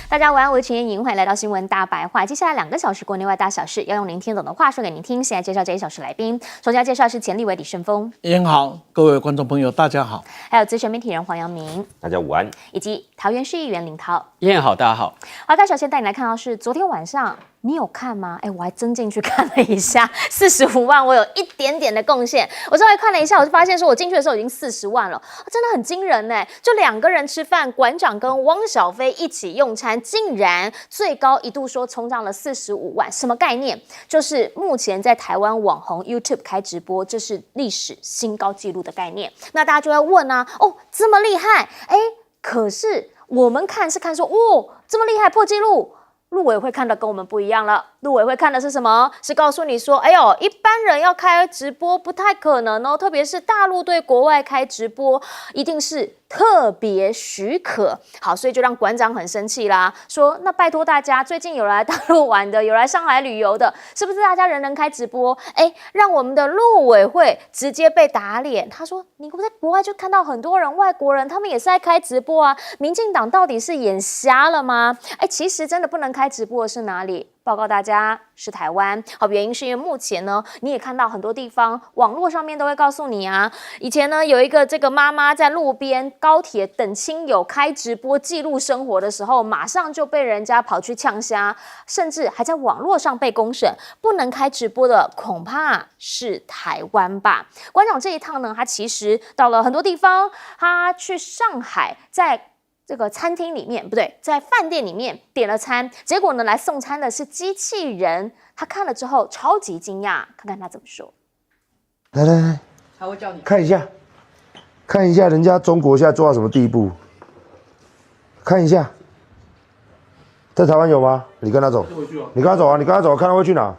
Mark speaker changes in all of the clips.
Speaker 1: 大家晚安，我是陈彦莹，欢迎来到新闻大白话。接下来2个小时国内外大小事，要用您听懂的话说给您听。现在介绍这1小时来宾，首先要介绍是前立委李胜峰，
Speaker 2: 您好，各位观众朋友，大家好。
Speaker 1: 还有资深媒体人黄阳明，
Speaker 3: 大家午安，
Speaker 1: 以及桃园市议员林涛。
Speaker 3: 燕好，大家好。
Speaker 1: 好，大家首先带你来看到是昨天晚上。你有看吗？我还真进去看了一下，45万，我有一点点的贡献。我稍微看了一下，我就发现说，我进去的时候已经40万了，真的很惊人呢。就2个人吃饭，馆长跟汪小菲一起用餐，竟然最高一度说冲上了45万，什么概念？就是目前在台湾网红 YouTube 开直播，这是历史新高纪录的概念。那大家就要问啊，这么厉害，可是我们看是看说，这么厉害破纪录。陆委会看的跟我们不一样了，陆委会看的是什么？是告诉你说，一般人要开直播不太可能哦，特别是大陆对国外开直播，一定是特别许可。好，所以就让馆长很生气啦，说那拜托大家，最近有来大陆玩的，有来上海旅游的，是不是大家人人开直播？让我们的陆委会直接被打脸。他说，你在国外就看到很多人，外国人他们也是在开直播啊，民进党到底是眼瞎了吗？其实真的不能开直播的是哪里？报告大家，是台湾。好，原因是因为目前呢，你也看到很多地方网络上面都会告诉你啊，以前呢有一个这个妈妈在路边高铁等亲友开直播记录生活的时候，马上就被人家跑去呛瞎，甚至还在网络上被公审，不能开直播的恐怕是台湾吧。馆长这一趟呢，他其实到了很多地方，他去上海，在这个餐厅里面，不对，在饭店里面点了餐，结果呢，来送餐的是机器人。他看了之后超级惊讶，看看他怎么说。
Speaker 4: 来，
Speaker 5: 他会叫你
Speaker 4: 看一下人家中国现在做到什么地步，看一下，在台湾有吗？你跟他走，你跟他走啊，看他会去哪。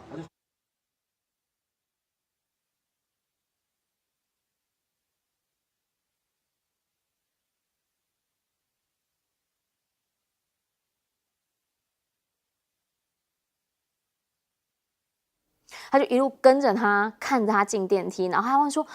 Speaker 1: 他就一路跟着他，看着他进电梯，然后他问说：“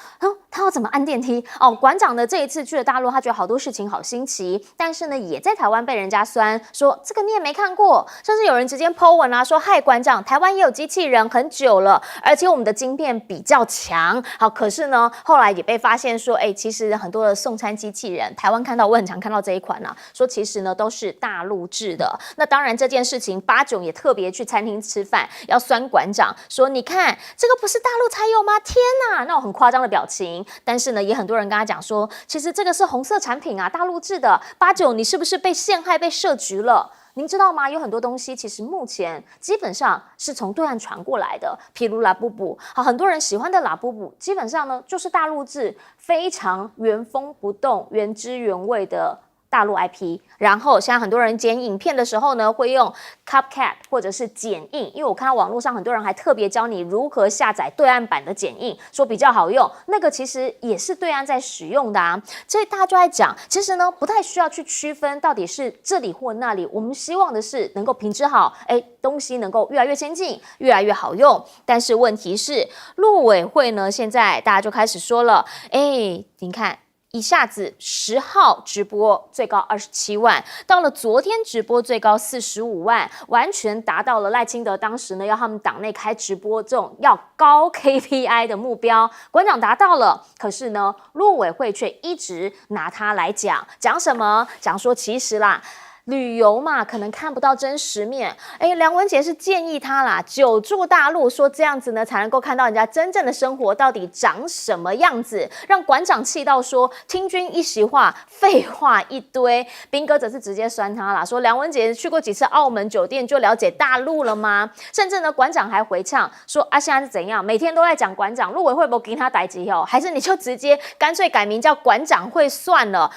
Speaker 1: 他要怎么按电梯？”馆长呢这一次去了大陆，他觉得好多事情好新奇，但是呢，也在台湾被人家酸，说这个你也没看过，甚至有人直接 po 文啊，说：“嗨，馆长，台湾也有机器人很久了，而且我们的晶片比较强。”好，可是呢，后来也被发现说，其实很多的送餐机器人，台湾看到我很常看到这一款啊，说其实呢都是大陆制的。那当然这件事情，八炯也特别去餐厅吃饭，要酸馆长说：“你看，这个不是大陆才有吗？天哪！”那种很夸张的表情。但是呢，也很多人跟他讲说，其实这个是红色产品啊，大陆制的。八炯，你是不是被陷害、被设局了？您知道吗？有很多东西其实目前基本上是从对岸传过来的，譬如拉布布。好，很多人喜欢的拉布布，基本上呢就是大陆制，非常原封不动、原汁原味的大陆 IP。然后现在很多人剪影片的时候呢，会用 CapCut 或者是剪映，因为我看到网络上很多人还特别教你如何下载对岸版的剪映，说比较好用。那个其实也是对岸在使用的啊，所以大家就在讲，其实呢不太需要去区分到底是这里或那里，我们希望的是能够品质好，东西能够越来越先进，越来越好用。但是问题是，陆委会呢现在大家就开始说了，你看。一下子10号直播最高27万，到了昨天直播最高45万，完全达到了赖清德当时呢要他们党内开直播这种要高 KPI 的目标，馆长达到了，可是呢陆委会却一直拿它来讲什么？讲说其实啦。旅游嘛，可能看不到真实面。梁文杰是建议他啦，久住大陆，说这样子呢才能够看到人家真正的生活到底长什么样子，让馆长气到说听君一席话，废话一堆。兵哥则是直接酸他啦，说梁文杰去过几次澳门酒店就了解大陆了吗？甚至呢，馆长还回呛说现在是怎样，每天都在讲馆长，陆委会不给他逮鸡哦，还是你就直接干脆改名叫馆长会算了。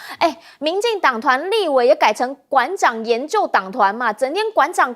Speaker 1: 民进党团立委也改成馆长研究党团嘛，整天馆长，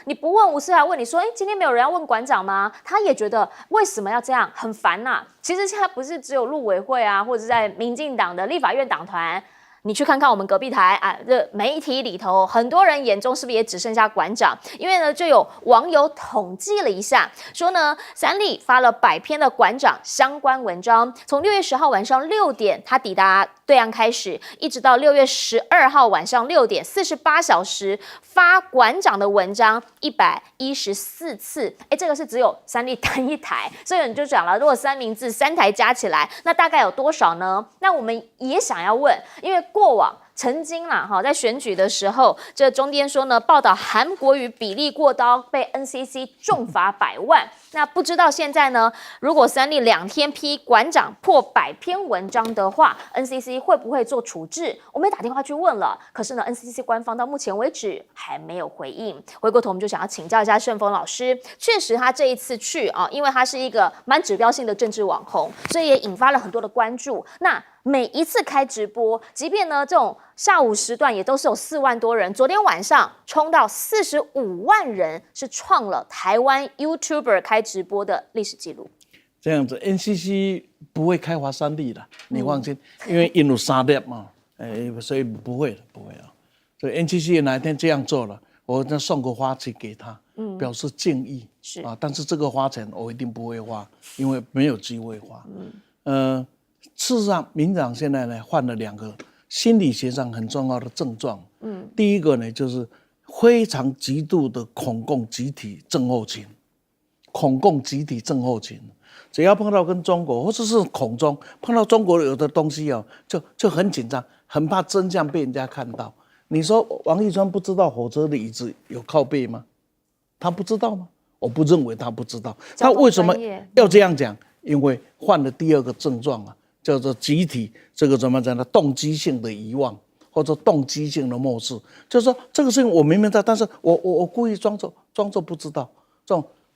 Speaker 1: 你不问吴思还问你说，今天没有人要问馆长吗？他也觉得为什么要这样，很烦啊。其实现在不是只有陆委会啊，或者在民进党的立法院党团。你去看看我们隔壁台啊，这媒体里头，很多人眼中是不是也只剩下馆长？因为呢，就有网友统计了一下，说呢，三立发了100篇的馆长相关文章，从6月10号晚上6点，他抵达对岸开始，一直到6月12号晚上6点，48小时发馆长的文章114次。这个是只有三立单一台，所以你就讲了，如果三明治3台加起来，那大概有多少呢？那我们也想要问，因为过往曾经啦，在选举的时候，这中间说呢，报道韩国瑜比例过高，被 NCC 重罚100万。那不知道现在呢，如果三立2天批馆长破100篇文章的话 ，NCC 会不会做处置？我们也打电话去问了，可是呢 ，NCC 官方到目前为止还没有回应。回过头，我们就想要请教一下顺峰老师，确实他这一次去啊，因为他是一个蛮指标性的政治网红，所以也引发了很多的关注。那每一次开直播，即便呢这种下午时段也都是有4万多人，昨天晚上冲到45万人，是创了台湾 YouTuber 开直播的历史记录。
Speaker 2: 这样子 ，NCC 不会开罚三立的，你放心，因为因有3粒嘛，所以不会的，不会啊。所以 NCC 哪一天这样做了，我再送个花去给他，表示敬意。
Speaker 1: 是
Speaker 2: 啊，但是这个花钱我一定不会花，因为没有机会花。事实上，民党现在呢患了2个心理学上很重要的症状。第一个呢就是非常极度的恐共集体症候群，恐共集体症候群，只要碰到跟中国或者是恐中，碰到中国有的东西哦，就很紧张，很怕真相被人家看到。你说王一川不知道火车的椅子有靠背吗？他不知道吗？我不认为他不知道。他为什么要这样讲？因为患了第2个症状啊，叫做集体这个怎么讲呢？动机性的遗忘或者动机性的漠视，就是说这个事情我明明在，但是我故意装作不知道。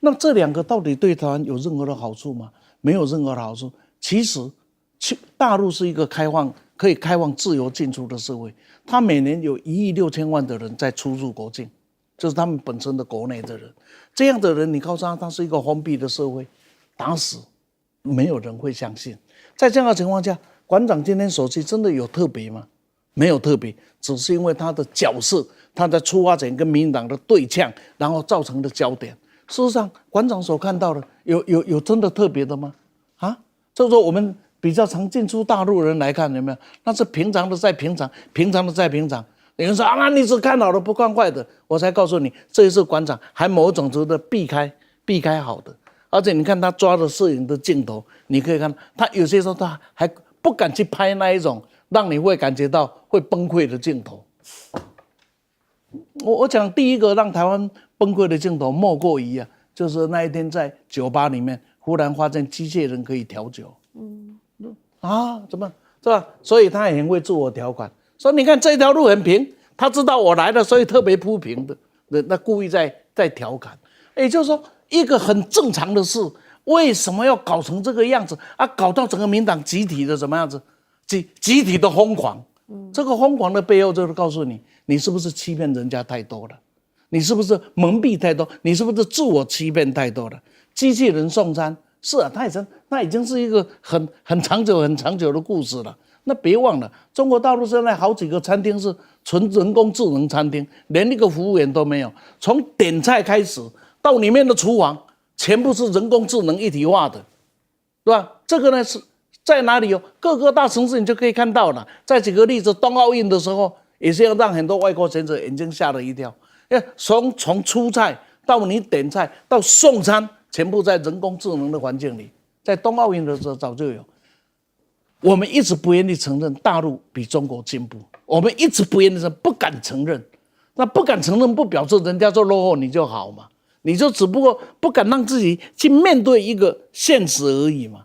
Speaker 2: 那这2个到底对台湾有任何的好处吗？没有任何的好处。其实，大陆是一个可以开放自由进出的社会，它每年有1亿6千万的人在出入国境，就是他们本身的国内的人。这样的人，你告诉他是一个封闭的社会，打死没有人会相信。在这样的情况下，馆长今天所去真的有特别吗？没有特别，只是因为他的角色，他在出发前跟民进党的对呛，然后造成的焦点。事实上，馆长所看到的有真的特别的吗？啊，就是说我们比较常进出大陆人来看，有没有？那是平常的再平常，平常的再平常。有人说啊，你只看好的不看坏的，我才告诉你，这一次馆长还某种程度的避开好的。而且你看他抓的摄影的镜头，你可以看他有些时候他还不敢去拍那一种让你会感觉到会崩溃的镜头。我讲第一个让台湾崩溃的镜头莫过于就是那一天在酒吧里面忽然发现机械人可以调酒。怎么是吧？所以他也很会自我调侃，说你看这条路很平，他知道我来了，所以特别铺平的，那故意在调侃。也就是说，一个很正常的事，为什么要搞成这个样子啊？搞到整个民党集体的什么样子？集体的疯狂。这个疯狂的背后就是告诉你，你是不是欺骗人家太多了？你是不是蒙蔽太多？你是不是自我欺骗太多了？机器人送餐是啊，那已经是一个很长久的故事了。那别忘了，中国大陆现在好几个餐厅是纯人工智能餐厅，连一个服务员都没有，从点菜开始到里面的厨房，全部是人工智能一体化的，对吧？这个呢是在哪里有？各个大城市你就可以看到了。再举个例子，冬奥运的时候也是要让很多外国选手眼睛吓了一跳，因为从出菜到你点菜到送餐，全部在人工智能的环境里。在冬奥运的时候早就有。我们一直不愿意承认大陆比中国进步，我们一直不愿意不敢承认。那不敢承认不表示人家说落后你就好嘛，你就只不过不敢让自己去面对一个现实而已嘛。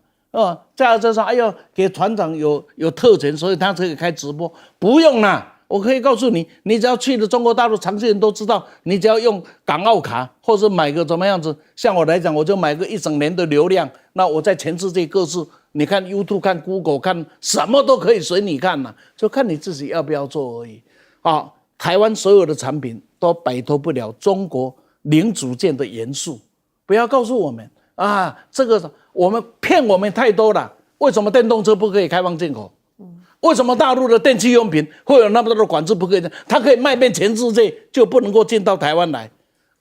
Speaker 2: 再加上给团长有特权，所以他可以开直播，不用啦。我可以告诉你，你只要去了中国大陆，常见人都知道，你只要用港澳卡，或者买个怎么样子，像我来讲，我就买个1整年的流量，那我在全世界各市，你看 YouTube 看 Google 看什么都可以随你看啦，就看你自己要不要做而已。台湾所有的产品都摆脱不了中国零组件的元素，不要告诉我们这个我们骗我们太多了。为什么电动车不可以开放进口？为什么大陆的电器用品会有那么多的管制不可以？它可以卖遍全世界，就不能够进到台湾来？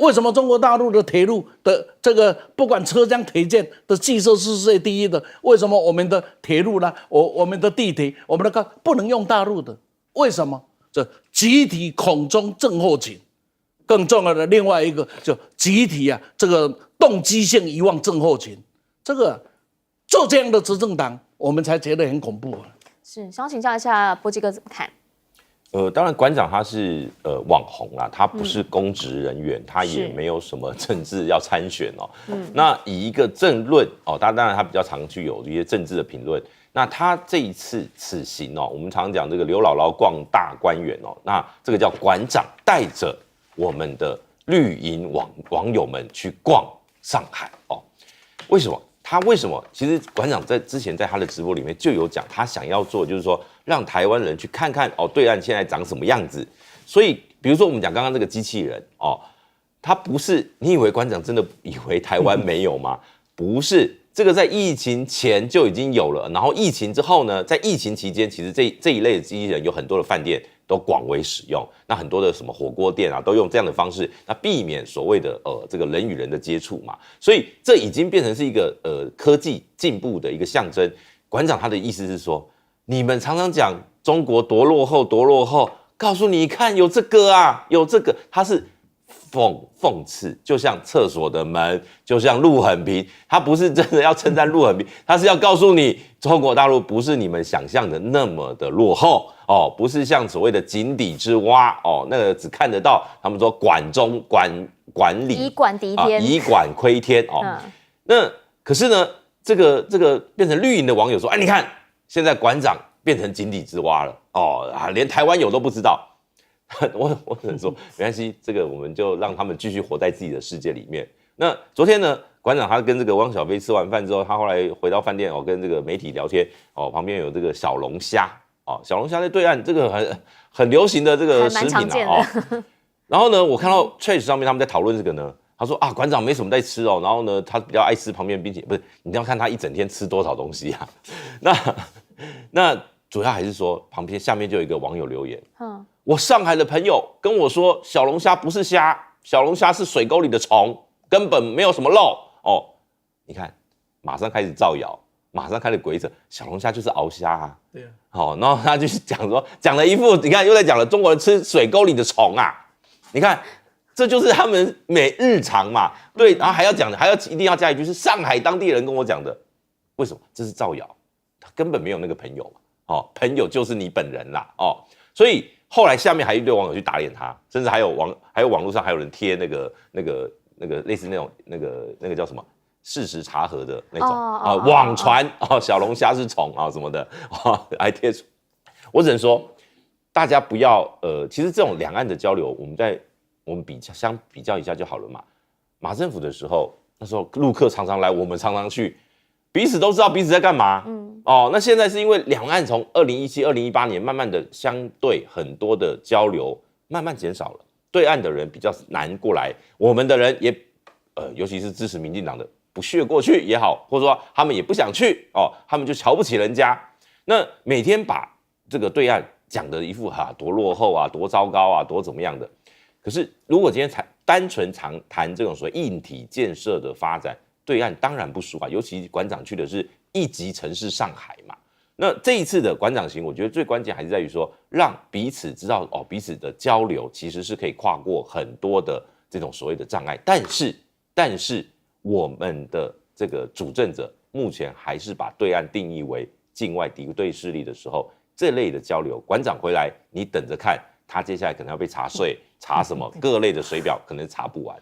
Speaker 2: 为什么中国大陆的铁路的这个不管车厢铁件的技术是世界第一的？为什么我们的铁路呢？我们的地铁，我们的不能用大陆的？为什么？这集体恐中症候群，更重要的另外一个就集体啊，这个动机性遗忘症候群，这个做这样的执政党，我们才觉得很恐怖啊。
Speaker 1: 是，想请教一下波基哥怎么看？
Speaker 3: 当然，馆长他是网红啦，他不是公职人员，他也没有什么政治要参选哦。那以一个政论哦，当然他比较常去有一些政治的评论。那他这一次此行哦，我们常讲这个刘姥姥逛大观园哦，那这个叫馆长带着我们的绿营网友们去逛上海哦。为什么？他为什么？其实馆长在之前在他的直播里面就有讲，他想要做就是说让台湾人去看看哦，对岸现在长什么样子。所以，比如说我们讲刚刚这个机器人哦，他不是你以为馆长真的以为台湾没有吗？不是，这个在疫情前就已经有了，然后疫情之后呢，在疫情期间，其实这一类的机器人有很多的饭店都广为使用，那很多的什么火锅店啊，都用这样的方式，那避免所谓的这个人与人的接触嘛，所以这已经变成是一个科技进步的一个象征。馆长他的意思是说，你们常常讲中国多落后多落后，告诉你看有这个啊，有这个，他是讽刺，就像厕所的门，就像路很平，他不是真的要称赞路很平，他是要告诉你，中国大陆不是你们想象的那么的落后哦，不是像所谓的井底之蛙哦，那个只看得到他们说管理
Speaker 1: 以管敌天，
Speaker 3: 以管窥天哦。那可是呢，这个变成绿营的网友说，哎，你看现在馆长变成井底之蛙了哦啊，连台湾友都不知道。我只能说没关系，这个我们就让他们继续活在自己的世界里面。那昨天呢，馆长他跟这个汪小菲吃完饭之后，他后来回到饭店哦，跟这个媒体聊天哦，旁边有这个小龙虾哦，小龙虾在对岸这个很流行的这个食品啊哦。然后呢，我看到 Threads 上面他们在讨论这个呢，他说啊，馆长没什么在吃哦，然后呢，他比较爱吃旁边冰淇淋，不是，你要看他一整天吃多少东西啊。那主要还是说旁边下面就有一个网友留言，我上海的朋友跟我说，小龙虾不是虾，小龙虾是水沟里的虫，根本没有什么肉哦。你看，马上开始造谣，马上开始鬼扯，小龙虾就是鳌虾啊。对啊。好，然后他就是讲了一副，你看又在讲了中国人吃水沟里的虫啊。你看，这就是他们日常嘛。对，然后还要一定要加一句是上海当地人跟我讲的，为什么？这是造谣，他根本没有那个朋友嘛。哦，朋友就是你本人啦。哦，所以。后来下面还有一堆网友去打脸他，甚至还有网络上还有人贴那个类似那种那个叫什么事实查核的那种网传小龙虾是虫啊什么的还贴出。我只能说，大家不要其实这种两岸的交流，我们比较一下就好了嘛。马政府的时候，那时候陆客常常来，我们常常去，彼此都知道彼此在干嘛。那现在是因为两岸从2017、2018年慢慢的相对很多的交流慢慢减少了，对岸的人比较难过来，我们的人也尤其是支持民进党的不屑过去也好，或者说他们也不想去他们就瞧不起人家。那每天把这个对岸讲的一副多落后啊、多糟糕啊、多怎么样的，可是如果今天单纯谈这种所谓硬体建设的发展，对岸当然不输啊，尤其馆长去的是一级城市上海嘛。那这一次的馆长行，我觉得最关键还是在于说，让彼此知道彼此的交流其实是可以跨过很多的这种所谓的障碍。但是我们的这个主政者目前还是把对岸定义为境外敌对势力的时候，这类的交流，馆长回来你等着看，他接下来可能要被查税，查什么各类的水表，可能查不完。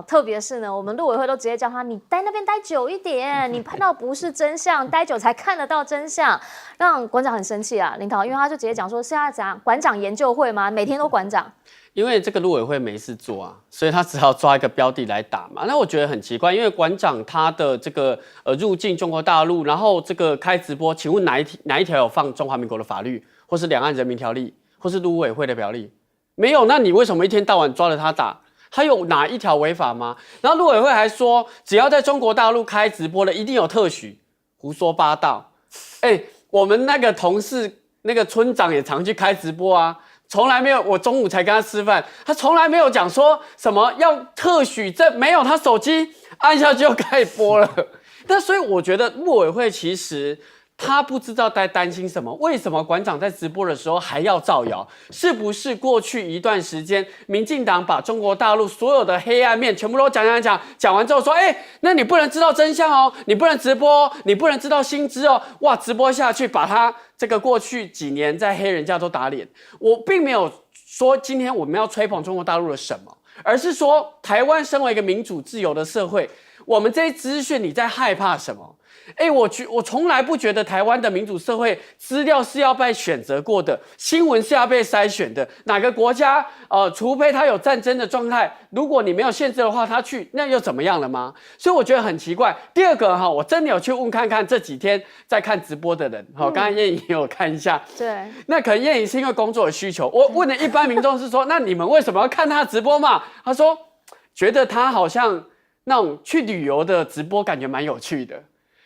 Speaker 1: 特别是呢，我们陆委会都直接叫他，你待那边待久一点，你看到不是真相，待久才看得到真相，让馆长很生气啊，林涛，因为他就直接讲说，现在怎样，馆长研究会吗？每天都馆长。
Speaker 5: 因为这个陆委会没事做啊，所以他只好抓一个标的来打嘛。那我觉得很奇怪，因为馆长他的这个入境中国大陆，然后这个开直播，请问哪一条有放中华民国的法律，或是两岸人民条例，或是陆委会的条例？没有，那你为什么一天到晚抓着他打？他有哪一条违法吗？然后陆委会还说，只要在中国大陆开直播的，一定有特许，胡说八道。我们那个同事那个村长也常去开直播啊。从来没有，我中午才跟他吃饭，他从来没有讲说什么要特许证，没有，他手机按下去就开始播了。那所以我觉得陆委会其实他不知道在担心什么，为什么馆长在直播的时候还要造谣？是不是过去一段时间，民进党把中国大陆所有的黑暗面全部都讲完之后说，那你不能知道真相哦，你不能直播哦，你不能知道薪资哦，哇，直播下去把他这个过去几年在黑人家都打脸。我并没有说今天我们要吹捧中国大陆的什么，而是说台湾身为一个民主自由的社会，我们这些资讯你在害怕什么？我从来不觉得台湾的民主社会资料是要被选择过的，新闻是要被筛选的。哪个国家除非他有战争的状态，如果你没有限制的话，他去那又怎么样了吗？所以我觉得很奇怪。第二个我真的有去问看看这几天在看直播的人，刚才燕颖也有看一下，
Speaker 1: 对，
Speaker 5: 那可能燕颖是因为工作的需求。我问的一般民众是说，那你们为什么要看他的直播嘛？他说觉得他好像那种去旅游的直播，感觉蛮有趣的。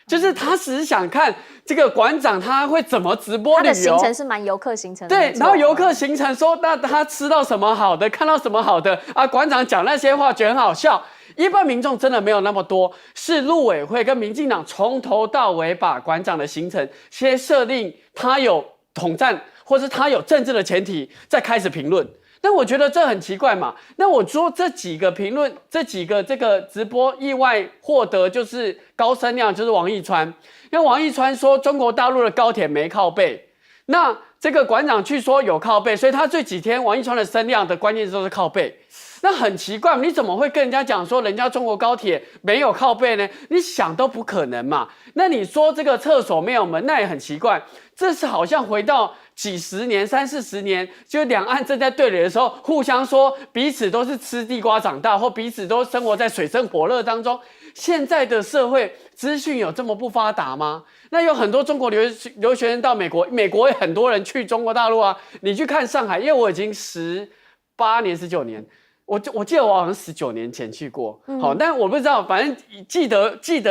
Speaker 5: 就是他只是想看这个馆长他会怎么直播旅游，
Speaker 1: 他的行程是蛮游客行程的。
Speaker 5: 对，然后游客行程说，那他吃到什么好的，看到什么好的啊？馆长讲那些话觉得很好笑。一般民众真的没有那么多，是陆委会跟民进党从头到尾把馆长的行程先设定他有统战，或是他有政治的前提，再开始评论。那我觉得这很奇怪嘛。那我说这几个评论，这几个这个直播意外获得就是高声量，就是王义川。因为王义川说中国大陆的高铁没靠背，那这个馆长去说有靠背，所以他这几天王义川的声量的关键字都是靠背。那很奇怪，你怎么会跟人家讲说人家中国高铁没有靠背呢？你想都不可能嘛。那你说这个厕所没有门，那也很奇怪。这是好像回到几十年、30-40年，就两岸正在对垒的时候，互相说彼此都是吃地瓜长大，或彼此都生活在水深火热当中。现在的社会资讯有这么不发达吗？那有很多中国留学生到美国，美国也很多人去中国大陆啊。你去看上海，因为我已经18年、19年。我记得我好像19年前去过，好，但我不知道，反正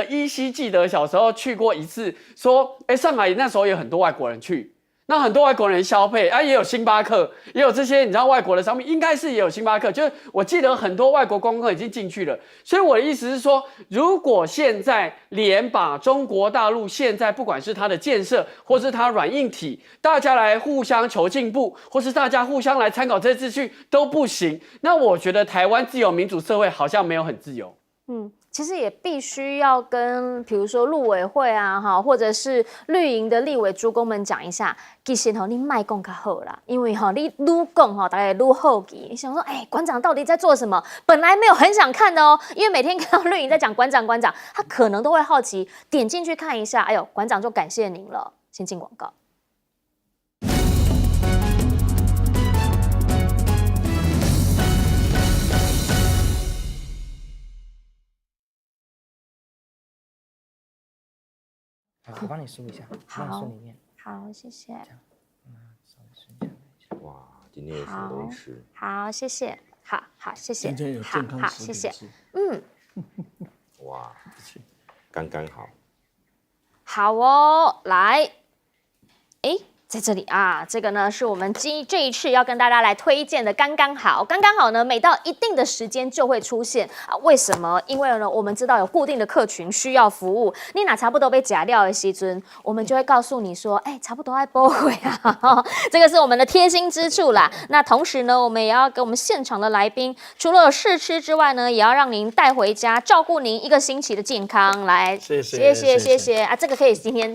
Speaker 5: 依稀记得小时候去过一次，说，上海那时候有很多外国人去，那很多外国人消费也有星巴克，也有这些你知道外国的商品，应该是也有星巴克，就是我记得很多外国观光客已经进去了，所以我的意思是说，如果现在连把中国大陆现在不管是它的建设，或是它软硬体，大家来互相求进步，或是大家互相来参考这些资讯都不行，那我觉得台湾自由民主社会好像没有很自由。
Speaker 1: 其实也必须要跟比如说陆委会啊，或者是绿营的立委诸公们讲一下，其实你卖讲较好啦，因为你愈讲大家愈好奇。你想说，馆长到底在做什么？本来没有很想看的哦，因为每天看到绿营在讲馆长，他可能都会好奇，点进去看一下。哎呦，馆长就感谢您了。先进广告。
Speaker 6: 我帮你梳一下，帮你梳里面。
Speaker 1: 好，谢谢。
Speaker 6: 稍微顺下来一下。
Speaker 3: 哇，今天有什么东西？
Speaker 1: 好，谢谢。好，谢谢。
Speaker 2: 今天有健康
Speaker 1: 谢谢。
Speaker 3: 哇，刚刚好。
Speaker 1: 好哦，来，在这里啊，这个呢是我们这一次要跟大家来推荐的，刚刚好呢，每到一定的时间就会出现啊。为什么？因为呢，我们知道有固定的客群需要服务，你哪差不多被假掉的时阵，我们就会告诉你说，差不多爱播回啊，这个是我们的贴心之处啦。那同时呢，我们也要给我们现场的来宾，除了试吃之外呢，也要让您带回家，照顾您1个星期的健康。来，谢谢啊，这个可以今天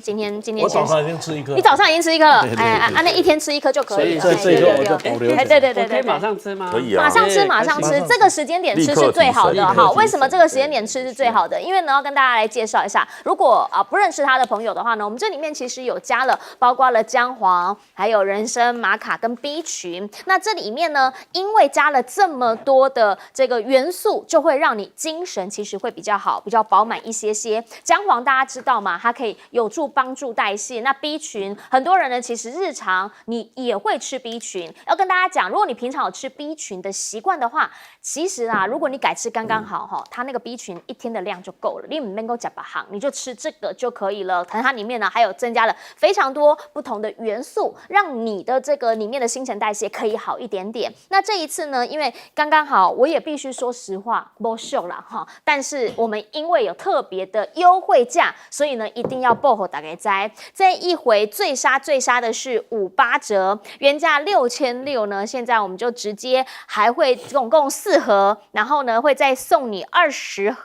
Speaker 2: 我早上已经吃1颗，
Speaker 1: 你早上已经吃1颗了。那1天吃1颗就可以了。
Speaker 2: 这个我就保留。
Speaker 1: 对，
Speaker 5: 可以马上吃吗？
Speaker 3: 可以啊，
Speaker 1: 马上吃，这个时间点吃是最好的哈。为什么这个时间点吃是最好的？因为呢，要跟大家来介绍一下，如果不认识他的朋友的话呢，我们这里面其实有加了，包括了姜黄，还有人参、玛卡跟 B 群。那这里面呢，因为加了这么多的这个元素，就会让你精神其实会比较好，比较饱满一些些。姜黄大家知道吗？它可以有助帮助代谢。那 B 群很多人呢，其其实日常你也会吃 B 群。要跟大家讲，如果你平常有吃 B 群的习惯的话，其实啊，如果你改吃刚刚好哈，它那个 B 群一天的量就够了，你不能够加把行，你就吃这个就可以了。可能它里面呢还有增加了非常多不同的元素，让你的这个里面的新陈代谢可以好一点点。那这一次呢，因为刚刚好，我也必须说实话，不秀啦哈。但是我们因为有特别的优惠价，所以呢一定要报给大家知。这一回最杀的是58折，原价6600呢，现在我们就直接还会总共4盒，然后呢会再送你20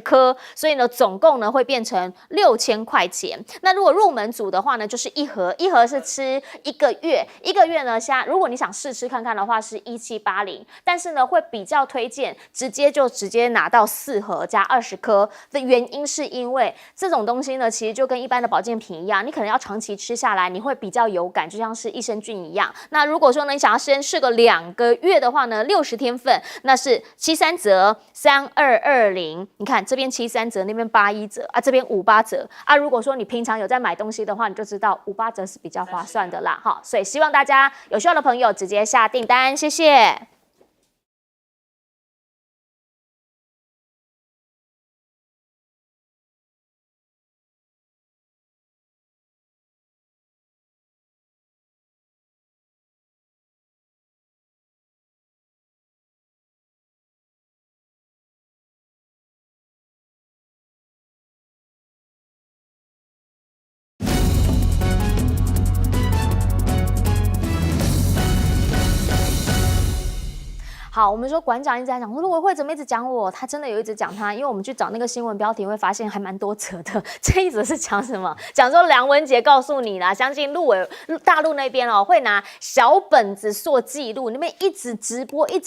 Speaker 1: 颗，所以呢，总共呢会变成6000块钱。那如果入门组的话呢，就是一盒是吃1个月，1个月呢，如果你想试吃看看的话是1780，但是呢会比较推荐直接拿到4盒加20颗的原因是因为这种东西呢，其实就跟一般的保健品一样，你可能要长期吃下来，你会比较有感，就像是益生菌一样。那如果说呢你想要先试个2个月的话呢，60天份，那是73折3220。你看这边73折，那边81折啊，这边58折啊。如果说你平常有在买东西的话，你就知道58折是比较划算的啦，哈。所以希望大家有需要的朋友直接下订单，谢谢。好，我们说馆长一直在讲，陆委会怎么一直讲我？他真的有一直讲他，因为我们去找那个新闻标题，会发现还蛮多则的。这一则是讲什么？讲说梁文杰告诉你啦，相信大陆那边会拿小本子做记录，那边一直直播，一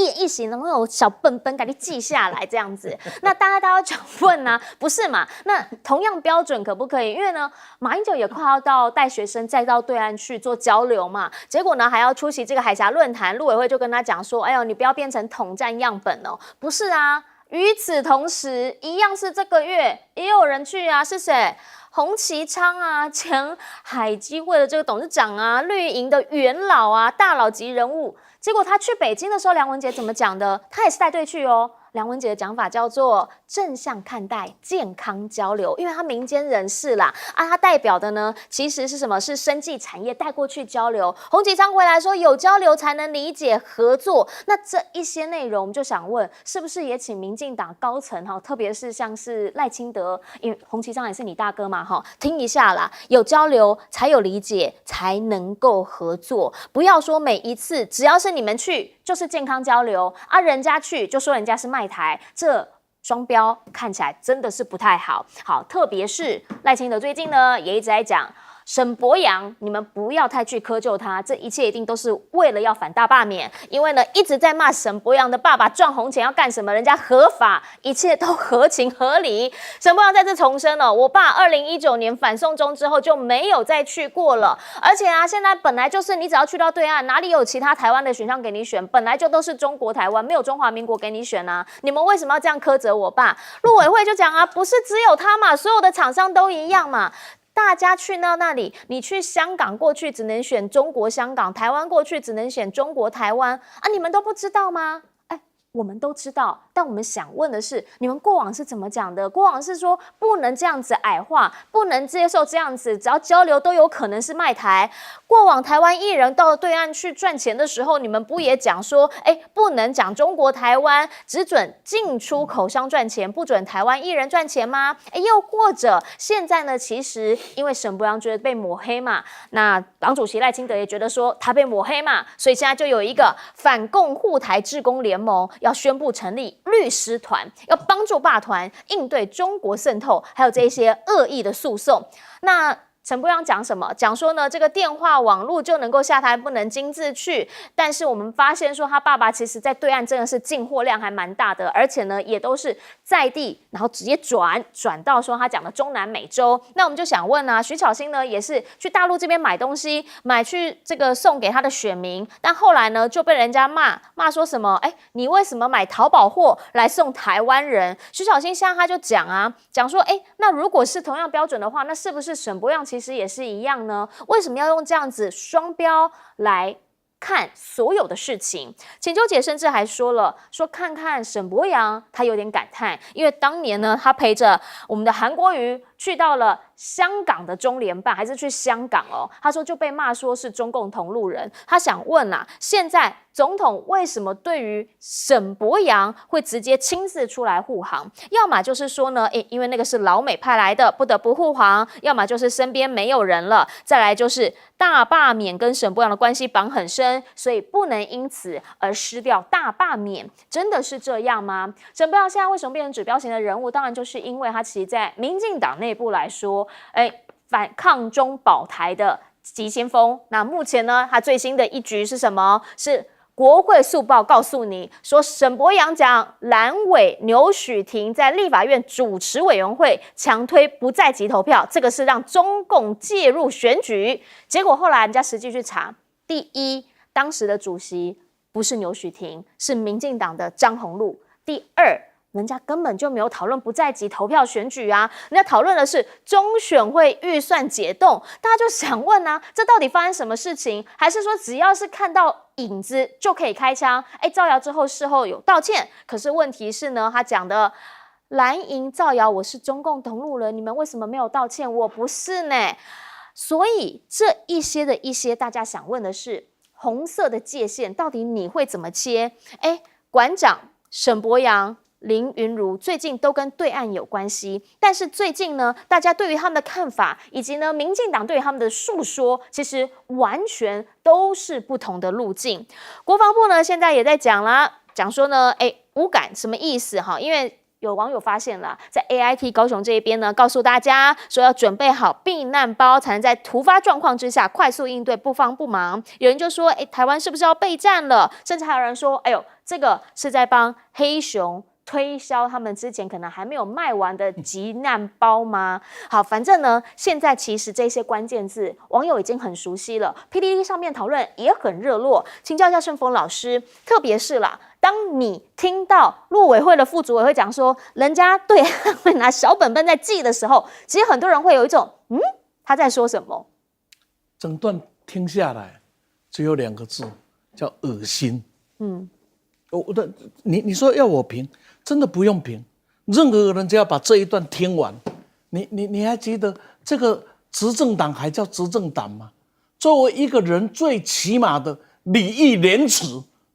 Speaker 1: 言一行，然后有小本本给你记下来这样子。那大家就问啊，不是嘛？那同样标准可不可以？因为呢，马英九也快要到带学生再到对岸去做交流嘛，结果呢还要出席这个海峡论坛，陆委会就跟他讲说，哎呦，你不要变成统战样本哦，不是啊。与此同时，一样是这个月也有人去啊，是谁？洪其昌啊，前海基会的这个董事长啊，绿营的元老啊，大佬级人物。结果他去北京的时候，梁文杰怎么讲的？他也是带队去哦。梁文杰的讲法叫做正向看待健康交流，因为他民间人士啦，他代表的呢其实是什么？是生技产业带过去交流。洪启昌回来说有交流才能理解合作，那这一些内容我们就想问，是不是也请民进党高层特别是像是赖清德，因为洪启昌也是你大哥嘛听一下啦，有交流才有理解，才能够合作，不要说每一次只要是你们去就是健康交流啊，人家去就说人家是卖台，这双标看起来真的是不太好。好，特别是赖清德最近呢也一直在讲沈伯洋，你们不要太去苛求他，这一切一定都是为了要反大罢免。因为呢一直在骂沈伯洋的爸爸赚红钱要干什么，人家合法，一切都合情合理。沈伯洋再次重申了，我爸2019年反送中之后就没有再去过了，而且现在本来就是你只要去到对岸，哪里有其他台湾的选项给你选，本来就都是中国台湾，没有中华民国给你选啊，你们为什么要这样苛责我爸？陆委会就讲不是只有他嘛，所有的厂商都一样嘛。大家去到那里，你去香港过去只能选中国香港，台湾过去只能选中国台湾啊，你们都不知道吗？我们都知道，但我们想问的是，你们过往是怎么讲的？过往是说不能这样子矮化，不能接受这样子，只要交流都有可能是卖台。过往台湾艺人到对岸去赚钱的时候，你们不也讲说，不能讲中国台湾，只准进出口商赚钱，不准台湾艺人赚钱吗？又或者现在呢，其实因为沈伯洋觉得被抹黑嘛，那党主席赖清德也觉得说他被抹黑嘛，所以现在就有一个反共护台志工联盟。要宣布成立律师团，要帮助霸团应对中国渗透，还有这些恶意的诉讼。那陈伯洋讲什么？讲说呢，这个电话网络就能够下台，不能亲自去。但是我们发现说，他爸爸其实在对岸真的是进货量还蛮大的，而且呢，也都是在地，然后直接转到说他讲的中南美洲。那我们就想问啊，徐巧芯呢也是去大陆这边买东西，买去这个送给他的选民，但后来呢就被人家骂说什么？你为什么买淘宝货来送台湾人？徐巧芯现在他就讲说，那如果是同样标准的话，那是不是沈伯洋其其实也是一样呢？为什么要用这样子双标来看所有的事情？钱秋姐甚至还说了，说看看沈伯洋，他有点感叹，因为当年呢，他陪着我们的韩国瑜去到了香港的中联办，还是去香港哦，他说就被骂说是中共同路人。他想问啊，现在总统为什么对于沈伯洋会直接亲自出来护航？要么就是说呢，因为那个是老美派来的，不得不护航；要么就是身边没有人了；再来就是大罢免跟沈伯洋的关系绑很深，所以不能因此而失掉大罢免。真的是这样吗？沈伯洋现在为什么变成指标型的人物？当然就是因为他其实在民进党内部来说，反抗中保台的急先锋。那目前呢，他最新的一局是什么？是国会速报告诉你说，沈伯洋讲蓝委牛许婷在立法院主持委员会强推不在籍投票，这个是让中共介入选举。结果后来人家实际去查，第一，当时的主席不是牛许婷，是民进党的张宏陆。第二，人家根本就没有讨论不在籍投票选举啊，人家讨论的是中选会预算解冻。大家就想问啊，这到底发生什么事情？还是说只要是看到影子就可以开枪？造谣之后事后有道歉，可是问题是呢，他讲的蓝营造谣我是中共同路人，你们为什么没有道歉？我不是呢。所以这一些大家想问的是，红色的界限到底你会怎么切？馆长沈伯洋、林云如最近都跟对岸有关系，但是最近呢，大家对于他们的看法，以及呢，民进党对于他们的述说，其实完全都是不同的路径。国防部呢，现在也在讲啦，讲说呢，无感什么意思哈？因为有网友发现了，在 AIT 高雄这一边呢，告诉大家说要准备好避难包，才能在突发状况之下快速应对，不慌不忙。有人就说，台湾是不是要备战了？甚至还有人说，这个是在帮黑熊推销他们之前可能还没有卖完的急难包吗？好，反正呢，现在其实这些关键字网友已经很熟悉了 ，PTT 上面讨论也很热络。请教一下盛峰老师，特别是啦，当你听到陆委会的副主委会讲说，人家对会拿小本本在记的时候，其实很多人会有一种他在说什么？
Speaker 2: 整段听下来，只有2个字，叫恶心。你说要我评，真的不用评。任何人只要把这一段听完，你还记得这个执政党还叫执政党吗？作为一个人最起码的礼义廉耻，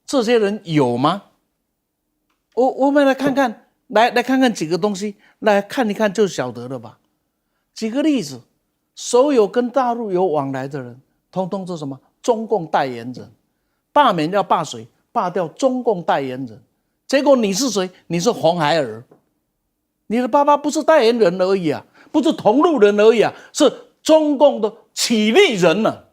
Speaker 2: 这些人有吗？我们来看看，来看看几个东西，来看一看就晓得了吧。举个例子，所有跟大陆有往来的人，通通是什么？中共代言人。罢免要罢谁？罢掉中共代言人。结果你是谁？你是红孩儿。你的爸爸不是代言人而已啊，不是同路人而已啊，是中共的起利人啊，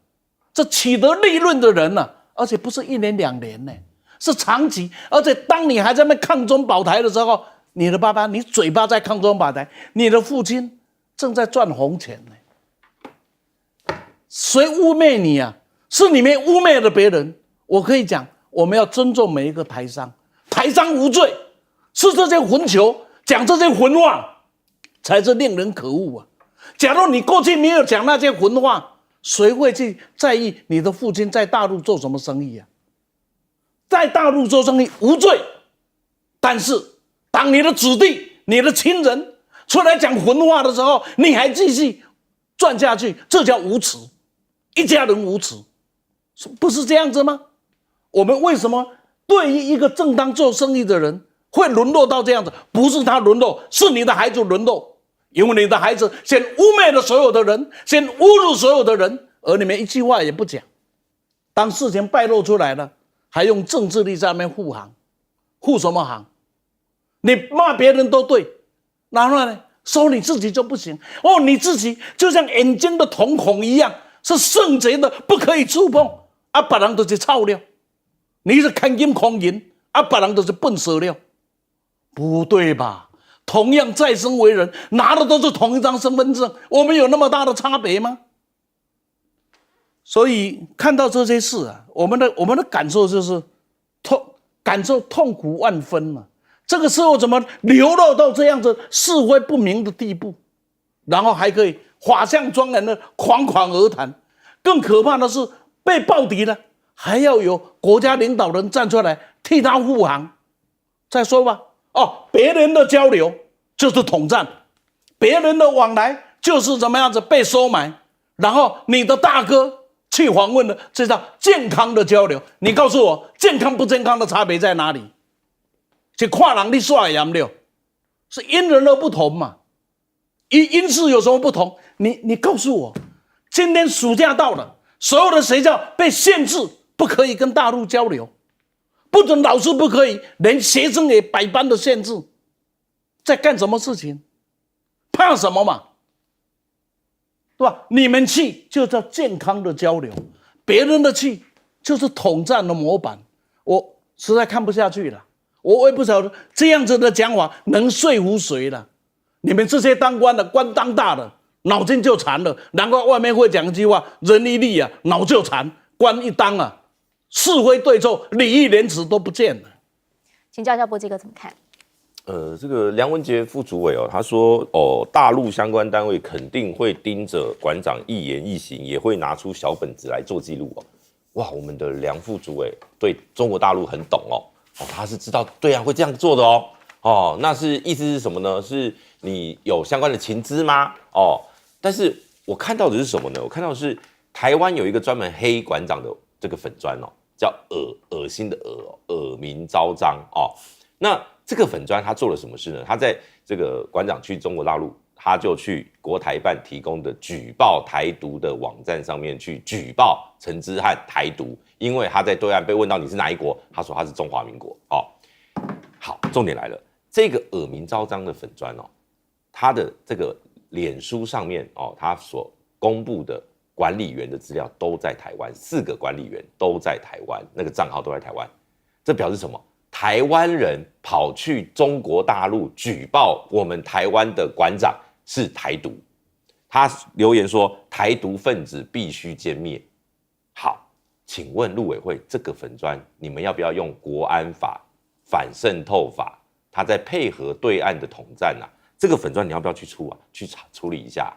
Speaker 2: 这取得利润的人啊，而且不是1年2年呢，是长期。而且当你还在那抗中保台的时候，你的爸爸，你嘴巴在抗中保台，你的父亲正在赚红钱呢。谁污蔑你啊？是你们污蔑了别人。我可以讲，我们要尊重每一个台商，台商无罪，是这些混球讲这些混话才是令人可恶啊！假如你过去没有讲那些混话，谁会去在意你的父亲在大陆做什么生意啊？在大陆做生意无罪，但是当你的子弟、你的亲人出来讲混话的时候，你还继续赚下去，这叫无耻，一家人无耻，不是这样子吗？我们为什么对于一个正当做生意的人会沦落到这样子？不是他沦落，是你的孩子沦落，因为你的孩子先污蔑了所有的人，先侮辱所有的人，而你们一句话也不讲。当事情败露出来了，还用政治力在那边护航，护什么航？你骂别人都对，然后呢，说你自己就不行哦，你自己就像眼睛的瞳孔一样，是圣洁的，不可以触碰啊，别人都是臭料。你是看金狂银啊，别人都是笨蛇料，不对吧？同样再生为人，拿的都是同一张身份证，我们有那么大的差别吗？所以看到这些事啊，我们的感受就是感受痛苦万分嘛。这个时候怎么流落到这样子是非不明的地步？然后还可以法相庄严的侃侃而谈。更可怕的是被暴敌了，还要有国家领导人站出来替他护航。再说吧，别人的交流就是统战，别人的往来就是怎么样子被收买，然后你的大哥去访问了，这叫健康的交流。你告诉我，健康不健康的差别在哪里？是看人你耍的没有？是因人而不同嘛？因事有什么不同？你告诉我，今天暑假到了，所有的学校被限制，不可以跟大陆交流，不准老师不可以，连学生也百般的限制，在干什么事情？怕什么嘛？对吧？你们去就叫健康的交流，别人的去就是统战的模板。我实在看不下去了，我也不晓得这样子的讲法能说服谁了。你们这些当官的，官当大的，脑筋就残了。难怪外面会讲一句话：人一立啊，脑就残；官一当啊，是非对错、礼义廉耻都不见了。
Speaker 1: 请教一下波基哥怎么看？
Speaker 3: 这个梁文杰副主委他说大陆相关单位肯定会盯着馆长一言一行，也会拿出小本子来做记录哇，我们的梁副主委对中国大陆很懂他是知道对岸会这样做的那是意思是什么呢？是你有相关的情资吗？但是我看到的是什么呢？我看到的是台湾有一个专门黑馆长的这个粉专叫恶心的恶名昭彰那这个粉专他做了什么事呢？他在这个馆长去中国大陆，他就去国台办提供的举报台独的网站上面去举报陈之汉台独，因为他在对岸被问到你是哪一国，他说他是中华民国好，重点来了，这个恶名昭彰的粉专他的这个脸书上面他所公布的管理员的资料都在台湾，4个管理员都在台湾，那个账号都在台湾，这表示什么？台湾人跑去中国大陆举报我们台湾的馆长是台独，他留言说台独分子必须歼灭。好，请问陆委会这个粉专，你们要不要用国安法、反渗透法？他在配合对岸的统战这个粉专你要不要去处理一下？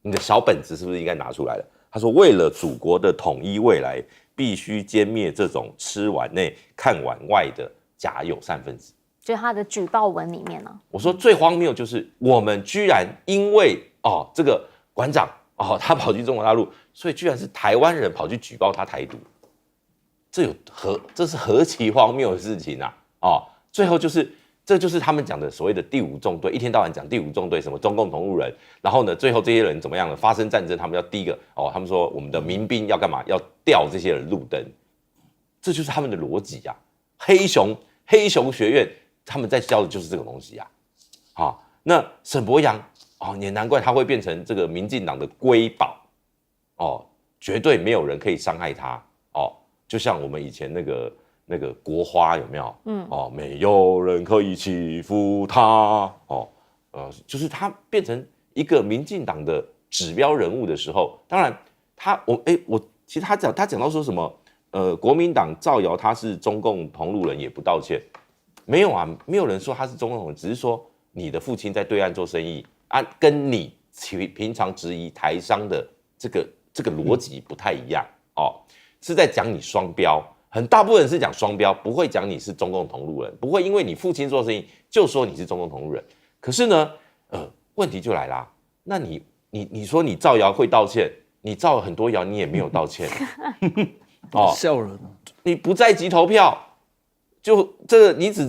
Speaker 3: 你的小本子是不是应该拿出来了？他说，为了祖国的统一未来，必须歼灭这种吃碗内看碗外的假友善分子，
Speaker 1: 就是他的举报文里面呢。
Speaker 3: 我说最荒谬就是我们居然因为这个馆长他跑去中国大陆，所以居然是台湾人跑去举报他台独，这是何其荒谬的事情最后这就是他们讲的所谓的第5纵队，一天到晚讲第5纵队什么中共同路人，然后呢，最后这些人怎么样了？发生战争，他们要第一个他们说我们的民兵要干嘛？要吊这些人路灯，这就是他们的逻辑黑熊学院他们在教的就是这个东西那沈伯洋也难怪他会变成这个民进党的瑰宝绝对没有人可以伤害他就像我们以前那个国花有没有？没有人可以欺负他就是他变成一个民进党的指标人物的时候，当然其实他讲到说什么国民党造谣他是中共同路人也不道歉，没有没有人说他是中共同路人，只是说你的父亲在对岸做生意跟你平常质疑台商的这个逻辑不太一样是在讲你双标。很大部分人是讲双标，不会讲你是中共同路人，不会因为你父亲做生意就说你是中共同路人。可是呢，问题就来啦，那你说你造谣会道歉，你造了很多谣，你也没有道歉，
Speaker 2: 笑人，
Speaker 3: 你不在籍投票，就这个你只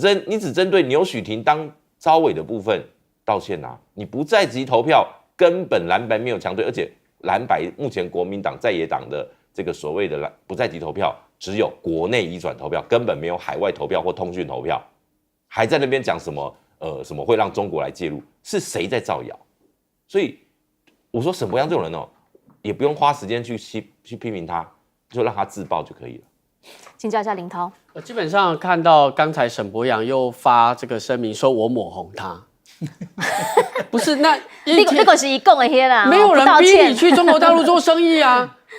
Speaker 3: 针对牛许婷当召委的部分道歉你不在籍投票，根本蓝白没有强对，而且蓝白目前国民党在野党的这个所谓的不在籍投票。只有国内移转投票，根本没有海外投票或通讯投票，还在那边讲什么什么会让中国来介入，是谁在造谣？所以我说沈伯洋这种人也不用花时间去批评他，就让他自爆就可以了。
Speaker 1: 请教一下林涛，
Speaker 5: 基本上看到刚才沈伯洋又发这个声明说我抹红他，不是那
Speaker 1: 个是一共的黑啦，
Speaker 5: 没有人逼你去中国大陆做生意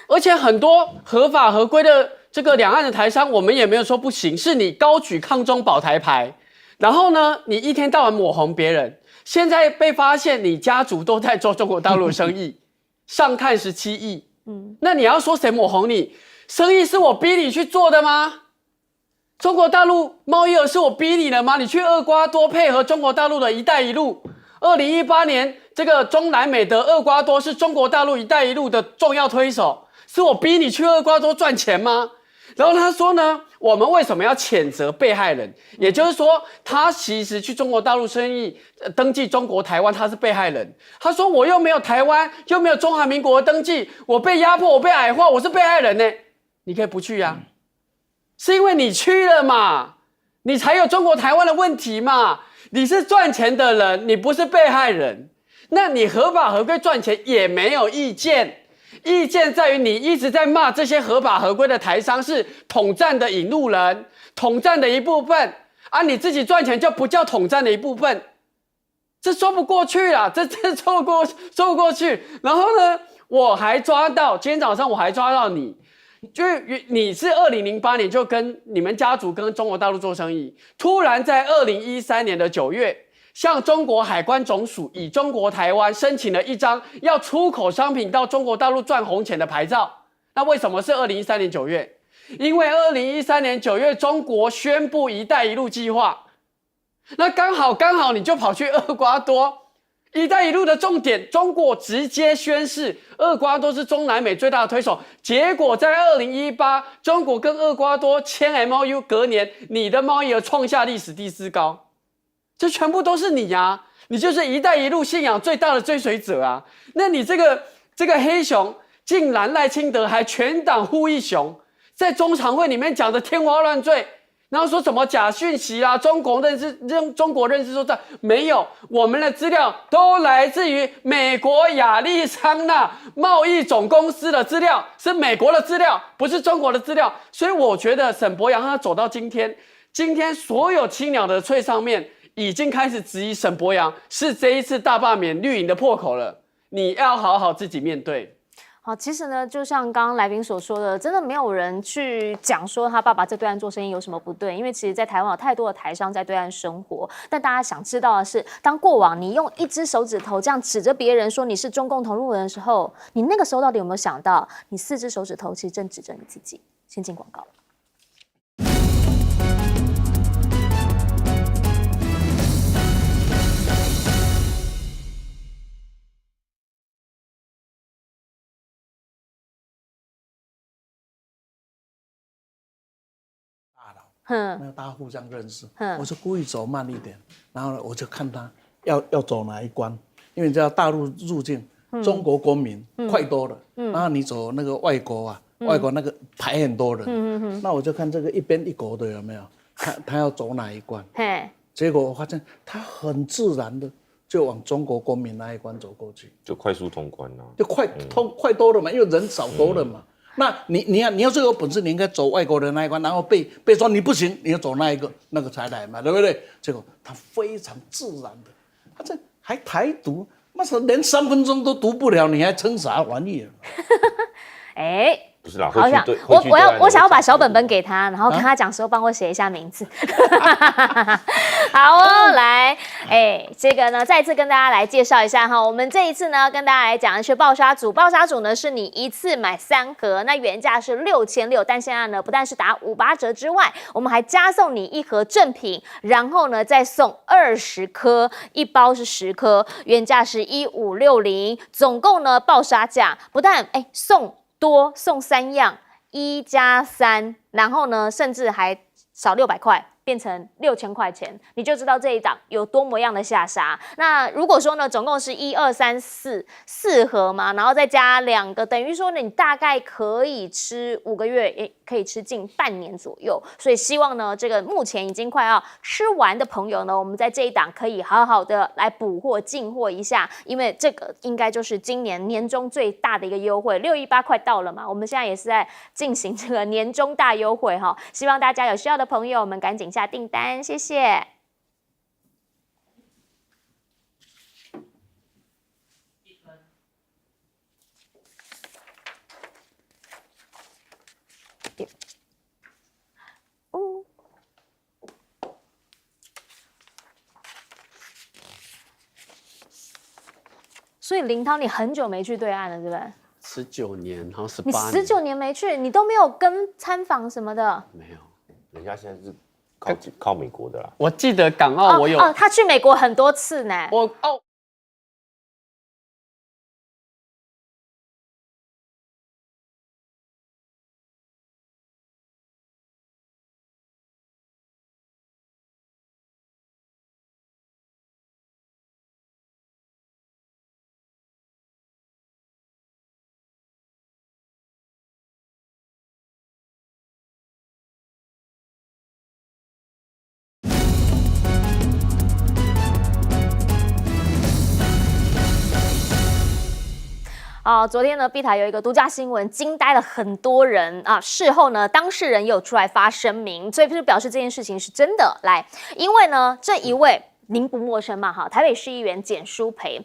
Speaker 5: 而且很多合法合规的。这个两岸的台商，我们也没有说不行，是你高举抗中保台牌，然后呢，你一天到晚抹红别人，现在被发现你家族都在做中国大陆的生意，上看17亿，那你要说谁抹红你？生意是我逼你去做的吗？中国大陆贸易额是我逼你的吗？你去厄瓜多配合中国大陆的一带一路，2018年这个中南美的厄瓜多是中国大陆一带一路的重要推手，是我逼你去厄瓜多赚钱吗？然后他说呢，我们为什么要谴责被害人？也就是说，他其实去中国大陆生意，登记中国台湾，他是被害人。他说我又没有台湾，又没有中华民国的登记，我被压迫，我被矮化，我是被害人呢。你可以不去呀，是因为你去了嘛，你才有中国台湾的问题嘛。你是赚钱的人，你不是被害人，那你合法合规赚钱也没有意见。意见在于你一直在骂这些合法合规的台商是统战的引路人，统战的一部分啊，你自己赚钱就不叫统战的一部分，这说不过去啦，这说不过去。然后呢，我还抓到今天早上我还抓到你，就是你是2008年就跟你们家族跟中国大陆做生意，突然在2013年的9月。向中国海关总署以中国台湾申请了一张要出口商品到中国大陆赚红钱的牌照。那为什么是2013年9月？因为2013年9月中国宣布一带一路计划，那刚好你就跑去厄瓜多。一带一路的重点，中国直接宣示厄瓜多是中南美最大的推手。结果在2018，中国跟厄瓜多签 MOU， 隔年你的贸易额创下历史第4高。这全部都是你啊！你就是一带一路信仰最大的追随者啊！那你这个黑熊，竟然赖清德还全党呼一雄，在中常会里面讲的天花乱坠，然后说什么假讯息啊，中国认知说这没有，我们的资料都来自于美国亚利桑那贸易总公司的资料，是美国的资料，不是中国的资料。所以我觉得沈伯洋他走到今天所有青鸟的翠上面。已经开始质疑沈伯洋是这一次大罢免绿营的破口了，你要好好自己面对。
Speaker 1: 好，其实呢，就像刚刚来宾所说的，真的没有人去讲说他爸爸在对岸做生意有什么不对，因为其实在台湾有太多的台商在对岸生活。但大家想知道的是，当过往你用一只手指头这样指着别人说你是中共同路人的时候，你那个时候到底有没有想到，你4只手指头其实正指着你自己？先进广告。
Speaker 2: 那个大家互相认识，我就故意走慢一点，然后呢，我就看他要走哪一关，因为你知道大陆入境，中国公民快多了，然后你走那个外国啊，外国那个排很多人，那我就看这个一边一国的有没有，他要走哪一关，结果我发现他很自然的就往中国公民那一关走过去，
Speaker 3: 就快速通关了，
Speaker 2: 就快多了嘛，因为人少多了嘛。那你要是有本事，你应该走外国的那一关，然后被说你不行，你要走那个才来嘛，对不对？结果他非常自然的，他这还台独，那是连3分钟都读不了，你还撑啥玩意儿？
Speaker 1: 哎。
Speaker 3: 不是啦，
Speaker 1: 好想我想要把小本本给他，然后跟他讲说帮我写一下名字。好哦，来，这个呢，再次跟大家来介绍一下哈，我们这一次呢跟大家来讲的是爆杀组，爆杀组呢是你一次买3盒，那原价是6600，但现在呢不但是打58折之外，我们还加送你1盒正品，然后呢再送20颗，一包是10颗，原价是1560，总共呢爆杀价不但送3样，1+3，然后呢，甚至还少600块，变成6000块钱，你就知道这一档有多么样的下杀。那如果说呢，总共是1、2、3、4盒嘛，然后再加2个，等于说呢，你大概可以吃5个月，也可以吃近半年左右。所以希望呢，这个目前已经快要吃完的朋友呢，我们在这一档可以好好的来补货进货一下，因为这个应该就是今年年中最大的一个优惠，618快到了嘛，我们现在也是在进行这个年终大优惠哈，希望大家有需要的朋友们赶紧下订单，谢谢。所以林涛，你很久没去对岸了，对不对
Speaker 5: ？19年，好像18
Speaker 1: 你
Speaker 5: 年。
Speaker 1: 19年没去，你都没有跟参访什么的？
Speaker 5: 没有。
Speaker 3: 人家现在是靠美国的啦。
Speaker 5: 我记得港澳我有
Speaker 1: 他去美国很多次呢。昨天呢，碧台有一个独家新闻，惊呆了很多人啊。事后呢，当事人也有出来发声明，所以就表示这件事情是真的。来，因为呢，这一位您不陌生嘛，哈，台北市议员简舒培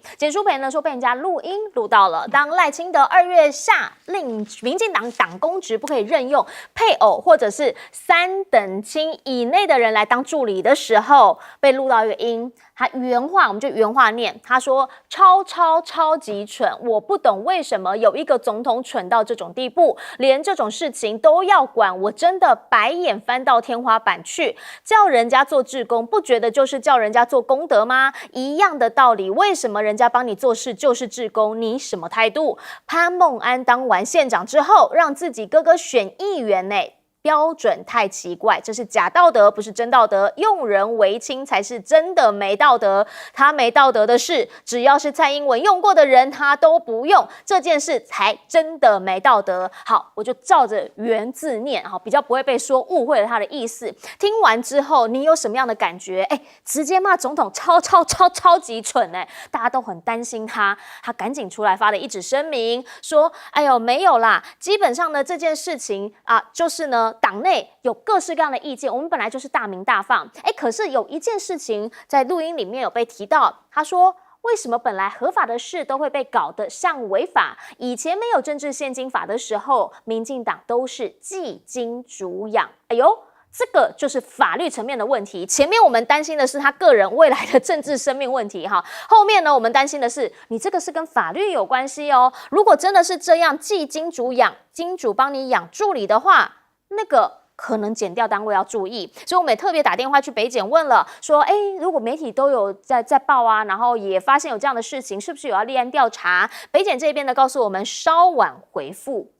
Speaker 1: 呢说被人家录音录到了，当赖清德2月下令民进党党公职不可以任用配偶或者是3等亲以内的人来当助理的时候，被录到一个音。他原话，我们就原话念，他说超级蠢，我不懂为什么有一个总统蠢到这种地步，连这种事情都要管，我真的白眼翻到天花板去。叫人家做志工，不觉得就是叫人家做功德吗？一样的道理，为什么人家帮你做事就是志工？你什么态度？潘孟安当完县长之后，让自己哥哥选议员呢？标准太奇怪，这是假道德，不是真道德。用人唯亲才是真的没道德。他没道德的是，只要是蔡英文用过的人，他都不用。这件事才真的没道德。好，我就照着原字念，好，比较不会被说误会了他的意思。听完之后，你有什么样的感觉？直接骂总统超级蠢大家都很担心他赶紧出来发了一纸声明，说：哎呦，没有啦，基本上呢这件事情就是呢。党内有各式各样的意见，我们本来就是大鸣大放。可是有一件事情在录音里面有被提到，他说：为什么本来合法的事都会被搞得像违法？以前没有政治献金法的时候，民进党都是寄金主养。哎呦！这个就是法律层面的问题。前面我们担心的是他个人未来的政治生命问题哈，后面呢我们担心的是你这个是跟法律有关系哦。如果真的是这样，寄金主养，金主帮你养助理的话，那个可能检调单位要注意，所以我们也特别打电话去北检问了，说，如果媒体都有在报啊，然后也发现有这样的事情，是不是有要立案调查？北检这边呢告诉我们稍晚回复，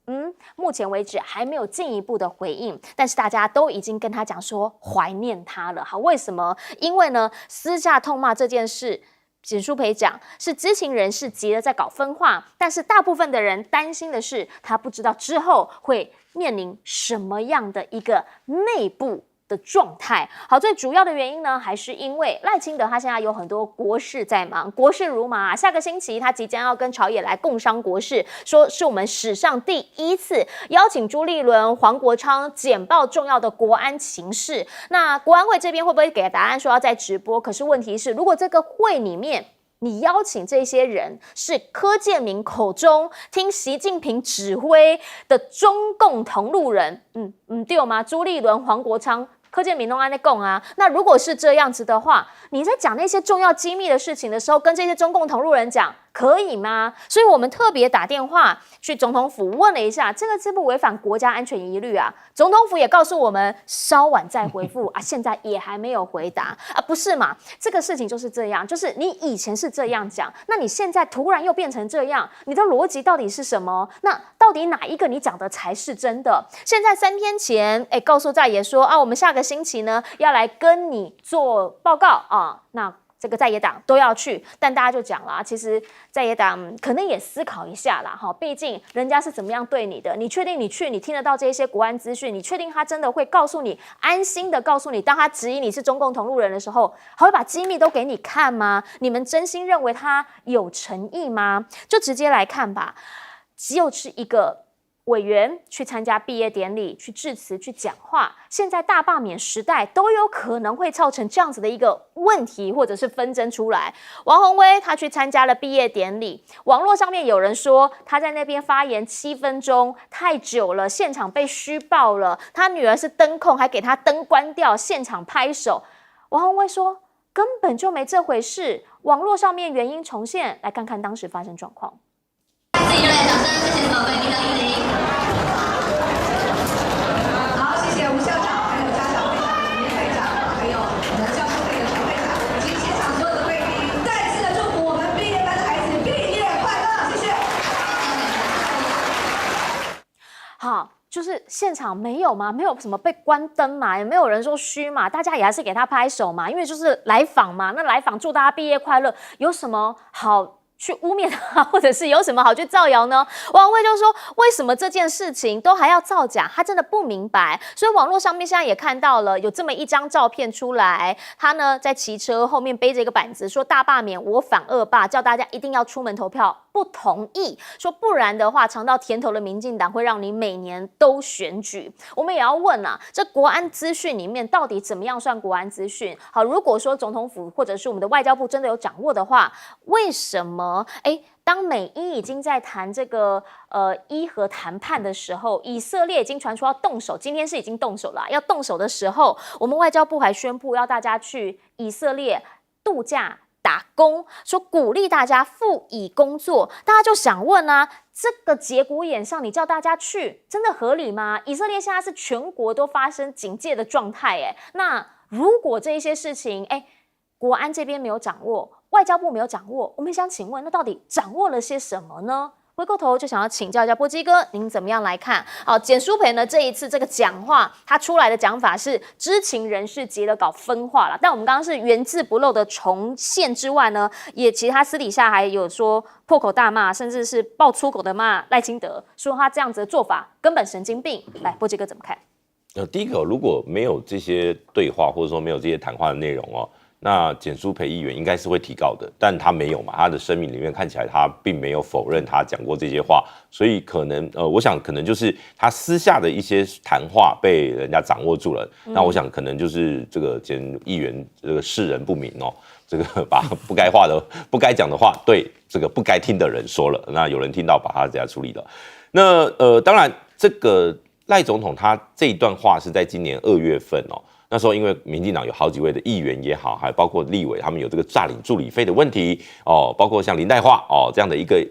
Speaker 1: 目前为止还没有进一步的回应，但是大家都已经跟他讲说怀念他了。好，为什么？因为呢，私下痛骂这件事。简舒培讲是知情人士急着在搞分化，但是大部分的人担心的是他不知道之后会面临什么样的一个内部的状态。好，最主要的原因呢，还是因为赖清德他现在有很多国事在忙，国事如麻。下个星期他即将要跟朝野来共商国事，说是我们史上第1次邀请朱立伦、黄国昌简报重要的国安情势。那国安会这边会不会给答案说要再直播？可是问题是，如果这个会里面你邀请这些人是柯建铭口中听习近平指挥的中共同路人，对吗？朱立伦、黄国昌、柯建铭都安在讲啊。那如果是这样子的话，你在讲那些重要机密的事情的时候，跟这些中共同路人讲，可以吗？所以我们特别打电话去总统府问了一下，这个是不违反国家安全疑虑啊？总统府也告诉我们稍晚再回复啊，现在也还没有回答啊，不是嘛？这个事情就是这样，就是你以前是这样讲，那你现在突然又变成这样，你的逻辑到底是什么？那到底哪一个你讲的才是真的？现在3天前，告诉在野说啊，我们下个星期呢要来跟你做报告啊，那这个在野党都要去，但大家就讲了，其实在野党可能也思考一下啦，毕竟人家是怎么样对你的，你确定你去，你听得到这些国安资讯，你确定他真的会告诉你，安心的告诉你，当他质疑你是中共同路人的时候，还会把机密都给你看吗？你们真心认为他有诚意吗？就直接来看吧，就是一个委员去参加毕业典礼，去致辞，去讲话。现在大罢免时代都有可能会造成这样子的一个问题或者是纷争出来。王宏威他去参加了毕业典礼，网络上面有人说他在那边发言7分钟太久了，现场被虚报了。他女儿是灯控，还给他灯关掉，现场拍手。王宏威说根本就没这回事，网络上面原因重现，来看看当时发生状况。
Speaker 7: 自己热烈掌声，谢谢宝贝领导莅临。好，谢谢吴校长，还有家长会长、林会长，还有我们教师会的陈会长，以及现场所有的贵宾，再次的祝福我们毕业班的孩子毕业快乐，谢谢。
Speaker 1: 好。就是现场没有吗？没有什么被关灯嘛？也没有人说虚嘛？大家也还是给他拍手嘛？因为就是来访嘛，那来访祝大家毕业快乐，有什么好去污蔑他，或者是有什么好去造谣呢？王慧就说，为什么这件事情都还要造假？他真的不明白。所以网络上面现在也看到了有这么一张照片出来，他呢在骑车后面背着一个板子，说大罢免我反恶霸，叫大家一定要出门投票。不同意，说不然的话，尝到甜头的民进党会让你每年都选举。我们也要问啊，这国安资讯里面到底怎么样算国安资讯？好，如果说总统府或者是我们的外交部真的有掌握的话，为什么当美伊已经在谈这个伊核谈判的时候，以色列已经传出要动手，今天是已经动手了，要动手的时候，我们外交部还宣布要大家去以色列度假。打工，说鼓励大家复以工作，大家就想问啊，这个节骨眼上你叫大家去，真的合理吗？以色列现在是全国都发生警戒的状态，那如果这一些事情，国安这边没有掌握，外交部没有掌握，我们想请问，那到底掌握了些什么呢？回过头就想要请教一下波基哥，您怎么样来看？好，简舒培呢这一次这个讲话，他出来的讲法是知情人士截了稿分化了，但我们刚刚是原字不漏的重现之外呢，也其实他私底下还有说破口大骂，甚至是爆粗口的骂赖清德，说他这样子的做法根本神经病。来，波基哥怎么看？
Speaker 3: 第一个，如果没有这些对话，或者说没有这些谈话的内容哦，那简舒培议员应该是会提告的，但他没有嘛，他的声明里面看起来他并没有否认他讲过这些话，所以可能我想可能就是他私下的一些谈话被人家掌握住了，那我想可能就是这个简议员这个识人不明哦，这个把不该讲的话对这个不该听的人说了，那有人听到把他这样处理了，那当然这个赖总统他这一段话是在今年2月份哦。那时候因为民进党有好几位的议员也好，还包括立委，他们有这个诈领助理费的问题哦，包括像林岱樺哦这样的一个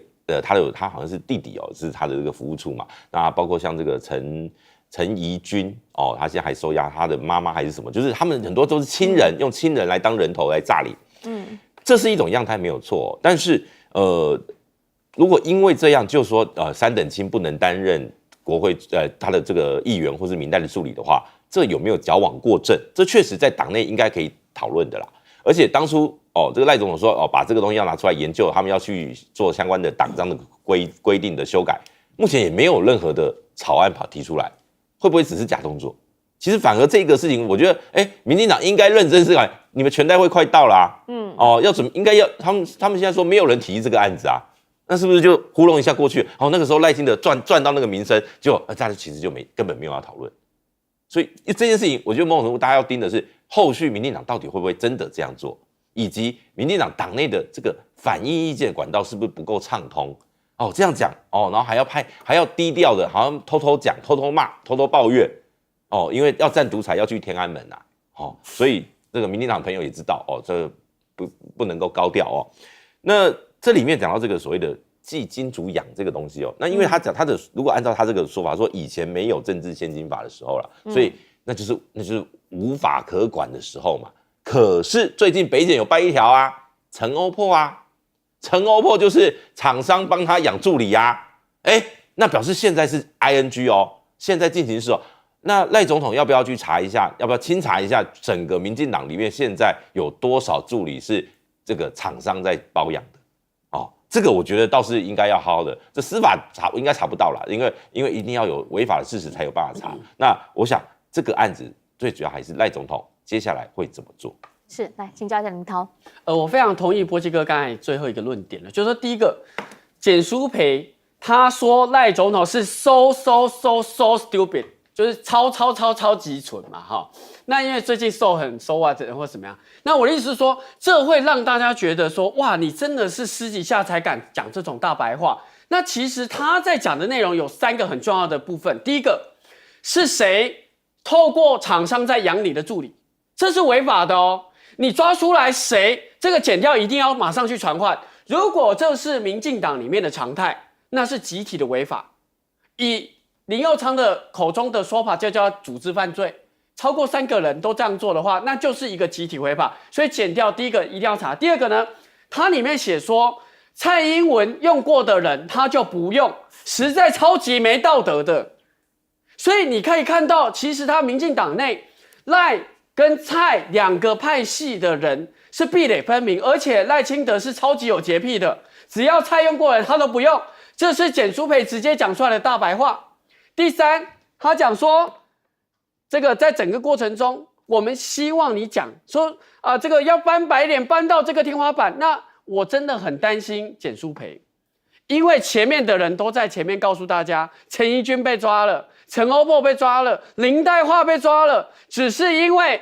Speaker 3: 他好像是弟弟哦，是他的这个服务处嘛。那包括像这个陈怡君哦，他现在还收押他的妈妈还是什么，就是他们很多都是亲人，用亲人来当人头来诈领。这是一种样态没有错，但是如果因为这样就说3等亲不能担任国会他的这个议员或是民代的助理的话。这有没有矫枉过正？这确实在党内应该可以讨论的啦。而且当初这个赖总统说把这个东西要拿出来研究，他们要去做相关的党章的规定的修改，目前也没有任何的草案提出来，会不会只是假动作？其实反而这个事情，我觉得民进党应该认真思考，你们全代会快到啦，要怎么应该要他们现在说没有人提这个案子啊，那是不是就糊弄一下过去？那个时候赖清德赚到那个名声，就大家其实就根本没有要讨论。所以这件事情，我觉得某种程度大家要盯的是后续民进党到底会不会真的这样做，以及民进党党内的这个反映意见管道是不是不够畅通？这样讲然后还要低调的，好像偷偷讲、偷偷骂、偷偷抱怨因为要战独裁要去天安门所以这个民进党朋友也知道这不能够高调那这里面讲到这个所谓的。寄金主养这个东西那因为他讲他的，如果按照他这个说法说以前没有政治献金法的时候了，所以那就是无法可管的时候嘛。可是最近北检有办一条陈欧破陈欧破就是厂商帮他养助理那表示现在是 ING 现在进行式那赖总统要不要去查一下，要不要清查一下整个民進黨里面现在有多少助理是这个厂商在包养的？这个我觉得倒是应该要好好的，这司法应该查不到啦，因为一定要有违法的事实才有办法查。那我想这个案子最主要还是赖总统接下来会怎么做？
Speaker 1: 是，来请教一下林涛。
Speaker 5: 我非常同意波基哥刚才最后一个论点了，就是说第一个，简舒培他说赖总统是 so stupid， 就是超级蠢嘛那因为最近很或怎么样？那我的意思是说，这会让大家觉得说，哇，你真的是私底下才敢讲这种大白话。那其实他在讲的内容有3个很重要的部分。第一个是谁透过厂商在养你的助理，这是违法的你抓出来谁，这个检调一定要马上去传唤。如果这是民进党里面的常态，那是集体的违法。以林右昌的口中的说法，就叫组织犯罪。超过3个人都这样做的话，那就是一个集体违法。所以检调第一个一定要查，第二个呢，它里面写说蔡英文用过的人他就不用，实在超级没道德的。所以你可以看到，其实他民进党内赖跟蔡2个派系的人是壁垒分明，而且赖清德是超级有洁癖的，只要蔡用过的他都不用，这是简舒培直接讲出来的大白话。第三，他讲说，这个在整个过程中，我们希望你讲说这个要翻白脸搬到这个天花板，那我真的很担心简舒培，因为前面的人都在前面告诉大家，陈怡君被抓了。陈欧珀被抓了，林岱樺被抓了，只是因为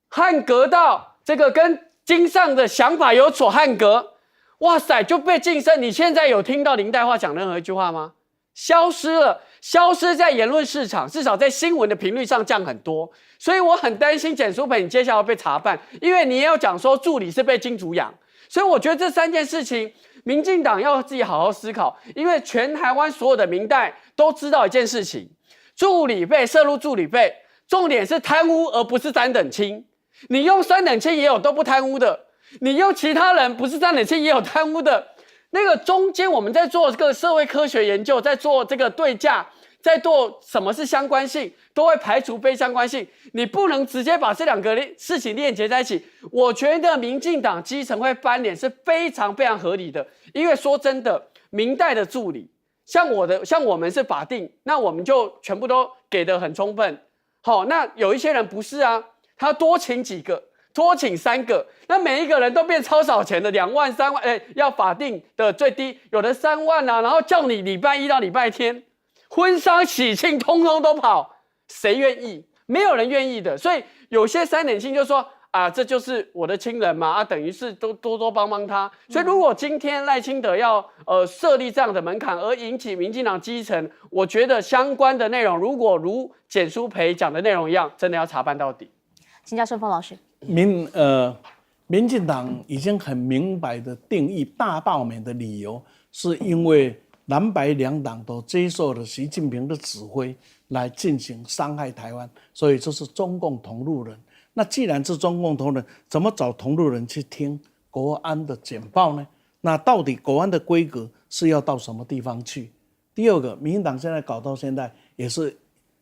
Speaker 5: 汉格道这个跟经上的想法有所汉格，哇塞就被晋升。你现在有听到林岱樺讲任何一句话吗？消失了，消失在言论市场，至少在新闻的频率上降很多。所以我很担心简舒培你接下来被查办，因为你也有讲说助理是被金主养，所以我觉得这3件事情，民进党要自己好好思考，因为全台湾所有的民代都知道一件事情。助理费涉入助理费，重点是贪污，而不是3等亲。你用3等亲也有都不贪污的，你用其他人不是3等亲也有贪污的。那个中间我们在做这个社会科学研究，在做这个对价，在做什么是相关性，都会排除非相关性。你不能直接把这2个事情链接在一起。我觉得民进党基层会翻脸是非常非常合理的，因为说真的，民代的助理。像我们是法定，那我们就全部都给得很充分。好，那有一些人不是啊，他多请几个，多请3个，那每一个人都变超少钱的，2万3万，要法定的最低，有的3万啊，然后叫你礼拜1到礼拜天，婚丧喜庆通通都跑，谁愿意？没有人愿意的。所以有些3等亲就说。这就是我的亲人嘛，等于是多多帮帮他。所以如果今天赖清德要设立这样的门槛，而引起民进党基层，我觉得相关的内容，如果如简舒培讲的内容一样，真的要查办到底。
Speaker 1: 请教顺峰老师，
Speaker 2: 民进党已经很明白的定义大罢免的理由，是因为蓝白2党都接受了习近平的指挥来进行伤害台湾，所以这是中共同路人。那既然是中共同路人，怎么找同路人去听国安的简报呢？那到底国安的规格是要到什么地方去？第二个，民进党现在搞到现在也是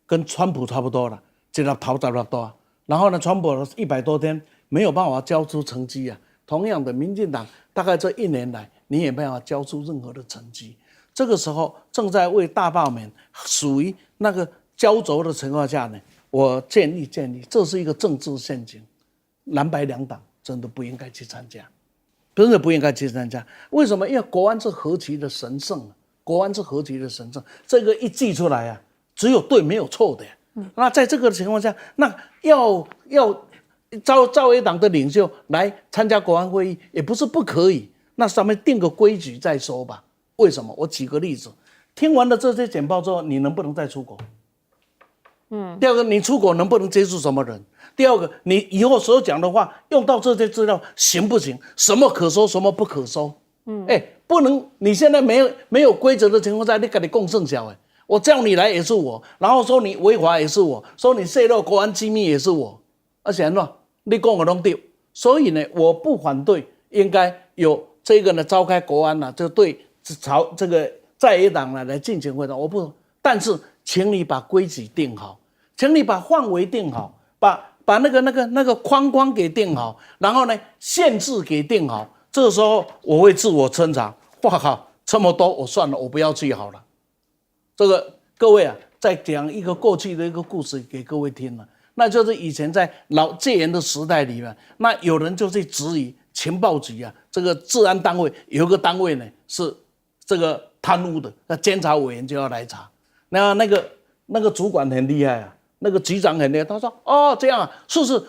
Speaker 2: 跟川普差不多了，这条逃走了多。然后呢，川普100多天没有办法交出成绩啊。同样的，民进党大概这1年来，你也没办法交出任何的成绩。这个时候正在为大罢免属于那个焦灼的情况下呢。我建议，这是一个政治陷阱，蓝白2党真的不应该去参加，真的不应该去参加。为什么？因为国安是何其的神圣，国安是何其的神圣，这个一记出来啊，只有对没有错的。那在这个情况下，那要赵一党的领袖来参加国安会议，也不是不可以。那上面定个规矩再说吧。为什么？我举个例子，听完了这些简报之后，你能不能再出国？第二个，你出国能不能接触什么人？第二个，你以后所讲的话用到这些资料行不行？什么可收，什么不可收？不能，你现在没有规则的情况下，你跟你共胜小我叫你来也是我，然后说你违法也是我，说你泄露国安机密也是我，而且呢，你讲的都对，所以呢，我不反对，应该有这个呢召开国安就对这个在野党来进行会谈，我不，但是。请你把规矩定好，请你把范围定好，把那个框框给定好，然后呢限制给定好。这个时候我会自我侦查，哇靠，这么多我算了，我不要去好了。这个各位啊，再讲一个过去的一个故事给各位听了，那就是以前在老戒严的时代里面，那有人就去质疑情报局啊，这个治安单位有一个单位呢是这个贪污的，那监察委员就要来查。那个主管很厉害啊，那个局长很厉害，他说这样啊，是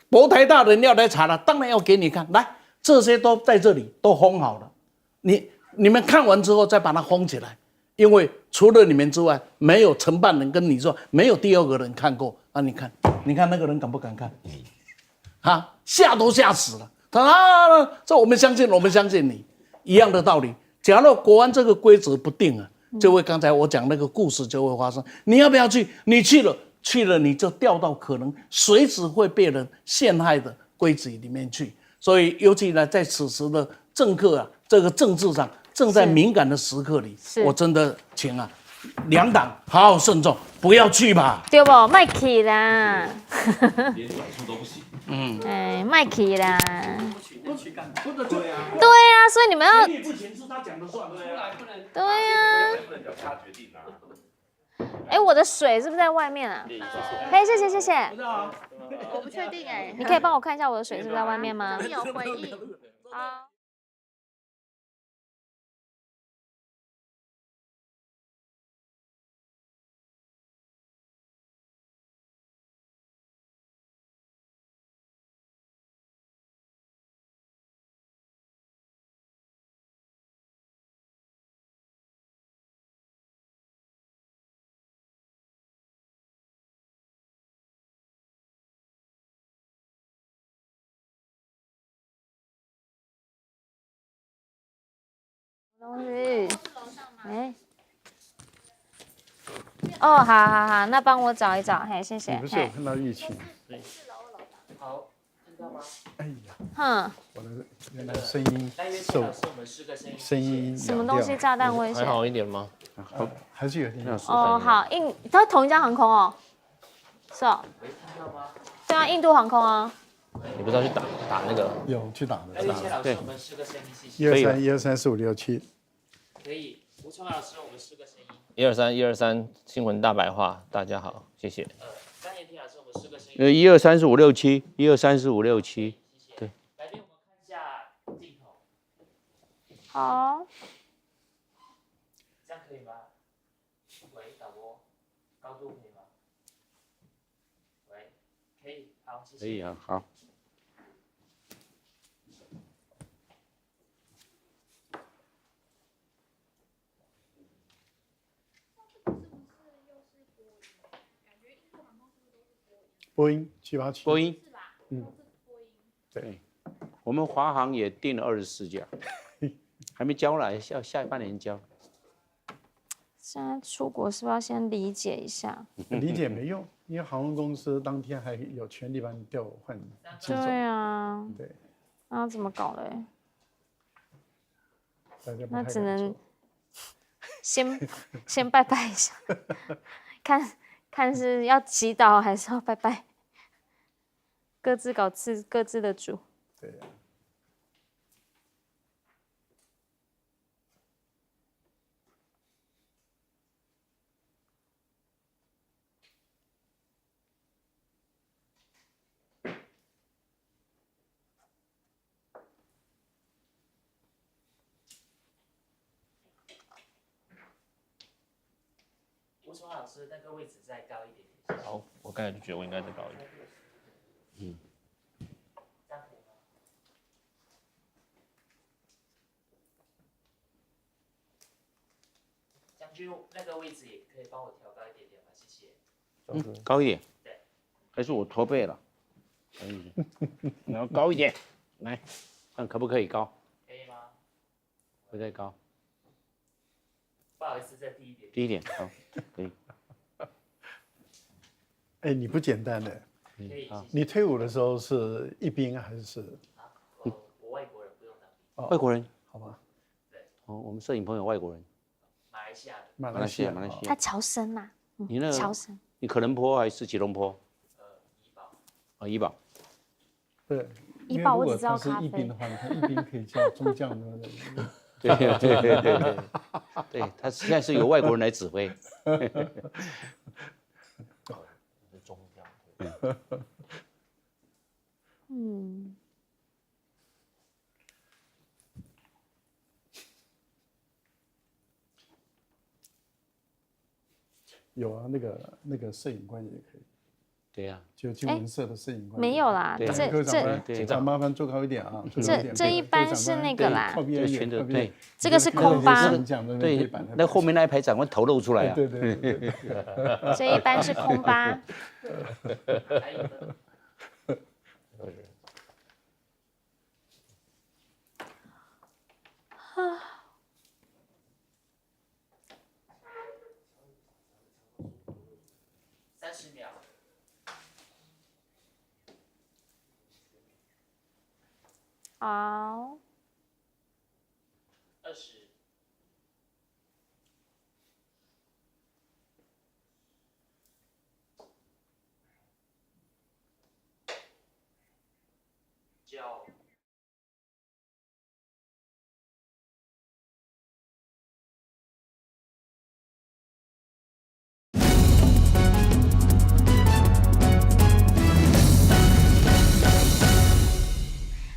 Speaker 2: 博台大人要来查了，当然要给你看，来这些都在这里都封好了，你们看完之后再把它封起来，因为除了你们之外，没有承办人跟你说，没有第2个人看过啊。你看那个人敢不敢看？啊，吓都吓死了。他啊，这我们相信，我们相信你，一样的道理。假如国安这个规则不定啊，就会刚才我讲那个故事就会发生。你要不要去？你去了你就掉到可能随时会被人陷害的规则里面去。所以，尤其呢，在此时的政客啊，这个政治上正在敏感的时刻里，我真的请啊，两党好好慎重，不要去吧。
Speaker 1: 对不？卖去啦。
Speaker 3: 连转述都不行。
Speaker 1: 哎，卖去啦。
Speaker 2: 对啊，
Speaker 1: 对呀，所以你们要
Speaker 2: 你不行是他讲的算，对啊。
Speaker 1: 对呀。
Speaker 3: 不能由他决定啊。
Speaker 1: 哎，我的水是不是在外面啊？哎，谢谢谢谢。
Speaker 8: 我不确定哎，
Speaker 1: 你可以帮我看一下我的水是不是在外面吗？
Speaker 8: 你有回应。
Speaker 1: 好。东西，哎，哦，好，那帮我找一找，嘿，谢谢。
Speaker 9: 你不是有看到疫情？
Speaker 6: 好，看到吗？
Speaker 9: 哎呀，
Speaker 1: 哼，
Speaker 9: 我的原来声音受声音
Speaker 1: 什么东西炸弹威胁？
Speaker 6: 还好一点吗？
Speaker 9: 好，还是有点
Speaker 1: 哦，好，它同一家航空哦，是哦，对啊，印度航空啊。
Speaker 6: 你不是要去打那个？
Speaker 9: 有去打的，
Speaker 6: 对，
Speaker 8: 我们试个声音，谢谢。
Speaker 9: 123、123、4、5、6、7。
Speaker 8: 可以，吴聪老师，我们试个声音。
Speaker 6: 123新闻大白话，大家好，谢谢。
Speaker 8: 张延廷老师，我们试个声音。
Speaker 6: 1234567，1234567，对。
Speaker 8: 来宾，我们看一下镜头，
Speaker 1: 好，
Speaker 8: 这样可以吗？喂，导播，高度可以吗？喂，可以，好，谢谢。
Speaker 6: 可以啊，好。
Speaker 9: 波音787，
Speaker 10: 波音，
Speaker 9: 对，
Speaker 10: 我们华航也订了24架，还没交来，要下半年交。
Speaker 1: 现在出国是不是要先理解一下？
Speaker 9: 理解没用，因为航空公司当天还有权利把你调换机种。
Speaker 1: 对啊，
Speaker 9: 对，
Speaker 1: 那怎么搞嘞？
Speaker 9: 大家不
Speaker 1: 那
Speaker 9: 太敢
Speaker 1: 只能
Speaker 9: 做
Speaker 1: 先拜拜一下，看是要祈祷还是要拜拜，各自搞各自的主。
Speaker 9: 对呀。
Speaker 8: 吴聪老师，那个位置再高一点点。
Speaker 6: 好，我刚才就觉得我应该再高一点。
Speaker 8: 这样可以吗？将军，那个位置也可以帮我调高一点点吗？谢谢。
Speaker 10: 高一点。
Speaker 8: 对。
Speaker 10: 还是我驼背了？然后高一点，来，看可不可以高？
Speaker 8: 可以吗？
Speaker 10: 会再高，
Speaker 8: 不好意思，再低一点。
Speaker 10: 低一点，好，可以。
Speaker 9: 哎，你不简单的。
Speaker 8: 可以，谢谢。
Speaker 9: 你退伍的时候是一兵还是？
Speaker 8: 我外国人不用当兵。
Speaker 10: 外国人，
Speaker 9: 好吧。
Speaker 8: 对。
Speaker 10: 哦，我们摄影棚有外国人。
Speaker 8: 马来西亚的。
Speaker 9: 马来西亚。
Speaker 1: 他侨生嘛，
Speaker 10: 你那
Speaker 1: 侨生。
Speaker 10: 你可伦坡还是吉隆坡？
Speaker 8: 怡保。
Speaker 10: 哦，怡保。
Speaker 9: 对。
Speaker 1: 怡保我只知道
Speaker 9: 咖啡。如果他是一兵的话，他一兵可以叫中将的。
Speaker 10: 对，对，他现在是由外国人来指挥。
Speaker 6: 中调。
Speaker 1: 嗯。
Speaker 9: 有啊，那个摄影官也可以。
Speaker 10: 对呀。
Speaker 9: 就金文社的摄影官。
Speaker 1: 没有啦，
Speaker 9: 这麻烦坐高一点啊。
Speaker 1: 这一般是那个啦。
Speaker 9: 靠边一点。
Speaker 10: 对。
Speaker 1: 这个是空巴。
Speaker 10: 对，那后面那一排长官头露出来啊。
Speaker 9: 对。
Speaker 1: 这一般是空巴。好。
Speaker 8: 20、9、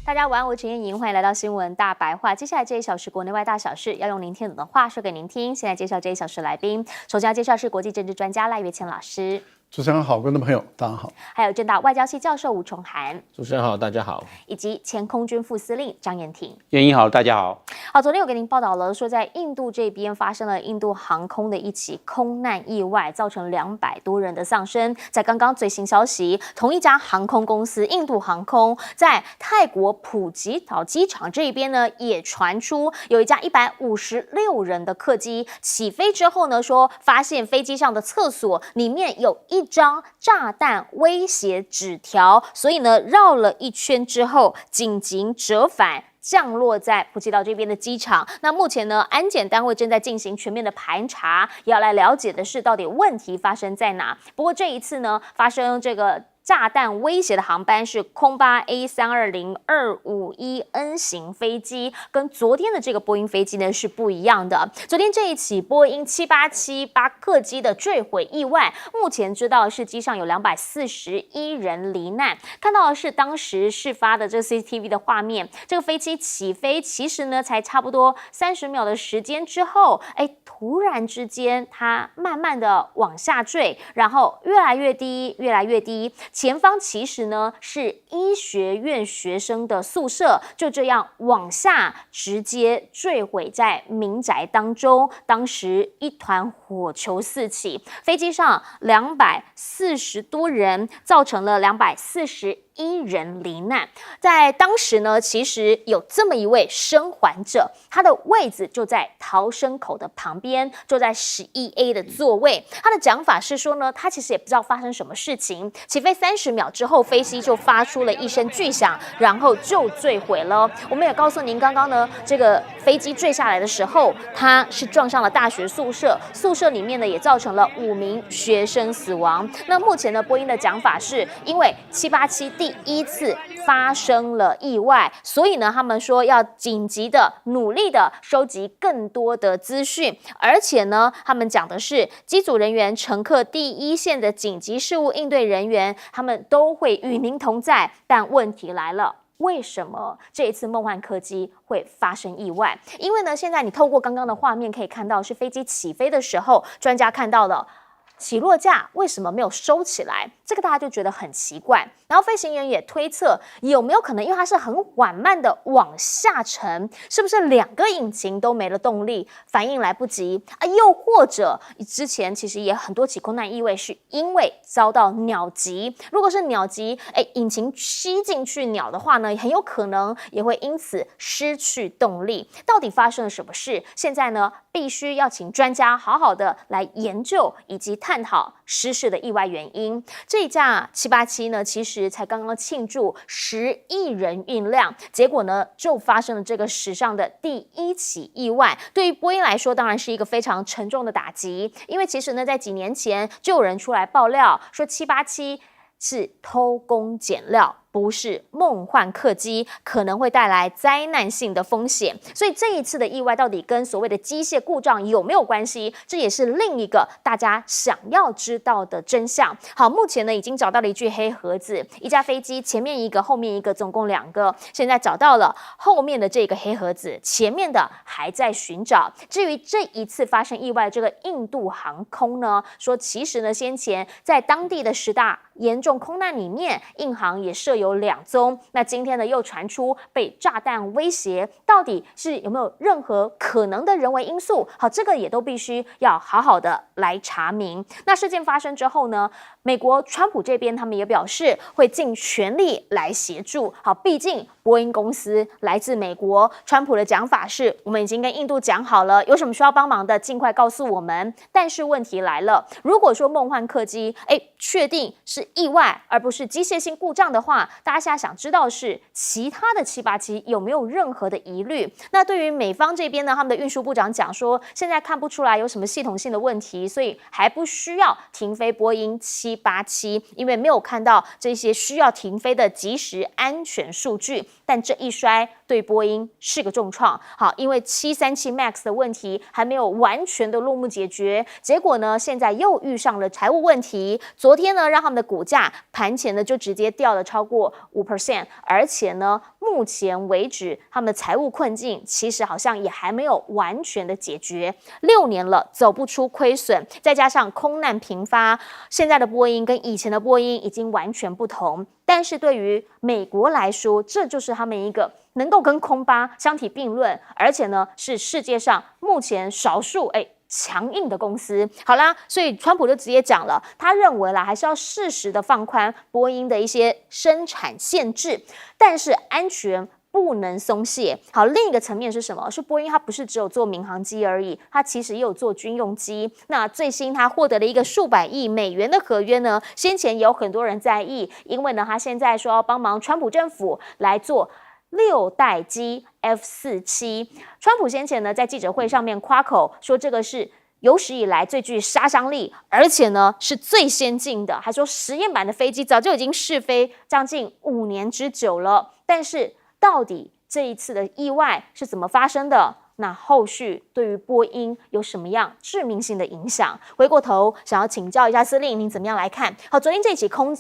Speaker 1: 大家晚安，我是陈燕莹，欢迎来到新闻大白话。接下来这一小时国内外大小事，要用您听懂的话说给您听。现在介绍这一小时来宾，首先要介绍是国际政治专家赖岳谦老师，
Speaker 9: 主持人好，观众朋友大家好。
Speaker 1: 还有政大外交系教授吴崇涵，
Speaker 6: 主持人好，大家好。
Speaker 1: 以及前空军副司令张延廷。
Speaker 10: 燕英好，大家好。
Speaker 1: 好，昨天有给您报道了，说在印度这边发生了印度航空的一起空难意外，造成200多人的丧生。在刚刚最新消息，同一家航空公司印度航空在泰国普吉岛机场这边呢，也传出有一架156人的客机起飞之后呢，说发现飞机上的厕所里面有一张炸弹威胁纸条，所以呢绕了一圈之后紧急折返。降落在普吉岛这边的机场。那目前呢，安检单位正在进行全面的盘查，也要来了解的是到底问题发生在哪。不过这一次呢，发生这个炸弹威胁的航班是空巴 A320-251N 型飞机，跟昨天的这个波音飞机呢是不一样的。昨天这一起波音787客机的坠毁意外，目前知道是机上有241人罹难。看到的是当时事发的这 CCTV 的画面，这个飞机起飞其实呢才差不多30秒的时间之后，突然之间它慢慢的往下坠，然后越来越低，越来越低。前方其实呢是医学院学生的宿舍，就这样往下直接坠毁在民宅当中。当时一团火球四起，飞机上240多人，造成了241人罹难。在当时呢，其实有这么一位生还者，他的位置就在逃生口的旁边，就在11A 的座位。他的讲法是说呢，他其实也不知道发生什么事情，起飞30秒之后，飞机就发出了一声巨响，然后就坠毁了。我们也告诉您，刚刚呢，这个飞机坠下来的时候，它是撞上了大学宿舍，宿舍里面呢也造成了5名学生死亡。那目前呢，波音的讲法是因为787第一次发生了意外，所以呢，他们说要紧急的、努力的收集更多的资讯，而且呢，他们讲的是机组人员、乘客、第一线的紧急事务应对人员，他们都会与您同在。但问题来了。为什么这一次梦幻客机会发生意外？因为呢，现在你透过刚刚的画面可以看到，是飞机起飞的时候，专家看到了起落架为什么没有收起来？这个大家就觉得很奇怪。然后飞行员也推测，有没有可能因为它是很缓慢的往下沉，是不是2个引擎都没了动力，反应来不及啊？又或者之前其实也很多起空难意外是因为遭到鸟击，如果是鸟击，引擎吸进去鸟的话呢，很有可能也会因此失去动力。到底发生了什么事？现在呢，必须要请专家好好的来研究以及探讨失事的意外原因。这一架787呢，其实才刚刚庆祝10亿人运量，结果呢就发生了这个史上的第1起意外。对于波音来说，当然是一个非常沉重的打击，因为其实呢，在几年前就有人出来爆料说787是偷工减料，不是梦幻客机，可能会带来灾难性的风险。所以这一次的意外到底跟所谓的机械故障有没有关系？这也是另一个大家想要知道的真相。好，目前呢已经找到了一具黑盒子，一架飞机前面一个，后面一个，总共2个。现在找到了后面的这个黑盒子，前面的还在寻找。至于这一次发生意外，这个印度航空呢，说其实呢先前在当地的10大严重空难里面，印航也设有2宗。那今天呢又传出被炸弹威胁，到底是有没有任何可能的人为因素？好，这个也都必须要好好的来查明。那事件发生之后呢，美国川普这边他们也表示会尽全力来协助。好，毕竟波音公司来自美国，川普的讲法是我们已经跟印度讲好了，有什么需要帮忙的尽快告诉我们。但是问题来了，如果说梦幻客机确定是意外而不是机械性故障的话，大家现在想知道的是其他的787有没有任何的疑虑？那对于美方这边呢，他们的运输部长讲说，现在看不出来有什么系统性的问题，所以还不需要停飞波音787，因为没有看到这些需要停飞的即时安全数据。但这一摔对波音是个重创。好，因为737 MAX 的问题还没有完全的落幕解决，结果呢，现在又遇上了财务问题。昨天呢，让他们的股价盘前呢就直接掉了超过5%，而且呢，目前为止他们的财务困境其实好像也还没有完全的解决。6年了，走不出亏损，再加上空难频发，现在的波音跟以前的波音已经完全不同。但是对于美国来说，这就是他们一个能够跟空巴相提并论，而且呢是世界上目前少数强硬的公司。好啦，所以川普就直接讲了，他认为啦还是要适时的放宽波音的一些生产限制，但是安全不能松懈。好，另一个层面是什么？是波音它不是只有做民航机而已，它其实也有做军用机。那最新它获得了一个数百亿美元的合约呢，先前也有很多人在意，因为呢它现在说要帮忙川普政府来做6代机 F-47。川普先前呢在记者会上面夸口说，这个是有史以来最具杀伤力，而且呢是最先进的，还说实验版的飞机早就已经试飞将近5年之久了。但是到底这一次的意外是怎么发生的？那后续对于波音有什么样致命性的影响？回过头想要请教一下司令，您怎么样来看？好，昨天这起空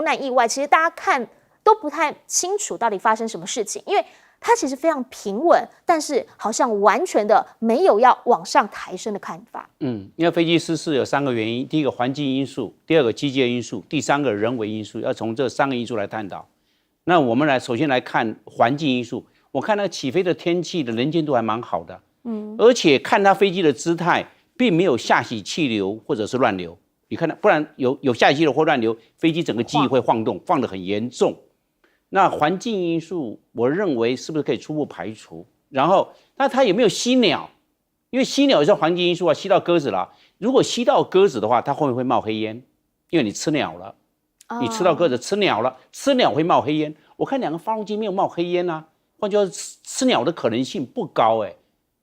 Speaker 1: 难意外，其实大家看都不太清楚到底发生什么事情，因为它其实非常平稳，但是好像完全的没有要往上抬升的看法。
Speaker 10: 因为飞机失事有3个原因，第一个环境因素，第二个机械因素，第3个人为因素，要从这3个因素来探讨。那我们首先来看环境因素，我看那个起飞的天气的能见度还蛮好的，而且看它飞机的姿态，并没有下洗气流或者是乱流。你看它，不然有下洗气流或乱流，飞机整个机翼会晃动，晃得很严重。那环境因素，我认为是不是可以初步排除？然后，那它有没有吸鸟？因为吸鸟也是环境因素啊，吸到鸽子了。如果吸到鸽子的话，它后面会冒黑烟，因为你吃鸟了。你吃到鸽子，吃鸟了，吃鸟会冒黑烟。我看2个发动机没有冒黑烟啊，换句话说，吃鸟的可能性不高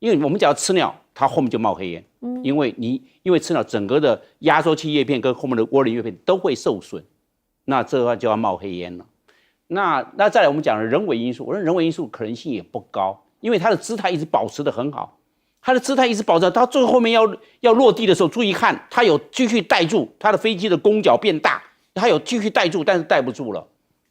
Speaker 10: 因为我们只要吃鸟，它后面就冒黑烟。因为吃鸟，整个的压缩器叶片跟后面的涡轮叶片都会受损，那这个话就要冒黑烟了。那再来我们讲的人为因素，我认为人为因素可能性也不高，因为它的姿态一直保持得很好。它的姿态一直保持，它最后面要落地的时候，注意看，它有继续带住，它的飞机的弓角变大。它有继续带住，但是带不住了，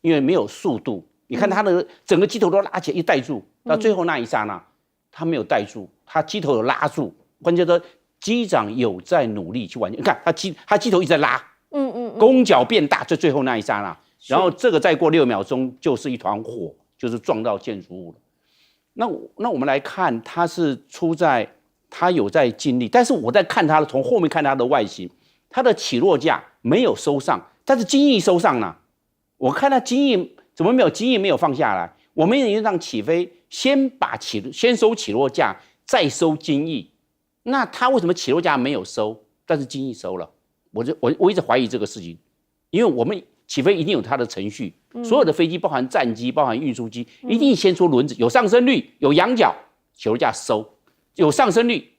Speaker 10: 因为没有速度。你看它的整个机头都拉起来，一带住，到最后那一刹那，它没有带住，它机头有拉住。关键说机长有在努力去完成。你看它机头一直在拉，弓角变大，就最后那一刹那，然后这个再过6秒钟就是一团火，就是撞到建筑物了。那我们来看，它是出在它有在尽力，但是我在看它从后面看它的外形，它的起落架没有收上。但是机翼收上了，我看它机翼怎么没有？机翼没有放下来。我们原则上起飞，先收起落架，再收机翼。那它为什么起落架没有收，但是机翼收了？我一直怀疑这个事情，因为我们起飞一定有它的程序，所有的飞机，包含战机、包含运输机，一定先出轮子，有上升率，有仰角，起落架收；有上升率，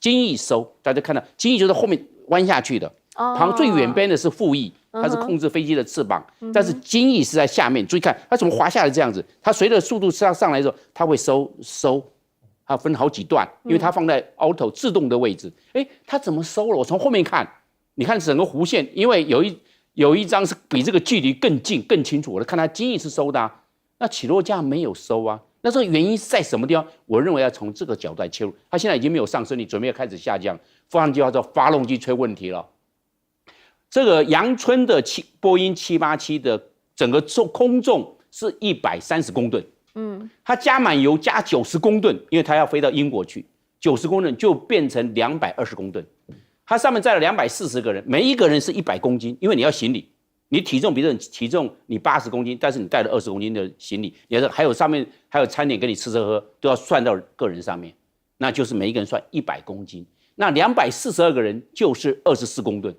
Speaker 10: 机翼收。大家看到机翼就是后面弯下去的。旁最远边的是副翼，它是控制飞机的翅膀，但是机翼是在下面。注意看它怎么滑下来这样子，它随着速度上来的时候，它会收，它分好几段，因为它放在 auto 自动的位置。它怎么收了？我从后面看，你看整个弧线，因为有一张是比这个距离更近、更清楚。我看它机翼是收的那起落架没有收啊。那这个原因是在什么地方？我认为要从这个角度来切入。它现在已经没有上升，你准备要开始下降，换句话说，发动机出问题了。这个阳春的波音787的整个空重是130公吨，它加满油加90公吨，因为它要飞到英国去，90公吨就变成220公吨。它上面载了240个人，每一个人是100公斤，因为你要行李，你体重比如体重你80公斤，但是你带了20公斤的行李，你还有上面还有餐点给你吃喝都要算到个人上面，那就是每一个人算100公斤，那242个人就是24公吨，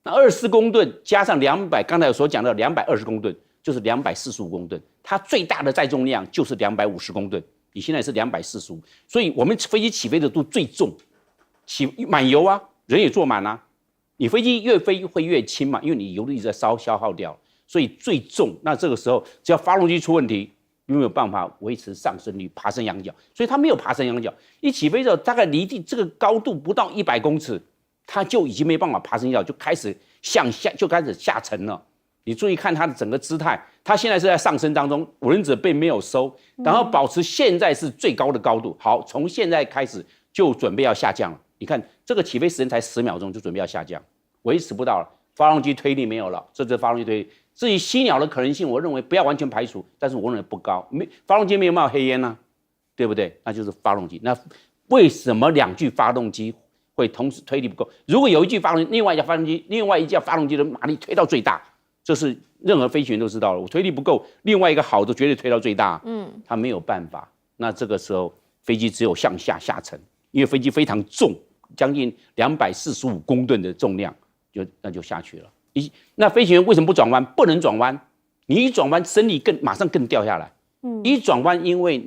Speaker 10: 那24公吨加上200，刚才所讲的220公吨就是245公吨，它最大的载重量就是250公吨，你现在是245，所以我们飞机起飞的度最重，满油啊。人也坐满啊，你飞机越飞会越轻嘛，因为你油一直在消耗掉，所以最重。那这个时候，只要发动机出问题，没有办法维持上升率，爬升仰角，所以它没有爬升仰角。一起飞的时候，大概离地这个高度不到100公尺，它就已经没办法爬升仰角，就开始向下，就开始下沉了。你注意看它的整个姿态，它现在是在上升当中，五轮子背没有收，然后保持现在是最高的高度。好，从现在开始就准备要下降了。你看这个起飞时间才10秒钟就准备要下降，维持不到了，发动机推力没有了，这发动机推力。至于吸鸟的可能性，我认为不要完全排除，但是我认为不高。发动机没有冒黑烟啊，对不对？那就是发动机。那为什么2具发动机会同时推力不够？如果有一具发动机，另外一架发动机的马力推到最大，这是任何飞行员都知道了。我推力不够，另外一个好的绝对推到最大，它没有办法。那这个时候飞机只有向下下沉，因为飞机非常重。将近245公吨的重量，那就下去了。那飞行员为什么不转弯？不能转弯，你一转弯，升力马上更掉下来。一转弯，因为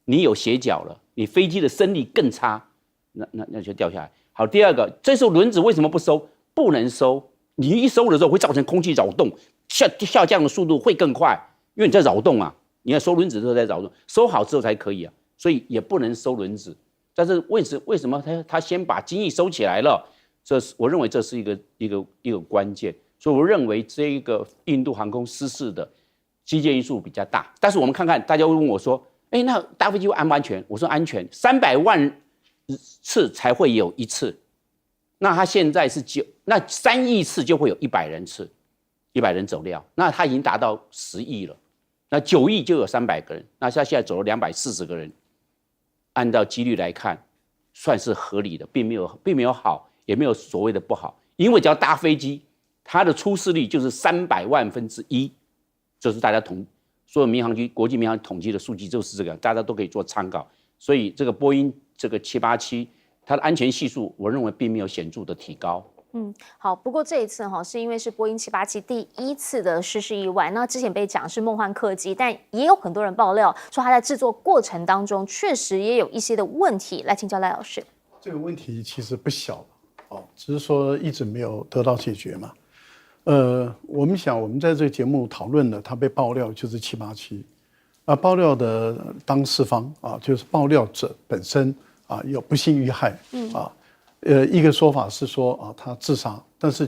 Speaker 10: 你有斜角了，你飞机的升力更差，那就掉下来。好，第二个，这时候轮子为什么不收？不能收，你一收的时候会造成空气扰动，下降的速度会更快，因为你在扰动啊。你要收轮子的时候在扰动，收好之后才可以啊，所以也不能收轮子。但是为什么他先把襟翼收起来了？我认为这是一个关键。所以我认为这个印度航空失事的机械因素比较大。但是我们看看，大家会问我说：“哎，那搭飞机安不安全？”我说安全，300万次才会有1次。那他现在是那3亿次就会有100人次，100人走掉。那他已经达到10亿了，那9亿就有300个人，那他现在走了240个人。按照几率来看，算是合理的，并没有好，也没有所谓的不好。因为只要搭飞机，它的出事率就是300万分之1，这是大家所有民航局、国际民航统计的数据就是这个，大家都可以做参考。所以这个波音这个787，它的安全系数，我认为并没有显著的提高。
Speaker 1: 好，不过这一次是因为是波音787第1次的失事意外，那之前被讲是梦幻客机，但也有很多人爆料说它在制作过程当中确实也有一些的问题，来请教赖老师。
Speaker 9: 这个问题其实不小只是说一直没有得到解决嘛。我们在这个节目讨论的，它被爆料就是787，爆料的当事方就是爆料者本身有不幸遇害一个说法是说他自杀，但是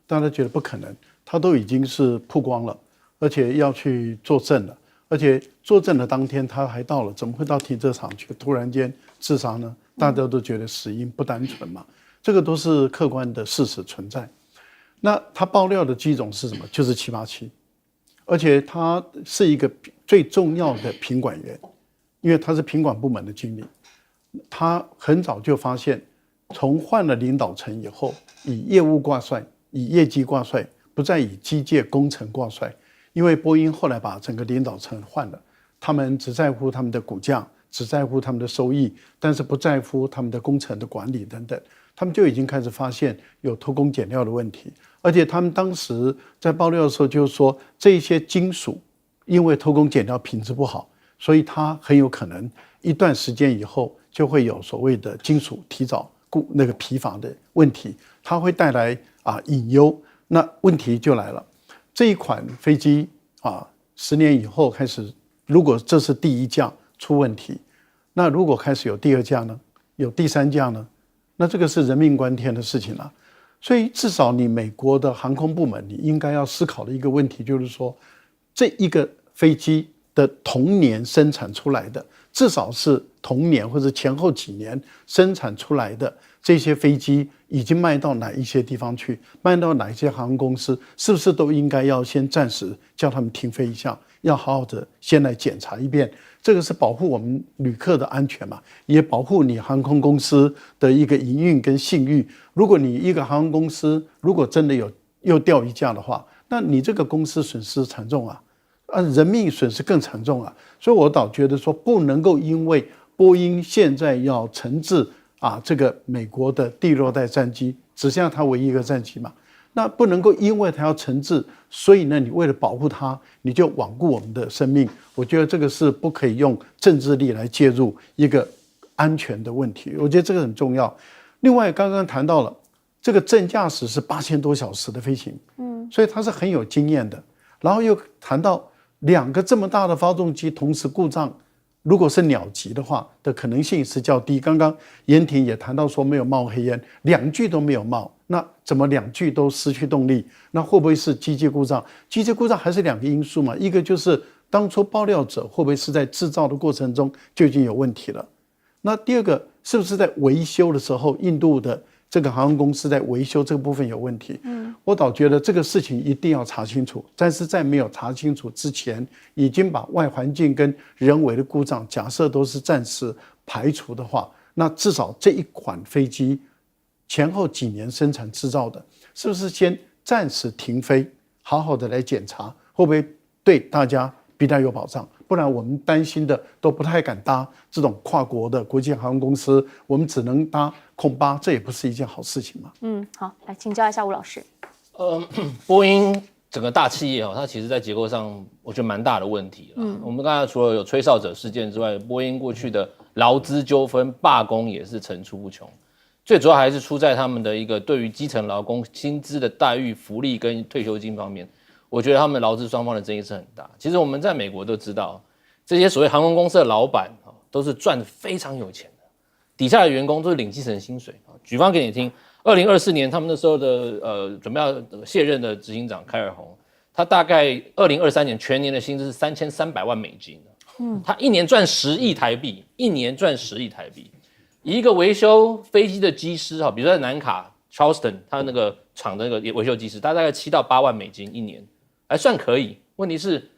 Speaker 9: 大家觉得不可能，他都已经是曝光了，而且要去作证了，而且作证的当天他还到了，怎么会到停车场去突然间自杀呢？大家都觉得死因不单纯嘛，这个都是客观的事实存在。那他爆料的机种是什么？就是787，而且他是一个最重要的品管员，因为他是品管部门的经理，他很早就发现。从换了领导层以后，以业务挂帅，以业绩挂帅，不再以机械工程挂帅。因为波音后来把整个领导层换了，他们只在乎他们的股价，只在乎他们的收益，但是不在乎他们的工程的管理等等。他们就已经开始发现有偷工减料的问题，而且他们当时在爆料的时候就是说，这些金属因为偷工减料品质不好，所以它很有可能一段时间以后就会有所谓的金属提早那个疲乏的问题，它会带来隐忧。那问题就来了，这一款飞机10年以后开始，如果这是第1架出问题，那如果开始有第2架呢？有第3架呢？那这个是人命关天的事情了。所以至少你美国的航空部门，你应该要思考的一个问题就是说，这一个飞机的同年生产出来的，至少是同年或者前后几年生产出来的这些飞机已经卖到哪一些地方去，卖到哪一些航空公司，是不是都应该要先暂时叫他们停飞一下？要好好的先来检查一遍。这个是保护我们旅客的安全嘛，也保护你航空公司的一个营运跟信誉。如果你一个航空公司如果真的又掉一架的话，那你这个公司损失惨重啊，人命损失更惨重啊。所以我倒觉得说，不能够因为波音现在要惩治这个美国的第6代战机，只剩下它唯一一个战机嘛。那不能够因为它要惩治，所以呢，你为了保护它，你就罔顾我们的生命。我觉得这个是不可以用政治力来介入一个安全的问题。我觉得这个很重要。另外，刚刚谈到了这个正驾驶是8000多小时的飞行，所以他是很有经验的。然后又谈到2个这么大的发动机同时故障，如果是鸟击的话的可能性是较低。刚刚严庭也谈到说没有冒黑烟，2具都没有冒，那怎么2具都失去动力？那会不会是机械故障？机械故障还是2个因素嘛，一个就是当初爆料者会不会是在制造的过程中就已经有问题了？那第二个是不是在维修的时候，印度的这个航空公司在维修这个部分有问题？我倒觉得这个事情一定要查清楚。但是在没有查清楚之前，已经把外环境跟人为的故障假设都是暂时排除的话，那至少这一款飞机前后几年生产制造的，是不是先暂时停飞，好好的来检查，会不会对大家比较有保障？不然我们担心的都不太敢搭这种跨国的国际航空公司，我们只能搭空巴，这也不是一件好事情嘛。
Speaker 1: 好，来请教一下吴老师。
Speaker 6: 波音整个大企业它其实在结构上我觉得蛮大的问题了。我们刚才除了有吹哨者事件之外，波音过去的劳资纠纷、罢工也是层出不穷。最主要还是出在他们的一个对于基层劳工薪资的待遇、福利跟退休金方面。我觉得他们劳资双方的争议是很大。其实我们在美国都知道，这些所谓航空公司的老板都是赚得非常有钱的，底下的员工都是领基层薪水。举方给你听，2024年他们那时候的准备要卸任的执行长凯尔洪，他大概2023年全年的薪资是3300万美金，他一年赚10亿台币，一个维修飞机的机师比如说在南卡 Charleston 他那个厂的那个维修技师，他大概7到8万美金一年，还算可以。问题是，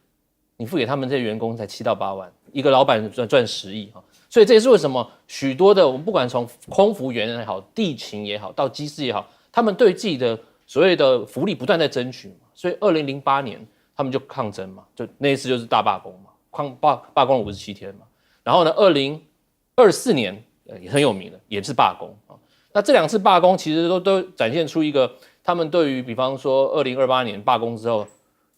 Speaker 6: 你付给他们这些员工才7到8万，一个老板赚10亿所以这也是为什么许多的我们不管从空服员也好、地勤也好、到机师也好，他们对自己的所谓的福利不断在争取嘛。所以2008年他们就抗争嘛，就那一次就是大罢工嘛，罢工了57天嘛。然后呢，2024年也很有名的，也是罢工那这2次罢工其实都展现出一个他们对于比方说2028年罢工之后，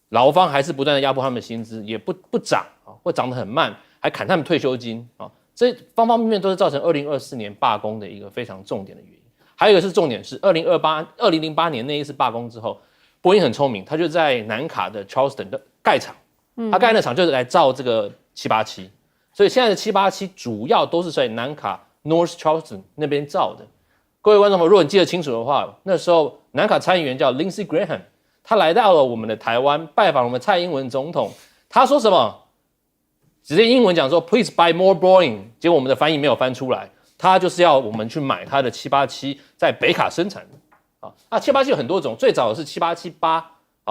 Speaker 6: 劳方还是不断的压迫他们的薪资，也不涨或涨得很慢，还砍他们退休金这方方面面都是造成2024年罢工的一个非常重点的原因。还有一个是重点是2008年那一次罢工之后，波音很聪明，他就在南卡的 Charleston 的盖厂，他盖那厂就是来造这个787，所以现在的787主要都是在南卡 North Charleston 那边造的。各位观众朋友，如果你记得清楚的话，那时候南卡参议员叫 Lindsey Graham， 他来到了我们的台湾，拜访我们蔡英文总统，他说什么？直接英文讲说 Please buy more Boeing， 结果我们的翻译没有翻出来，他就是要我们去买他的787在北卡生产的那787有很多种，最早的是787-8，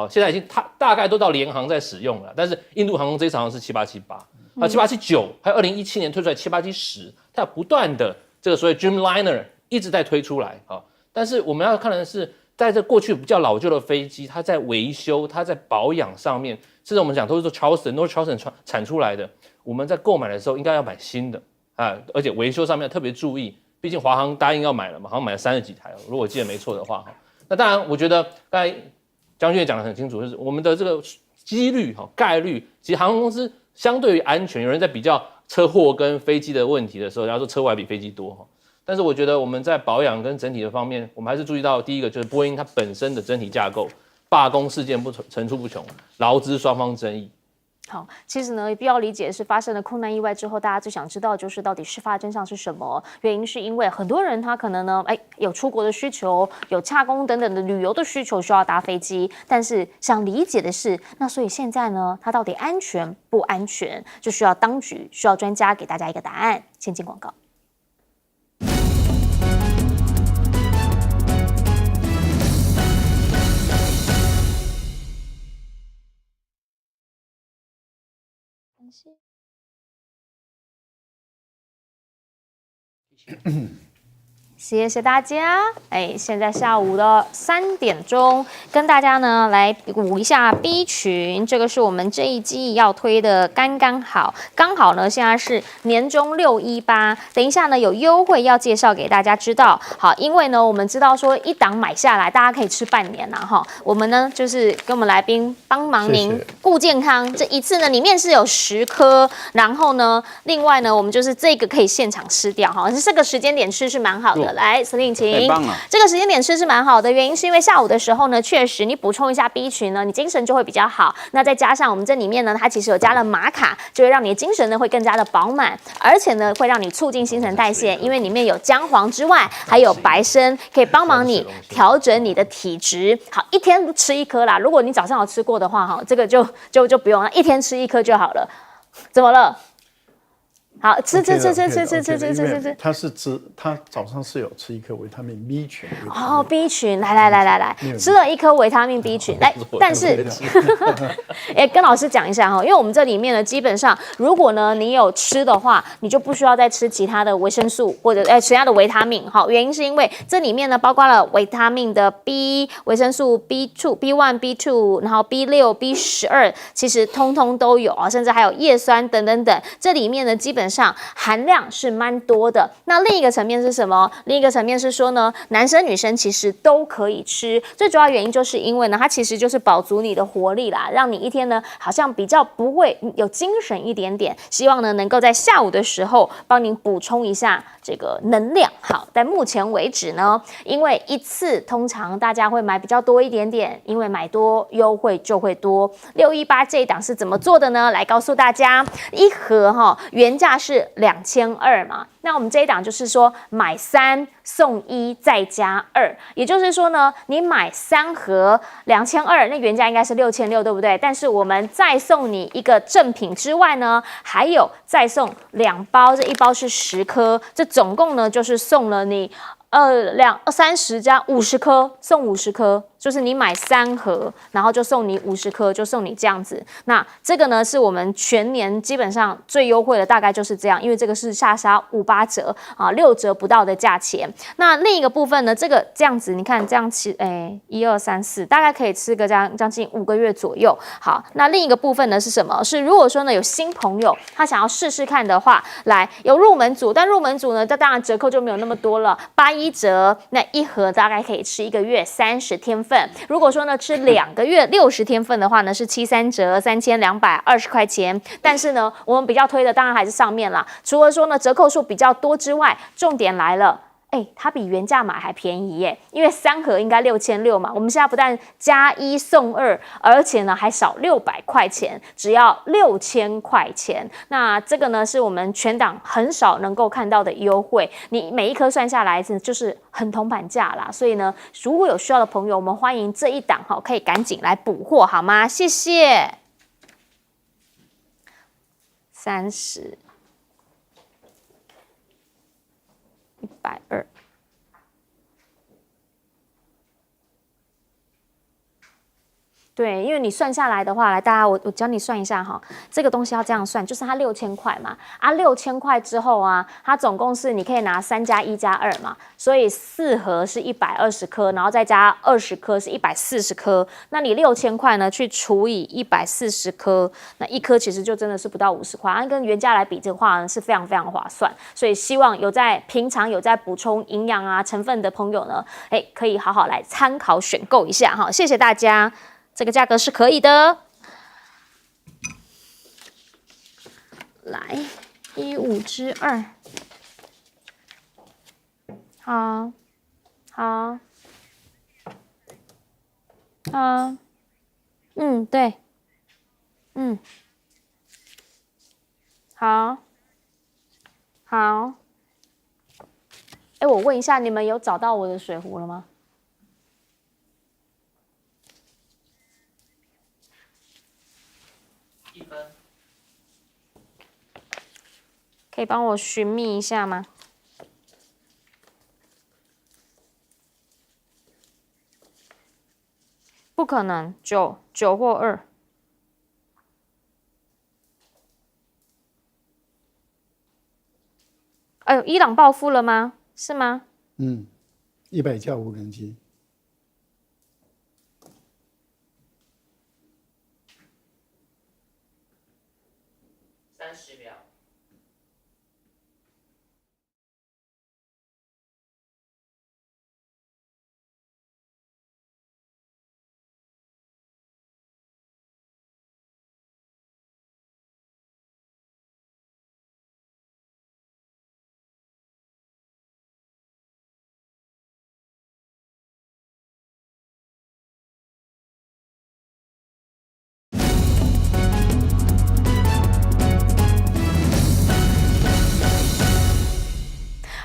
Speaker 6: 现在已经大概都到联航在使用了，但是印度航空这一场是787-8，那787-9，还有2017年推出来787-10，它不断的这个所谓 Dreamliner 一直在推出来但是我们要看的是，在这过去比较老旧的飞机，它在维修、它在保养上面，甚至我们讲都是说 North Charleston 产出来的，我们在购买的时候应该要买新的而且维修上面要特别注意，毕竟华航答应要买了嘛，好像买了30几台如果我记得没错的话那当然，我觉得刚才将军也讲得很清楚，就是我们的这个几率概率，其实航空公司相对于安全，有人在比较车祸跟飞机的问题的时候，然后说车祸还比飞机多但是我觉得我们在保养跟整体的方面，我们还是注意到第一个就是波音它本身的整体架构，罢工事件层出不穷，劳资双方争议。
Speaker 1: 好，其实呢，也必要理解的是，发生了空难意外之后，大家最想知道就是到底事发的真相是什么？原因是因为很多人他可能呢，有出国的需求，有洽公等等的旅游的需求，需要搭飞机。但是想理解的是，那所以现在呢，它到底安全不安全，就需要当局、需要专家给大家一个答案。先进广告。谢谢大家。现在下午的3点钟，跟大家呢来补一下 B 群，这个是我们这一季要推的，刚好呢，现在是年终618，等一下呢有优惠要介绍给大家知道。好，因为呢我们知道说一档买下来，大家可以吃半年啦哈。我们呢就是跟我们来宾帮忙您顾健康，这一次呢里面是有10颗，然后呢另外呢我们就是这个可以现场吃掉哈，这个时间点吃是蛮好的。来，司令请。这个时间点吃是蛮好的，原因是因为下午的时候呢，确实你补充一下 B 群呢，你精神就会比较好。那再加上我们这里面呢，它其实有加了玛卡，就会让你的精神呢会更加的饱满，而且呢会让你促进新陈代谢，因为里面有姜黄之外，还有白参，可以帮忙你调整你的体质。好，一天吃1颗啦，如果你早上有吃过的话，哈，这个就不用了，一天吃1颗就好了。怎么了？好，吃。
Speaker 9: 他早上是有吃1颗维他命 B 群。
Speaker 1: 哦 ，B 群，来，吃了1颗维他命 B 群，来，但是，跟老师讲一下哈，因为我们这里面呢，基本上如果呢你有吃的话，你就不需要再吃其他的维生素或者其他的维他命哈。原因是因为这里面呢包括了维他命的 B、维生素 B1、B2，然后 B6、B12，其实通通都有啊，甚至还有叶酸等。这里面呢基本上含量是蛮多的。那另一个层面是什么？另一个层面是说呢，男生女生其实都可以吃。最主要原因就是因为呢，它其实就是饱足你的活力啦，让你一天呢好像比较不会有精神一点点。希望呢能够在下午的时候帮您补充一下这个能量。好，在目前为止呢，因为一次通常大家会买比较多一点点，因为买多优惠就会多。618这一档是怎么做的呢？来告诉大家，一盒原价是2200嘛，那我们这一档就是说买3送1再加2，也就是说呢，你买3盒2200，那原价应该是6600，对不对？但是我们再送你一个赠品之外呢，还有再送2包，这一包是10颗，这总共呢就是送了你30加50颗，送50颗，就是你买3盒，然后就送你50颗，就送你这样子。那这个呢是我们全年基本上最优惠的，大概就是这样，因为这个是下杀58折啊，6折不到的价钱。那另一个部分呢，这样子，你看这样吃，1、2、3、4，大概可以吃个将近5个月左右。好，那另一个部分呢是什么？是如果说呢有新朋友他想要试试看的话，来有入门组，但入门组呢，这当然折扣就没有那么多了，81折，那一盒大概可以吃1个月30天份。如果说呢吃2个月60天份的话呢，是73折，3220块钱。但是呢，我们比较推的当然还是上面啦。除了说呢折扣数比较多之外，重点来了。它比原价买还便宜耶，因为3盒应该6600嘛，我们现在不但加1送2，而且呢还少600块钱，只要6000块钱。那这个呢是我们全档很少能够看到的优惠，你每一颗算下来就是很铜板价啦。所以呢，如果有需要的朋友，我们欢迎这一档可以赶紧来补货好吗？谢谢。30。120，对，因为你算下来的话，来大家我教你算一下哈，这个东西要这样算，就是它6000块嘛，6000块之后啊，它总共是你可以拿3加1加2嘛，所以4盒是120颗，然后再加20颗是140颗，那你6000块呢去除以140颗，那一颗其实就真的是不到50块，跟原价来比的话呢是非常非常划算，所以希望平常有在补充营养啊成分的朋友呢，可以好好来参考选购一下哈，谢谢大家。这个价格是可以的，来1/5，好，对，好，我问一下，你们有找到我的水壶了吗？1
Speaker 8: 分，
Speaker 1: 可以帮我寻觅一下吗？不可能，9或2。伊朗报复了吗？是吗
Speaker 9: ？100架无人机。
Speaker 8: 30秒。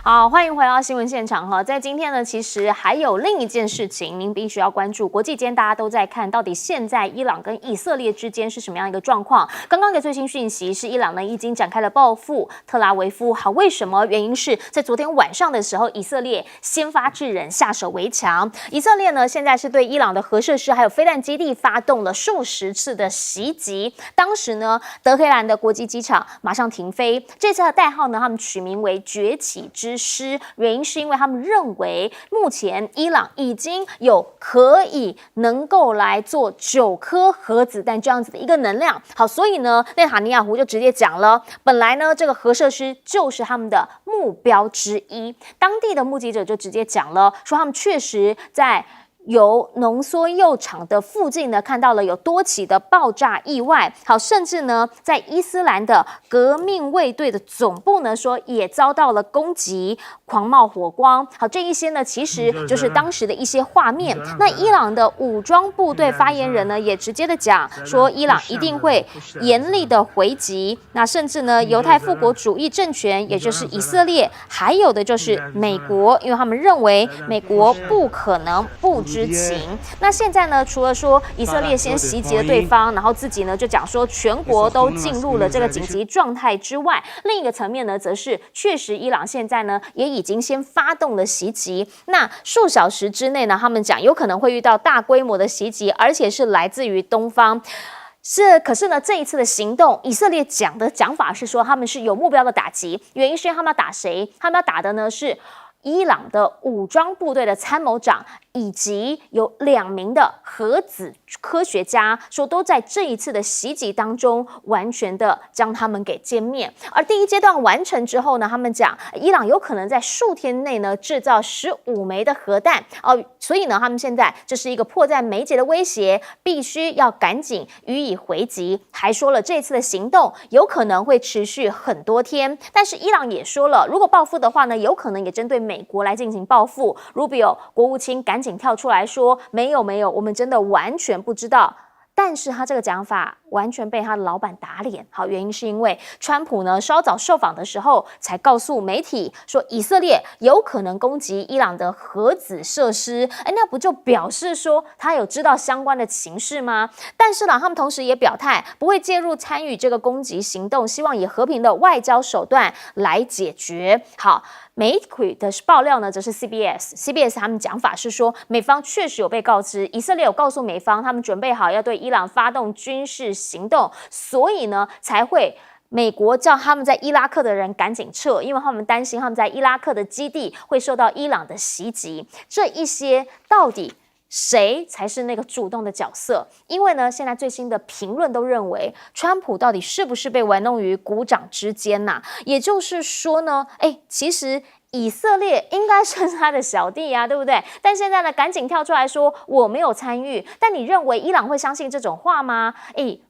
Speaker 1: 好，欢迎回到新闻现场哈。在今天呢，其实还有另一件事情，您必须要关注。国际间大家都在看到底现在伊朗跟以色列之间是什么样一个状况。刚刚的最新讯息是，伊朗呢已经展开了报复特拉维夫。好，为什么？原因是在昨天晚上的时候，以色列先发制人，下手为强。以色列呢现在是对伊朗的核设施还有飞弹基地发动了数十次的袭击。当时呢，德黑兰的国际机场马上停飞。这次的代号呢，他们取名为崛起之师，原因是因为他们认为目前伊朗已经有可以能够来做9颗核子弹这样子的一个能量。好，所以呢，内塔尼亚胡就直接讲了，本来呢这个核设施就是他们的目标之一。当地的目击者就直接讲了，说他们确实在由浓缩铀厂的附近呢，看到了有多起的爆炸意外。好，甚至呢，在伊斯兰的革命卫队的总部呢，说也遭到了攻击，狂冒火光。好，这一些呢，其实就是当时的一些画面。那伊朗的武装部队发言人呢，也直接的讲说，伊朗一定会严厉的回击。那甚至呢，犹太复国主义政权，也就是以色列，还有的就是美国，因为他们认为美国不可能不知情。那现在呢，除了说以色列先袭击了对方，然后自己呢就讲说全国都进入了这个紧急状态之外，另一个层面呢，则是确实伊朗现在呢也已经先发动了袭击。那数小时之内呢，他们讲有可能会遇到大规模的袭击，而且是来自于东方。可是呢，这一次的行动，以色列讲法是说他们是有目标的打击，原因是因为他们要打谁？他们要打的呢是伊朗的武装部队的参谋长，以及有2名的核子科学家，说都在这一次的袭击当中完全的将他们给歼灭。而第一阶段完成之后呢，他们讲伊朗有可能在数天内呢制造15枚的核弹所以呢，他们现在这是一个迫在眉睫的威胁，必须要赶紧予以回击。还说了这次的行动有可能会持续很多天，但是伊朗也说了，如果报复的话呢，有可能也针对美国来进行报复。Rubio 国务卿赶紧跳出来说，没有，我们真的完全不知道。但是他这个讲法完全被他的老板打脸。好，原因是因为川普呢稍早受访的时候才告诉媒体说，以色列有可能攻击伊朗的核子设施。那不就表示说他有知道相关的情势吗？但是呢，他们同时也表态不会介入参与这个攻击行动，希望以和平的外交手段来解决。好，媒体的爆料呢，则是 CBS 他们讲法是说，美方确实有被告知，以色列有告诉美方，他们准备好要对伊朗发动军事行动，所以呢，才会美国叫他们在伊拉克的人赶紧撤，因为他们担心他们在伊拉克的基地会受到伊朗的袭击。这一些到底谁才是那个主动的角色？因为呢，现在最新的评论都认为，川普到底是不是被玩弄于股掌之间呐？也就是说呢，其实以色列应该是他的小弟啊，对不对？但现在呢，赶紧跳出来说我没有参与。但你认为伊朗会相信这种话吗？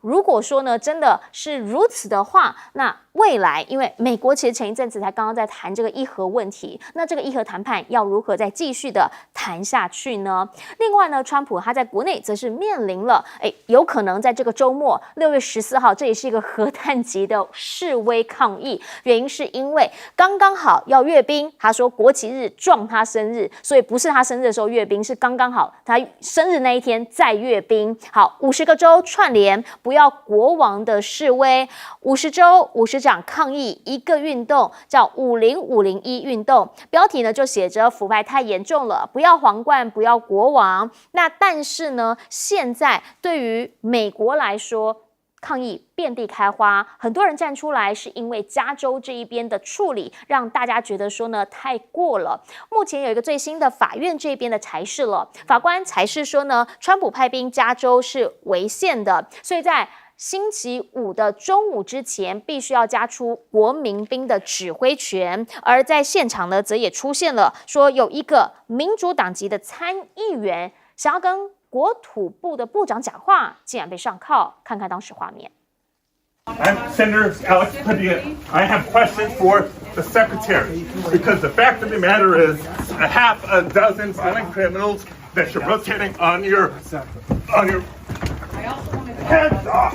Speaker 1: 如果说呢，真的是如此的话，那未来，因为美国其实前一阵子才刚刚在谈这个伊核问题，那这个伊核谈判要如何再继续的谈下去呢？另外呢，川普他在国内则是面临了有可能在这个周末6月14号，这也是一个核弹级的示威抗议，原因是因为刚刚好要阅兵，他说国旗日撞他生日，所以不是他生日的时候阅兵，是刚刚好他生日那一天再阅兵。好，50个州串联不要国王的示威，50州50长抗议一个运动，叫50501运动，标题呢就写着腐败太严重了，不要皇冠，不要国王。那但是呢，现在对于美国来说，抗议遍地开花，很多人站出来，是因为加州这一边的处理让大家觉得说呢太过了。目前有一个最新的法院这边的裁示了，法官裁示说呢，川普派兵加州是违宪的，所以在星期五的中午之前，必须要加出国民兵的指挥权。而在现场呢，则也出现了说有一个民主党籍的参议员想要跟国土部的部长讲话，竟然被上铐。看看当时画面。
Speaker 11: I'm Senator Alex Padilla. I have questions for the Secretary because the fact of the matter is a half a dozen violent criminals that you're rotating on your heads off.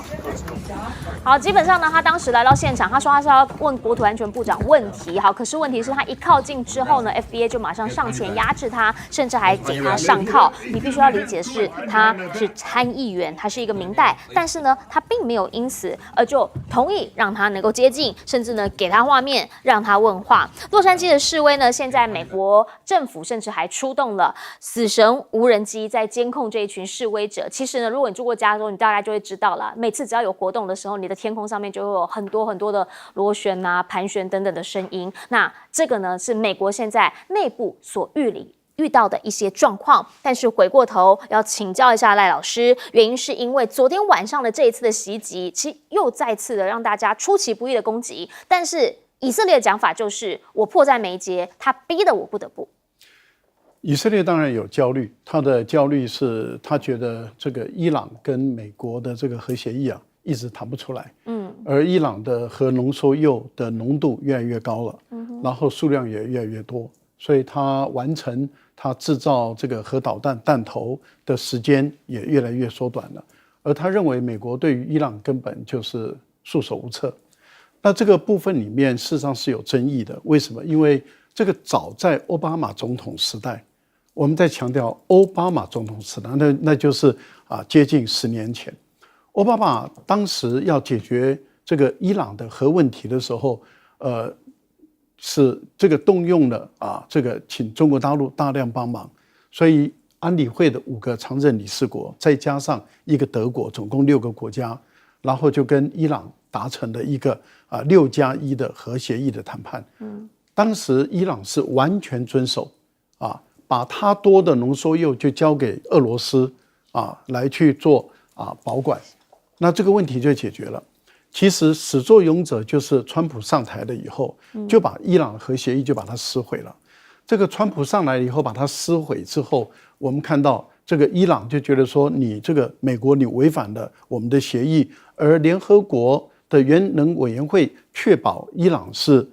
Speaker 1: 好，基本上呢，他当时来到现场，他说他是要问国土安全部长问题。好，可是问题是，他一靠近之后呢 ，FBA 就马上上前压制他，甚至还给他上铐。你必须要理解是，他是参议员，他是一个民代，但是呢，他并没有因此而就同意让他能够接近，甚至呢，给他画面让他问话。洛杉矶的示威呢，现在美国政府甚至还出动了死神无人机在监控这一群示威者。其实呢，如果你住过加州，你大概就会知道了，每次只要有活动的时候，你的天空上面就会有很多的螺旋啊、盘旋等等的声音。那这个呢，是美国现在内部所遇到的一些状况。但是回过头要请教一下赖老师，原因是因为昨天晚上的这一次的袭击，其实又再次的让大家出其不意的攻击。但是以色列的讲法就是我迫在眉睫，他逼得我不得不。
Speaker 9: 以色列当然有焦虑，他的焦虑是他觉得这个伊朗跟美国的这个核协议啊一直谈不出来，而伊朗的核浓缩铀的浓度越来越高了，然后数量也越来越多，所以他完成他制造这个核导弹弹头的时间也越来越缩短了，而他认为美国对于伊朗根本就是束手无策。那这个部分里面事实上是有争议的，为什么？因为这个早在奥巴马总统时代，我们在强调奥巴马总统时代，那就是接近10年前，奥巴马当时要解决这个伊朗的核问题的时候，是这个动用了这个请中国大陆大量帮忙，所以安理会的5个常任理事国，再加上一个德国，总共6个国家，然后就跟伊朗达成了一个6+1的核协议的谈判。当时伊朗是完全遵守把它多的浓缩铀就交给俄罗斯来去做保管，那这个问题就解决了。其实始作俑者就是川普上台了以后，就把伊朗的核协议就把它撕毁了。这个川普上来以后把它撕毁之后，我们看到这个伊朗就觉得说，你这个美国你违反了我们的协议，而联合国的原能委员会确保伊朗是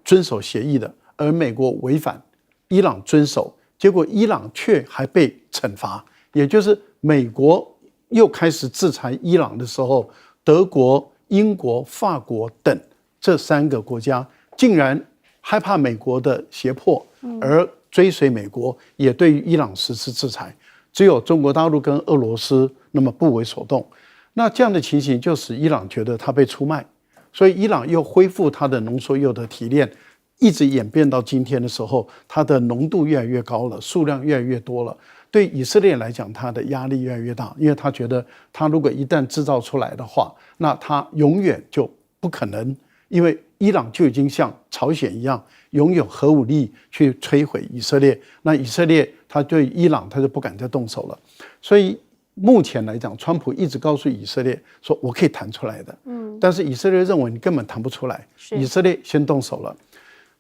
Speaker 9: 遵守协议的，而美国违反，伊朗遵守，结果伊朗却还被惩罚，也就是美国又开始制裁伊朗的时候，德国、英国、法国等这3个国家竟然害怕美国的胁迫，而追随美国，也对于伊朗实施制裁。只有中国大陆跟俄罗斯那么不为所动。那这样的情形就使伊朗觉得他被出卖，所以伊朗又恢复它的浓缩铀的提炼，一直演变到今天的时候，它的浓度越来越高了，数量越来越多了。对以色列来讲，它的压力越来越大，因为他觉得他如果一旦制造出来的话，那他永远就不可能，因为伊朗就已经像朝鲜一样拥有核武力去摧毁以色列，那以色列他对伊朗他就不敢再动手了。所以目前来讲，川普一直告诉以色列说我可以谈出来的，但是以色列认为你根本谈不出来，以色列先动手了。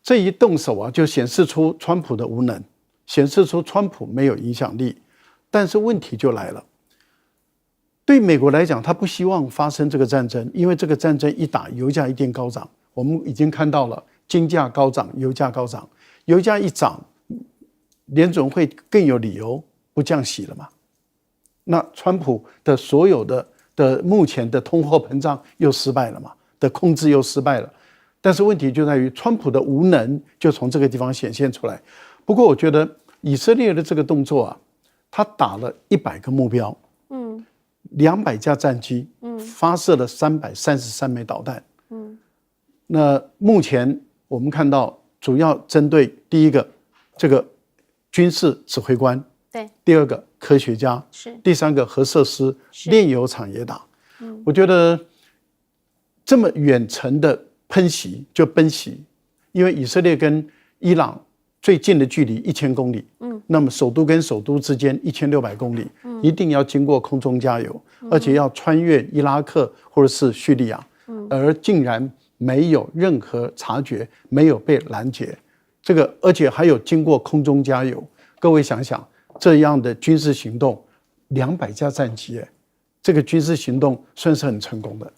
Speaker 9: 这一动手就显示出川普的无能，显示出川普没有影响力。但是问题就来了，对美国来讲，他不希望发生这个战争，因为这个战争一打，油价一定高涨。我们已经看到了金价高涨，油价高涨，油价一涨，联准会更有理由不降息了嘛？那川普的所有的目前的通货膨胀又失败了嘛？的控制又失败了。但是问题就在于川普的无能就从这个地方显现出来。不过我觉得以色列的这个动作他打了100个目标，200架战机，发射了333枚导弹，那目前我们看到主要针对第一个这个军事指挥官，
Speaker 1: 对，
Speaker 9: 第2个科学家，
Speaker 1: 是，
Speaker 9: 第3个核设施，炼油厂也打。我觉得这么远程的奔袭，因为以色列跟伊朗最近的距离1000公里，那么首都跟首都之间1600公里，一定要经过空中加油，而且要穿越伊拉克或者是叙利亚，而竟然没有任何察觉，没有被拦截，这个而且还有经过空中加油。各位想想，这样的军事行动，200架战机，这个军事行动算是很成功的。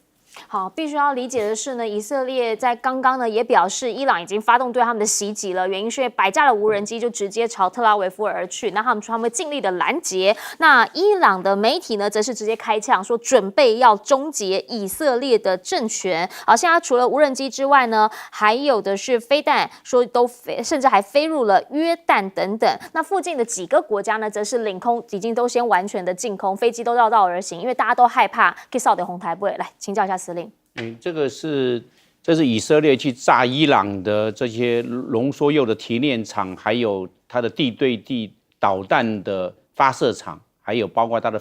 Speaker 1: 好，必须要理解的是呢，以色列在刚刚呢也表示，伊朗已经发动对他们的袭击了，原因是因为100架的无人机就直接朝特拉维夫而去，那他们说他们会尽力的拦截。那伊朗的媒体呢，则是直接开枪说准备要终结以色列的政权。好，现在除了无人机之外呢，还有的是飞弹，说都飞，甚至还飞入了约旦等等。那附近的几个国家呢，则是领空已经都先完全的净空，飞机都绕道而行，因为大家都害怕可以扫点红台不会。来请教一下司令。
Speaker 10: 这是以色列去炸伊朗的这些浓缩铀的提炼厂，还有它的地对地导弹的发射场，还有包括它的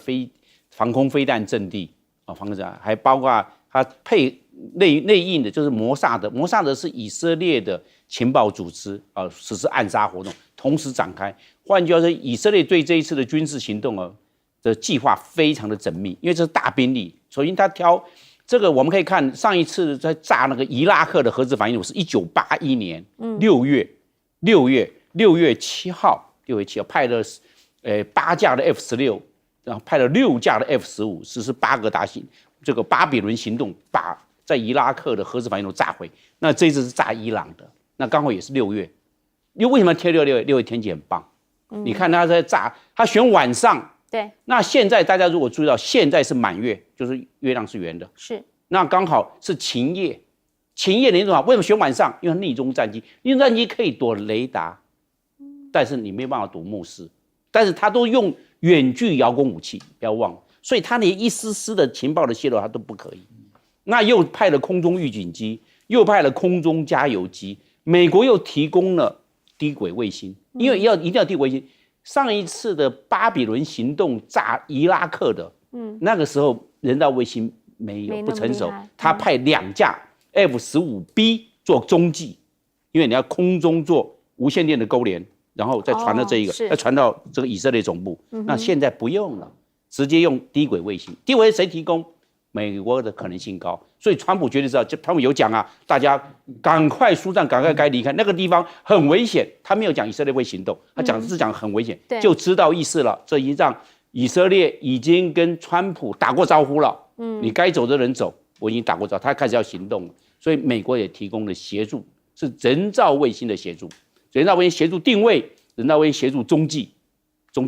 Speaker 10: 防空飞弹阵地啊，防空战，还包括它配内应的，就是摩萨德。摩萨德是以色列的情报组织啊，实施暗杀活动，同时展开。换句话说，以色列对这一次的军事行动的计划非常的缜密，因为这是大兵力。首先，他挑这个，我们可以看上一次在炸那个伊拉克的核子反应炉是1981年6月7号派了8架的 F-16，然后派了6架的 F-15，实施8个大型这个巴比伦行动，把在伊拉克的核子反应炉炸毁。那这一次是炸伊朗的，那刚好也是6月。为什么贴6月？6月天气很棒。你看他在炸，他选晚上。
Speaker 1: 对，
Speaker 10: 那现在大家如果注意到，现在是满月，就是月亮是圆的，
Speaker 1: 是。
Speaker 10: 那刚好是晴夜，晴夜的那种为什么选晚上？因为逆中战机，逆中战机可以躲雷达，但是你没办法躲目视，但是它都用远距遥攻武器，不要忘了，所以它连一丝丝的情报的泄露它都不可以。那又派了空中预警机，又派了空中加油机，美国又提供了低轨卫星，因为一定要低轨卫星。上一次的巴比伦行动炸伊拉克的，那个时候人造卫星没有不成熟，他派2架 F-15B 做中继，因为你要空中做无线电的勾连，然后再传到再传到这个以色列总部。那现在不用了，直接用低轨卫星。低轨谁提供？美国的可能性高，所以川普绝对知道，川普有讲啊，大家赶快疏散，赶快该离开那个地方很危险。他没有讲以色列会行动，他是讲很危险，就知道意思了。这一仗以色列已经跟川普打过招呼了，你该走的人走，我已经打过招呼，他开始要行动了。所以美国也提供了协助，是人造卫星的协助，人造卫星协助定位，人造卫星协助中继，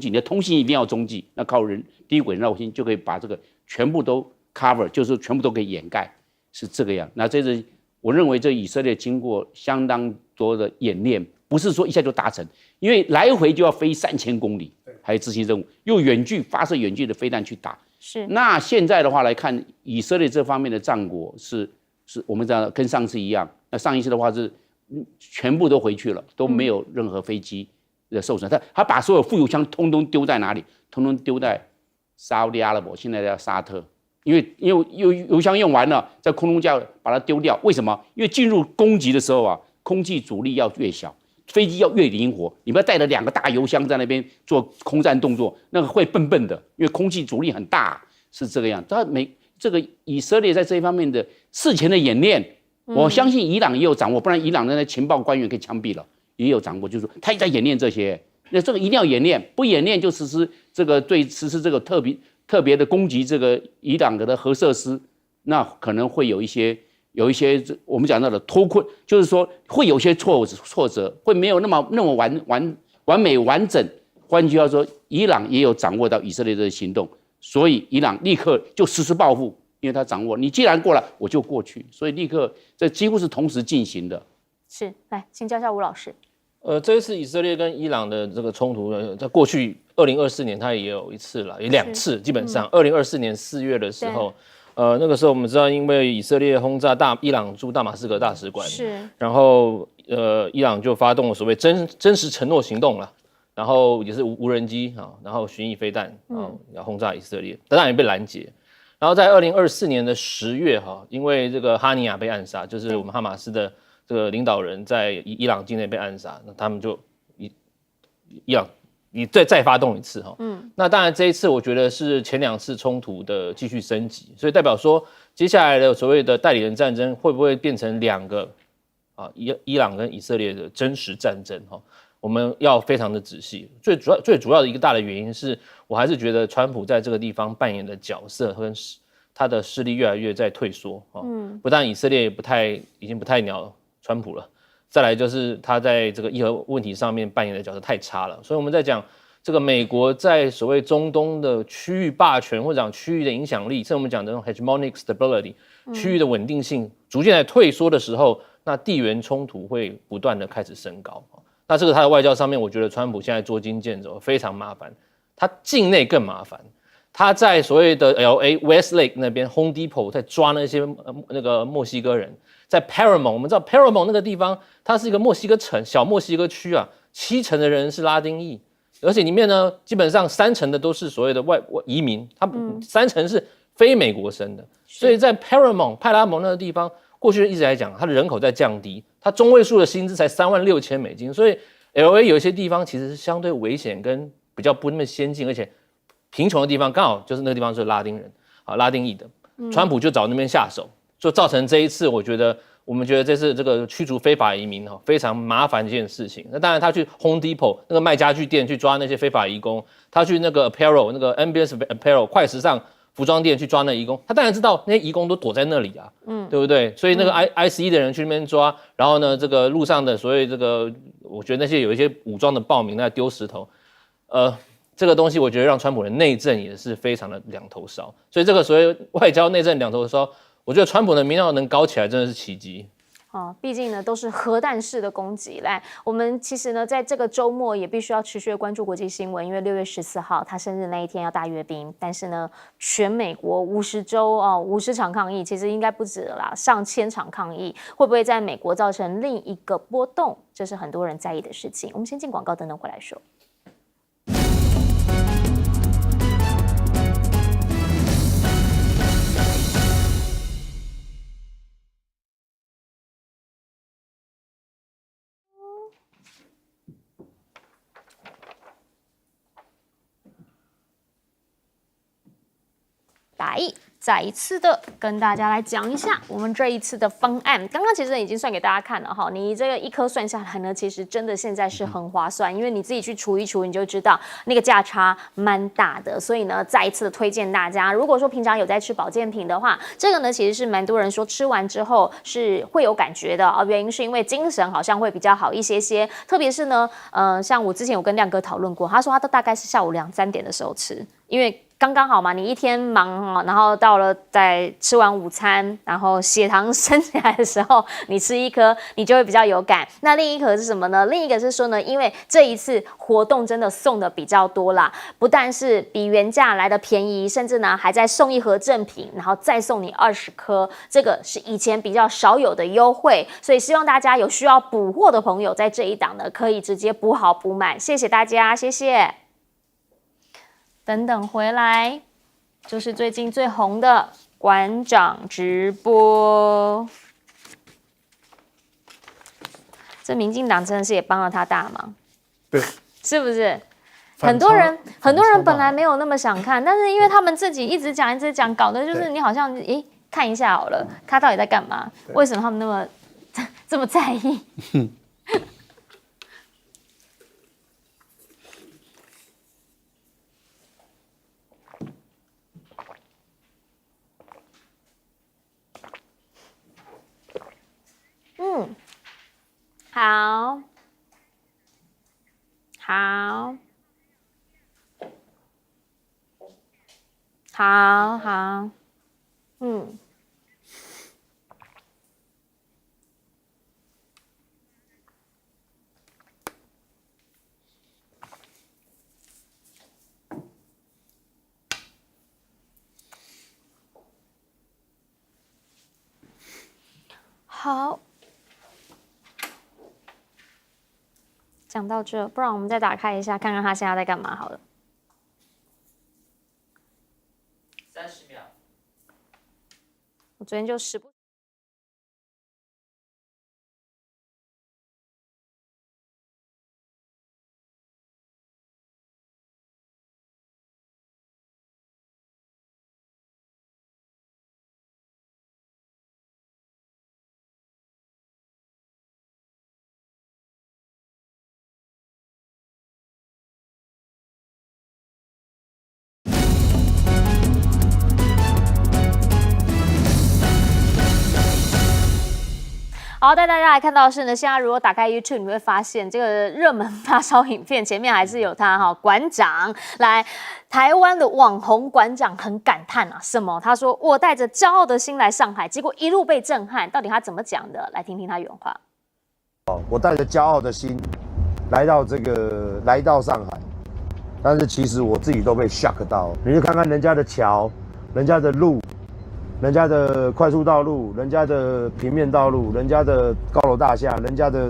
Speaker 10: 你的通信一定要中继，那靠低轨人造卫星就可以把这个全部都cover， 就是全部都可以掩盖，是这个样。那这是我认为这以色列经过相当多的演练，不是说一下就达成，因为来回就要飞3000公里，还有执行任务，又远距发射远距的飞弹去打。
Speaker 1: 是。那
Speaker 10: 现在的话来看，以色列这方面的战果是我们知道跟上次一样。那上一次的话是全部都回去了，都没有任何飞机的受损。他把所有副油箱通通丢在哪里？通通丢在沙特阿拉伯，现在叫沙特。因为油箱用完了，在空中加油把它丢掉，为什么？因为进入攻击的时候啊，空气阻力要越小，飞机要越灵活。你不要带着2个大油箱在那边做空战动作，那个会笨笨的，因为空气阻力很大，是这个样。这个以色列在这一方面的事前的演练，我相信伊朗也有掌握，不然伊朗的那情报官员可以枪毙了，也有掌握，就是说他也在演练这些。那这个一定要演练，不演练就实施这个特别的攻击这个伊朗的核设施，那可能会有一些我们讲到的脱困，就是说会有些挫折，会没有那么完美完整。换句话说，伊朗也有掌握到以色列的行动，所以伊朗立刻就实施报复，因为他掌握你既然过来，我就过去，所以立刻这几乎是同时进行的。
Speaker 1: 是，来请教一下吴老师。
Speaker 6: 这一次以色列跟伊朗的这个冲突呢，在过去2024年它也有一次了，也2次，基本上2024年4月的时候，那个时候我们知道，因为以色列轰炸伊朗驻大马士革大使馆，是，然后伊朗就发动了所谓真实承诺行动了，然后也是无人机啊，然后巡弋飞弹啊，要轰炸以色列，当然也被拦截。然后在2024年的10月哈，因为这个哈尼亚被暗杀，就是我们哈马斯的这个领导人在伊朗境内被暗杀，那他们就伊朗再发动一次哈。那当然这一次我觉得是前2次冲突的继续升级，所以代表说接下来的所谓的代理人战争会不会变成2个伊朗跟以色列的真实战争哈？我们要非常的仔细。最主要的一个大的原因是我还是觉得川普在这个地方扮演的角色跟他的势力越来越在退缩不但以色列已经不太鸟川普了，再来就是他在这个伊核问题上面扮演的角色太差了。所以我们在讲这个美国在所谓中东的区域霸权或者讲区域的影响力，甚至我们讲的这种 hegemonic stability 区域的稳定性逐渐在退缩的时候，那地缘冲突会不断的开始升高。那这个他的外交上面，我觉得川普现在捉襟见肘，非常麻烦。他境内更麻烦，他在所谓的 LA Westlake 那边 Home Depot 在抓那些那个墨西哥人，在 Paramount 我们知道 Paramount 那个地方，它是一个墨西哥城，小墨西哥区啊，7成的人是拉丁裔，而且里面呢，基本上3成的都是所谓的外移民，他3成是非美国生的，所以在 Paramount 派拉蒙那个地方，过去一直来讲，它的人口在降低。它中位数的薪资才$36,000，所以 LA 有一些地方其实是相对危险跟比较不那么先进，而且贫穷的地方刚好就是那个地方是拉丁人拉丁裔的，川普就找那边下手，就造成这一次我们觉得这次这个驱逐非法移民非常麻烦的一件事情。那当然他去 Home Depot 那个卖家具店去抓那些非法移工，他去那个 Apparel 那个 MBS Apparel 快时尚服装店去抓那移工，他当然知道那些移工都躲在那里啊，对不对？所以那个 ICE 的人去那边抓，然后呢，这个路上的所谓这个，我觉得那些有一些武装的暴民在丢石头，这个东西我觉得让川普的内政也是非常的两头烧，所以这个所谓外交内政两头烧，我觉得川普的民调能高起来真的是奇迹。
Speaker 1: 毕竟呢都是核弹式的攻击。来，我们其实呢在这个周末也必须要持续的关注国际新闻，因为6月14号他生日那一天要大阅兵，但是呢全美国50州50场抗议，其实应该不止了啦，上千场抗议，会不会在美国造成另一个波动？这是很多人在意的事情。我们先进广告，等等回来说。再一次的跟大家来讲一下我们这一次的方案。刚刚其实已经算给大家看了哈，你这个一颗算下来呢，其实真的现在是很划算，因为你自己去除一除，你就知道那个价差蛮大的。所以呢，再一次的推荐大家，如果说平常有在吃保健品的话，这个呢其实是蛮多人说吃完之后是会有感觉的原因是因为精神好像会比较好一些些，特别是呢，像我之前有跟亮哥讨论过，他说他都大概是下午2、3点的时候吃，因为刚刚好嘛，你一天忙然后到了在吃完午餐，然后血糖升起来的时候，你吃一颗，你就会比较有感。那另一颗是什么呢？另一个是说呢，因为这一次活动真的送的比较多啦，不但是比原价来的便宜，甚至呢还在送一盒赠品，然后再送你20颗，这个是以前比较少有的优惠，所以希望大家有需要补货的朋友，在这一档呢可以直接补好补满。谢谢大家，谢谢。等等回来，就是最近最红的馆长直播。这民进党真的是也帮了他大忙，
Speaker 9: 对，
Speaker 1: 是不是？很多人本来没有那么想看，但是因为他们自己一直讲，搞得就是你好像看一下好了，他到底在干嘛？为什么他们那么这么在意？好，好。讲到这，不然我们再打开一下，看看他现在在干嘛好了。
Speaker 8: 30秒。
Speaker 1: 我昨天就10不。好，带大家来看到的是呢，现在如果打开 YouTube， 你会发现这个热门发烧影片前面还是有他哈馆长来。台湾的网红馆长很感叹啊，什么？他说：“我带着骄傲的心来上海，结果一路被震撼。”到底他怎么讲的？来听听他原话。
Speaker 4: 我带着骄傲的心来到上海，但是其实我自己都被 shock 到。你去看看人家的桥、人家的路、人家的快速道路、人家的平面道路、人家的高楼大厦、人家的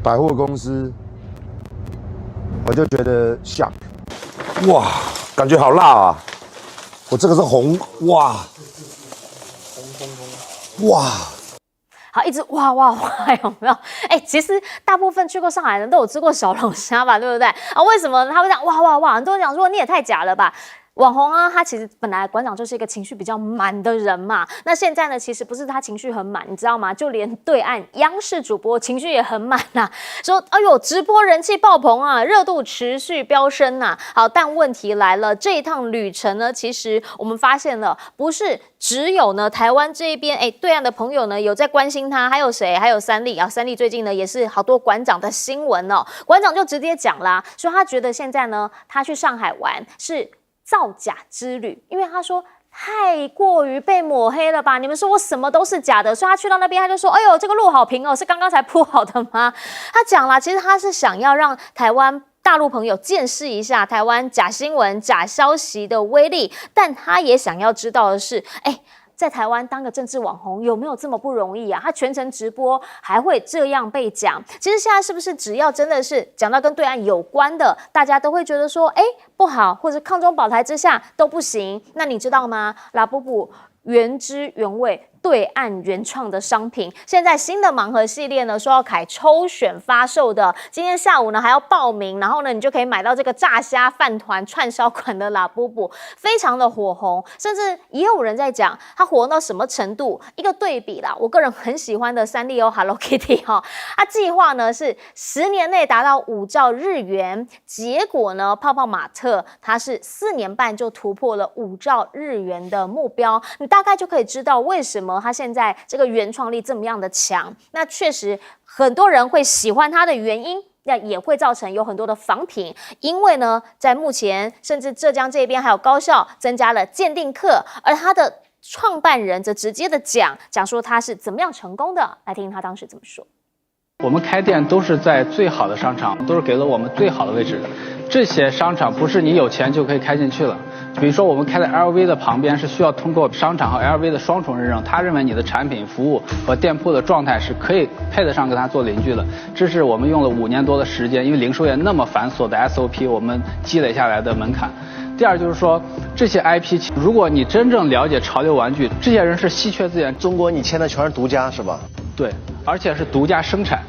Speaker 4: 百货公司，我就觉得 shock。哇，感觉好辣啊！我这个是红，哇，哇。
Speaker 1: 好，一直哇哇哇，有没有？其实大部分去过上海的人都有吃过小龙虾吧，对不对？啊，为什么他会讲哇哇哇？很多人讲说你也太假了吧。网红啊，他其实本来馆长就是一个情绪比较满的人嘛。那现在呢，其实不是他情绪很满，你知道吗？就连对岸央视主播情绪也很满呐，说哎呦，直播人气爆棚啊，热度持续飙升呐。好，但问题来了，这一趟旅程呢，其实我们发现了，不是只有呢台湾这一边，对岸的朋友呢有在关心他，还有谁？还有三立啊，三立最近呢也是好多馆长的新闻哦。馆长就直接讲啦，说他觉得现在呢，他去上海玩是造假之旅，因为他说太过于被抹黑了吧？你们说我什么都是假的，所以他去到那边他就说：“哎呦，这个路好平哦，是刚刚才铺好的吗？”他讲啦，其实他是想要让台湾大陆朋友见识一下台湾假新闻、假消息的威力，但他也想要知道的是，在台湾当个政治网红有没有这么不容易啊？他全程直播还会这样被讲。其实现在是不是只要真的是讲到跟对岸有关的，大家都会觉得说，不好，或者抗中保台之下都不行？那你知道吗？拉布布原汁原味。对岸原创的商品，现在新的盲盒系列呢，说要开抽选发售的，今天下午呢还要报名，然后呢你就可以买到这个炸虾饭团串烧款的拉布布，非常的火红，甚至也有人在讲它火红到什么程度。一个对比啦，我个人很喜欢的三丽鸥 Hello Kitty 它计划呢是10年内达到5兆日元，结果呢泡泡玛特它是4年半就突破了5兆日元的目标，你大概就可以知道为什么他现在这个原创力这么样的强。那确实很多人会喜欢他的原因，那也会造成有很多的仿品，因为呢在目前甚至浙江这边还有高校增加了鉴定课，而他的创办人则直接的讲说他是怎么样成功的，来听听他当时怎么说。
Speaker 12: 我们开店都是在最好的商场，都是给了我们最好的位置的。这些商场不是你有钱就可以开进去了。比如说我们开在 LV 的旁边，是需要通过商场和 LV 的双重认证，他认为你的产品、服务和店铺的状态是可以配得上跟他做邻居的。这是我们用了5年多的时间，因为零售业那么繁琐的 SOP， 我们积累下来的门槛。第二就是说，这些 IP， 如果你真正了解潮流玩具，这些人是稀缺资源。
Speaker 13: 中国你签的全是独家是吧？
Speaker 12: 对，而且是独家生产。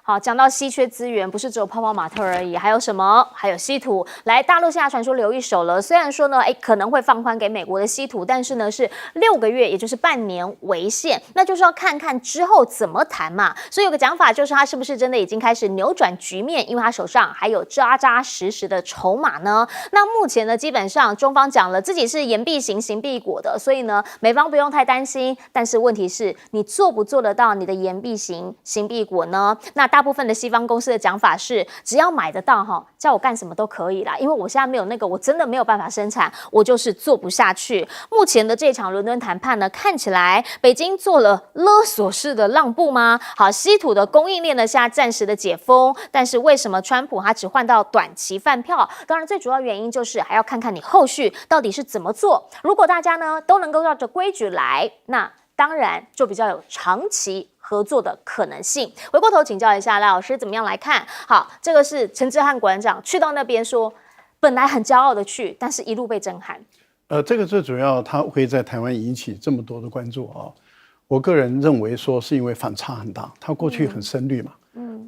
Speaker 1: 好，讲到稀缺资源，不是只有泡泡玛特而已，还有什么？还有稀土。来，大陆现在传说留一手了，虽然说呢，可能会放宽给美国的稀土，但是呢是6个月，也就是半年为限，那就是要看看之后怎么谈嘛。所以有个讲法就是他是不是真的已经开始扭转局面，因为他手上还有扎扎实实的筹码呢。那目前呢，基本上中方讲了自己是言必行，行必果的，所以呢，美方不用太担心。但是问题是，你做不做得到你的言必行，行必果呢？那大部分的西方公司的讲法是，只要买得到叫我干什么都可以啦，因为我现在没有那个，我真的没有办法生产，我就是做不下去。目前的这场伦敦谈判呢，看起来北京做了勒索式的让步吗？好，稀土的供应链呢，现在暂时的解封，但是为什么川普他只换到短期饭票？当然，最主要原因就是还要看看你后续到底是怎么做。如果大家呢都能够照着规矩来，那当然就比较有长期合作的可能性。回过头请教一下赖老师，怎么样来看？好，这个是陈之汉馆长去到那边说，本来很骄傲的去，但是一路被震撼。
Speaker 9: 这个最主要，它会在台湾引起这么多的关注啊。我个人认为说是因为反差很大，他过去很深绿嘛，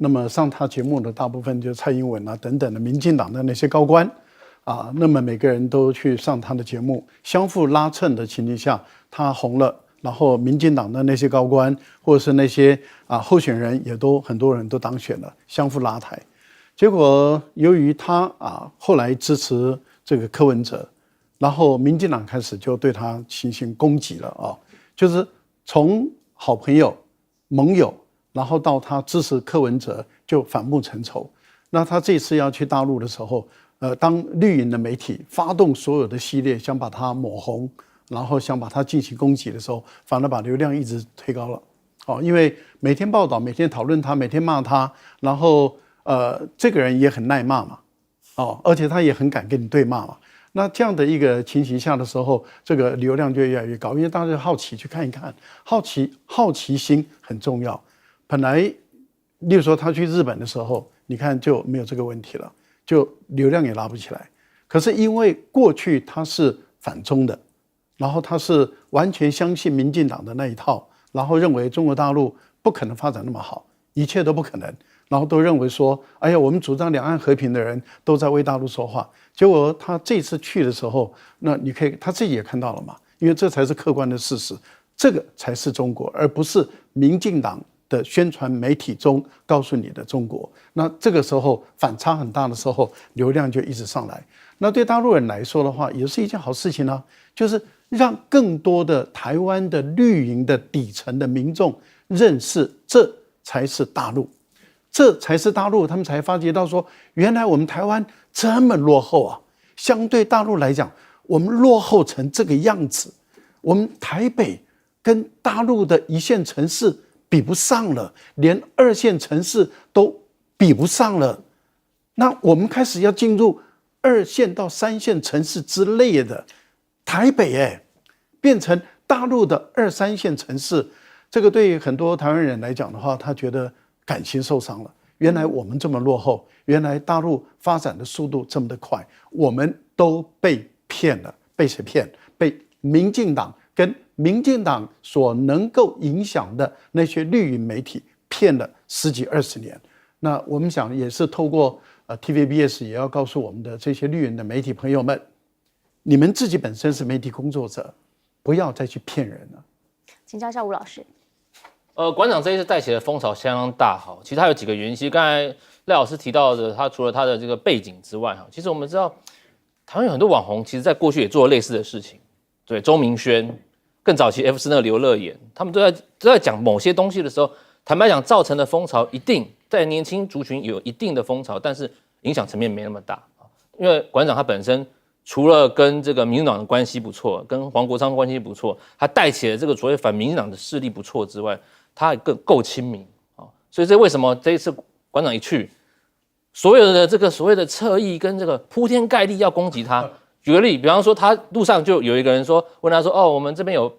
Speaker 9: 那么上他节目的大部分就是蔡英文啊等等的民进党的那些高官啊，那么每个人都去上他的节目，相互拉蹭的情境下，他红了，然后民进党的那些高官或者是那些候选人也都很多人都当选了，相互拉抬。结果由于他后来支持这个柯文哲，然后民进党开始就对他进行攻击了啊，就是从好朋友、盟友，然后到他支持柯文哲就反目成仇。那他这次要去大陆的时候，当绿营的媒体发动所有的系列想把他抹红，然后想把他进行攻击的时候，反而把流量一直推高了。因为每天报道、每天讨论他、每天骂他，然后这个人也很耐骂嘛，而且他也很敢跟你对骂嘛。那这样的一个情形下的时候，这个流量就越来越高，因为大家好奇去看一看，好奇心很重要。本来，例如说他去日本的时候，你看就没有这个问题了，就流量也拉不起来。可是因为过去他是反中的，然后他是完全相信民进党的那一套，然后认为中国大陆不可能发展那么好，一切都不可能。然后都认为说，哎呀，我们主张两岸和平的人都在为大陆说话。结果他这次去的时候，那你可以他自己也看到了嘛，因为这才是客观的事实，这个才是中国，而不是民进党的宣传媒体中告诉你的中国。那这个时候反差很大的时候，流量就一直上来。那对大陆人来说的话，也是一件好事情啊，就是让更多的台湾的绿营的底层的民众认识，这才是大陆。这才是大陆，他们才发觉到说，原来我们台湾这么落后啊！相对大陆来讲，我们落后成这个样子，我们台北跟大陆的一线城市比不上了，连二线城市都比不上了。那我们开始要进入2线到3线城市之类的，台北变成大陆的2、3线城市，这个对很多台湾人来讲的话，他觉得感情受伤了。原来我们这么落后，原来大陆发展的速度这么的快，我们都被骗了。被谁骗？被民进党跟民进党所能够影响的那些绿营媒体骗了10几20年。那我们想也是透过TVBS 也要告诉我们的这些绿营的媒体朋友们，你们自己本身是媒体工作者，不要再去骗人了。
Speaker 1: 请教一下吴老师。
Speaker 6: 馆长这一次带起的风潮相当大，其实他有几个原因。其实刚才赖老师提到的，他除了他的这个背景之外，其实我们知道台湾有很多网红，其实在过去也做了类似的事情。对，钟明轩，更早期 F4那个刘乐言，他们都在讲某些东西的时候，坦白讲，造成的风潮一定在年轻族群有一定的风潮，但是影响层面没那么大。因为馆长他本身除了跟这个民进党的关系不错，跟黄国昌关系不错，他带起了这个所谓反民进党的势力不错之外，他还更够亲民啊，所以这为什么这一次馆长一去，所有的这个所谓的侧翼跟这个铺天盖地要攻击他。举个例，比方说他路上就有一个人说，问他说，我们这边有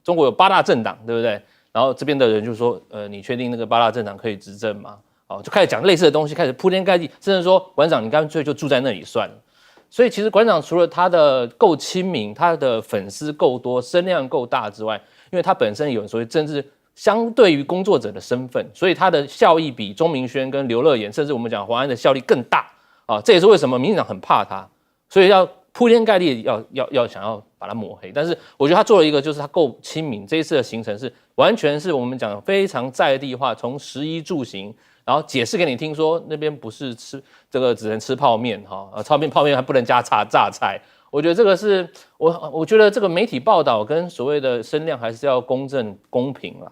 Speaker 6: 中国有8大政党，对不对？然后这边的人就说，你确定那个8大政党可以执政吗？就开始讲类似的东西，开始铺天盖地，甚至说馆长你干脆就住在那里算了。所以其实馆长除了他的够亲民，他的粉丝够多，声量够大之外，因为他本身有所谓政治相对于工作者的身份，所以他的效益比钟明轩跟刘乐言，甚至我们讲黄安的效力更大啊！这也是为什么民进党很怕他，所以要铺天盖地要想要把他抹黑。但是我觉得他做了一个，就是他够亲民。这一次的行程是完全是我们讲非常在地化，从食衣住行，然后解释给你听说那边不是吃这个只能吃泡面泡面还不能加榨菜。我觉得这个是我觉得这个媒体报道跟所谓的声量还是要公正公平啦。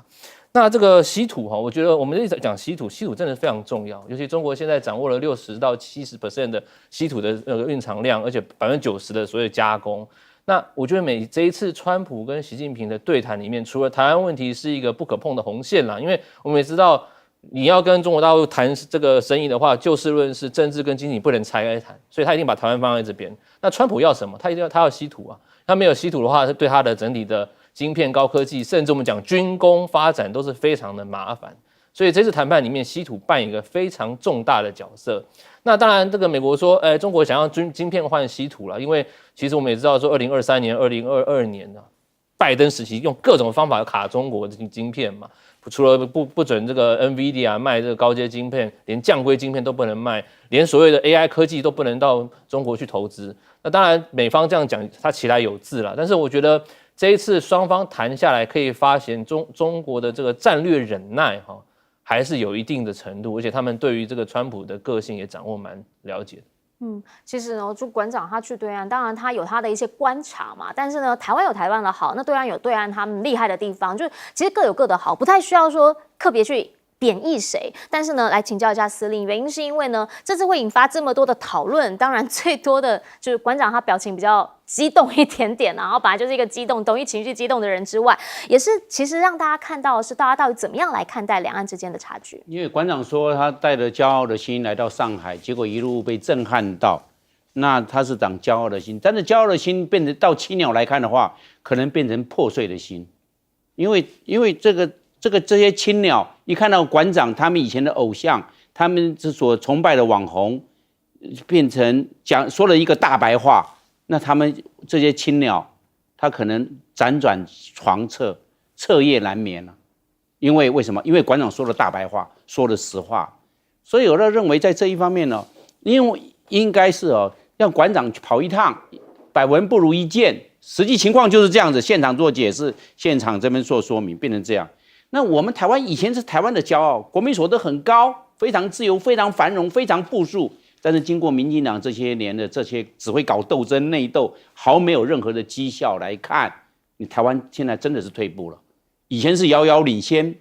Speaker 6: 那这个稀土我觉得我们一直讲稀土真的非常重要，尤其中国现在掌握了60%到70% 的稀土的蕴藏量，而且90%的所谓加工。那我觉得这一次川普跟习近平的对谈里面，除了台湾问题是一个不可碰的红线啦，因为我们也知道你要跟中国大陆谈这个生意的话，就事论事，政治跟经济不能拆开谈，所以他一定把台湾放在这边。那川普要什么？他要稀土啊，他没有稀土的话，对他的整体的晶片、高科技，甚至我们讲军工发展都是非常的麻烦。所以这次谈判里面，稀土扮演一个非常重大的角色。那当然，这个美国说，中国想要晶片换稀土了，因为其实我们也知道说，2023年、2022年呢，拜登时期用各种方法卡中国的晶片嘛，除了不准这个 NVIDIA 卖这个高阶晶片，连降规晶片都不能卖，连所谓的 AI 科技都不能到中国去投资。那当然，美方这样讲，他其来有自啦。但是我觉得这一次双方谈下来，可以发现中国的这个战略忍耐哈，还是有一定的程度，而且他们对于这个川普的个性也掌握蛮了解的。
Speaker 1: 其实呢，就馆长他去对岸，当然他有他的一些观察嘛，但是呢，台湾有台湾的好，那对岸有对岸他们厉害的地方，就其实各有各的好，不太需要说特别去贬义谁。但是呢，来请教一下司令，原因是因为呢，这次会引发这么多的讨论，当然最多的就是馆长他表情比较激动一点点，然后本来就是一个激动、容易情绪激动的人之外，也是其实让大家看到的是大家到底怎么样来看待两岸之间的差距。
Speaker 10: 因为馆长说他带着骄傲的心来到上海，结果一路被震撼到，那他是长骄傲的心，但是骄傲的心变成到青鸟来看的话，可能变成破碎的心，因为这些青鸟一看到馆长他们以前的偶像，他们所崇拜的网红，变成说了一个大白话，那他们这些青鸟，他可能辗转床侧，彻夜难眠了。因为为什么？因为馆长说了大白话，说了实话，所以有人认为在这一方面呢，因为应该是让馆长去跑一趟，百闻不如一见，实际情况就是这样子，现场做解释，现场这边做说明，变成这样。那我们台湾以前是台湾的骄傲，国民所得很高，非常自由，非常繁荣，非常富庶。但是经过民进党这些年的这些只会搞斗争、内斗，毫没有任何的绩效来看，你台湾现在真的是退步了。以前是遥遥领先，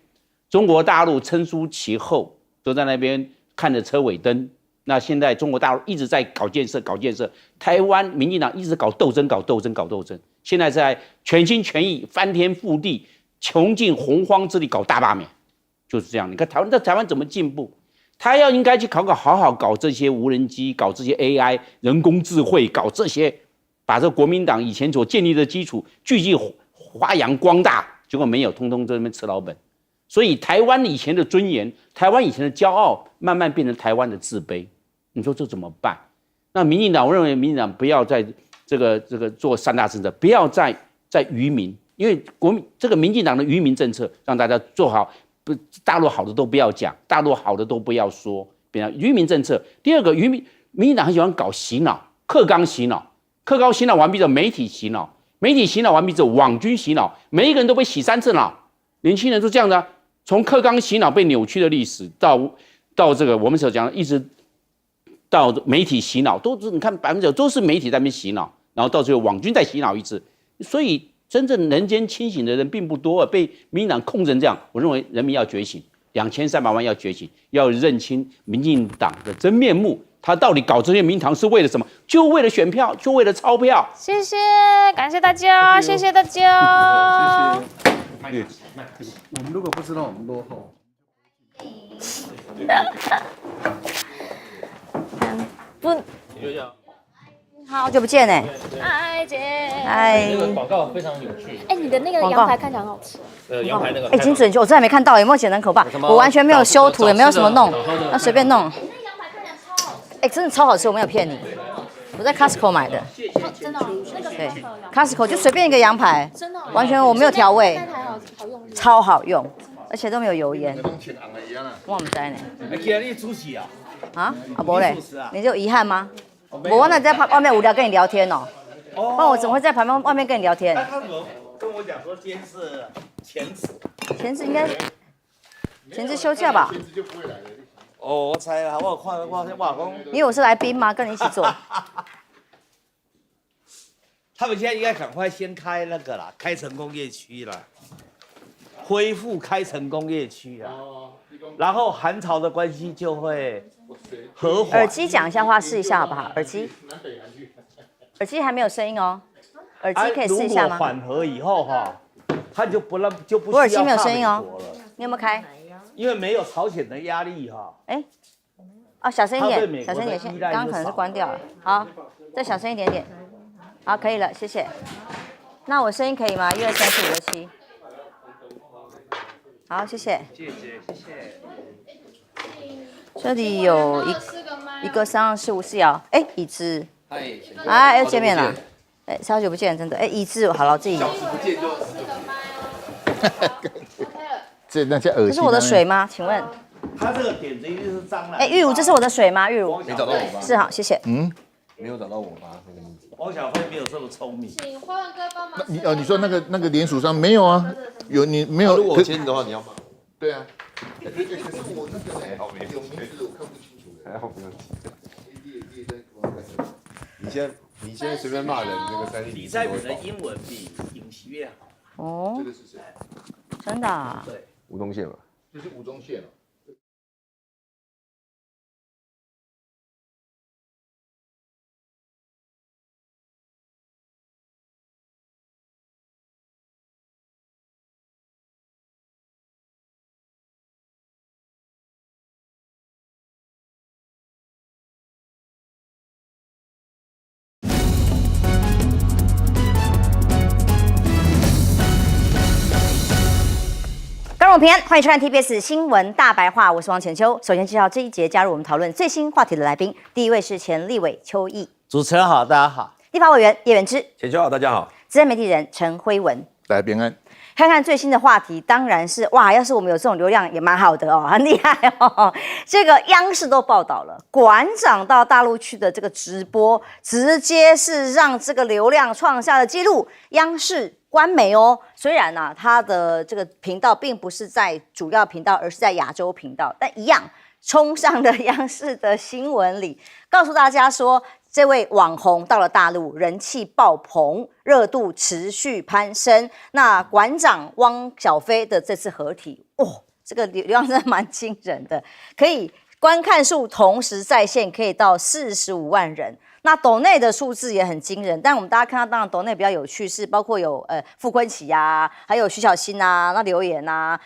Speaker 10: 中国大陆称书其后，都在那边看着车尾灯。那现在中国大陆一直在搞建设，台湾民进党一直搞斗争。现在在全心全意、翻天覆地、穷尽洪荒之力搞大罢免，就是这样。你看台湾怎么进步？他应该去好好搞这些无人机，搞这些 AI 人工智慧，搞这些，把这国民党以前所建立的基础继续发扬光大。结果没有，通通在那边吃老本。所以台湾以前的尊严，台湾以前的骄傲，慢慢变成台湾的自卑。你说这怎么办？那民进党，我认为民进党不要在这个做三大政策，不要再愚民，因为这个民进党的愚民政策，让大家做好，大陆好的都不要讲，大陆好的都不要说，变成愚民政策。第二个，民进党很喜欢搞洗脑，课纲洗脑完毕之后，媒体洗脑完毕之后，网军洗脑，每一个人都被洗3次脑，年轻人都这样的，从课纲洗脑被扭曲的历史，到这个我们所讲的，一直到媒体洗脑，都是你看90%都是媒体在那边洗脑，然后到最后网军再洗脑一次，所以真正人间清醒的人并不多，被民进党控成这样。我认为人民要觉醒，2300万要觉醒，要认清民进党的真面目。他到底搞这些民堂是为了什么？就为了选票，就为了钞票。
Speaker 1: 谢谢，感谢大家，谢谢大家。
Speaker 9: 谢谢。我们如果不知道我们落后，
Speaker 1: 不，
Speaker 6: 你就这样。
Speaker 14: 好久不见哎，
Speaker 1: 嗨姐，
Speaker 14: 嗨，
Speaker 6: 那个广告非常有趣。
Speaker 1: 你的那个羊排看起来很好吃。
Speaker 6: 羊排那个，
Speaker 14: 已经准确，我真的没看到，有没有显得很可怕？我完全没有修图，也没有什么弄，那随便弄。真的超好吃，我没有骗你，我在 Costco 买的。
Speaker 1: 真的，
Speaker 14: 对 ，Costco 就随便一个羊排，
Speaker 1: 真的，
Speaker 14: 完全我没有调味，
Speaker 1: 那台好用力，
Speaker 14: 超好用，而且都没有油烟。我唔知呢。
Speaker 13: 你主席啊？
Speaker 14: 啊，不嘞，你就遗憾吗？我那在外面无聊跟你聊天哦，不然我怎么会在旁边外面跟你聊天？
Speaker 13: 他怎么跟我讲说今天是前次？
Speaker 14: 前次应该前次休假吧？
Speaker 13: 哦，我猜了，我看我讲，
Speaker 14: 因为我是来宾吗？跟你一起做。
Speaker 13: 他们现在应该赶快先开那个啦，开城工业区啦，恢复开城工业区啦，然后韩朝的关系就会和缓。
Speaker 14: 耳机讲一下话，试一下好不好？耳机还没有声音哦，耳机可以试一下吗？
Speaker 13: 如果缓和以后哈，他就不需要
Speaker 14: 我耳机没有声音哦，你有没有开？
Speaker 13: 因为没有朝鲜的压力哈。
Speaker 14: 小声一点，小声一点，刚刚可能是关掉了。好，再小声一点点。好，可以了，谢谢。那我声音可以吗？1、2、3、4、5、6、7。好，谢谢。
Speaker 13: 谢谢。
Speaker 14: 这里有一个3、2、4、5、4爻，哎，椅子，又见面了，哎，好久不见，真的，哎，椅子，好了，自己。
Speaker 15: 小时不见就。这那些恶心。
Speaker 14: 这是我的水吗？请问？
Speaker 13: 他这个点子一定是蟑螂。
Speaker 14: 哎，玉茹，这是我的水吗？玉茹。
Speaker 15: 没找到我吧？
Speaker 14: 是好，谢谢。
Speaker 15: 没有找到我吧？
Speaker 13: 王小飞没有这么聪明。
Speaker 16: 请花文哥帮忙。
Speaker 15: 你说那个联署上没有啊？有你没有？
Speaker 3: 如果我签的话，你要吗？
Speaker 15: 对啊。可是我那个还好没有名字，我看不清楚。
Speaker 3: 还好不用你现在随便骂人，那个3
Speaker 13: 李在明的英文比尹锡悦好。
Speaker 14: 哦。
Speaker 15: 这个是谁？
Speaker 14: 真的啊？
Speaker 13: 对。
Speaker 3: 吴宗宪嘛。
Speaker 15: 这是吴宗宪哦。
Speaker 14: 平安，欢迎收看 TBS 新闻大白话，我是王浅秋。首先介绍这一节加入我们讨论最新话题的来宾，第一位是前立委邱毅，
Speaker 13: 主持人好，大家好；
Speaker 14: 立法委员叶元之，
Speaker 3: 浅秋好，大家好；
Speaker 14: 资深媒体人陈辉文，
Speaker 15: 大家平安。
Speaker 14: 看看最新的话题，当然是哇，要是我们有这种流量也蛮好的哦，很厉害哦。这个央视都报道了，馆长到大陆去的这个直播，直接是让这个流量创下了纪录。央视官媒哦，虽然呢、它的这个频道并不是在主要频道，而是在亚洲频道，但一样冲上了央视的新闻里，告诉大家说，这位网红到了大陆，人气爆棚，热度持续攀升。那馆长汪小菲的这次合体，这个流量真的蛮惊人的，可以观看数同时在线可以到45万人。那抖内的数字也很惊人，但我们大家看到，当然抖内比较有趣是包括有傅昆萁啊，还有徐小新啊，那留言啊，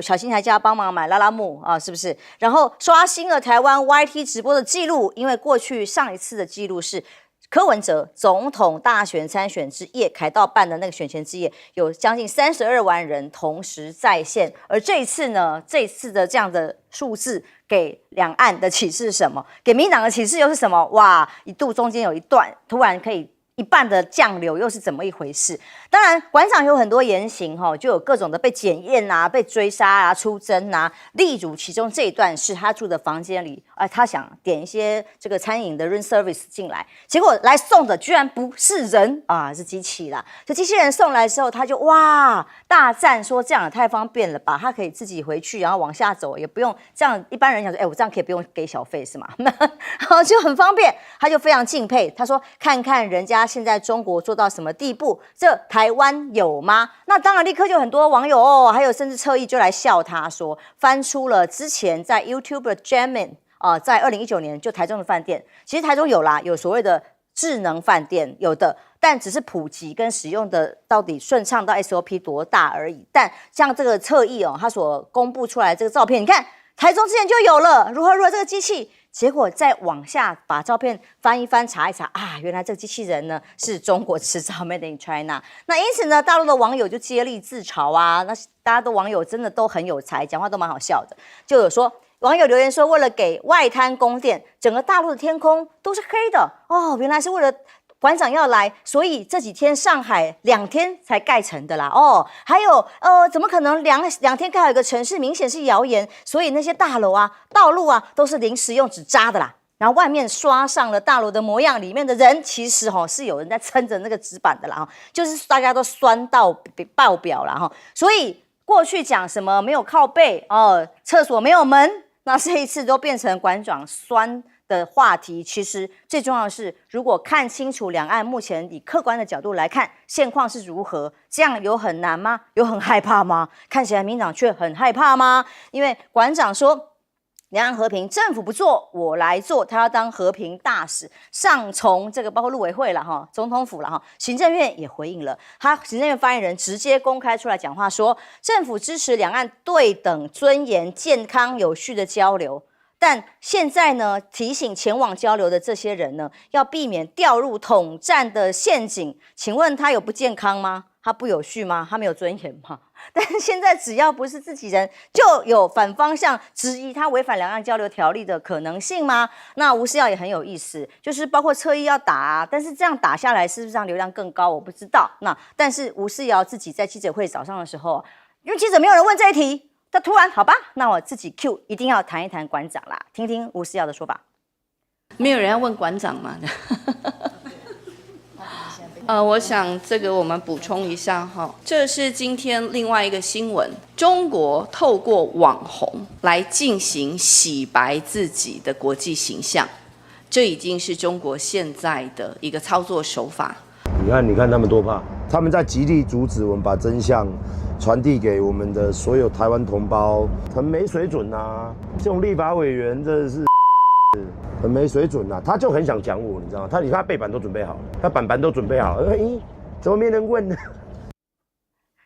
Speaker 14: 小新还叫他帮忙买拉拉木啊，是不是？然后刷新了台湾 YT 直播的记录，因为过去上一次的记录是柯文哲总统大选参选之夜，凯道办的那个选前之夜，有将近32万人同时在线。而这一次呢，这一次的这样的数字给两岸的启示是什么？给民进党的启示又是什么？哇，一度中间有一段突然可以一半的降流，又是怎么一回事？当然，馆长有很多言行就有各种的被检验啊、被追杀啊、出征啊。例如，其中这一段是他住的房间里，他想点一些这个餐饮的 room service 进来，结果来送的居然不是人啊，是机器啦。这机器人送来之后，他就哇大赞说这样也太方便了吧，他可以自己回去，然后往下走，也不用这样。一般人想说，我这样可以不用给小费是吗？就很方便，他就非常敬佩。他说，看看人家现在中国做到什么地步，这台湾有吗？那当然立刻就很多网友还有甚至侧翼就来笑他说，翻出了之前在 YouTube 的 Jamin 在2019年就台中的饭店，其实台中有啦，有所谓的智能饭店，有的，但只是普及跟使用的到底顺畅到 SOP 多大而已。但像这个侧翼他所公布出来这个照片，你看台中之前就有了，如何这个机器。结果再往下把照片翻一翻查一查原来这个机器人呢是中国制造 Made in China。那因此呢，大陆的网友就接力自嘲啊，那大家的网友真的都很有才，讲话都蛮好笑的。就有说网友留言说，为了给外滩供电，整个大陆的天空都是黑的原来是为了馆长要来，所以这几天上海2天才盖成的啦。还有怎么可能两天盖好一个城市？明显是谣言。所以那些大楼啊、道路啊都是临时用纸扎的啦。然后外面刷上了大楼的模样，里面的人其实是有人在撑着那个纸板的啦。就是大家都酸到爆表啦。所以过去讲什么没有靠背厕所没有门，那这一次都变成馆长酸的话题。其实最重要的是，如果看清楚两岸目前以客观的角度来看现况是如何，这样有很难吗？有很害怕吗？看起来民进党却很害怕吗？因为馆长说两岸和平，政府不做，我来做，他要当和平大使。上从这个包括陆委会了总统府了行政院也回应了，他行政院发言人直接公开出来讲话说，政府支持两岸对等、尊严、健康、有序的交流。但现在呢，提醒前往交流的这些人呢，要避免掉入统战的陷阱。请问他有不健康吗？他不有序吗？他没有尊严吗？但是现在只要不是自己人，就有反方向质疑他违反两岸交流条例的可能性吗？那吴思瑶也很有意思，就是包括侧翼要打啊，但是这样打下来是不是让流量更高？我不知道。那但是吴思瑶自己在记者会早上的时候，因为记者没有人问这一题，他突然好吧，那我自己 Q 一定要谈一谈馆长啦，听听吴思瑶的说法。
Speaker 16: 没有人要问馆长吗？我想这个我们补充一下哈，这是今天另外一个新闻，中国透过网红来进行洗白自己的国际形象，这已经是中国现在的一个操作手法。
Speaker 4: 你看他们多怕，他们在极力阻止我们把真相传递给我们的所有台湾同胞，很没水准啊！这种立法委员真的是很没水准啊！他就很想讲我，你知道吗？你看他背板都准备好了，他板都准备好了，怎么没人问呢？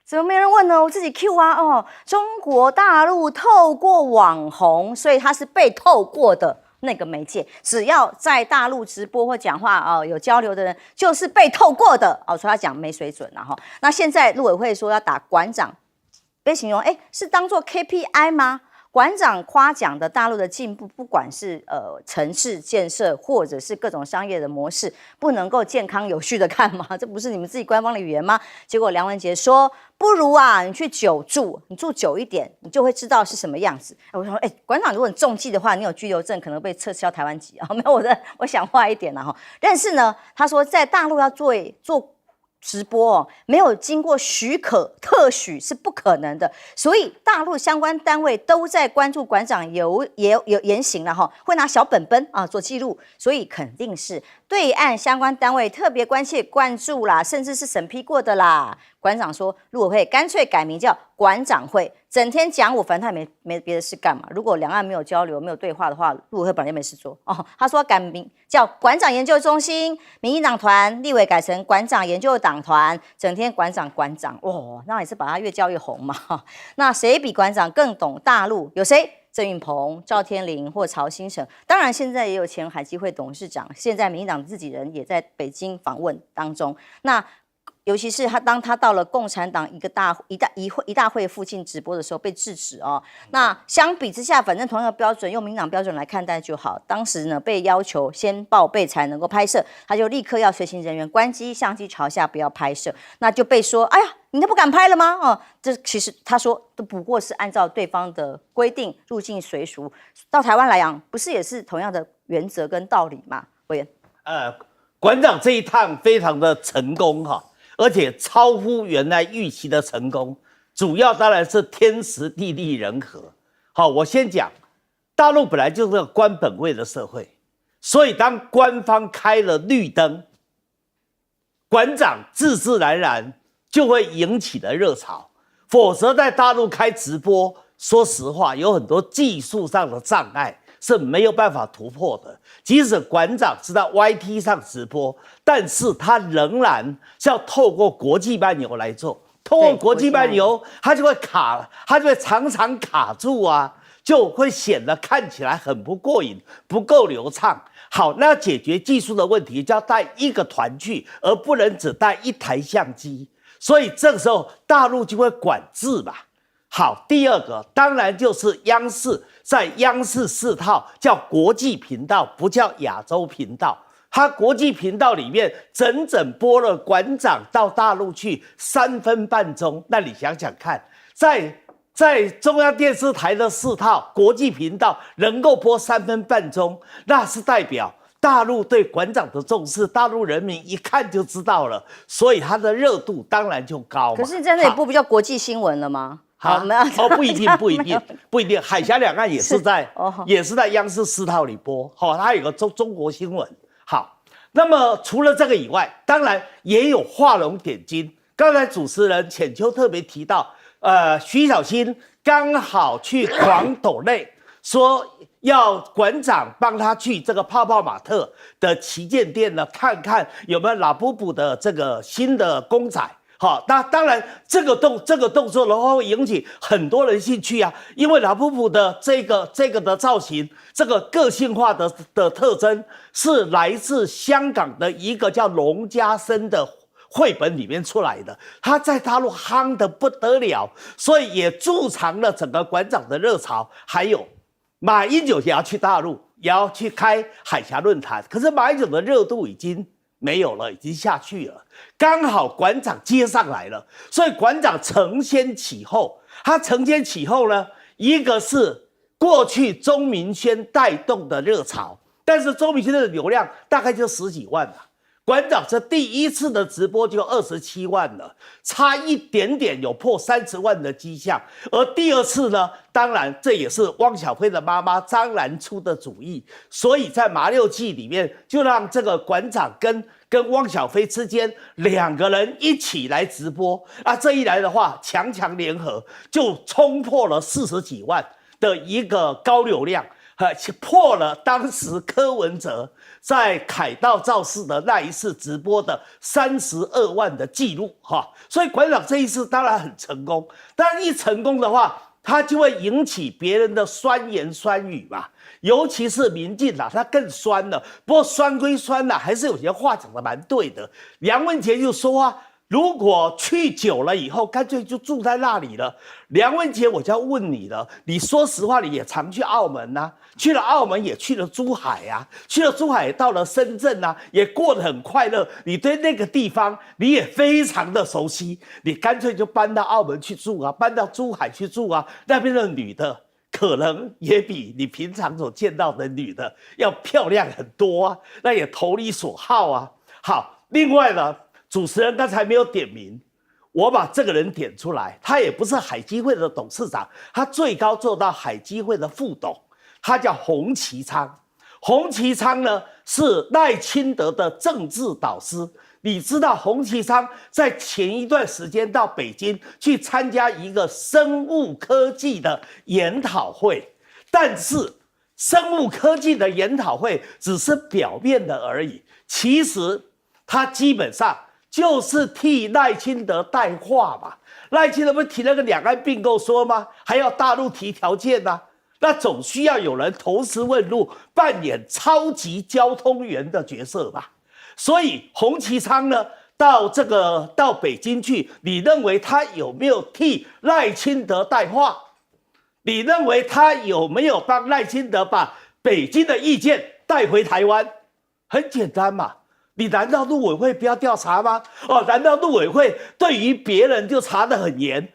Speaker 14: 怎么没人问呢？我自己 Q 啊！哦，中国大陆透过网红，所以他是被透过的那个媒介，只要在大陆直播或讲话有交流的人，就是被透过的哦。所以他讲没水准哈。那现在陆委会说要打馆长，被形容是当做 KPI 吗？馆长夸奖的大陆的进步，不管是城市建设或者是各种商业的模式，不能够健康有序的看吗？这不是你们自己官方的语言吗？结果梁文杰说，不如啊，你去久住，你住久一点，你就会知道是什么样子。我说，馆长，如果你中计的话，你有居留证，可能被撤销台湾籍啊。没有，我想坏一点啦哈。但是呢，他说在大陆要做直播没有经过许可特许是不可能的，所以大陆相关单位都在关注馆长有言行了哈，会拿小本本啊做记录，所以肯定是对岸相关单位特别关切关注啦，甚至是审批过的啦。馆长说，陆委会干脆改名叫馆长会，整天讲我，反正他也没别的事干嘛。如果两岸没有交流、没有对话的话，陆委会本来就没事做哦。他说改名叫馆长研究中心，民进党团立委改成馆长研究党团，整天馆长，那也是把他越叫越红嘛。那谁比馆长更懂大陆？有谁？郑运鹏、赵天麟或曹兴诚，当然现在也有前海基会董事长，现在民进党自己人也在北京访问当中。那尤其是当他到了共产党一大会附近直播的时候被制止哦。那相比之下，反正同样的标准，用民党标准来看待就好。当时呢被要求先报备才能够拍摄，他就立刻要随行人员关机，相机朝下不要拍摄。那就被说，哎呀，你都不敢拍了吗？哦，这其实他说都不过是按照对方的规定入境随俗，到台湾来讲，不是也是同样的原则跟道理吗？委员，
Speaker 13: 馆长这一趟非常的成功哈。而且超乎原来预期的成功，主要当然是天时地利人和。好，我先讲，大陆本来就是个官本位的社会，所以当官方开了绿灯，馆长自然就会引起了热潮。否则在大陆开直播，说实话有很多技术上的障碍是没有办法突破的。即使馆长是在 YT 上直播，但是他仍然是要透过国际漫游来做。透过国际漫游，他就会常常卡住啊，就会显得看起来很不过瘾，不够流畅。好，那要解决技术的问题，就要带一个团去，而不能只带一台相机。所以这个时候大陆就会管制嘛。好，第二个当然就是央视，在央视4套叫国际频道，不叫亚洲频道。它国际频道里面整整播了馆长到大陆去3分半钟。那你想想看，在中央电视台的4套国际频道能够播3分半钟，那是代表大陆对馆长的重视，大陆人民一看就知道了，所以它的热度当然就高嘛。
Speaker 14: 可是在那里播不叫国际新闻了吗？
Speaker 13: 好，不一定，海峡两岸也是在央视4套里播。好，它有个中国新闻。好，那么除了这个以外，当然也有画龙点睛。刚才主持人浅秋特别提到，徐小新刚好去狂抖内，说要馆长帮他去这个泡泡玛特的旗舰店呢，看看有没有拉布布的这个新的公仔。好，那当然这个动作的话会引起很多人兴趣啊，因为拉布布的这个的造型，这个个性化的特征是来自香港的一个叫龙家生的绘本里面出来的，他在大陆夯得不得了，所以也助长了整个馆长的热潮。还有马英九也要去大陆，也要去开海峡论坛，可是马英九的热度已经没有了，已经下去了。刚好馆长接上来了，所以馆长承先启后。他承先启后呢，一个是过去钟明轩带动的热潮，但是钟明轩的流量大概就10几万了。馆长这第一次的直播就27万了，差一点点有破30万的迹象。而第二次呢，当然这也是汪小菲的妈妈张兰出的主意，所以在麻六记里面就让这个馆长跟汪小菲之间2个人一起来直播啊，这一来的话，强强联合就冲破了40几万的一个高流量。破了当时柯文哲在凯道造势的那一次直播的32万的记录哈，所以馆长这一次当然很成功，但一成功的话，他就会引起别人的酸言酸语嘛，尤其是民进党，他更酸了。不过酸归酸了，还是有些话讲得蛮对的。梁文杰就说啊，如果去久了以后，干脆就住在那里了。梁文杰，我就要问你了，你说实话，你也常去澳门啊，去了澳门也去了珠海啊，去了珠海也到了深圳啊，也过得很快乐。你对那个地方你也非常的熟悉，你干脆就搬到澳门去住啊，搬到珠海去住啊，那边的女的可能也比你平常所见到的女的要漂亮很多啊，那也投你所好啊。好，另外呢，主持人刚才没有点名，我把这个人点出来，他也不是海基会的董事长，他最高做到海基会的副董，他叫洪其昌。洪其昌呢是赖清德的政治导师。你知道洪其昌在前一段时间到北京去参加一个生物科技的研讨会，但是生物科技的研讨会只是表面的而已，其实他基本上就是替赖清德带话嘛。赖清德不是提那个两岸并购说吗？还要大陆提条件啊，那总需要有人投石问路，扮演超级交通员的角色吧。所以洪其昌呢，到北京去，你认为他有没有替赖清德带话？你认为他有没有帮赖清德把北京的意见带回台湾？很简单嘛，你难道陆委会不要调查吗？难道陆委会对于别人就查得很严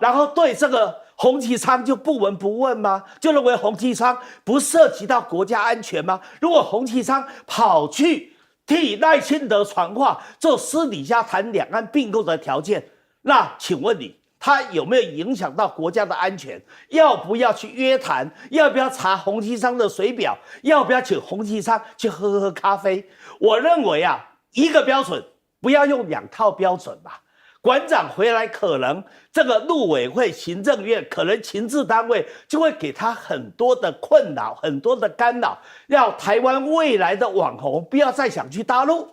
Speaker 13: 然后对这个洪其昌就不闻不问吗？就认为洪其昌不涉及到国家安全吗？如果洪其昌跑去替赖清德传话，做私底下谈两岸并购的条件，那请问你，他有没有影响到国家的安全？要不要去约谈？要不要查洪其昌的水表？要不要请洪其昌去喝咖啡？我认为啊，一个标准，不要用2套标准吧。馆长回来，可能这个陆委会、行政院，可能情治单位就会给他很多的困扰，很多的干扰，要台湾未来的网红不要再想去大陆，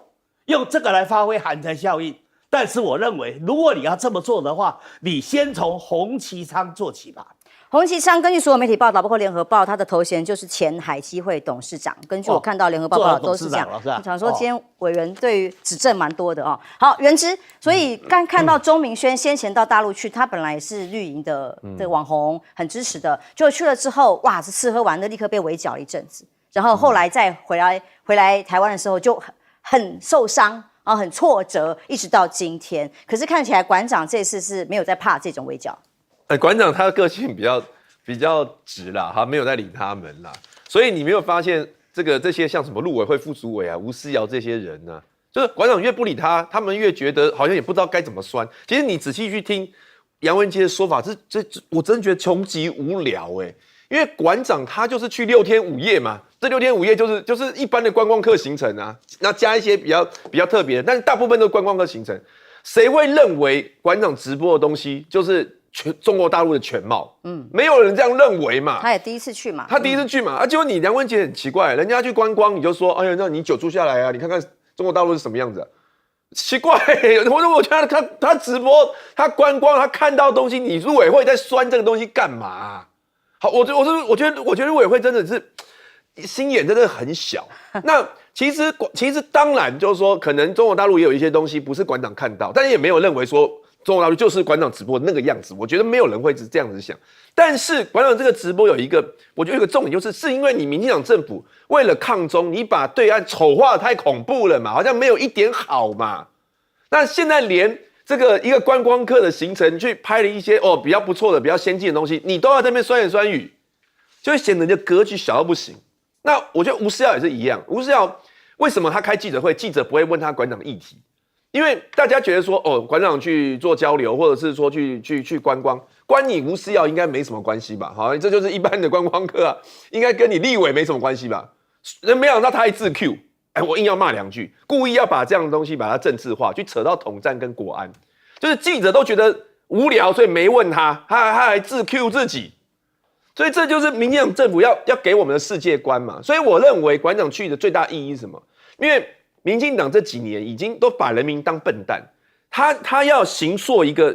Speaker 13: 用这个来发挥寒蝉效应。但是我认为，如果你要这么做的话，你先从洪其昌做起吧。
Speaker 14: 洪其昌根据所有媒体报道，包括联合报，他的头衔就是前海基会董事长。根据我看到联合报报道都是这样。我想说，今天委员对于指正蛮多的哦。好，元之，所以刚看到钟明轩先前到大陆去，他本来是绿营的这个网红，很支持的，结果去了之后，哇，是吃喝玩乐，立刻被围剿了一阵子。然后后来再回来台湾的时候，就很受伤。很挫折，一直到今天。可是看起来馆长这次是没有在怕这种围剿。
Speaker 3: 馆长他的个性比较直啦，他没有在理他们啦。所以你没有发现这些像什么陆委会副主委啊、吴思瑶这些人呢、就是馆长越不理他们越觉得好像也不知道该怎么酸。其实你仔细去听杨文杰的说法，我真觉得穷极无聊因为馆长他就是去6天5夜嘛。这6天5夜就是一般的观光客行程啊，那加一些比较特别的，但是大部分都是观光客行程。谁会认为馆长直播的东西就是中国大陆的全貌？没有人这样认为嘛。
Speaker 14: 他也第一次去嘛。
Speaker 3: 他第一次去嘛，结果你梁文杰很奇怪，人家去观光你就说，哎呀，那你久住下来啊，你看看中国大陆是什么样子奇怪我觉得他直播，他观光，他看到东西，你陆委会在酸这个东西干嘛好，我觉得陆委会真的是心眼真的很小。那
Speaker 17: 其实当然就是说，可能中国大陆也有一些东西不是馆长看到，但也没有认为说中国大陆就是馆长直播那个样子。我觉得没有人会是这样子想。但是馆长这个直播有一个，我觉得有一个重点是因为你民进党政府为了抗中，你把对岸丑化得太恐怖了嘛，好像没有一点好嘛。那现在连这个一个观光客的行程去拍了一些比较不错的、比较先进的东西，你都要在那边酸言酸语，就会显得你的格局小到不行。那我觉得吴思瑶也是一样，吴思瑶为什么他开记者会，记者不会问他馆长议题？因为大家觉得说，馆长去做交流，或者是说去观光，关你吴思瑶应该没什么关系吧？好，这就是一般的观光客啊，应该跟你立委没什么关系吧？人没想到他还自 Q， 我硬要骂2句，故意要把这样的东西把它政治化，去扯到统战跟国安，就是记者都觉得无聊，所以没问他，他还自 Q 自己。所以这就是民进党政府要给我们的世界观嘛。所以我认为馆长去的最大意义是什么？因为民进党这几年已经都把人民当笨蛋，他要形塑一个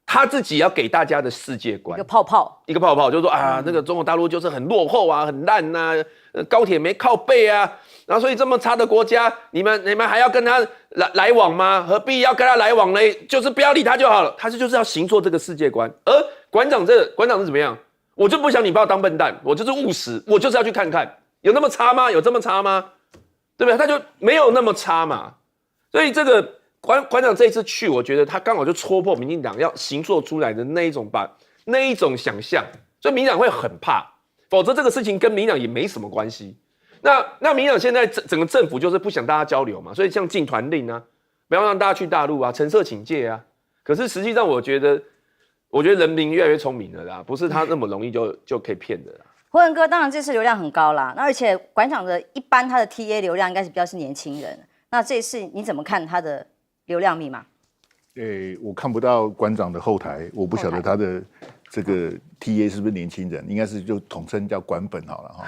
Speaker 17: 他自己要给大家的世界观，一个泡泡，就是说那个中国大陆就是很落后啊，很烂啊，高铁没靠背啊，然后所以这么差的国家，你们还要跟他来往吗？何必要跟他来往呢？就是不要理他就好了。他就是要形塑这个世界观，而馆长是怎么样？我就不想你把我当笨蛋，我就是务实，我就是要去看看，有那么差吗？有这么差吗？对不对？他就没有那么差嘛。所以这个馆长这一次去，我觉得他刚好就戳破民进党要形塑出来的那一种想象，所以民进党会很怕，否则这个事情跟民进党也没什么关系。那民进党现在整个政府就是不想大家交流嘛，所以像禁团令啊，不要让大家去大陆啊，陈设请戒啊。可是实际上我觉得人民越来越聪明了啦，不是他那么容易就可以骗的啦。
Speaker 14: 胡文哥，当然这次流量很高啦，那而且馆长的一般他的 TA 流量应该是比较是年轻人，那这次你怎么看他的流量密码？
Speaker 15: 我看不到馆长的后台，我不晓得他的这个 TA 是不是年轻人，应该是就统称叫馆本好了哈。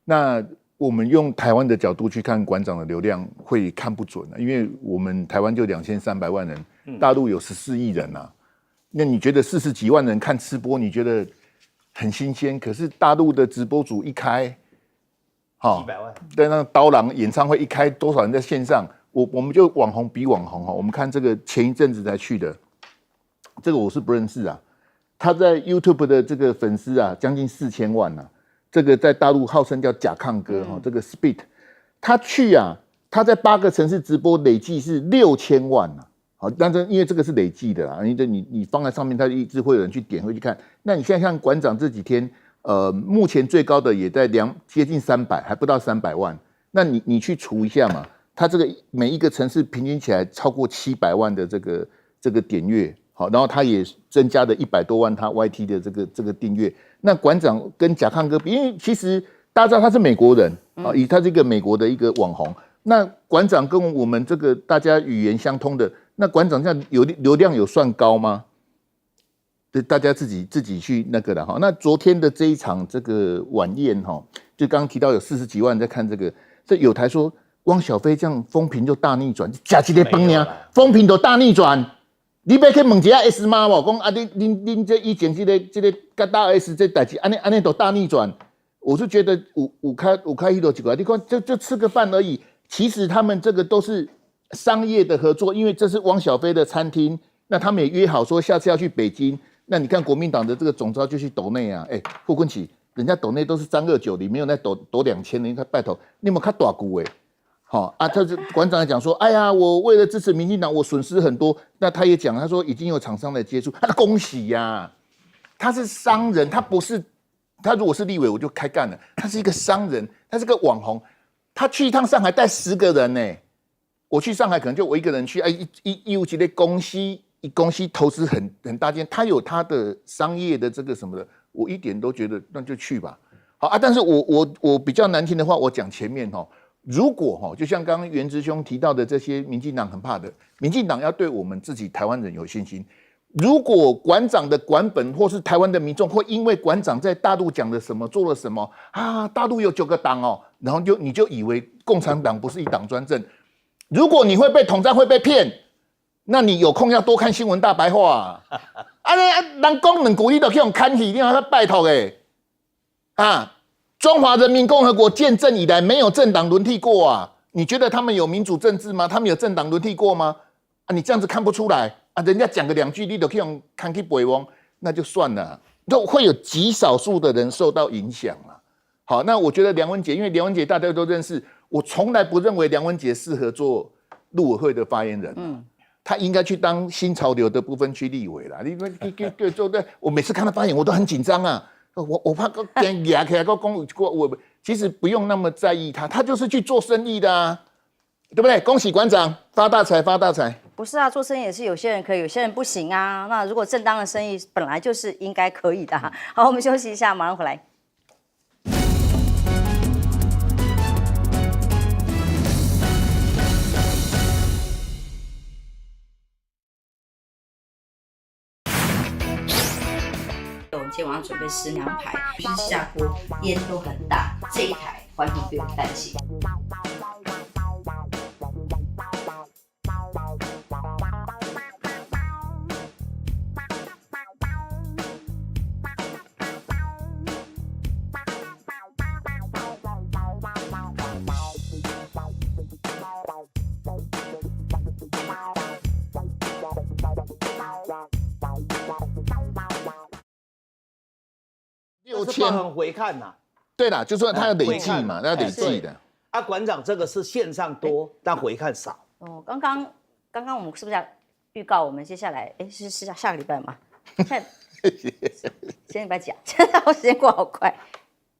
Speaker 15: 那我们用台湾的角度去看馆长的流量会看不准，因为我们台湾就2300万人，大陆有14亿人啊。那你觉得40几万人看吃播，你觉得很新鲜？可是大陆的直播主一开，700万，对，那刀郎演唱会一开，多少人在线上？我们就网红比网红哈。我们看这个前一阵子才去的，这个我是不认识啊。他在 YouTube 的这个粉丝啊，将近4000万啊。这个在大陆号称叫甲亢哥哈，这个 Speed， 他去啊，他在8个城市直播累计是6000万啊。好，但是因为这个是累计的啦，因为你放在上面，它一直会有人去点会去看。那你现在像馆长这几天，目前最高的也在接近300，还不到300万。那你去除一下嘛，它这个每一个城市平均起来超过700万的这个点阅，好，然后它也增加了100多万它 YT 的这个订阅。那馆长跟甲亢哥比，因为其实大家知道他是美国人啊，他是一个美国的一个网红。那馆长跟我们这个大家语言相通的。那馆长这样流量有算高吗？大家自己去那个的哈。那昨天的这一场这个晚宴哈，就刚刚提到有40几万人在看这个，这有台说汪小菲这样风评就大逆转，假一个饭呢，风评都大逆转。你要去问一下 S 妈无？讲啊，恁这以前这个甲大 S 这代志，安尼都大逆转。我是觉得有开一头几个，你看就吃个饭而已。其实他们这个都是商业的合作，因为这是汪小菲的餐厅，那他们也约好说下次要去北京。那你看国民党的这个总召就去斗内啊，傅昆萁，人家斗内都是329，你没有在斗2000，你看拜托，你有没有看大股好啊，他是馆长讲说，哎呀，我为了支持民进党，我损失很多。那他也讲，他说已经有厂商来接触，恭喜呀，他是商人，他不是，他如果是立委我就开干了，他是一个商人，他是个网红，他去一趟上海带10个人呢。我去上海可能就我一个人去，义务级的公司投资很大间，他有他的商业的这个什么的，我一点都觉得那就去吧。好啊，但是我比较难听的话，我讲前面哈，如果哈，就像刚刚元之兄提到的这些民进党很怕的，民进党要对我们自己台湾人有信心。如果馆长的馆本或是台湾的民众会因为馆长在大陆讲了什么做了什么啊，大陆有9个党哦，然后你就以为共产党不是一党专政。如果你会被统战会被骗，那你有空要多看新闻大白话啊！人讲2句你就去用看戏，你让他拜托中华人民共和国建政以来没有政党轮替过啊！你觉得他们有民主政治吗？他们有政党轮替过吗？啊，你这样子看不出来啊？人家讲个2句，你都可以用看去背翁，那就算了，都会有极少数的人受到影响了。好，那我觉得梁文杰，因为梁文杰大家都认识，我从来不认为梁文杰适合做陆委会的发言人。他应该去当新潮流的不分区立委啦。你做对，我每次看他发言，我都很紧张啊。我怕跟牙起来个公我其实不用那么在意他，他就是去做生意的啊，对不对？恭喜馆长发大财发大财。
Speaker 14: 不是啊，做生意也是有些人可以，有些人不行啊。那如果正当的生意本来就是应该可以的。好，我们休息一下，马上回来。我们今天晚上准备吃羊排，就是下锅烟都很大，这一台完全不用担心。
Speaker 13: 6000回看呐、
Speaker 15: 对啦，就说他要累计嘛，要累计的。
Speaker 13: 啊，馆长这个是线上多，但回看少。
Speaker 14: 哦，刚刚我们是不是要预告我们接下来？哎，是下个礼拜吗？下礼拜几啊？现在时间过好快，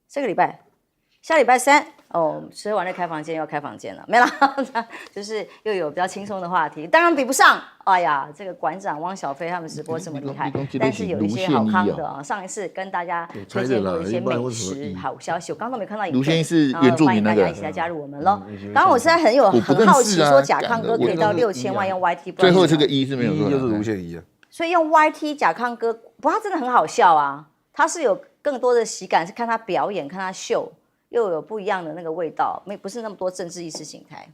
Speaker 14: 这个礼拜，下礼拜3哦，吃完了开房间要开房间了，没了，就是又有比较轻松的话题，当然比不上。哎呀，这个馆长汪小菲他们直播这么厉害，但是有一些好康的啊。上一次跟大家推荐过一些美食好消息，我刚刚都没看到影片。
Speaker 15: 卢先是原住民那个，
Speaker 14: 欢迎大家一起来加入我们喽。刚刚我实在很好奇，说甲亢哥可以到6000万用 YT，
Speaker 15: 最后这个1是没有错，
Speaker 17: 就是卢宪一啊。
Speaker 14: 所以用 YT 甲亢哥，不过他真的很好笑啊，他是有更多的喜感，是看他表演，看他秀。又有不一样的那个味道，不是那么多政治意识形态。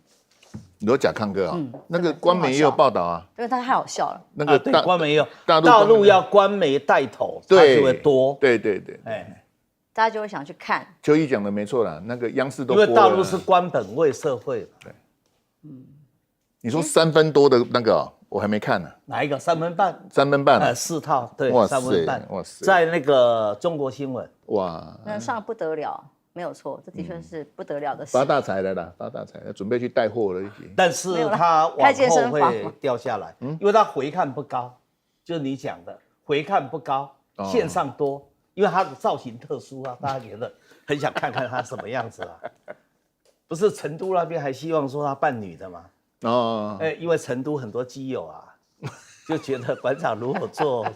Speaker 15: 你说甲亢哥啊，那个官媒也有报道啊，
Speaker 14: 因为他太好笑了。
Speaker 15: 那个
Speaker 13: 对官媒有，大陆要官媒带头，
Speaker 15: 对，
Speaker 13: 就会多。
Speaker 15: 对，
Speaker 14: 哎，大家就会想去看。
Speaker 15: 邱毅讲的没错啦，那个央视都
Speaker 13: 因为大陆是官本位社会。
Speaker 15: 对，你说3分多的那个，我还没看呢。
Speaker 13: 哪一个？3分半。
Speaker 15: 3分半。
Speaker 13: 4套，对，3分半。
Speaker 15: 哇塞，
Speaker 13: 在那个中国新闻。
Speaker 15: 哇，
Speaker 14: 那上不得了。没有错，这的确是不得了的事。
Speaker 15: 发大财了啦，发大财了，准备去带货了。
Speaker 13: 但是他往后会掉下来，因为他回看不高，就是你讲的回看不高，线上多，因为他的造型特殊啊，大家觉得很想看看他什么样子啊。不是成都那边还希望说他扮女的吗？
Speaker 15: 哦，
Speaker 13: 因为成都很多基友啊。就觉得馆长如果做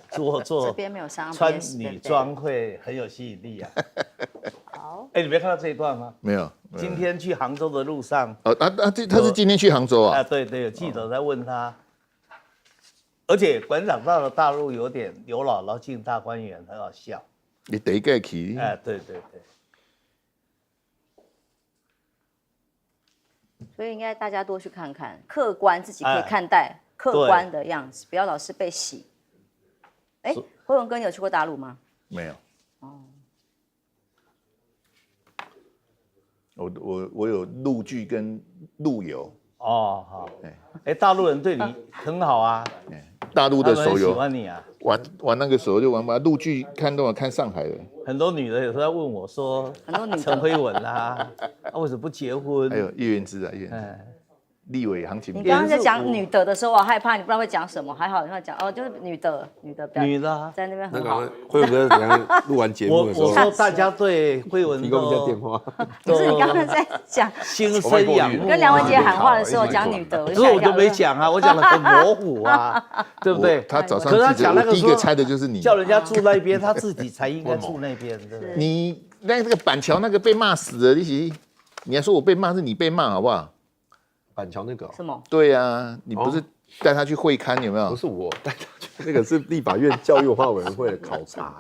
Speaker 14: 这边没有商
Speaker 13: 穿女装会很有吸引力啊。好，你没看到这一段吗？
Speaker 15: 没有。
Speaker 13: 今天去杭州的路上，
Speaker 15: 他是今天去杭州啊？
Speaker 13: 对，有记者在问他，而且馆长到了大陆有点刘姥姥进大观园，很好笑。
Speaker 15: 你第一个去？
Speaker 13: 对。
Speaker 14: 所以应该大家多去看看，客观自己可以看待。客观的样子，不要老是被洗。哎，辉文哥，你有去过大陆吗？
Speaker 15: 没有。我有陆剧跟陆游。
Speaker 13: 哦，好。大陆人对你很好啊。
Speaker 15: 大陆的手游
Speaker 13: 喜欢你啊。
Speaker 15: 玩那个手游就玩吧，陆剧看都要看上海的。
Speaker 13: 很多女的有时候在问我说，
Speaker 14: 很多女的
Speaker 13: 陈辉文啦，为什么不结婚？
Speaker 15: 还有叶元之啊，叶元之。立委行情。
Speaker 14: 你刚刚在讲女的的时候，我害怕你不知道会讲什么，还好你会讲就是女的在那边很好。
Speaker 17: 辉文哥等下录完节目的时候，
Speaker 13: 我说大家对辉文
Speaker 17: 提供一下电话。
Speaker 14: 不是你刚刚在讲
Speaker 13: 心生仰慕，
Speaker 14: 跟梁文杰喊话的时候讲女的，
Speaker 13: 可是我就没讲啊，我讲的很模糊啊，对不对？
Speaker 15: 他早上
Speaker 13: 可是他讲那个
Speaker 15: 第一个猜的就是你，
Speaker 13: 叫人家住那边，他自己才应该住那边，对不对？
Speaker 15: 你那个板桥那个被骂死了，你还说我被骂，是你被骂好不好？
Speaker 17: 板桥那个
Speaker 14: 什么？
Speaker 15: 对啊，你不是带他去会勘有没有？
Speaker 17: 不是我带他去，那个是立法院教育文化委员会的考察，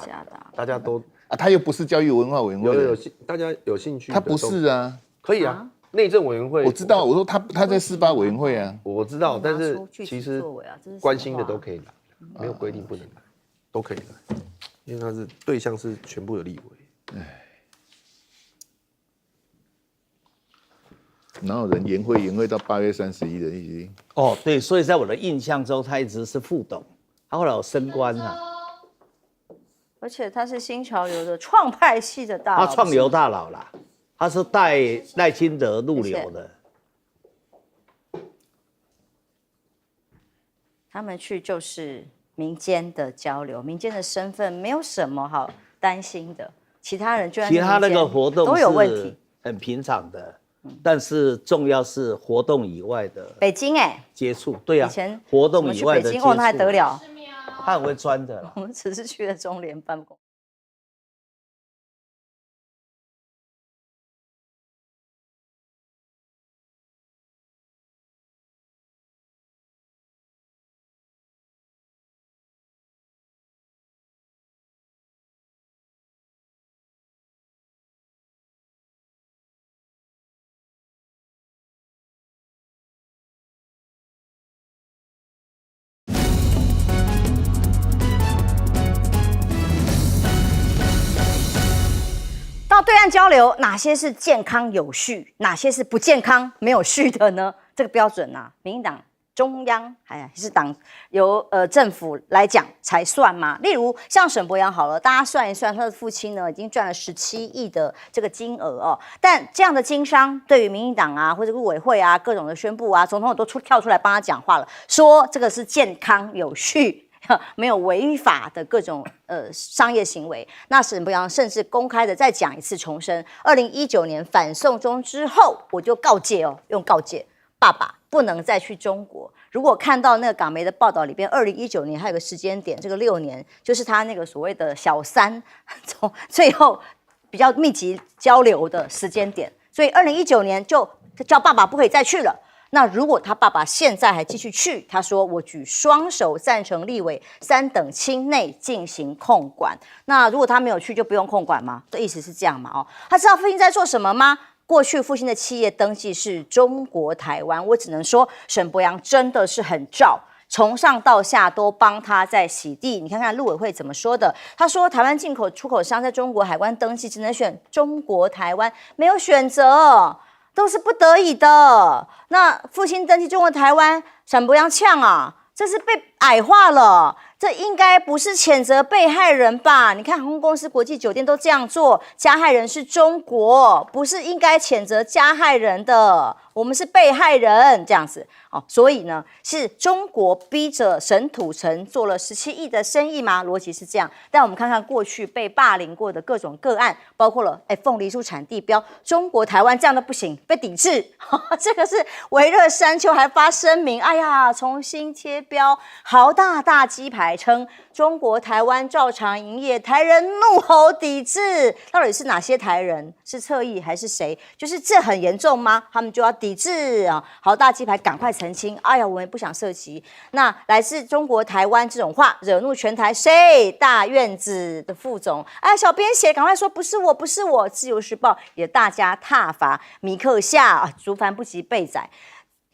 Speaker 17: 大家都
Speaker 15: 他又不是教育文化委员会，
Speaker 17: 有大家有兴趣，
Speaker 15: 他不是啊，
Speaker 17: 可以啊，内政委员会
Speaker 15: 我知道，我说他在司法委员会啊，
Speaker 17: 我知道，但是其实关心的都可以来，没有规定不能来，都可以来，因为他是对象是全部的立委。
Speaker 15: 哪有人延会到8月31日已经？
Speaker 13: 哦，对，所以在我的印象中，他一直是副董，他后来有升官啊。
Speaker 14: 而且他是新潮流的创派系的大佬，
Speaker 13: 他创流大佬啦，他是带赖清德入流的。
Speaker 14: 他们去就是民间的交流，民间的身份没有什么好担心的。其他人就
Speaker 13: 其他那个活动
Speaker 14: 都有问题，
Speaker 13: 很平常的。但是重要是活动以外的
Speaker 14: 北京
Speaker 13: 接触，对啊，
Speaker 14: 以前
Speaker 13: 活动以外的接触，
Speaker 14: 那还得了？
Speaker 13: 他很会钻的。
Speaker 14: 我们只是去了中联办公。到对岸交流，哪些是健康有序，哪些是不健康没有序的呢？这个标准啊，民进党中央还是由政府来讲才算嘛。例如像沈伯洋好了，大家算一算，他的父亲呢已经赚了17亿的这个金额哦。但这样的经商，对于民进党啊或者陆委会啊各种的宣布啊，总统都跳出来帮他讲话了，说这个是健康有序。没有违法的各种商业行为。那沈伯洋甚至公开的再讲一次重申，2019年反送中之后，我就告诫用告诫爸爸不能再去中国。如果看到那个港媒的报道里边，2019年还有个时间点，这个6年就是他那个所谓的小三从最后比较密集交流的时间点，所以2019年就叫爸爸不可以再去了。那如果他爸爸现在还继续去，他说我举双手赞成立委3等亲内进行控管。那如果他没有去，就不用控管吗？这意思是这样嘛？他知道父亲在做什么吗？过去父亲的企业登记是中国台湾，我只能说沈伯洋真的是很照，从上到下都帮他在洗地。你看看陆委会怎么说的？他说台湾进口出口商在中国海关登记只能选中国台湾，没有选择。都是不得已的。那父亲登记中国台湾，沈伯洋呛啊，这是被矮化了。这应该不是谴责被害人吧？你看航空公司、国际酒店都这样做，加害人是中国，不是应该谴责加害人的，我们是被害人这样子哦。所以呢，是中国逼着沈土城做了17亿的生意吗？逻辑是这样。但我们看看过去被霸凌过的各种个案，包括了凤梨酥产地标中国台湾这样的不行，被抵制。这个是微热山丘还发声明，哎呀，重新贴标，豪大鸡排。称中国台湾照常营业，台人怒吼抵制，到底是哪些台人？是侧翼还是谁？就是这很严重吗？他们就要抵制啊！豪大鸡排赶快澄清，哎呀，我们不想涉及。那来自中国台湾这种话惹怒全台，谁？大院子的副总，哎，小编写赶快说不是我，不是我。自由时报也大加挞伐，米克夏竹凡不及被宰。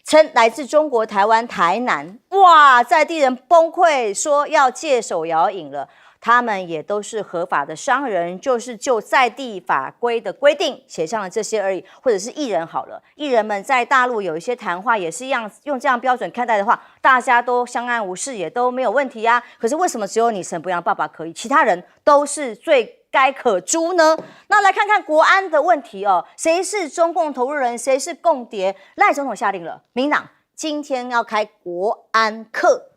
Speaker 14: 称来自中国台湾台南，哇，在地人崩溃，说要戒手摇饮了。他们也都是合法的商人，就是就在地法规的规定写上了这些而已，或者是艺人好了，艺人们在大陆有一些谈话也是一样，用这样标准看待的话，大家都相安无事，也都没有问题啊。可是为什么只有你沈伯洋爸爸可以，其他人都是罪该可诛呢？那来看看国安的问题哦，谁是中共投入人，谁是共谍？赖总统下令了，民党今天要开国安课。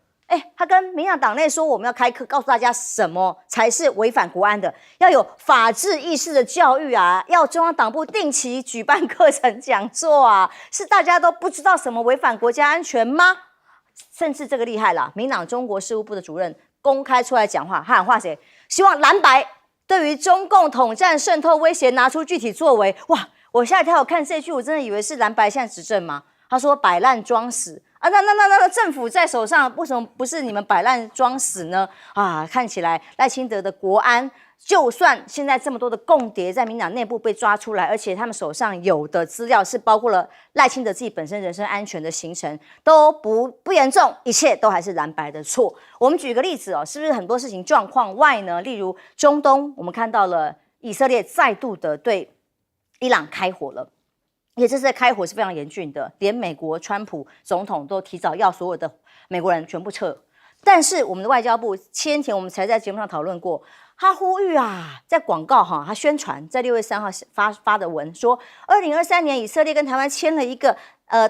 Speaker 14: 他跟民进党党内说我们要开课，告诉大家什么才是违反国安的，要有法治意识的教育啊，要中央党部定期举办课程讲座啊，是大家都不知道什么违反国家安全吗？甚至这个厉害啦，民党中国事务部的主任公开出来讲话，喊话谁？希望蓝白对于中共统战渗透威胁拿出具体作为。哇，我吓一跳，我看这句我真的以为是蓝白现在执政吗？他说摆烂装死。那政府在手上，为什么不是你们摆烂装死呢？啊，看起来赖清德的国安，就算现在这么多的共谍在民党内部被抓出来，而且他们手上有的资料是包括了赖清德自己本身人身安全的形成，都不严重，一切都还是蓝白的错。我们举个例子哦，是不是很多事情状况外呢？例如中东，我们看到了以色列再度的对伊朗开火了。因为这次的开火是非常严峻的，连美国川普总统都提早要所有的美国人全部撤。但是我们的外交部前天我们才在节目上讨论过，他呼吁啊，在广告他宣传在6月3号发的文说，2023年以色列跟台湾签了一个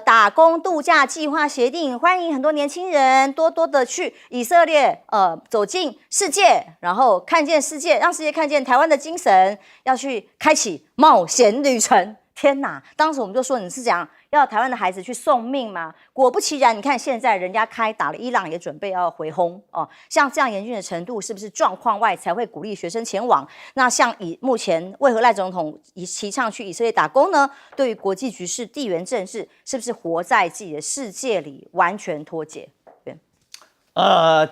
Speaker 14: 打工度假计划协定，欢迎很多年轻人多多的去以色列走进世界，然后看见世界，让世界看见台湾的精神，要去开启冒险旅程。天哪！当时我们就说你是讲要台湾的孩子去送命吗？果不其然，你看现在人家打了伊朗，也准备要回轰哦。像这样严峻的程度，是不是状况外才会鼓励学生前往？那像目前为何赖总统提倡去以色列打工呢？对于国际局势、地缘政治，是不是活在自己的世界里完全脱节？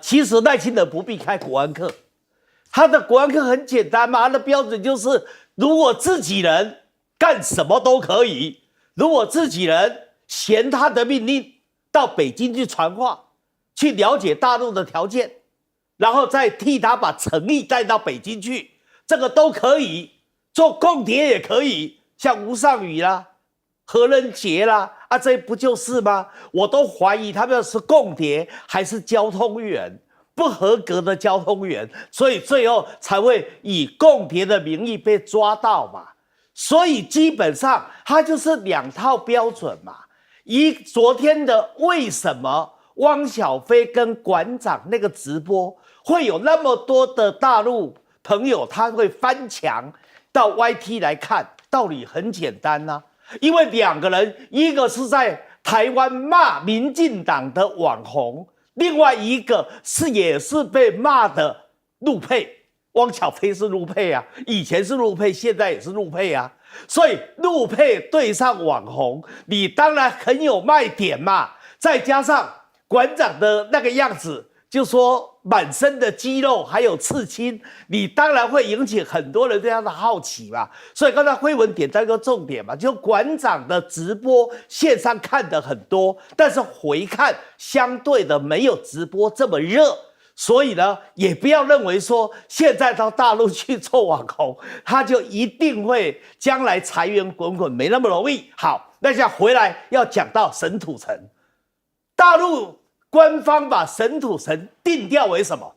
Speaker 13: 其实赖清德不必开国安课，他的国安课很简单嘛，他的标准就是如果自己人干什么都可以，如果自己人嫌他的命令，到北京去传话，去了解大陆的条件，然后再替他把诚意带到北京去，这个都可以。做共谍也可以，像吴尚宇啦、何仁杰啦，这不就是吗？我都怀疑他们是共谍还是交通员，不合格的交通员，所以最后才会以共谍的名义被抓到嘛。所以基本上它就是2套标准嘛。昨天的为什么汪小菲跟馆长那个直播会有那么多的大陆朋友他会翻墙到 YT 来看，道理很简单啊，因为2个人，一个是在台湾骂民进党的网红，另外一个也是被骂的陆配。汪小菲是陆配啊，以前是陆配，现在也是陆配啊，所以陆配对上网红，你当然很有卖点嘛。再加上馆长的那个样子，就说满身的肌肉还有刺青，你当然会引起很多人对他的好奇嘛。所以刚才辉文点到一个重点嘛，就馆长的直播线上看的很多，但是回看相对的没有直播这么热。所以呢，也不要认为说现在到大陆去做网红，他就一定会将来财源滚滚，没那么容易。好，那现在回来要讲到沈土城，大陆官方把沈土城定调为什么？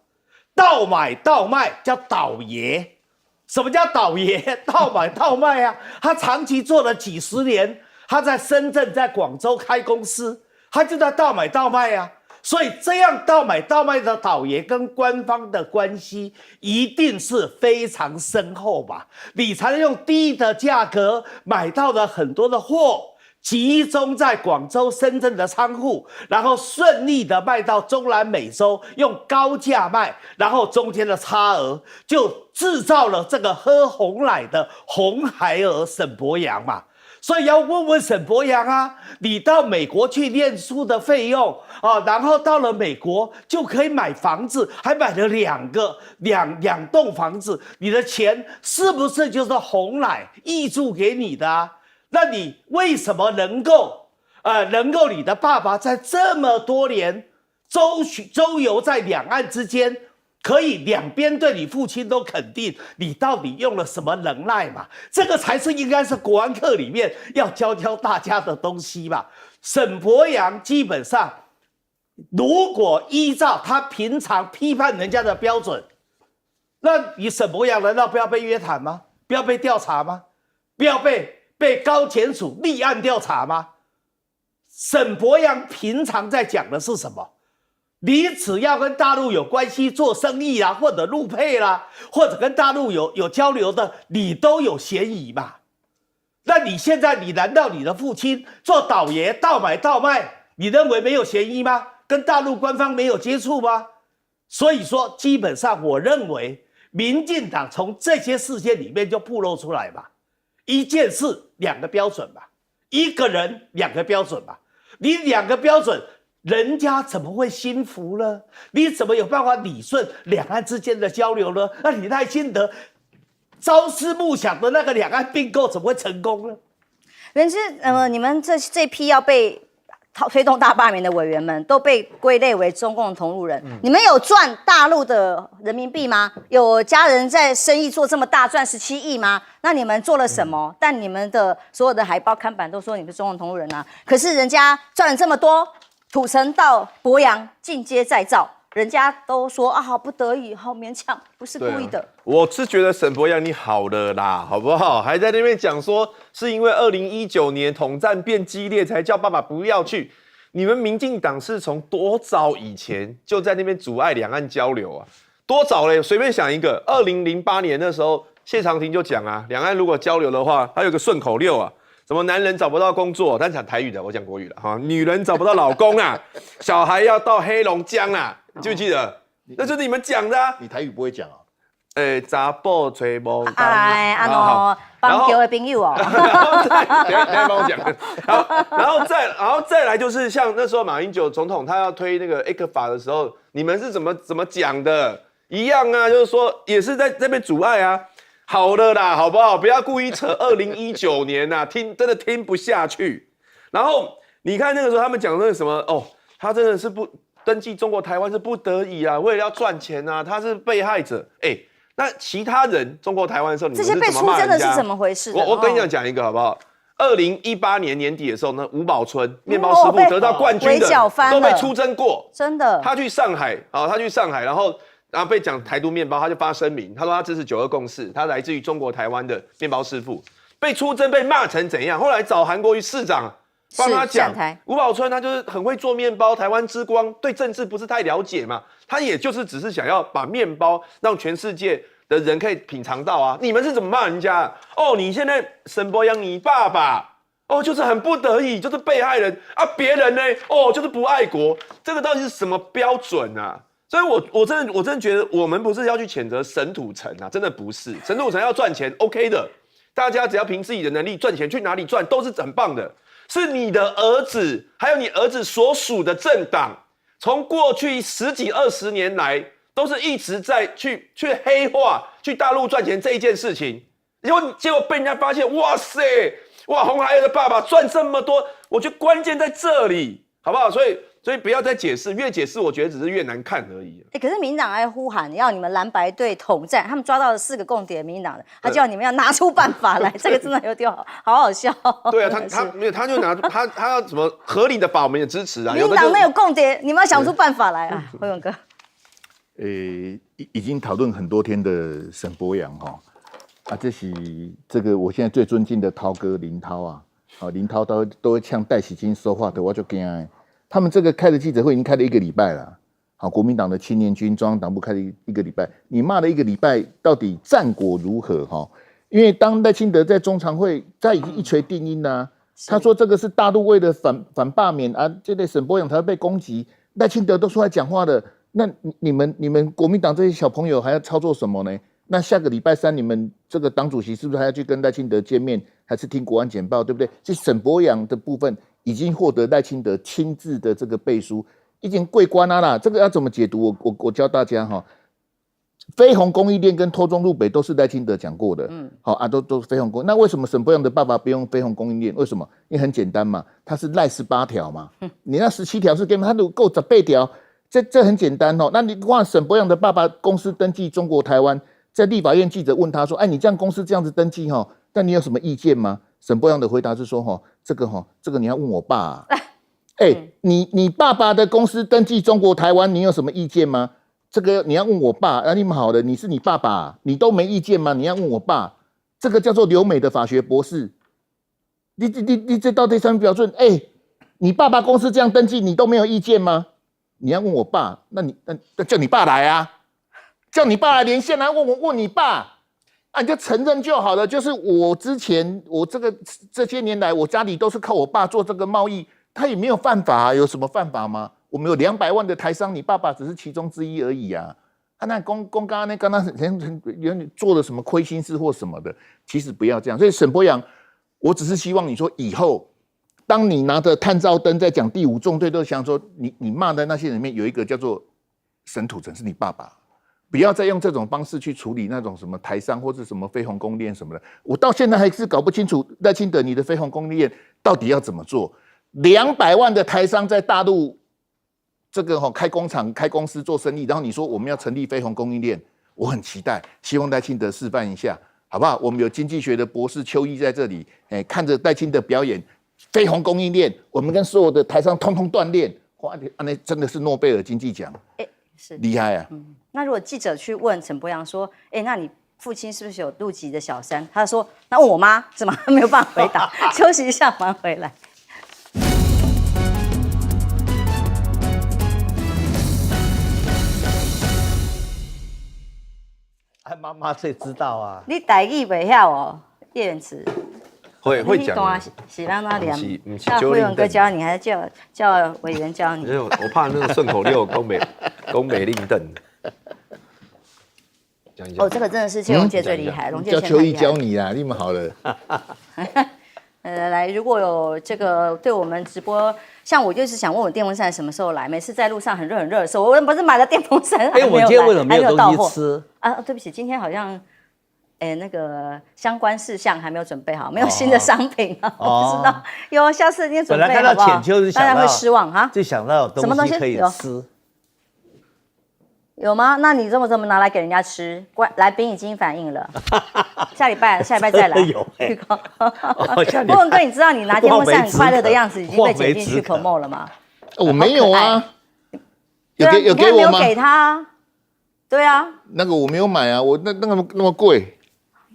Speaker 13: 倒买倒卖叫倒爷。什么叫倒爷？倒买倒卖啊！他长期做了几十年，他在深圳、在广州开公司，他就在倒买倒卖啊。所以这样倒买倒卖的倒爷跟官方的关系一定是非常深厚吧，你才能用低的价格买到了很多的货，集中在广州、深圳的仓库，然后顺利的卖到中南美洲，用高价卖，然后中间的差额就制造了这个喝红奶的红孩儿沈伯洋嘛。所以要问问沈伯洋啊，你到美国去念书的费用啊，然后到了美国就可以买房子，还买了两栋房子，你的钱是不是就是红奶挹注给你的啊？那你为什么能够你的爸爸在这么多年周游在两岸之间？可以两边对你父亲都肯定，你到底用了什么能耐嘛？这个才是应该是国安课里面要教大家的东西嘛。沈伯洋基本上，如果依照他平常批判人家的标准，那你沈伯洋难道不要被约谈吗？不要被调查吗？不要被高检署立案调查吗？沈伯洋平常在讲的是什么？你只要跟大陆有关系做生意啦，或者陆配啦，或者跟大陆有交流的，你都有嫌疑嘛。那你现在难道你的父亲做倒爷倒买倒卖，你认为没有嫌疑吗？跟大陆官方没有接触吗？所以说基本上我认为民进党从这些事件里面就暴露出来嘛，一件事2个标准嘛，一个人2个标准嘛，你2个标准人家怎么会心服呢？你怎么有办法理顺两岸之间的交流呢？那你赖清德朝思暮想的那个两岸并购怎么会成功呢？
Speaker 14: 原之你们这批要被推动大罢免的委员们都被归类为中共同路人。你们有赚大陆的人民币吗？有家人在生意做这么大，赚17亿吗？那你们做了什么？但你们的所有的海报看板都说你们是中共同路人啊。可是人家赚了这么多，土城到博洋进阶再造，人家都说啊，好不得已，好勉强，不是故意的。
Speaker 17: 我是觉得沈博洋你好了啦，好不好？还在那边讲说是因为2019年统战变激烈才叫爸爸不要去。你们民进党是从多早以前就在那边阻碍两岸交流啊？多早嘞？随便想一个，2008年那时候谢长廷就讲啊，两岸如果交流的话，还有个顺口溜啊，什么男人找不到工作，他讲台语的，我讲国语了哈，女人找不到老公啊，小孩要到黑龙江啊，记不记得？那就是你们讲的啊。
Speaker 15: 你台语不会讲啊？
Speaker 17: 查甫找无工，
Speaker 14: 哎，帮球的朋友哦。
Speaker 17: 等一下帮我讲。然后再来就是像那时候马英九总统他要推那个 ECFA 的时候，你们是怎么讲的？一样啊，就是说也是在被阻碍啊。好了啦，好不好？不要故意扯2019年呐、啊，真的听不下去。然后你看那个时候他们讲那个什么哦，他真的是不登记中国台湾是不得已啊，为了要赚钱啊，他是被害者。哎，那其他人中国台湾的时候，你们是怎么骂人家？
Speaker 14: 这些被出征的是怎么回事？
Speaker 17: 我跟你讲一个好不好？2018年年底的时候呢，吴宝春面包师傅得到冠军的都被出征过，
Speaker 14: 真的。
Speaker 17: 他去上海啊，然后被讲台独面包，他就发声明，他说他支持9·2共识，他来自于中国台湾的面包师傅，被出征被骂成怎样？后来找韩国瑜市长帮他讲，吴宝春他就是很会做面包，台湾之光，对政治不是太了解嘛，他也就是只是想要把面包让全世界的人可以品尝到啊。你们是怎么骂人家啊？哦，你现在沈博洋你爸爸哦，就是很不得已，就是被害人啊，别人呢哦就是不爱国，这个到底是什么标准啊？所以我真的觉得我们不是要去谴责沈土城啊，真的不是。沈土城要赚钱 OK 的，大家只要凭自己的能力赚钱，去哪里赚都是很棒的。是你的儿子，还有你儿子所属的政党，从过去10几20年来，都是一直在去黑化，去大陆赚钱这一件事情。结果被人家发现，哇塞，哇，红孩儿的爸爸赚这么多，我觉得关键在这里，好不好？所以不要再解释，越解释我觉得只是越难看而已。
Speaker 14: 可是民进党还呼喊要你们蓝白队统战，他们抓到了4个共谍，民进党的，他叫你们要拿出办法来，这个真的有点好笑。
Speaker 17: 对啊，他就拿他要什么合理的法，我们也支持啊。
Speaker 14: 民进党没有共谍，你们要想出办法来啊，辉勇哥。
Speaker 15: 已经讨论很多天的沈博洋哈啊，这个我现在最尊敬的涛哥林涛啊，林涛都会呛戴喜金说话的，我就惊哎。他们这个开的记者会已经开了1个礼拜了，好，国民党的青年军中央党部开了1个礼拜，你骂了1个礼拜，到底战果如何哈？因为当赖清德在中常会，他已经一锤定音啦、他说这个是大陆为了反罢免啊，这类沈博洋才会被攻击，赖清德都出来讲话了，那你们国民党这些小朋友还要操作什么呢？那下个礼拜3你们这个党主席是不是还要去跟赖清德见面，还是听国安简报，对不对？这沈博洋的部分已经获得赖清德亲自的这个背书，已经过关啦。这个要怎么解读？我教大家哈。飞鸿供应链跟托中路北都是赖清德讲过的，好啊，都飞鸿供。那为什么沈博洋的爸爸不用飞鸿供应链？为什么？因为很简单嘛，他是赖18条嘛，你那17条是给他如果够18条，这很简单哦。那你忘沈博洋的爸爸公司登记中国台湾，在立法院记者问他说：“哎，你这样公司这样子登记哈，但你有什么意见吗？”沈博洋的回答是说：“这个你要问我爸啊。你爸爸的公司登记中国台湾，你有什么意见吗？这个你要问我爸。你们好了，你是你爸爸，你都没意见吗？你要问我爸。这个叫做留美的法学博士。你这到第3标准，你爸爸公司这样登记，你都没有意见吗？你要问我爸，那叫你爸来啊，叫你爸来连线来问你爸。”啊，你就承认就好了。就是我之前这些年来，我家里都是靠我爸做这个贸易，他也没有犯法啊，有什么犯法吗？我们有200万的台商，你爸爸只是其中之一而已啊。那刚刚做了什么亏心事或什么的，其实不要这样。所以沈博洋，我只是希望你说以后，当你拿着探照灯在讲第5纵队，都想说你骂的那些人里面有一个叫做沈土城是你爸爸。不要再用这种方式去处理那种什么台商或者什么飞鸿供应链什么的，我到现在还是搞不清楚赖清德你的飞鸿供应链到底要怎么做。200万的台商在大陆这个开工厂、开公司做生意，然后你说我们要成立飞鸿供应链，我很期待，希望赖清德示范一下，好不好？我们有经济学的博士邱毅在这里，看着赖清德表演飞鸿供应链，我们跟所有的台商通通锻炼，哇，那真的是诺贝尔经济奖，
Speaker 14: 是
Speaker 15: 厉害啊！
Speaker 14: 那如果记者去问陈柏阳说，那你父亲是不是有入籍的小三？他说，那问我妈是吗？没有办法回答。休息一下，马上回来。
Speaker 13: 妈妈最知道啊。
Speaker 14: 你台语袂晓哦，叶元慈。
Speaker 17: 会讲啊。
Speaker 14: 是让他连。
Speaker 17: 不是
Speaker 14: 叫辉文哥教你，还是叫委员教你？
Speaker 17: 我怕那个顺口溜宫美令邓。
Speaker 14: 哦，这个真的是谢龙介最厉害，龙介
Speaker 15: 叫邱毅教你啦，你们好了。
Speaker 14: 来，如果有这个对我们直播，像我就是想问我电风扇什么时候来？每次在路上很热的时候，我不是买了电风扇，
Speaker 13: 我今天为什么没有东西吃
Speaker 14: 啊？对不起，今天好像那个相关事项还没有准备好，没有新的商品啊，我不知道。有，下次你准备好不好？
Speaker 13: 本来看到浅秋
Speaker 14: 大家会失望哈，
Speaker 13: 就想到有东西可以吃。
Speaker 14: 有吗？那你这么拿来给人家吃？来宾已经反映了，下礼拜再来。
Speaker 13: 有
Speaker 14: 预告。波文哥，你知道你拿电风扇快乐的样子已经被剪进去 promote 了吗？
Speaker 15: 我没有啊，有给我吗？
Speaker 14: 没有给他。对啊。
Speaker 15: 那个我没有买啊，我那么贵。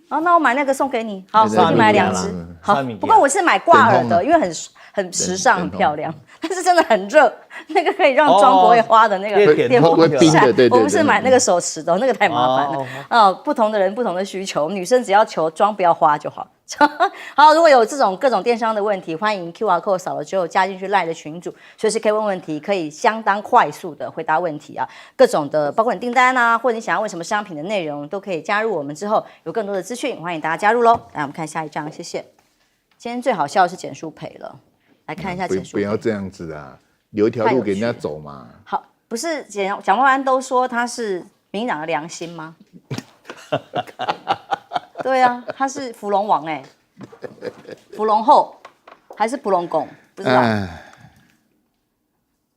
Speaker 14: 那我买那个送给你。好，我就买2只。好，不过我是买挂耳的，因为很时尚、很漂亮，但是真的很热，那个可以让妆不会花的那个电风扇，我不是买那个手持的，那个太麻烦了。不同的人不同的需求，女生只要求妆不要花就好。好，如果有这种各种电商的问题，欢迎 QR code 扫了之后加进去 LINE 的群组，随时可以问问题，可以相当快速的回答问题啊。各种的，包括你订单啊，或者你想要问什么商品的内容，都可以加入我们之后有更多的资讯，欢迎大家加入喽。来，我们看下一张，谢谢。今天最好笑的是简书培了。来看一下简书培，
Speaker 15: 不要这样子啊，留一条路给人家走嘛。
Speaker 14: 好，不是蒋万安都说他是民进党的良心吗？对啊，他是福隆王福隆后还是福隆公？不知道。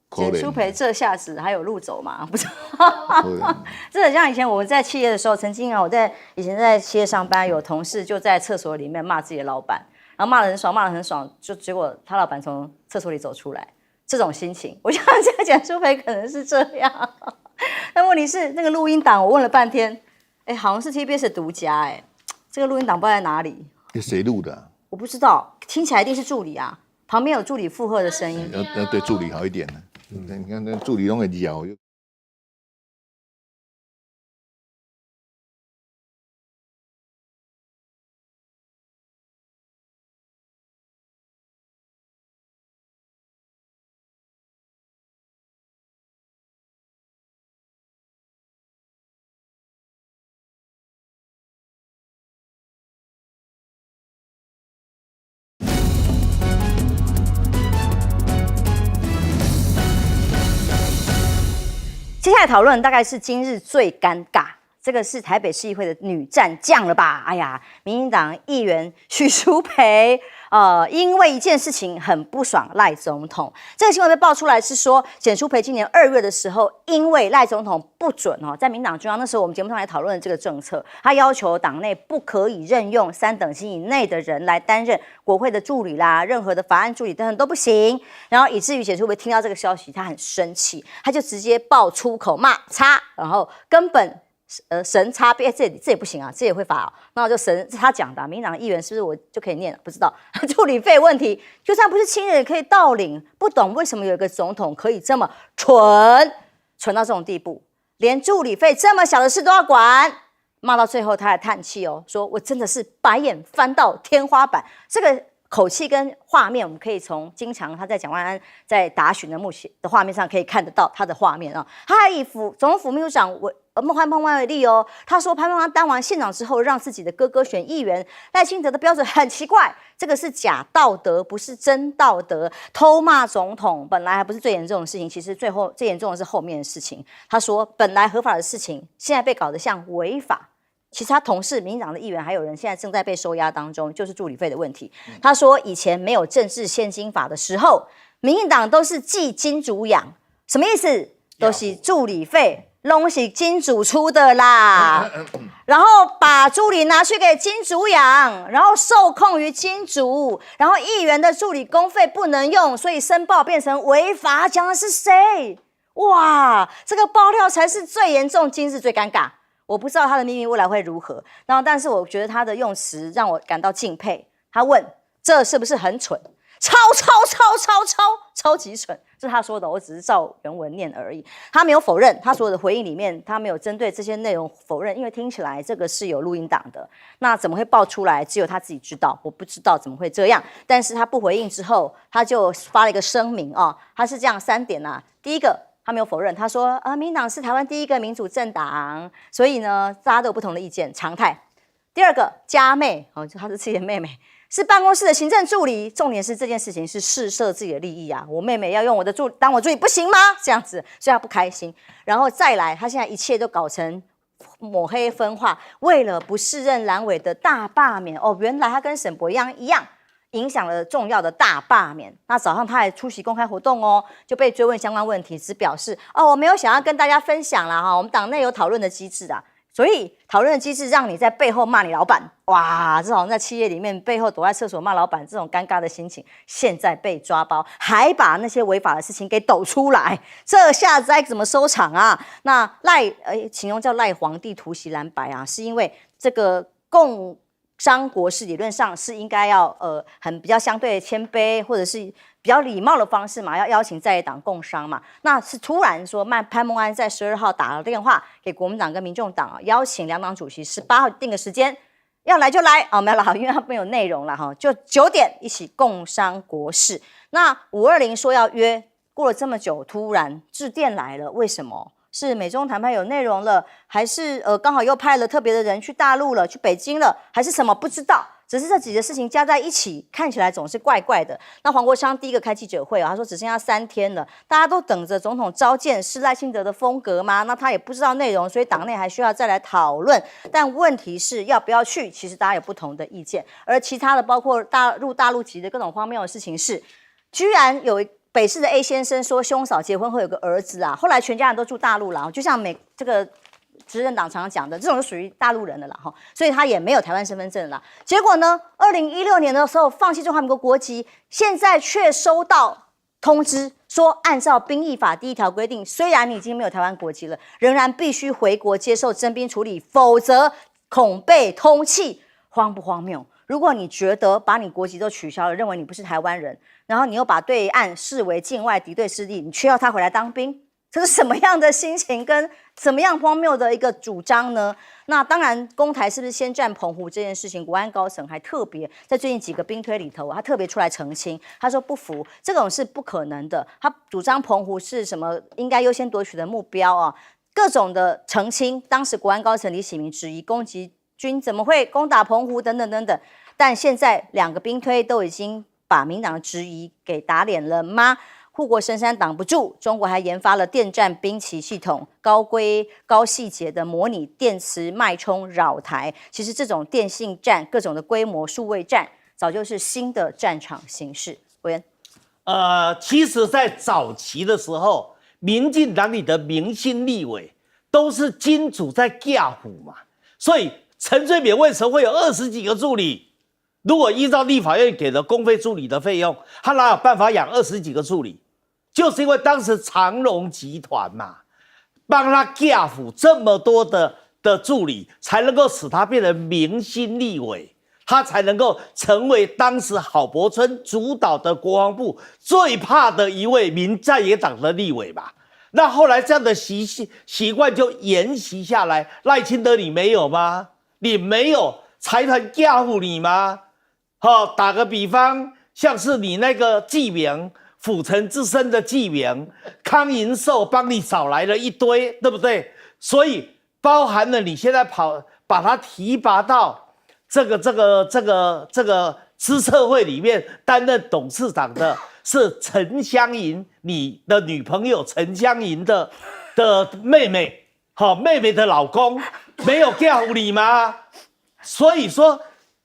Speaker 14: 简书培这下子还有路走吗？不知道。这很像以前我们在企业的时候，曾经啊，以前在企业上班，有同事就在厕所里面骂自己的老板。然后骂得很爽，就结果他老板从厕所里走出来，这种心情，我想这个简书培可能是这样。但问题是那个录音档，我问了半天，好像是 TBS 的独家，这个录音档不知道在哪里？
Speaker 15: 谁录的？
Speaker 14: 我不知道，听起来一定是助理啊，旁边有助理附和的声音。
Speaker 15: 要对助理好一点呢。你看那助理都很咬。
Speaker 14: 接下来讨论大概是今日最尴尬，这个是台北市议会的女战将了吧？哎呀，民进党议员许淑培，因为一件事情很不爽赖总统。这个新闻被爆出来是说，简淑培今年2月的时候，因为赖总统不准在民党中央那时候我们节目上来讨论这个政策，他要求党内不可以任用3等亲以内的人来担任国会的助理啦，任何的法案助理等等都不行。然后以至于简淑培听到这个消息，他很生气，他就直接爆粗口骂叉，然后根本。神差别，这也不行啊，这也会罚那我就神他讲的，民进党议员是不是我就可以念了？不知道助理费问题，就算不是亲人也可以盗领，不懂为什么有一个总统可以这么蠢到这种地步，连助理费这么小的事都要管，骂到最后他还叹气说我真的是白眼翻到天花板，这个。口气跟画面，我们可以从经常他在蒋万安在答询的目前的画面上可以看得到他的画面他还以总统府秘书长潘孟安为例他说潘孟安当完县长之后，让自己的哥哥选议员，赖清德的标准很奇怪，这个是假道德，不是真道德。偷骂总统本来还不是最严重的事情，其实最严重的是后面的事情。他说本来合法的事情，现在被搞得像违法。其实他同事民进党的议员还有人现在正在被收押当中，就是助理费的问题。他说以前没有政治献金法的时候，民进党都是寄金主养，什么意思？都是助理费拢是金主出的啦，然后把助理拿去给金主养，然后受控于金主，然后议员的助理公费不能用，所以申报变成违法。讲的是谁？哇，这个爆料才是最严重，今日最尴尬。我不知道他的秘密未来会如何，然后但是我觉得他的用词让我感到敬佩。他问这是不是很蠢？超级蠢，这是他说的，我只是照原文念而已。他没有否认，他所有的回应里面，他没有针对这些内容否认，因为听起来这个是有录音档的。那怎么会爆出来？只有他自己知道，我不知道怎么会这样。但是他不回应之后，他就发了一个声明啊，他是这样3点啊。第一个，他没有否认，他说民进党是台湾第一个民主政党，所以呢，大家都有不同的意见，常态。第二个，家妹她是自己的妹妹，是办公室的行政助理。重点是这件事情是试射自己的利益啊，我妹妹要用我的当我助理不行吗？这样子，所以她不开心。然后再来，她现在一切都搞成抹黑分化，为了不适任蓝委的大罢免原来她跟沈博一样。影响了重要的大罢免。那早上他还出席公开活动就被追问相关问题，只表示我没有想要跟大家分享啦我们党内有讨论的机制啊，所以讨论的机制让你在背后骂你老板，哇，这好像在企业里面背后躲在厕所骂老板这种尴尬的心情，现在被抓包，还把那些违法的事情给抖出来，这下子该怎么收场啊？那形容叫赖皇帝突袭蓝白啊，是因为这个共商国事理论上是应该要比较相对谦卑或者是比较礼貌的方式嘛，要邀请在野党共商嘛。那是突然说潘孟安在12号打了电话给国民党跟民众党邀请两党主席18号定个时间，要来就来没有啦，因为他没有内容啦就9点一起共商国事。那520说要约，过了这么久突然致电来了，为什么？是美中谈判有内容了，还是刚好又派了特别的人去大陆了，去北京了，还是什么？不知道。只是这几个事情加在一起，看起来总是怪怪的。那黄国昌第一个开记者会他说只剩下3天了，大家都等着总统召见，是赖清德的风格吗？那他也不知道内容，所以党内还需要再来讨论。但问题是要不要去，其实大家有不同的意见。而其他的包括大陆籍的各种荒谬的事情是，居然有北市的 A 先生说兄嫂结婚后有个儿子后来全家人都住大陆了，就像这个执政党常常讲的，这种就属于大陆人的啦所以他也没有台湾身份证啦。结果呢，2016年的时候放弃中华民国国籍，现在却收到通知说，按照兵役法第1条规定，虽然你已经没有台湾国籍了，仍然必须回国接受征兵处理，否则恐被通缉。荒不荒谬？如果你觉得把你国籍都取消了，认为你不是台湾人，然后你又把对岸视为境外敌对势力，你却要他回来当兵，这是什么样的心情跟怎么样荒谬的一个主张呢？那当然，公台是不是先占澎湖这件事情，国安高层还特别在最近几个兵推里头，他特别出来澄清，他说不服，这种是不可能的，他主张澎湖是什么应该优先夺取的目标各种的澄清。当时国安高层李喜明质疑攻击军怎么会攻打澎湖等等等等，但现在2个兵推都已经把民党的质疑给打脸了吗？护国神山挡不住，中国还研发了电战兵棋系统，高规高细节的模拟电磁脉冲扰台。其实这种电信战各种的规模数位战，早就是新的战场形势。委员，
Speaker 13: 其实在早期的时候，民进党里的明星立委都是金主在架虎嘛，所以陈水扁为什么会有20几个助理？如果依照立法院给的公费助理的费用，他哪有办法养20几个助理？就是因为当时长荣集团嘛，帮他架虎这么多的助理，才能够使他变成明星立委，他才能够成为当时郝柏村主导的国防部最怕的一位在野党的立委吧。那后来这样的习惯就沿袭下来。赖清德你没有吗？你没有财团架虎你吗？打个比方，像是你那个纪明，府城之声的纪明，康银寿帮你找来了一堆，对不对？所以包含了你现在把他提拔到这个资策会里面担任董事长的是陈香吟，你的女朋友陈香吟的妹妹，妹妹的老公，没有告你吗？所以说，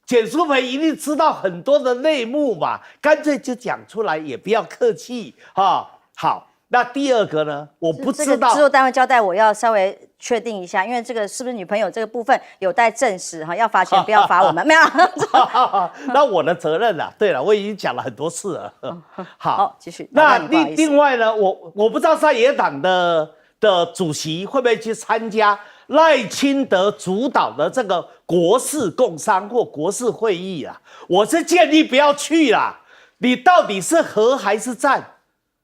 Speaker 13: 简书培一定知道很多的内幕嘛，干脆就讲出来，也不要客气哈。好，那第二个呢，我不知道。
Speaker 14: 制作单位交代我要稍微确定一下，因为这个是不是女朋友这个部分有待证实哈，要罚钱不要罚我们，没有。
Speaker 13: 那我的责任啦。对了，我已经讲了很多次了。好，
Speaker 14: 继续。
Speaker 13: 那另外呢，我不知道在野党的主席会不会去参加赖清德主导的这个国事共商或国事会议啊？我是建议不要去啦。你到底是和还是战？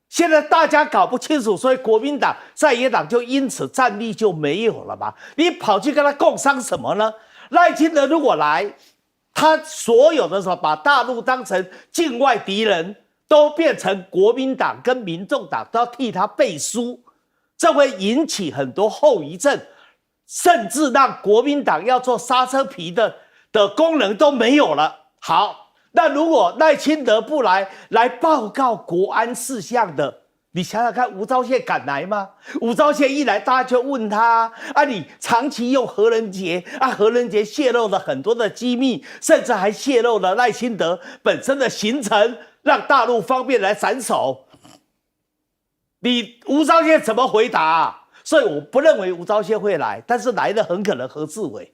Speaker 13: 现在大家搞不清楚，所以国民党在野党就因此战力就没有了嘛。你跑去跟他共商什么呢？赖清德如果来，他所有的时候把大陆当成境外敌人，都变成国民党跟民众党都要替他背书，这会引起很多后遗症，甚至让国民党要做刹车皮的功能都没有了。好。那如果赖清德不来报告国安事项的，你想想看，吴钊燮敢来吗？吴钊燮一来，大家就问他啊，你长期用何仁杰啊，何仁杰泄露了很多的机密，甚至还泄露了赖清德本身的行程，让大陆方便来斩首。你吴钊燮怎么回答啊？所以我不认为吴钊燮会来，但是来的很可能何志伟。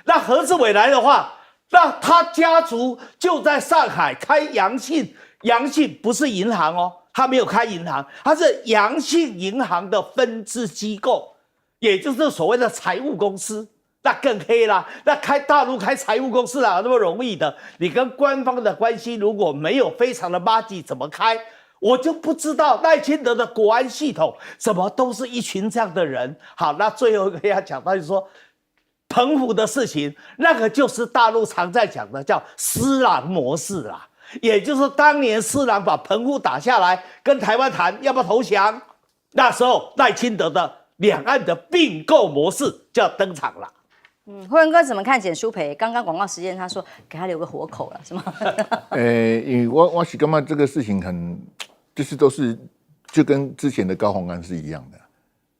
Speaker 13: 那何志伟来的话，那他家族就在上海开阳信不是银行哦，他没有开银行，他是阳信银行的分支机构，也就是所谓的财务公司，那更黑啦。那大陆开财务公司哪有那么容易的？你跟官方的关系如果没有非常的麻吉，怎么开？我就不知道赖清德的国安系统怎么都是一群这样的人。好，那最后一个要讲到就是说。澎湖的事情，那个就是大陆常在讲的叫施琅模式啦，也就是当年施琅把澎湖打下来，跟台湾谈要不要投降，那时候赖清德的两岸的并购模式就要登场了。
Speaker 14: 辉文哥怎么看简书培？刚刚广告时间他说给他留个活口了，是吗？
Speaker 15: 因为我是感觉这个事情很，就是都是就跟之前的高虹安是一样的。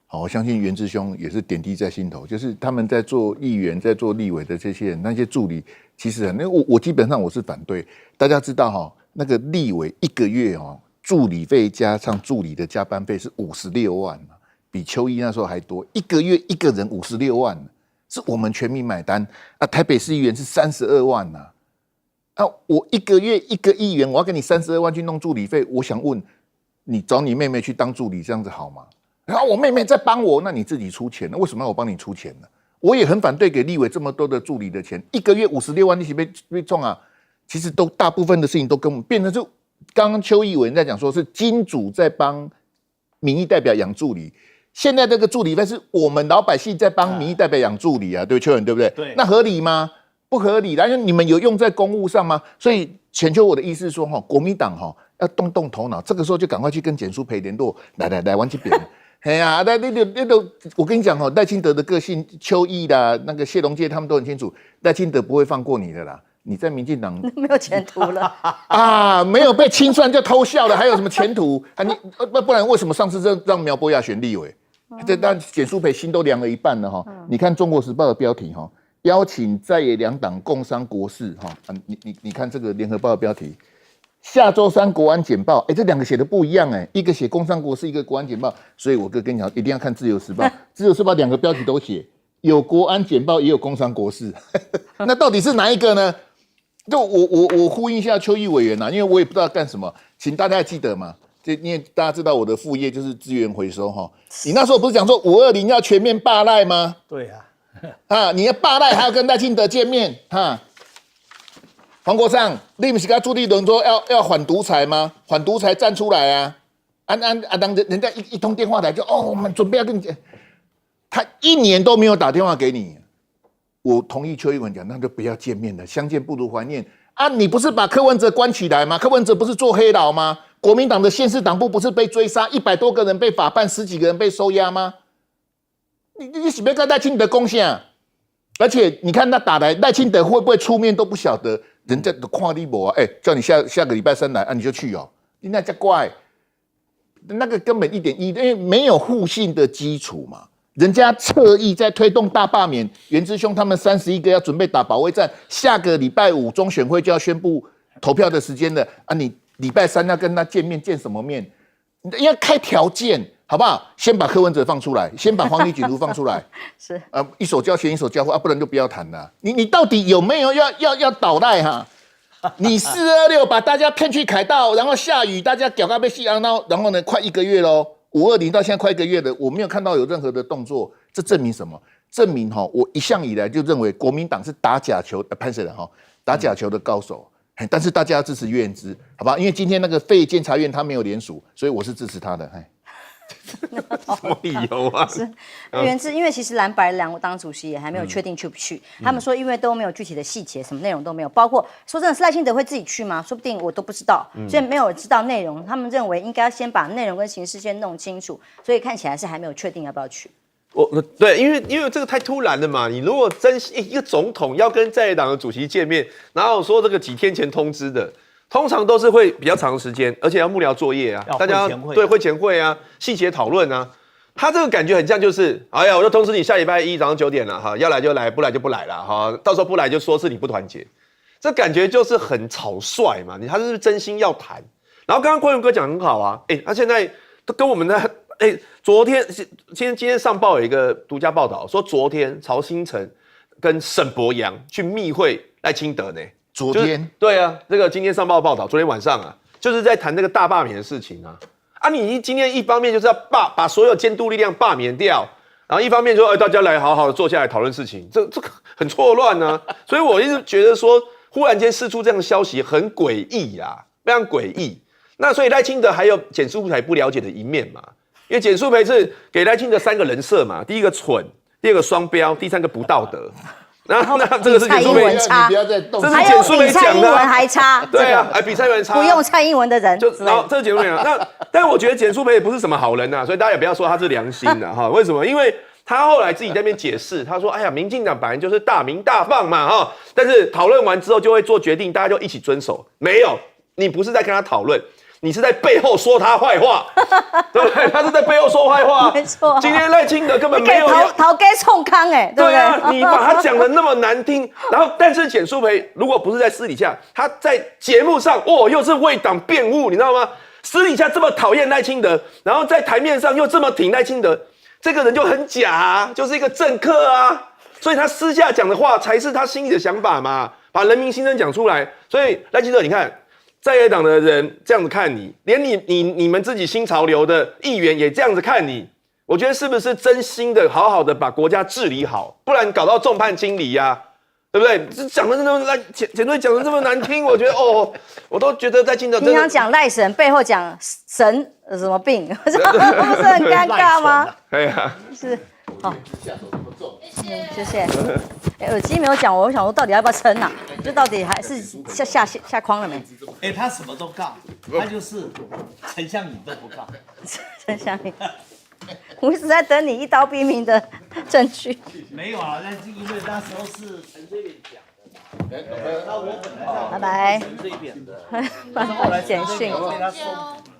Speaker 15: 好，我相信袁志兄也是点滴在心头，就是他们在做议员、在做立委的这些人，那些助理，其实很，我基本上我是反对。大家知道哈，那个立委一个月哦，助理费加上助理的加班费是56万，比邱毅那时候还多，一个月一个人56万，是我们全民买单。啊，台北市议员是32万呐，啊，我一个月一个议员，我要给你32万去弄助理费，我想问你，找你妹妹去当助理，这样子好吗？然后我妹妹在帮我，那你自己出钱，为什么要我帮你出钱呢？我也很反对给立委这么多的助理的钱，一个月56万，你是被中啊？其实都大部分的事情都跟我们变成就刚刚邱毅委员在讲说，是金主在帮民意代表养助理，现在这个助理费是我们老百姓在帮民意代表养助理啊，对邱委员对不对？对，那合理吗？不合理的，因为你们有用在公务上吗？所以浅秋我的意思是说，国民党要动动头脑，这个时候就赶快去跟简书培联络，来玩这边。哎呀，那我跟你讲赖清德的个性，邱毅啦，那个谢龙介他们都很清楚，赖清德不会放过你的啦。你在民进党
Speaker 14: 没有前途了
Speaker 15: 啊，没有被清算就偷笑了，还有什么前途啊？你不然为什么上次让苗博雅选立委？这但简书培心都凉了一半了哈。你看《中国时报》的标题哈，邀请在野两党共商国事哈。你看这个《联合报》的标题。下周三国安简报，这两个写的不一样一个写工商国事，一个国安简报，所以我跟你讲，一定要看自由时报，自由时报两个标题都写，有国安简报，也有工商国事，那到底是哪一个呢？就我呼应一下邱毅委员因为我也不知道干什么，请大家记得嘛，因为大家知道我的副业就是资源回收哈，你那时候不是讲说520要全面罢赖吗？
Speaker 13: 对啊，
Speaker 15: 你要罢赖还要跟赖清德见面哈。黄国昌，你不是跟朱立伦说要反独裁吗？反独裁站出来啊！当人家一通电话来就我们准备要跟你讲，他1年都没有打电话给你。我同意邱毅文讲，那就不要见面了，相见不如怀念啊！你不是把柯文哲关起来吗？柯文哲不是做黑牢吗？国民党的县市党部不是被追杀，100多个人被法办，10几个人被收押吗？你是不要跟赖清德贡献啊？而且你看他打来，赖清德会不会出面都不晓得。人家都看你没叫你下个礼拜3来你就去你那叫怪，那个根本一点意义，因为没有互信的基础嘛。人家侧翼在推动大罢免，袁之兄他们31个要准备打保卫战，下个礼拜5中选会就要宣布投票的时间了啊！你礼拜3要跟他见面，见什么面？你要开条件，好不好？先把柯文哲放出来，先把黄丽锦如放出来，
Speaker 14: 是
Speaker 15: 一手交钱一手交货啊，不然就不要谈了。你到底有没有要倒赖哈？你426把大家骗去凯道，然后下雨，大家屌咖被戏昂到，然后呢，快1个月喽。520到现在快1个月了，我没有看到有任何的动作，这证明什么？证明我一向以来就认为国民党是打假球，潘谁人打假球的高手。但是大家要支持岳元之，好吧？因为今天那个废监察院他没有联署，所以我是支持他的。
Speaker 17: 什么理由啊？
Speaker 14: 是岳元之，因为其实蓝白两党主席也还没有确定去不去。他们说，因为都没有具体的细节，什么内容都没有，包括说真的，赖清德会自己去吗？说不定我都不知道，所以没有人知道内容。他们认为应该要先把内容跟形式先弄清楚，所以看起来是还没有确定要不要去。
Speaker 17: 对，因为这个太突然了嘛。你如果真一个总统要跟在野党的主席见面，哪有说这个几天前通知的？通常都是会比较长的时间，而且要幕僚作业啊，大家对会前会啊，细节讨论啊。他这个感觉很像就是，哎呀，我就通知你下礼拜1早上9点了哈，要来就来，不来就不来了哈。到时候不来就说是你不团结，这感觉就是很草率嘛。他是真心要谈。然后刚刚坤荣哥讲很好啊，他现在都跟我们的。昨天今天上报有一个独家报道说，昨天曹兴诚跟沈伯洋去密会赖清德呢。
Speaker 15: 昨天
Speaker 17: 对啊，这个今天上报报道，昨天晚上啊，就是在谈这个大罢免的事情啊。你今天一方面就是要把所有监督力量罢免掉，然后一方面说，大家来好好的坐下来讨论事情，这个很错乱啊。所以我一直觉得说，忽然间释出这样的消息很诡异啊，非常诡异。那所以赖清德还有简书培不了解的一面嘛。因为简书培是给赖清德3个人设嘛，第一个蠢，第2个双标，第3个不道德。那这个是简书培，
Speaker 14: 你
Speaker 15: 不要再动，
Speaker 17: 这是简书培讲的，
Speaker 14: 还差，
Speaker 17: 对啊，比蔡英文差，
Speaker 14: 不用蔡英文的人，
Speaker 17: 然后这个简书培讲，但我觉得简书培也不是什么好人呐，所以大家也不要说他是良心的哈。为什么？因为他后来自己在那边解释，他说：“哎呀，民进党本来就是大鸣大放嘛哈，但是讨论完之后就会做决定，大家就一起遵守。没有，你不是在跟他讨论。”你是在背后说他坏话，对不对？他是在背后说坏话，
Speaker 14: 没错。
Speaker 17: 今天赖清德根本没有
Speaker 14: 逃给冲康对不对？
Speaker 17: 对啊，你把他讲的那么难听，然后但是简书培如果不是在私底下，他在节目上又是为党辩护，你知道吗？私底下这么讨厌赖清德，然后在台面上又这么挺赖清德，这个人就很假啊，就是一个政客啊。所以他私下讲的话才是他心里的想法嘛，把人民心声讲出来。所以赖清德，你看。在野党的人这样子看你，连你们自己新潮流的议员也这样子看你，我觉得是不是真心的好好的把国家治理好，不然搞到众叛亲离呀，对不对？这讲的那么烂，简队讲的这么难听，我觉得我都觉得在清德
Speaker 14: 平常讲赖神，背后讲神什么病，不是很尴尬吗？
Speaker 17: 对呀，
Speaker 14: 是。好，谢谢。耳机没有讲，我想说到底要不要撑啊？就到底还是下框了没？
Speaker 13: 他什么都告，他就是陈香敏都不告。
Speaker 14: 陈香敏，我一直在等你一刀毙命的证据。
Speaker 13: 没有啊，那是因为那时候是陈水扁讲的嘛。那我本来
Speaker 14: 拜拜。
Speaker 13: 陈水扁的，
Speaker 14: 后来简讯，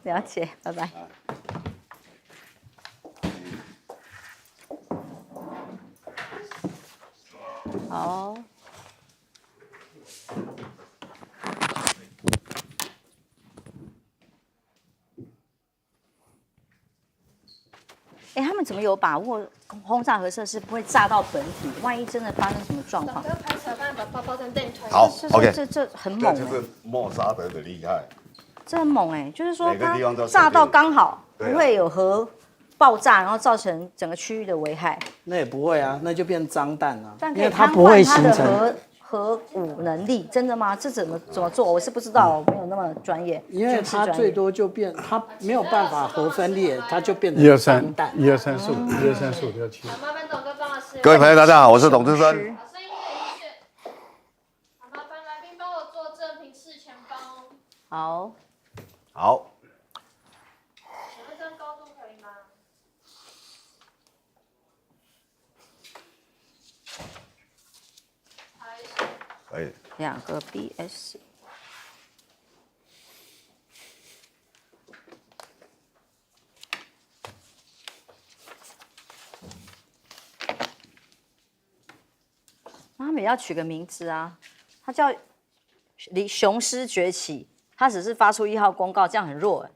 Speaker 14: 了解，拜拜。好。他们怎么有把握轰炸核设施不会炸到本体？万一真的发生什么状况？
Speaker 4: 好 ，OK，
Speaker 14: 这很猛，
Speaker 4: 这就是莫沙德的厉害。
Speaker 14: 这很猛就是说它炸到刚好，不会有核爆炸，然后造成整个区域的危害。
Speaker 18: 那也不会啊，那就变脏弹啊，
Speaker 14: 但可以瘫痪它的核武能力，真的吗？这怎么做？我是不知道，我没有那么专业。
Speaker 18: 因为它最多就变，它没有办法核分裂，它就变成脏弹。
Speaker 9: 1、2、3、4、5，1、2、3、4、5、6、7。
Speaker 7: 麻烦董哥帮我试。
Speaker 4: 各位朋友，大家好，我是董志生。
Speaker 7: 好，声音可以选。好，麻烦来宾帮我做正品视前方。
Speaker 14: 好。
Speaker 4: 好。
Speaker 7: 请问这样高度可以吗？
Speaker 4: 可以。
Speaker 14: 2个 BS。们也要取个名字啊，它叫雄狮崛起，它只是发出1号公告，这样很弱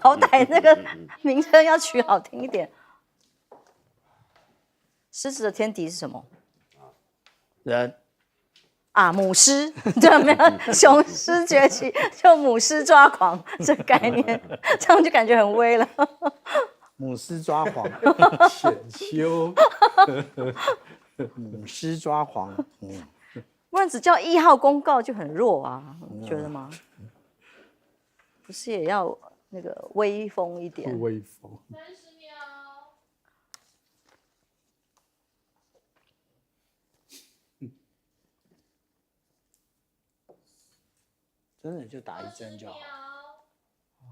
Speaker 14: 好歹那个名称要取好听一点。狮子的天敌是什么？
Speaker 18: 人
Speaker 14: 啊，母狮，对，没有雄狮崛起，就母狮抓狂这个概念，这样就感觉很威了。
Speaker 18: 母狮抓狂，浅修，母狮抓狂，
Speaker 14: 不然只叫1号公告就很弱啊，你觉得吗？不是也要那个威风一点？
Speaker 9: 威风。
Speaker 18: 真的就打1针就好，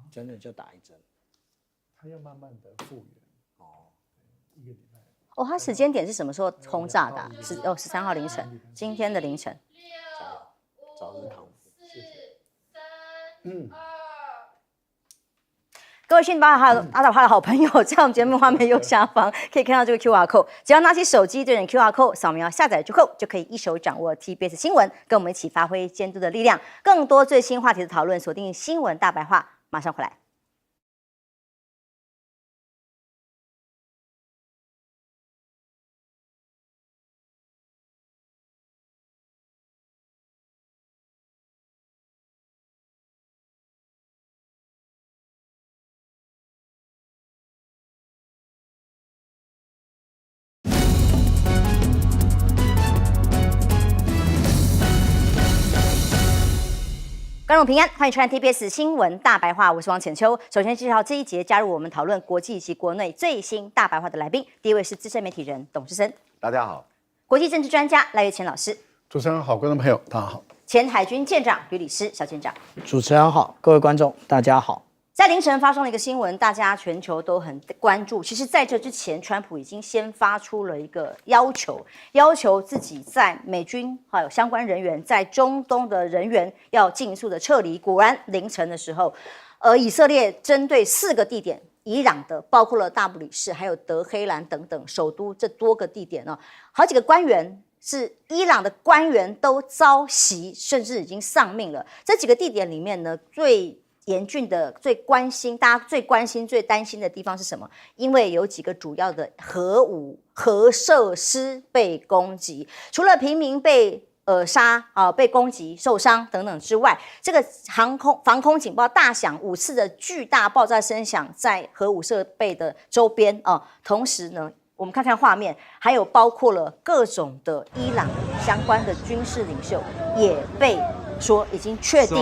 Speaker 18: 真的就打1针。
Speaker 9: 它要慢慢的复原1个礼拜。
Speaker 14: 哦，它时间点是什么时候轰炸的啊？13号凌晨，今天的凌晨。
Speaker 18: 早日康复，谢谢。
Speaker 14: 各位讯8还有阿达帕的好朋友，在我们节目画面右下方可以看到这个 QR code， 只要拿起手机对准 QR code 扫描下载之后，就可以一手掌握 TBS 新闻，跟我们一起发挥监督的力量。更多最新话题的讨论，锁定新闻大白话，马上回来。观众平安，欢迎收看 TBS 新闻大白话，我是王浅秋。首先介绍这一节加入我们讨论国际以及国内最新大白话的来宾，第一位是资深媒体人董志生，
Speaker 4: 大家好；
Speaker 14: 国际政治专家赖岳乾老师，
Speaker 9: 主持人好，观众朋友大家好；
Speaker 14: 前海军舰长吕礼师小舰长，
Speaker 18: 主持人好，各位观众大家好。
Speaker 14: 在凌晨发生了一个新闻，大家全球都很关注。其实，在这之前，川普已经先发出了一个要求自己在美军还有相关人员在中东的人员要尽速的撤离。果然，凌晨的时候，以色列针对4个地点，伊朗的包括了大不里士，还有德黑兰等等首都这多个地点呢，好几个官员。是伊朗的官员都遭袭，甚至已经丧命了。这几个地点里面呢，最严峻的、大家最关心、最担心的地方是什么？因为有几个主要的核设施被攻击，除了平民被杀被攻击、受伤等等之外，这个防空警报大响5次的巨大爆炸声响在核武设备的周边同时呢。我们看看画面，还有包括了各种的伊朗相关的军事领袖，也被说已经确定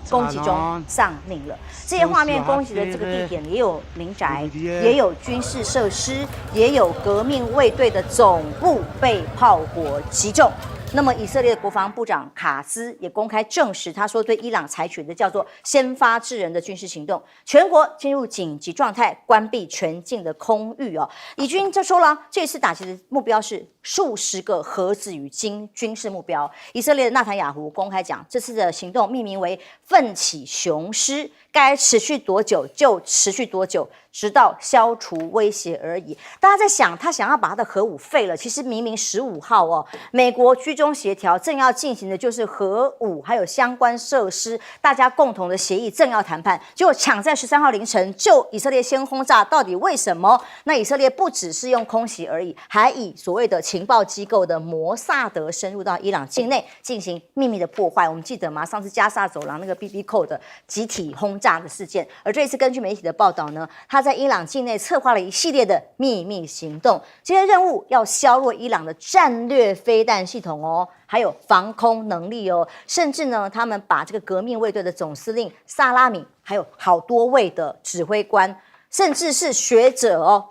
Speaker 14: 攻击中丧命了。这些画面攻击的这个地点也有民宅，也有军事设施，也有革命卫队的总部被炮火击中。那么，以色列的国防部长卡兹也公开证实，他说对伊朗采取的叫做先发制人的军事行动，全国进入紧急状态，关闭全境的空域以军就说了，这次打击的目标是数十个核子与军事目标。以色列的纳坦雅胡公开讲，这次的行动命名为奋起雄狮，该持续多久就持续多久，直到消除威胁而已。大家在想，他想要把他的核武废了，其实明明15号美国居中协调正要进行的就是核武还有相关设施大家共同的协议正要谈判，结果抢在13号凌晨就以色列先轰炸，到底为什么？那以色列不只是用空袭而已，还以所谓的情报机构的摩萨德深入到伊朗境内进行秘密的破坏。我们记得吗？上次加沙走廊那个 BB 扣的集体轰炸的事件，而这一次根据媒体的报道呢，他在伊朗境内策划了一系列的秘密行动，这些任务要削弱伊朗的战略飞弹系统还有防空能力甚至呢，他们把这个革命卫队的总司令萨拉米，还有好多位的指挥官，甚至是学者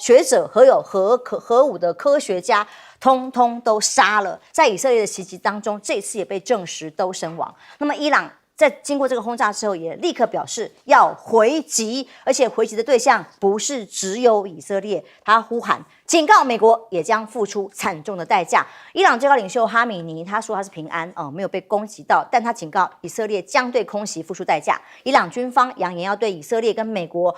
Speaker 14: 还有核武的科学家，通通都杀了。在以色列的袭击当中，这次也被证实都身亡。那么伊朗在经过这个轰炸之后，也立刻表示要回击，而且回击的对象不是只有以色列，他呼喊警告美国也将付出惨重的代价。伊朗最高领袖哈米尼他说他是平安没有被攻击到，但他警告以色列将对空袭付出代价。伊朗军方扬言要对以色列跟美国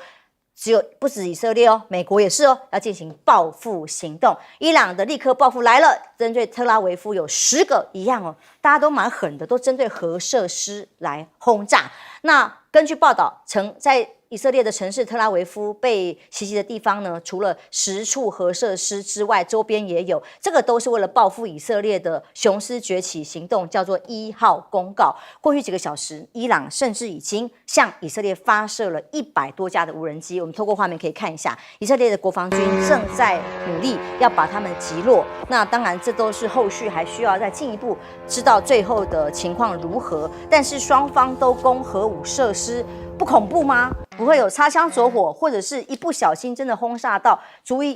Speaker 14: 不止以色列哦，美国也是哦，要进行报复行动。伊朗的立刻报复来了，针对特拉维夫有10个一样哦，大家都蛮狠的，都针对核设施来轰炸。那根据报道，在以色列的城市特拉维夫被袭击的地方呢，除了10处核设施之外，周边也有，这个都是为了报复以色列的雄狮崛起行动，叫做1号公告。过去几个小时，伊朗甚至已经向以色列发射了100多架的无人机。我们透过画面可以看一下，以色列的国防军正在努力要把他们击落。那当然，这都是后续还需要再进一步知道最后的情况如何。但是双方都攻核武设施，不恐怖吗？不会有擦枪走火，或者是一不小心真的轰炸到足以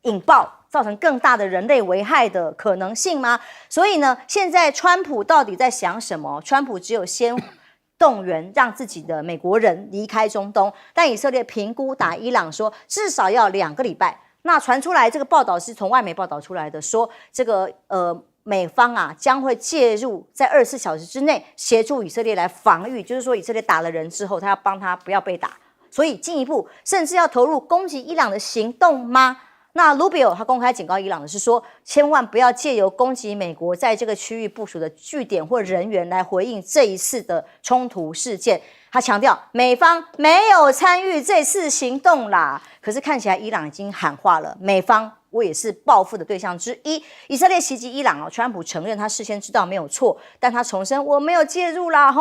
Speaker 14: 引爆，造成更大的人类危害的可能性吗？所以呢，现在川普到底在想什么？川普只有先动员让自己的美国人离开中东，但以色列评估打伊朗说至少要2个礼拜。那传出来这个报道是从外媒报道出来的，说这个美方啊将会介入，在24小时之内协助以色列来防御，就是说以色列打了人之后，他要帮他不要被打，所以进一步甚至要投入攻击伊朗的行动吗？那卢比奥他公开警告伊朗的是说，千万不要借由攻击美国在这个区域部署的据点或人员来回应这一次的冲突事件。他强调，美方没有参与这次行动啦。可是看起来伊朗已经喊话了，美方我也是报复的对象之一。以色列袭击伊朗哦，川普承认他事先知道没有错，但他重申我没有介入啦，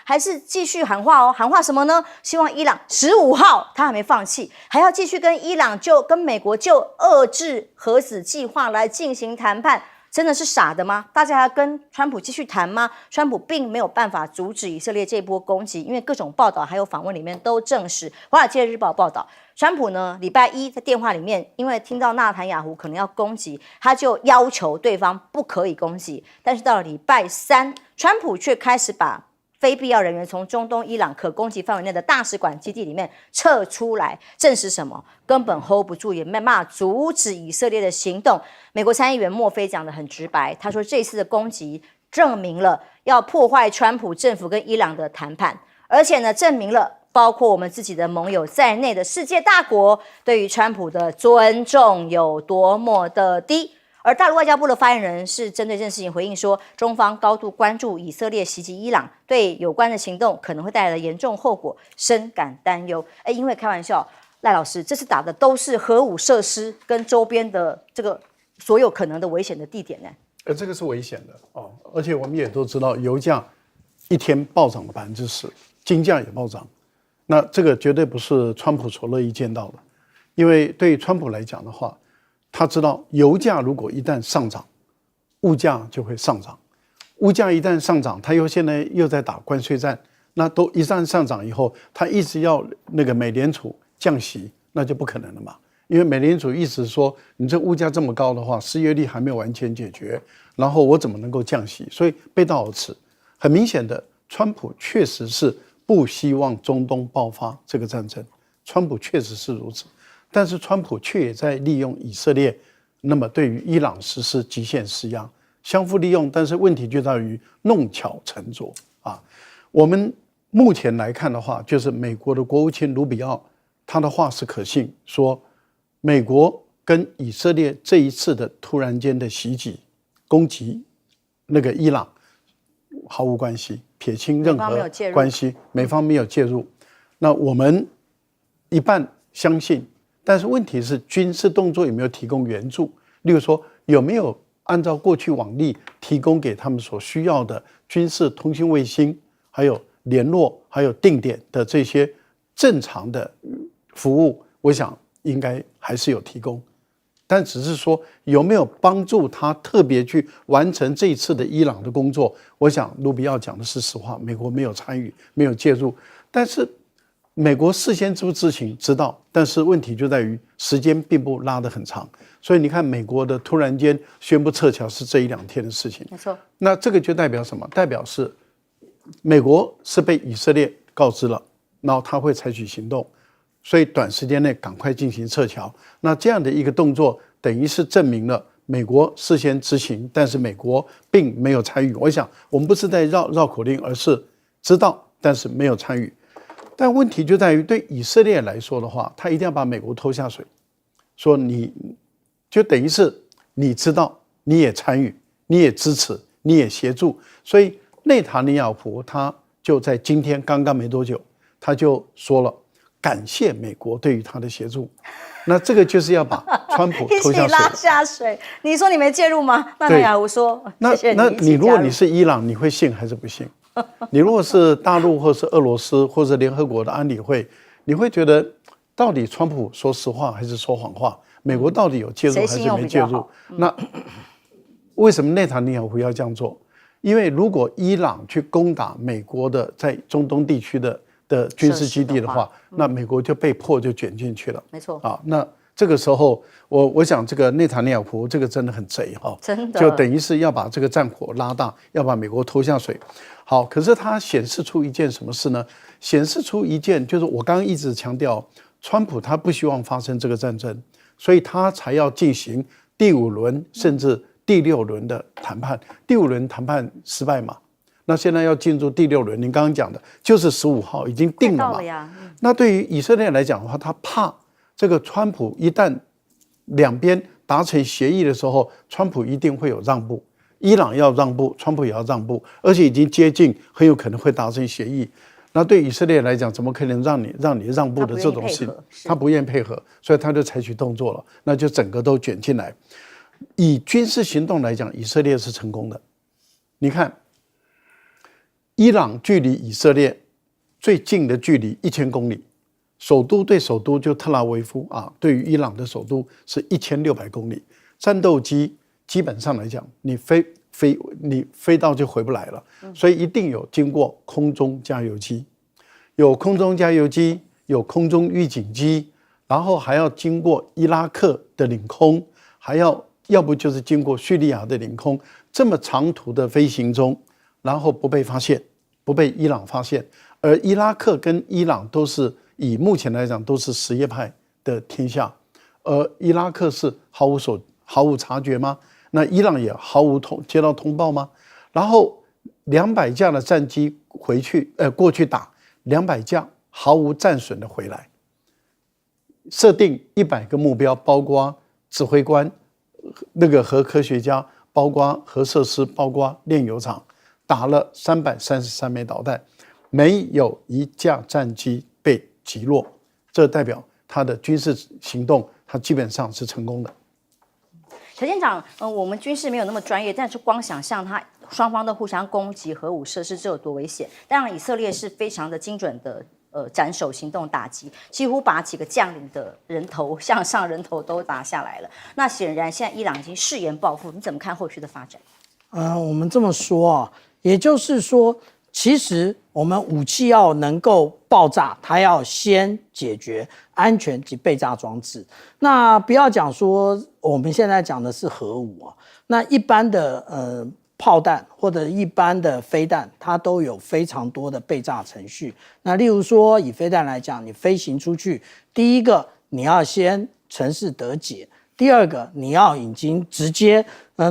Speaker 14: 还是继续喊话哦。喊话什么呢？希望伊朗15号他还没放弃，还要继续跟美国就遏制核子计划来进行谈判。真的是傻的吗？大家要跟川普继续谈吗？川普并没有办法阻止以色列这波攻击，因为各种报道还有访问里面都证实。华尔街日报报道，川普呢礼拜一在电话里面，因为听到纳坦雅胡可能要攻击，他就要求对方不可以攻击。但是到了礼拜三，川普却开始把非必要人员从中东伊朗可攻击范围内的大使馆基地里面撤出来，证实什么？根本 hold 不住，也没办法阻止以色列的行动。美国参议员莫菲讲得很直白，他说这次的攻击证明了要破坏川普政府跟伊朗的谈判，而且呢，证明了包括我们自己的盟友在内的世界大国对于川普的尊重有多么的低。而大陆外交部的发言人是针对这件事情回应说，中方高度关注以色列袭击伊朗对有关的行动可能会带来的严重后果深感担忧。因为开玩笑，赖老师，这次打的都是核武设施跟周边的这个所有可能的危险的地点呢。
Speaker 9: 这个是危险的哦，而且我们也都知道，油价一天暴涨了10%，金价也暴涨，那这个绝对不是川普所乐意见到的，因为对于川普来讲的话，他知道油价如果一旦上涨，物价就会上涨，物价一旦上涨，他现在又在打关税战，那都一旦上涨以后，他一直要那个美联储降息，那就不可能了嘛。因为美联储一直说，你这物价这么高的话，失业率还没有完全解决，然后我怎么能够降息？所以背道而驰。很明显的，川普确实是不希望中东爆发这个战争，川普确实是如此。但是川普却也在利用以色列，那么对于伊朗实施极限施压，相互利用。但是问题就在于弄巧成拙啊。我们目前来看的话，就是美国的国务卿卢比奥，他的话是可信，说美国跟以色列这一次的突然间的袭击攻击那个伊朗毫无关系，撇清任何关系，美方没有介入。那我们一半相信。但是问题是，军事动作有没有提供援助？例如说，有没有按照过去往例提供给他们所需要的军事通信卫星，还有联络，还有定点的这些正常的服务？我想应该还是有提供，但只是说有没有帮助他特别去完成这一次的伊朗的工作？我想卢比奥讲的是实话，美国没有参与，没有介入，但是。美国事先知不知情？知道，但是问题就在于时间并不拉得很长，所以你看，美国的突然间宣布撤侨是这1-2天的事情。
Speaker 14: 没错，
Speaker 9: 那这个就代表什么？代表是美国是被以色列告知了，然后他会采取行动，所以短时间内赶快进行撤侨。那这样的一个动作，等于是证明了美国事先知情，但是美国并没有参与。我想，我们不是在绕口令，而是知道，但是没有参与。但问题就在于，对以色列来说的话，他一定要把美国拖下水，说你就等于是你知道，你也参与，你也支持，你也协助，所以内塔尼亚胡他就在今天刚刚没多久，他就说了感谢美国对于他的协助。那这个就是要把川普拖下水，
Speaker 14: 一起拉下水。你说你没介入吗？那内塔尼亚胡说，谢谢
Speaker 9: 那你如果你
Speaker 14: 是
Speaker 9: 是伊朗，你会信还是不信？你如果是大陆或是俄罗斯或者联合国的安理会，你会觉得到底川普说实话还是说谎话？美国到底有介入还是没介入？那为什么内塔尼亚胡要这样做？因为如果伊朗去攻打美国的在中东地区的军事基地的话，那美国就被迫就卷进去了。
Speaker 14: 没错
Speaker 9: 啊，那这个时候我想这个内塔尼亚胡这个真的很贼哈，
Speaker 14: 真的
Speaker 9: 就等于是要把这个战火拉大，要把美国拖下水。好，可是它显示出一件什么事呢？显示出一件就是我刚刚一直强调，川普他不希望发生这个战争，所以他才要进行第5轮甚至第6轮的谈判。第5轮谈判失败嘛，那现在要进入第6轮，您刚刚讲的就是15号已经定了嘛。那对于以色列来讲的话，他怕这个川普一旦两边达成协议的时候，川普一定会有让步。伊朗要让步，川普也要让步，而且已经接近，很有可能会达成协议。那对以色列来讲，怎么可能让你让步的这种事？他不愿意配合，所以他就采取动作了，那就整个都卷进来。以军事行动来讲，以色列是成功的。你看，伊朗距离以色列最近的距离1000公里，首都对首都就特拉维夫啊，对于伊朗的首都是1600公里，战斗机。基本上来讲，你飞到就回不来了，所以一定有经过空中加油机，有空中加油机，有空中预警机，然后还要经过伊拉克的领空，还要不就是经过叙利亚的领空，这么长途的飞行中，然后不被发现，不被伊朗发现，而伊拉克跟伊朗都是以目前来讲都是什叶派的天下，而伊拉克是毫无察觉吗？那伊朗也毫无接到通报吗？然后200架的战机过去打200架毫无战损的回来，设定100个目标，包括指挥官、那个核科学家，包括核设施，包括炼油厂，打了333枚导弹，没有一架战机被击落，这代表他的军事行动，他基本上是成功的。
Speaker 14: 小舰长，我们军事没有那么专业，但是光想象它双方都互相攻击核武设施，这有多危险？当然，以色列是非常的精准的斩首行动打击，几乎把几个将领的人头向上人头都拿下来了。那显然，现在伊朗已经誓言报复，你怎么看后续的发展？
Speaker 18: 我们这么说啊，也就是说，其实我们武器要能够爆炸，它要先解决安全及被炸装置。那不要讲说我们现在讲的是核武啊，那一般的炮弹或者一般的飞弹，它都有非常多的被炸程序。那例如说以飞弹来讲，你飞行出去，第一个你要先程式得解，第二个你要已经直接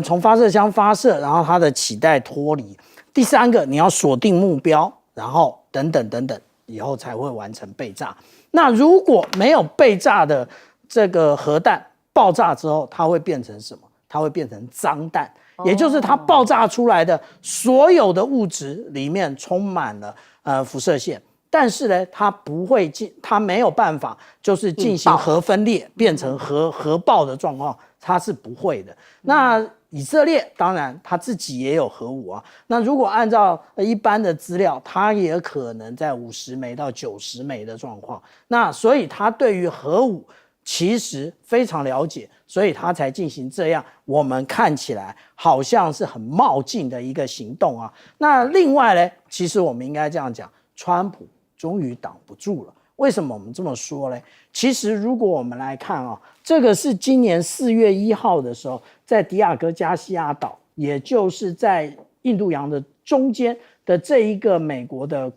Speaker 18: 从发射箱发射，然后它的起带脱离。第三个，你要锁定目标，然后等等等等，以后才会完成被炸。那如果没有被炸的这个核弹爆炸之后，它会变成什么？它会变成脏弹，也就是它爆炸出来的所有的物质里面充满了辐射线，但是呢，它不会它没有办法就是进行核分裂变成核爆的状况，它是不会的。那以色列当然他自己也有核武啊，那如果按照一般的资料，它也可能在50枚到90枚的状况。那所以他对于核武其实非常了解，所以他才进行这样我们看起来好像是很冒进的一个行动啊。那另外呢，其实我们应该这样讲，川普终于挡不住了。为什么我们这么说呢？其实如果我们来看啊，这个是今年4月1号的时候，在迪亚哥加西亚岛，也就是在印度洋的中间的这一个美国的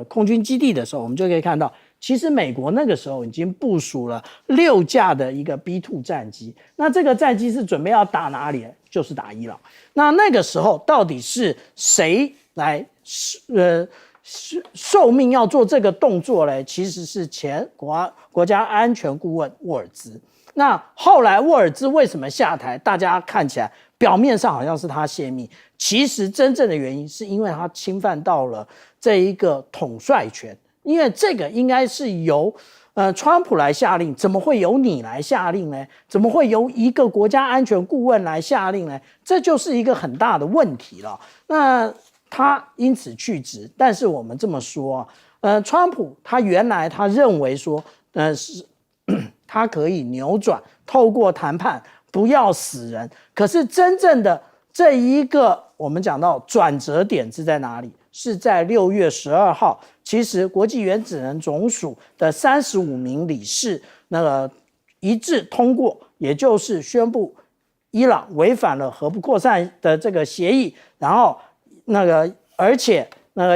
Speaker 18: 空军基地的时候，我们就可以看到，其实美国那个时候已经部署了6架的一个 B-2 战机。那这个战机是准备要打哪里？就是打伊朗。那个时候到底是谁来受命要做这个动作嘞，其实是前国家安全顾问沃尔兹。那后来沃尔兹为什么下台？大家看起来表面上好像是他泄密，其实真正的原因是因为他侵犯到了这一个统帅权，因为这个应该是由川普来下令，怎么会由你来下令呢？怎么会由一个国家安全顾问来下令呢？这就是一个很大的问题了。那他因此去职，但是我们这么说川普他原来他认为说，是他可以扭转，透过谈判不要死人。可是真正的这一个我们讲到转折点是在哪里？是在6月12号，其实国际原子能总署的35名理事一致通过，也就是宣布伊朗违反了核不扩散的这个协议，然后而且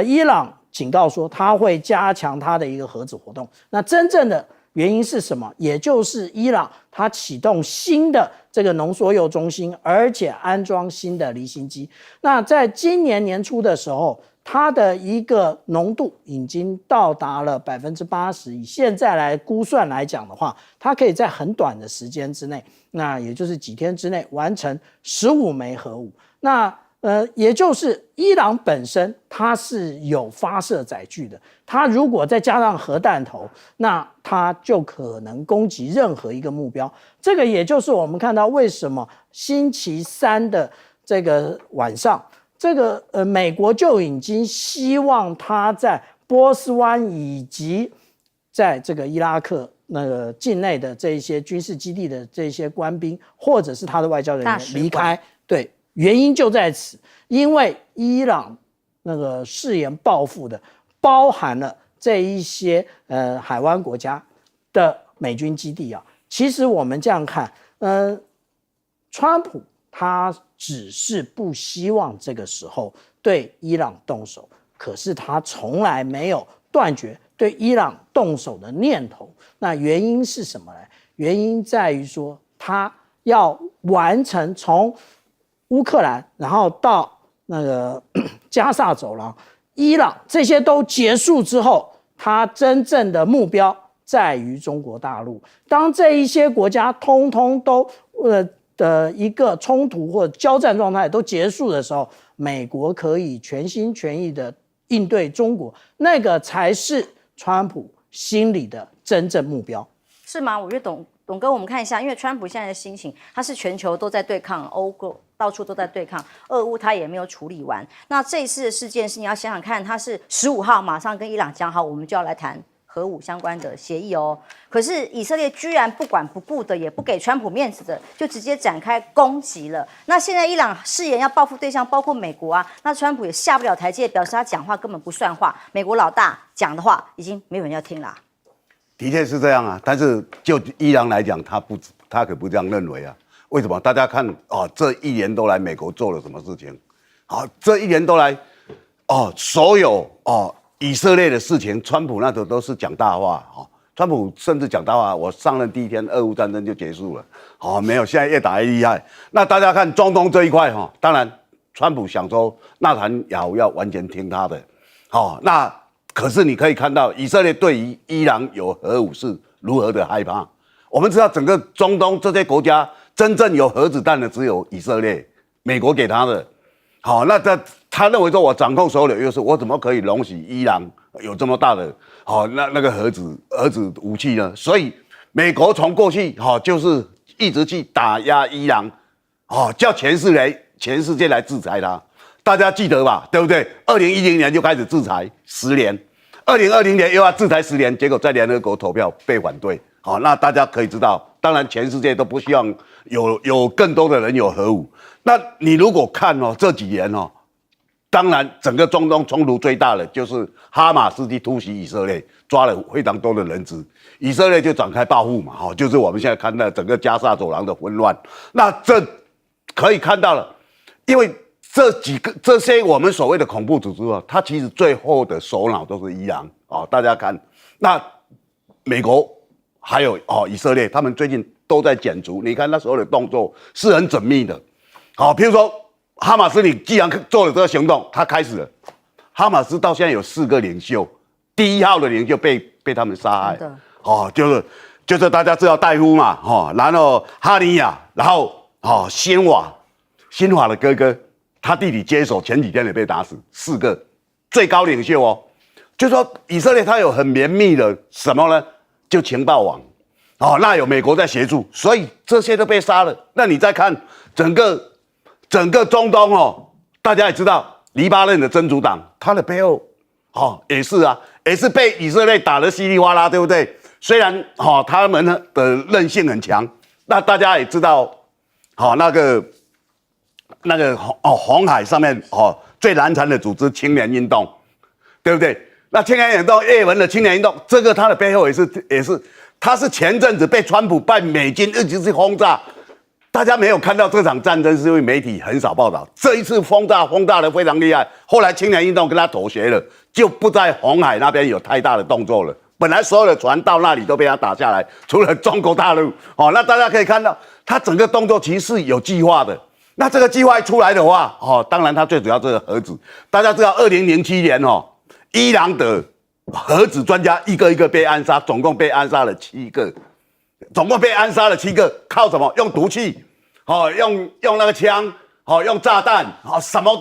Speaker 18: 伊朗警告说他会加强他的一个核子活动。那真正的原因是什么？也就是伊朗它启动新的这个浓缩铀中心，而且安装新的离心机。那在今年年初的时候，它的一个浓度已经到达了80%，以现在来估算来讲的话，它可以在很短的时间之内，那也就是几天之内完成15枚核武。那也就是伊朗本身它是有发射载具的，它如果再加上核弹头，那它就可能攻击任何一个目标。这个也就是我们看到为什么星期三的这个晚上，这个美国就已经希望他在波斯湾以及在这个伊拉克境内的这一些军事基地的这些官兵，或者是他的外交人员离开。对。原因就在此，因为伊朗誓言报复的，包含了这一些海湾国家的美军基地啊。其实我们这样看，川普他只是不希望这个时候对伊朗动手，可是他从来没有断绝对伊朗动手的念头。那原因是什么呢？原因在于说，他要完成从乌克兰，然后到加萨走廊、伊朗这些都结束之后，他真正的目标在于中国大陆。当这一些国家通通都的一个冲突或者交战状态都结束的时候，美国可以全心全意的应对中国，那个才是川普心里的真正目标，
Speaker 14: 是吗？我觉得董哥，我们看一下，因为川普现在的心情，他是全球都在对抗欧洲。到处都在对抗，俄乌他也没有处理完。那这一次的事件是你要想想看，他是15号马上跟伊朗讲好，我们就要来谈核武相关的协议哦。可是以色列居然不管不顾的，也不给川普面子的，就直接展开攻击了。那现在伊朗誓言要报复对象包括美国啊，那川普也下不了台阶，表示他讲话根本不算话。美国老大讲的话已经没有人要听啦。
Speaker 19: 的确是这样啊，但是就伊朗来讲，他可不这样认为啊。为什么？大家看这1年多来美国做了什么事情？这1年多来，所有以色列的事情，川普那都是讲大话川普甚至讲大话，我上任第1天，俄乌战争就结束了。没有，现在越打越厉害。那大家看中东这一块当然，川普想说纳坦雅胡要完全听他的。那可是你可以看到，以色列对于伊朗有核武是如何的害怕。我们知道整个中东这些国家。真正有核子弹的只有以色列，美国给他的。那他认为说，我掌控所有的优势，我怎么可以容许伊朗有这么大的那个核子武器呢？所以美国从过去就是一直去打压伊朗，叫全世界来制裁他。大家记得吧？对不对？2010年就开始制裁10年，2020年又要制裁10年，结果在联合国投票被反对。那大家可以知道，当然全世界都不希望有更多的人有核武。那你如果看这几年当然整个中东冲突最大的就是哈马斯去突袭以色列，抓了非常多的人质，以色列就展开报复嘛，就是我们现在看到整个加萨走廊的混乱。那这可以看到了，因为这些我们所谓的恐怖组织它其实最后的首脑都是伊朗大家看，那美国。还有以色列，他们最近都在剪除。你看他所有的动作是很缜密的。譬如说哈马斯，你既然做了这个行动，他开始了，哈马斯到现在有4个领袖，第1号的领袖被他们杀害。哦，就是大家知道戴夫嘛，然后哈尼亚，然后辛瓦的哥哥，他弟弟接手，前几天也被打死，4个最高领袖哦。就说以色列他有很绵密的什么呢？就情报网，那有美国在协助，所以这些都被杀了。那你再看整个中东大家也知道，黎巴嫩的真主党，他的背后也是被以色列打得稀里哗啦，对不对？虽然他们的韧性很强，那大家也知道，那个红海上面最难缠的组织青年运动，对不对？那青年运动，也门的青年运动，这个他的背后也是，他是前阵子被川普派美军一直去轰炸，大家没有看到这场战争，是因为媒体很少报道。这一次轰炸的非常厉害，后来青年运动跟他妥协了，就不在红海那边有太大的动作了。本来所有的船到那里都被他打下来，除了中国大陆。那大家可以看到，他整个动作其实是有计划的。那这个计划出来的话，当然他最主要这个核子，大家知道2007年伊朗的核子专家一个一个被暗杀，总共被暗杀了7个，靠什么？用毒气，用那个枪，用炸弹，什么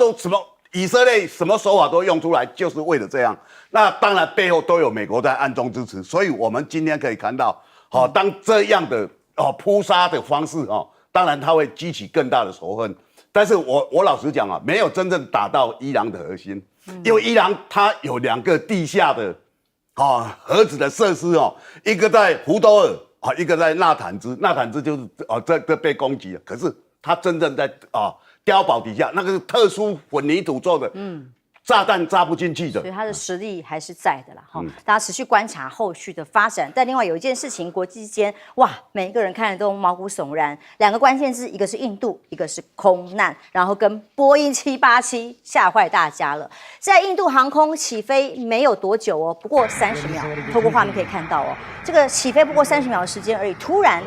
Speaker 19: 以色列什么手法都用出来，就是为了这样。那当然背后都有美国在暗中支持，所以我们今天可以看到，当这样的扑杀的方式，当然它会激起更大的仇恨。但是我老实讲没有真正打到伊朗的核心，因为伊朗它有2个地下的核子的设施一个在胡多尔一个在纳坦兹就是这被攻击了，可是它真正在碉堡底下那个是特殊混凝土做的，炸弹扎不进去的，
Speaker 14: 所以它的实力还是在的啦。大家持续观察后续的发展。但另外有一件事情，国际间每一个人看了都毛骨悚然。2个关键字，一个是印度，一个是空难，然后跟波音787吓坏大家了。在印度航空起飞没有多久不过30秒，透过画面可以看到这个起飞不过30秒的时间而已，突然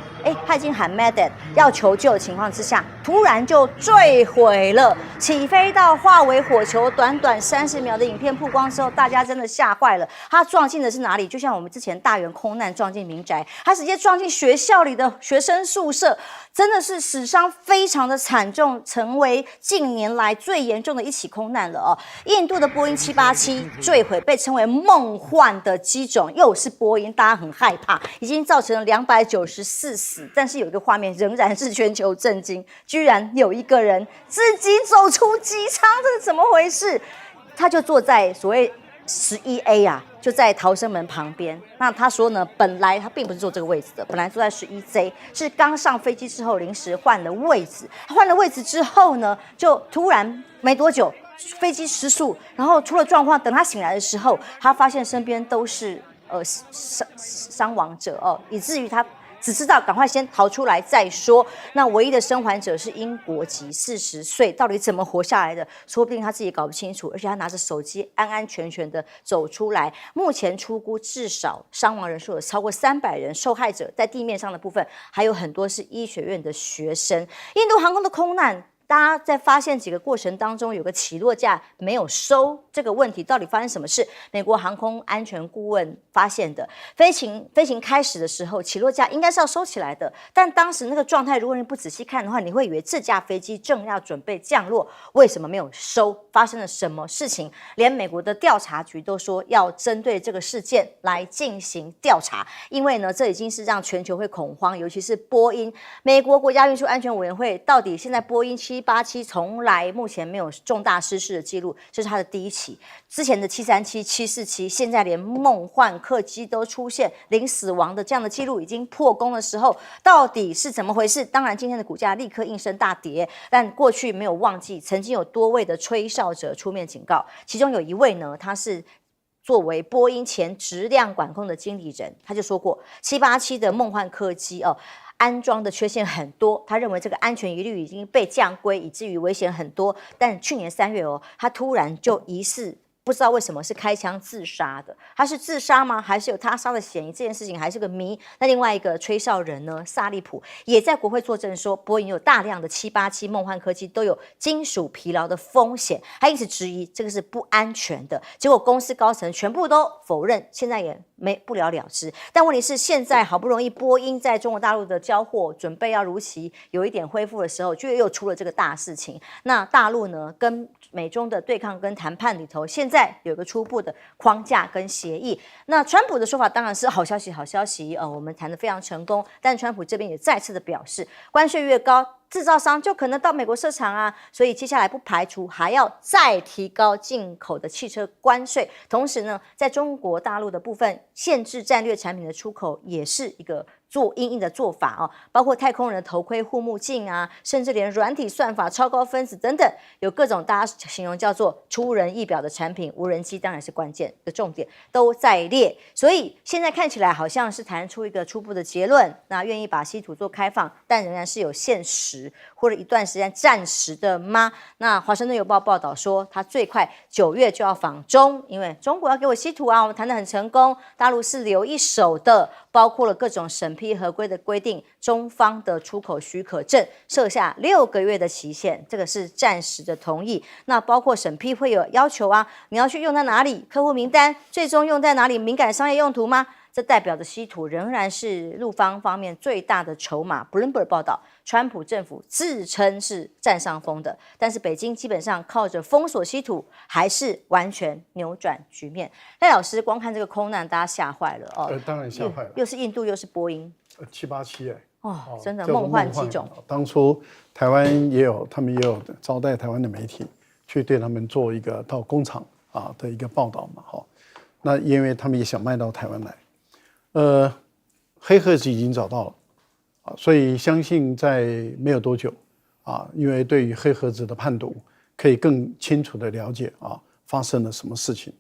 Speaker 14: 他已经喊 Madad 要求救的情况之下，突然就坠毁了。起飞到化为火球，短30秒的影片曝光之后，大家真的吓坏了。它撞进的是哪里？就像我们之前大园空难撞进民宅，它直接撞进学校里的学生宿舍，真的是死伤非常的惨重，成为近年来最严重的一起空难了印度的波音787坠毁，被称为梦幻的机种，又是波音，大家很害怕，已经造成了294死。但是有一个画面仍然是全球震惊，居然有一个人自己走出机舱，这是怎么回事？他就坐在所谓11A 就在逃生门旁边。那他说呢，本来他并不是坐这个位置的，本来坐在11J，是刚上飞机之后临时换了位置。换了位置之后呢，就突然没多久飞机失速，然后出了状况。等他醒来的时候，他发现身边都是伤亡者以至于他只知道赶快先逃出来再说。那唯一的生还者是英国籍，40岁，到底怎么活下来的？说不定他自己搞不清楚，而且他拿着手机安安全全的走出来。目前初估至少伤亡人数有超过300人，受害者在地面上的部分还有很多是医学院的学生。印度航空的空难，大家在发现几个过程当中，有个起落架没有收，这个问题到底发生什么事？美国航空安全顾问发现的。飞行开始的时候，起落架应该是要收起来的，但当时那个状态，如果你不仔细看的话，你会以为这架飞机正要准备降落，为什么没有收？发生了什么事情？连美国的调查局都说要针对这个事件来进行调查，因为呢，这已经是让全球会恐慌，尤其是波音。美国国家运输安全委员会到底现在波音787从来目前没有重大失事的记录，这是它的第一起。之前的737、747，现在连梦幻客机都出现零死亡的这样的记录，已经破功的时候，到底是怎么回事？当然，今天的股价立刻应声大跌，但过去没有忘记，曾经有多位的吹哨者出面警告，其中有一位呢，他是作为波音前质量管控的经理人，他就说过，787的梦幻客机安装的缺陷很多，他认为这个安全疑虑已经被降规，以至于危险很多。但去年3月他突然就疑似不知道为什么是开枪自杀的，他是自杀吗？还是有他杀的嫌疑？这件事情还是个谜。那另外一个吹哨人呢，萨利普也在国会作证说，波音有大量的787梦幻科技都有金属疲劳的风险，他因此质疑这个是不安全的。结果公司高层全部都否认，现在也不了了之。但问题是，现在好不容易波音在中国大陆的交货准备要如期有一点恢复的时候，就又出了这个大事情。那大陆呢，跟美中的对抗跟谈判里头，现在有一个初步的框架跟协议。那川普的说法当然是好消息，好消息，我们谈得非常成功。但川普这边也再次的表示，关税越高，制造商就可能到美国设厂啊，所以接下来不排除还要再提高进口的汽车关税。同时呢，在中国大陆的部分限制战略产品的出口，也是一个因应的做法哦，包括太空人的头盔、护目镜啊，甚至连软体算法、超高分子等等，有各种大家形容叫做出人意表的产品，无人机当然是关键的重点，都在列。所以现在看起来好像是谈出一个初步的结论，那愿意把稀土做开放，但仍然是有限时或者一段时间暂时的吗？那华盛顿邮报报道说，他最快9月就要访中，因为中国要给我稀土啊，我们谈得很成功，大陆是留一手的，包括了各种审批合规的规定，中方的出口许可证设下6个月的期限，这个是暂时的同意。那包括审批会有要求啊，你要去用在哪里？客户名单最终用在哪里？敏感商业用途吗？这代表着稀土仍然是陆方面最大的筹码。Bloomberg 报道，川普政府自称是占上风的，但是北京基本上靠着封锁稀土，还是完全扭转局面。赖老师，光看这个空难，大家吓坏了哦。
Speaker 9: 当然吓坏了，
Speaker 14: 又是印度，又是波音
Speaker 9: ，787
Speaker 14: 真的梦幻机种。
Speaker 9: 当初台湾也有，他们也有招待台湾的媒体去对他们做一个到工厂的一个报道嘛，那因为他们也想卖到台湾来。黑盒子已经找到了所以相信在没有多久因为对于黑盒子的判读可以更清楚的了解发生了什么事情。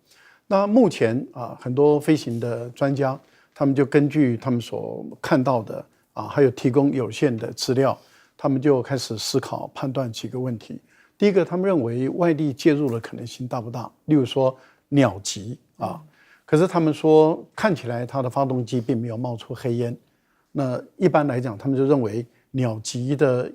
Speaker 9: 那目前很多飞行的专家，他们就根据他们所看到的还有提供有限的资料，他们就开始思考判断几个问题。第一个，他们认为外力介入的可能性大不大？例如说鸟击可是他们说看起来它的发动机并没有冒出黑烟，那一般来讲他们就认为鸟击的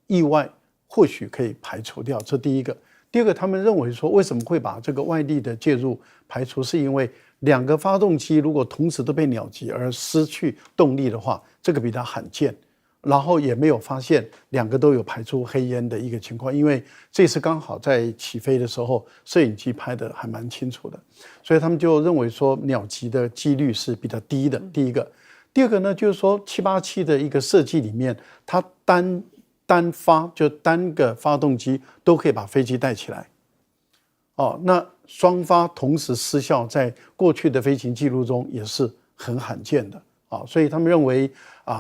Speaker 9: 意外或许可以排除掉，这第一个。第二个，他们认为说为什么会把这个外力的介入排除，是因为2个发动机如果同时都被鸟击而失去动力的话，这个比较罕见，然后也没有发现2个都有排出黑烟的一个情况，因为这次刚好在起飞的时候摄影机拍的还蛮清楚的，所以他们就认为说鸟击的几率是比较低的，第一个。第二个呢，就是说787的一个设计里面，它单发就单个发动机都可以把飞机带起来那双发同时失效在过去的飞行记录中也是很罕见的所以他们认为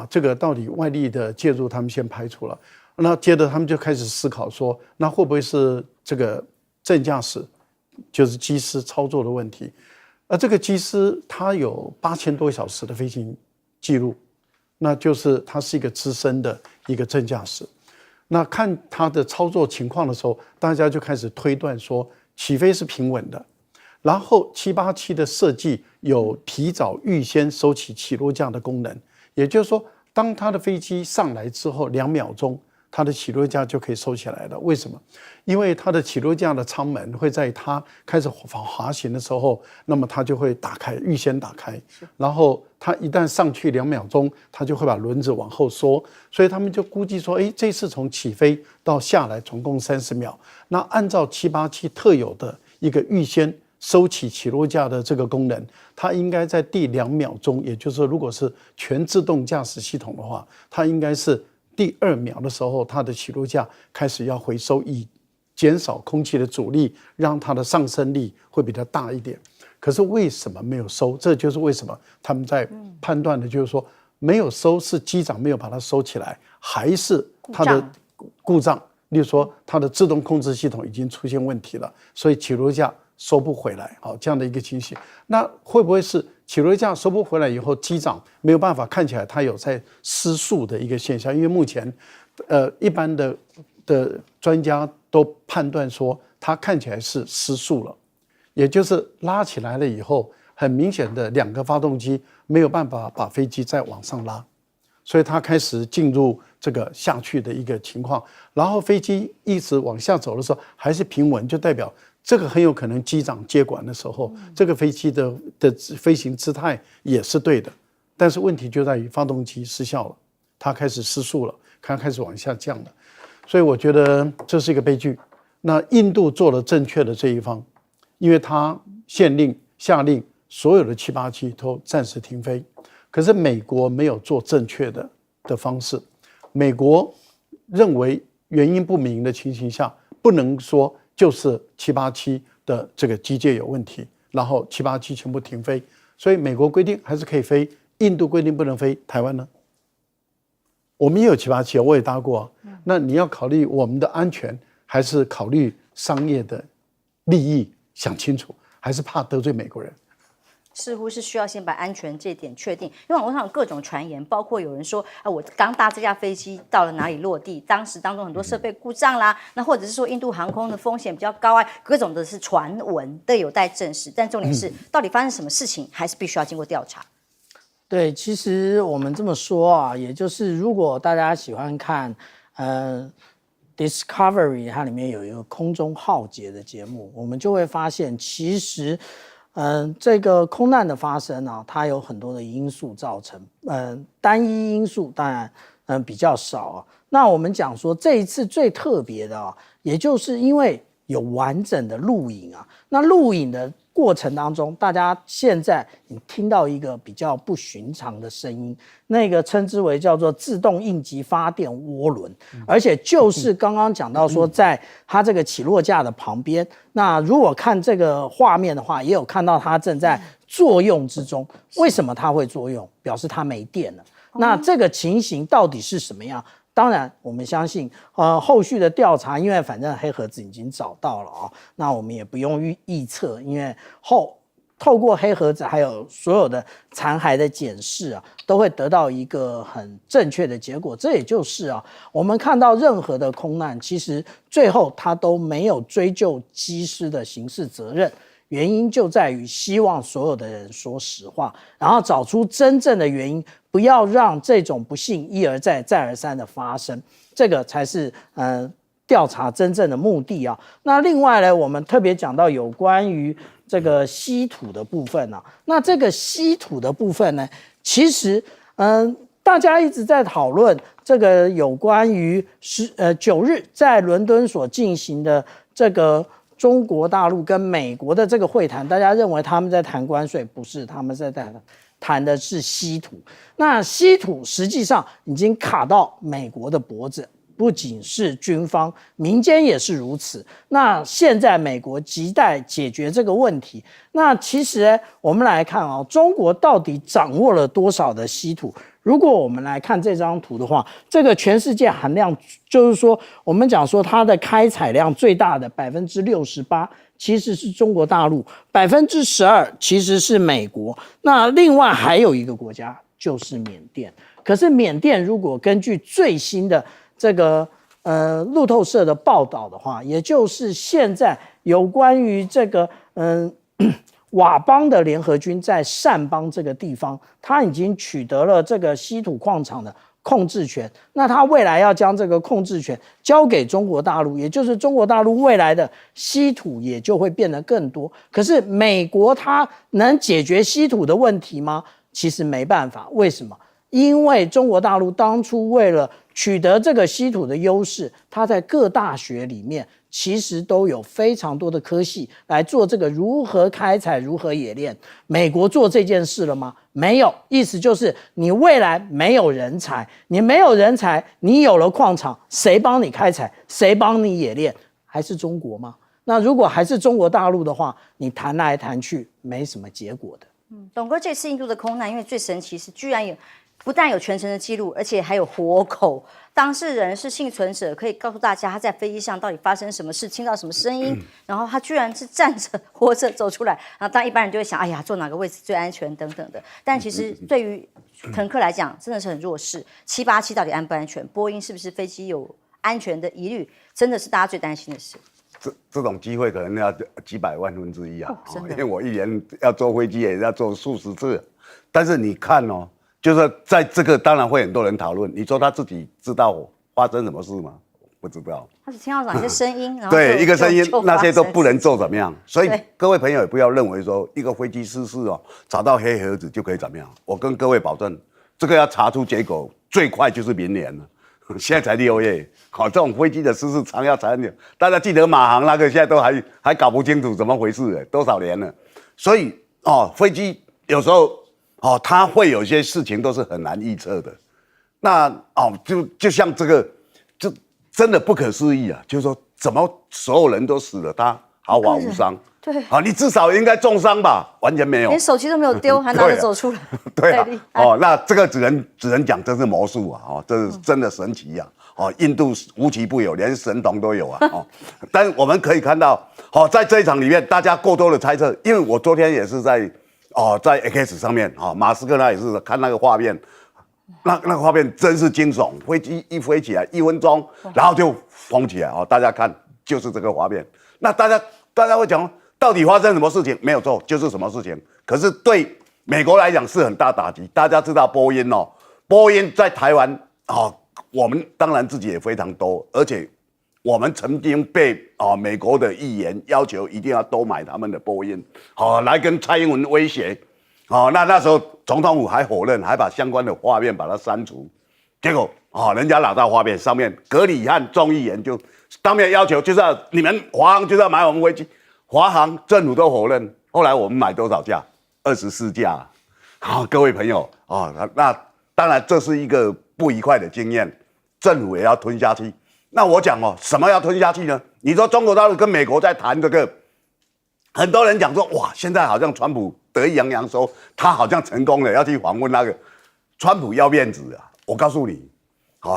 Speaker 9: 这个到底外力的介入他们先排除了，那接着他们就开始思考说，那会不会是这个正驾驶就是机师操作的问题？这个机师他有8000多小时的飞行记录，那就是他是一个资深的一个正驾驶。那看他的操作情况的时候，大家就开始推断说起飞是平稳的，然后787的设计有提早预先收起起落架的功能，也就是说当他的飞机上来之后2秒钟，它的起落架就可以收起来了。为什么？因为它的起落架的舱门会在它开始滑行的时候，那么它就会打开，预先打开，然后它一旦上去2秒钟，它就会把轮子往后缩，所以他们就估计说，这次从起飞到下来总共30秒，那按照787特有的一个预先收起起落架的这个功能，它应该在第2秒钟，也就是说如果是全自动驾驶系统的话，它应该是第2秒的时候，它的起落架开始要回收，以减少空气的阻力，让它的上升力会比较大一点。可是为什么没有收？这就是为什么他们在判断的，就是说没有收是机长没有把它收起来，还是它的故障？例如说它的自动控制系统已经出现问题了，所以起落架收不回来，这样的一个情形。那会不会是起落架收不回来以后，机长没有办法看起来他有在失速的一个现象？因为目前一般的专家都判断说他看起来是失速了，也就是拉起来了以后，很明显的2个发动机没有办法把飞机再往上拉，所以它开始进入这个下去的一个情况。然后飞机一直往下走的时候还是平稳，就代表这个很有可能机长接管的时候，这个飞机的飞行姿态也是对的。但是问题就在于发动机失效了，它开始失速了，它开始往下降了。所以我觉得这是一个悲剧。那印度做了正确的这一方，因为他下令所有的787都暂时停飞。可是美国没有做正确的方式，美国认为原因不明的情形下，不能说就是787的这个机械有问题，然后787全部停飞。所以美国规定还是可以飞，印度规定不能飞。台湾呢？我们也有787，我也搭过。那你要考虑我们的安全，还是考虑商业的利益？想清楚，还是怕得罪美国人？
Speaker 14: 似乎是需要先把安全这点确定，因为网络上有各种传言，包括有人说我刚搭这架飞机到了哪里落地，当中很多设备故障啦，那或者是说印度航空的风险比较高啊，各种的是传闻，都有待证实。但重点是，到底发生什么事情，还是必须要经过调查。
Speaker 18: 对，其实我们这么说啊，也就是如果大家喜欢看Discovery 它里面有一个空中浩劫的节目，我们就会发现其实这个空难的发生啊，它有很多的因素造成，单一因素当然比较少啊。那我们讲说这一次最特别的啊，也就是因为有完整的录影啊，那录影的过程当中，大家现在你听到一个比较不寻常的声音，那个称之为叫做自动应急发电涡轮，而且就是刚刚讲到说，在它这个起落架的旁边，那如果看这个画面的话，也有看到它正在作用之中。为什么它会作用？表示它没电了。那这个情形到底是什么样？当然，我们相信，后续的调查，因为反正黑盒子已经找到了啊，那我们也不用臆测，因为透过黑盒子还有所有的残骸的检视啊，都会得到一个很正确的结果。这也就是啊，我们看到任何的空难，其实最后他都没有追究机师的刑事责任。原因就在于希望所有的人说实话，然后找出真正的原因，不要让这种不幸一而再再而三的发生，这个才是调查真正的目的啊。那另外呢，我们特别讲到有关于这个稀土的部分啊，那这个稀土的部分呢，其实大家一直在讨论这个有关于9日在伦敦所进行的这个中国大陆跟美国的这个会谈，大家认为他们在谈关税，不是，他们在谈的是稀土。那稀土实际上已经卡到美国的脖子，不仅是军方，民间也是如此。那现在美国急待解决这个问题。那其实我们来看啊，中国到底掌握了多少的稀土？如果我们来看这张图的话，这个全世界含量，就是说我们讲说它的开采量最大的68%，其实是中国大陆，12%其实是美国。那另外还有一个国家就是缅甸。可是缅甸如果根据最新的这个路透社的报道的话，也就是现在有关于这个佤邦的联合军在善邦这个地方，他已经取得了这个稀土矿场的控制权。那他未来要将这个控制权交给中国大陆，也就是中国大陆未来的稀土也就会变得更多。可是美国它能解决稀土的问题吗？其实没办法。为什么？因为中国大陆当初为了取得这个稀土的优势，它在各大学里面其实都有非常多的科系来做这个如何开采、如何冶炼。美国做这件事了吗？没有。意思就是你未来没有人才，你没有人才，你有了矿场，谁帮你开采？谁帮你冶炼？还是中国吗？那如果还是中国大陆的话，你谈来谈去没什么结果的。
Speaker 14: 董哥，这次印度的空难，因为最神奇是居然不但有全程的记录，而且还有活口，当事人是幸存者，可以告诉大家他在飞机上到底发生什么事，听到什么声音，然后他居然是站着活着走出来。然后当一般人就会想，哎呀，坐哪个位置最安全等等的。但其实对于乘客来讲，真的是很弱势。787到底安不安全？波音是不是飞机有安全的疑虑？真的是大家最担心的事。
Speaker 19: 这种机会可能要几百万分之一啊，因为我一年要坐飞机也要坐数十次。但是你看哦，就是在这个当然会很多人讨论。你说他自己知道发生什么事吗？不知道。
Speaker 14: 他只听到哪些声音，然后
Speaker 19: 对一个声音，那些都不能做
Speaker 14: 怎
Speaker 19: 怎么样。所以各位朋友也不要认为说一个飞机失事哦，找到黑盒子就可以怎么样。我跟各位保证，这个要查出结果最快就是明年了。现在才6月，好，这种飞机的失事常要查很久。大家记得马航那个，现在都还搞不清楚怎么回事了，多少年了。所以飞机有时候它会有些事情都是很难预测的。那就像这个，就真的不可思议啊！就是说，怎么所有人都死了，他毫发无伤？
Speaker 14: 对，
Speaker 19: 你至少应该重伤吧？完全没有，
Speaker 14: 连手机都没有丢，还拿着走出来。
Speaker 19: 对啊，那这个只能讲这是魔术啊，这是真的神奇啊！印度无奇不有，连神童都有啊！但是我们可以看到，在这一场里面，大家过多的猜测，因为我昨天也是在 X 上面马斯克那也是看那个画面。那个画面真是惊悚，飞机一飞起来1分钟，然后就封起来大家看就是这个画面。那大家会讲，到底发生什么事情？没有错，就是什么事情。可是对美国来讲是很大打击。大家知道波音在台湾我们当然自己也非常多，而且我们曾经被美国的议员要求一定要多买他们的波音，来跟蔡英文威胁。那时候总统府还否认，还把相关的画面把它删除。结果人家拿到画面上面，葛礼汉众议员就当面要求，就是要你们华航就是要买我们飞机，华航政府都否认。后来我们买多少架？24架。各位朋友那当然这是一个不愉快的经验，政府也要吞下去。那我讲什么要吞下去呢？你说中国大陆跟美国在谈这个，很多人讲说哇，现在好像川普得意洋洋说他好像成功了，要去访问那个川普要面子啊！我告诉你，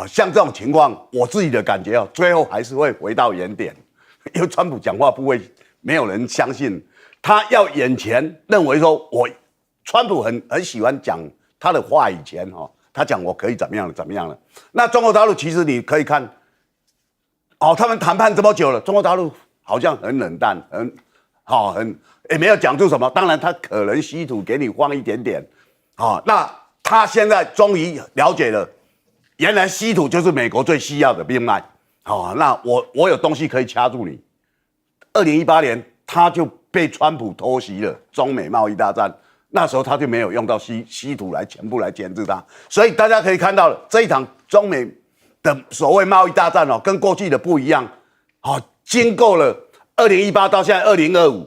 Speaker 19: 像这种情况，我自己的感觉最后还是会回到原点，因为川普讲话不会，没有人相信他要眼前认为说川普很喜欢讲他的话语权他讲我可以怎么样了怎么样了。那中国大陆其实你可以看，他们谈判这么久了，中国大陆好像很冷淡，也没有讲出什么。当然他可能稀土给你放一点点，那他现在终于了解了，原来稀土就是美国最需要的命脉。那我有东西可以掐住你。2018年他就被川普偷袭了中美贸易大战，那时候他就没有用到稀土来全部来钳制它。所以大家可以看到了，这一场中美的所谓贸易大战跟过去的不一样。经过了2018到现在2025。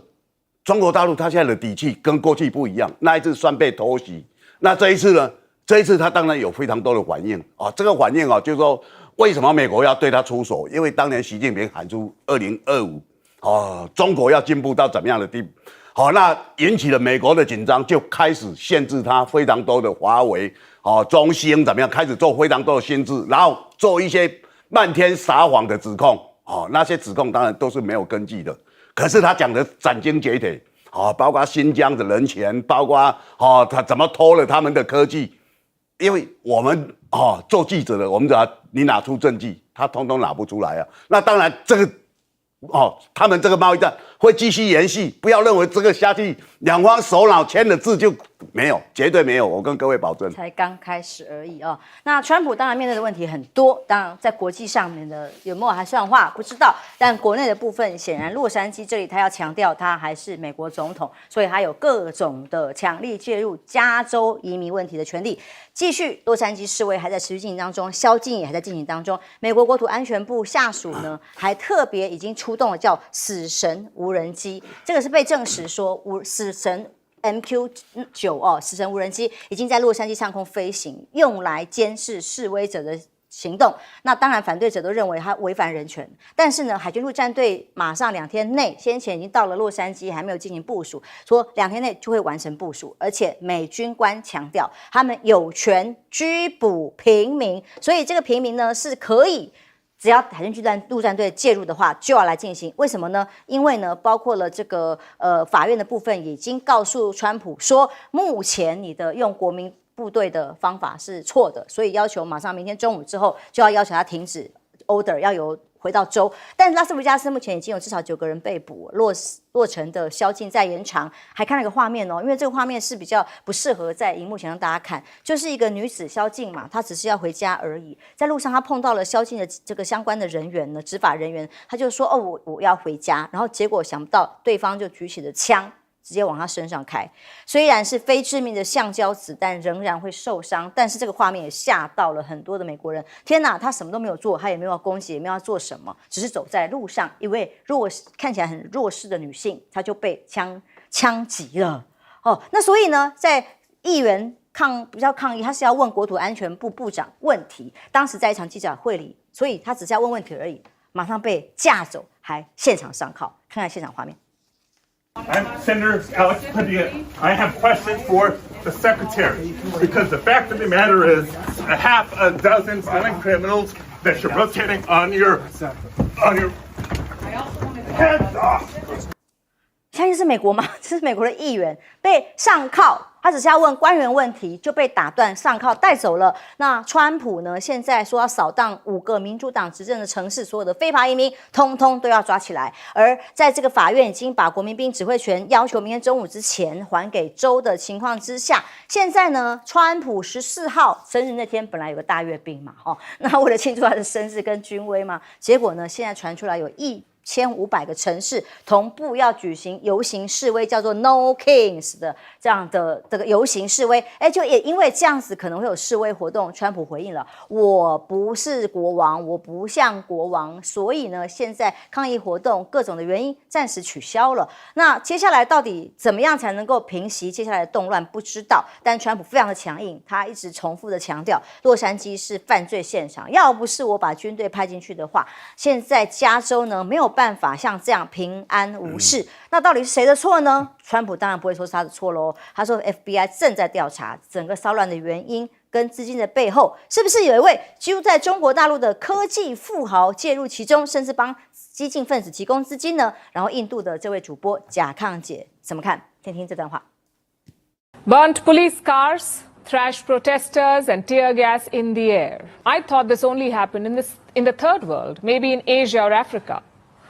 Speaker 19: 中国大陆他现在的底气跟过去不一样，那一次算被偷袭，那这一次呢？这一次他当然有非常多的反应这个反应就是说，为什么美国要对他出手？因为当年习近平喊出2025中国要进步到怎么样的地步？那引起了美国的紧张，就开始限制他非常多的华为中兴怎么样，开始做非常多的限制，然后做一些漫天撒谎的指控那些指控当然都是没有根据的。可是他讲的斩钉截铁，包括新疆的人权，包括他怎么偷了他们的科技，因为我们做记者的，我们只要你拿出证据，他通通拿不出来啊。那当然这个他们这个贸易战会继续延续，不要认为这个下去两方首脑签了字就没有，绝对没有，我跟各位保证。
Speaker 14: 才刚开始而已那川普当然面对的问题很多，当然在国际上面的有没有还算话不知道，但国内的部分显然洛杉矶这里他要强调他还是美国总统，所以他有各种的强力介入加州移民问题的权利。继续，洛杉矶示威还在持续进行当中，宵禁也还在进行当中。美国国土安全部下属呢，还特别已经出动了叫死神无人机，这个是被证实说死神MQ9死神无人机已经在洛杉矶上空飞行，用来监视示威者的行动。那当然反对者都认为它违反人权，但是呢，海军陆战队马上2天内，先前已经到了洛杉矶，还没有进行部署，说2天内就会完成部署，而且美军官强调他们有权拘捕平民，所以这个平民呢是可以。只要海军陆战队介入的话，就要来进行。为什么呢？因为呢，包括了这个法院的部分已经告诉川普说，目前你的用国民部队的方法是错的，所以要求马上明天中午之后就要求他停止 order， 要由回到州。但拉斯维加斯目前已经有至少9个人被捕，落成的宵禁再延长。还看了个画面哦，因为这个画面是比较不适合在荧幕前让大家看，就是一个女子宵禁嘛，她只是要回家而已，在路上她碰到了宵禁的这个相关的人员呢，执法人员，她就说哦我要回家，然后结果想不到对方就举起了枪。直接往他身上开，虽然是非致命的橡胶子弹，仍然会受伤。但是这个画面也吓到了很多的美国人。天哪，他什么都没有做，他也没有要攻击，也没有要做什么，只是走在路上，一位看起来很弱势的女性，她就被枪击了。哦，那所以呢，在议员比较抗议，他是要问国土安全部部长问题。当时在一场记者会里，所以他只是要问问题而已，马上被架走，还现场上铐。看看现场画面。
Speaker 11: I'm Senator Alex Padilla. I have questions for the Secretary because the fact of the matter is a half a dozen violent criminals that you're rotating on your heads off.
Speaker 14: 相信是美国吗？这是美国的议员被上铐，他只是要问官员问题就被打断上铐带走了。那川普呢？现在说要扫荡5个民主党执政的城市，所有的非法移民通通都要抓起来。而在这个法院已经把国民兵指挥权要求明天中午之前还给州的情况之下，现在呢，川普14号生日那天本来有个大阅兵嘛，那为了庆祝他的生日跟军威嘛，结果呢，现在传出来有1500个城市同步要举行游行示威，叫做 No Kings 的这样的这个游行示威，就也因为这样子可能会有示威活动，川普回应了，我不是国王，我不像国王，所以呢，现在抗议活动各种的原因暂时取消了。那接下来到底怎么样才能够平息接下来的动乱，不知道。但川普非常的强硬，他一直重复的强调，洛杉矶是犯罪现场，要不是我把军队派进去的话，现在加州呢没有办法像这样平安无事。那到底是谁的错呢？川普当然不会说是他的错喽。他说 FBI 正在调查整个骚乱的原因跟资金的背后，是不是有一位居在中国大陆的科技富豪介入其中，甚至帮激进分子提供资金呢？然后印度的这位主播贾抗姐怎么看？听听这段话。
Speaker 20: Burnt police cars, thrashed protesters, and tear gas in the air. I thought this only happened in the third world, maybe in Asia or Africa.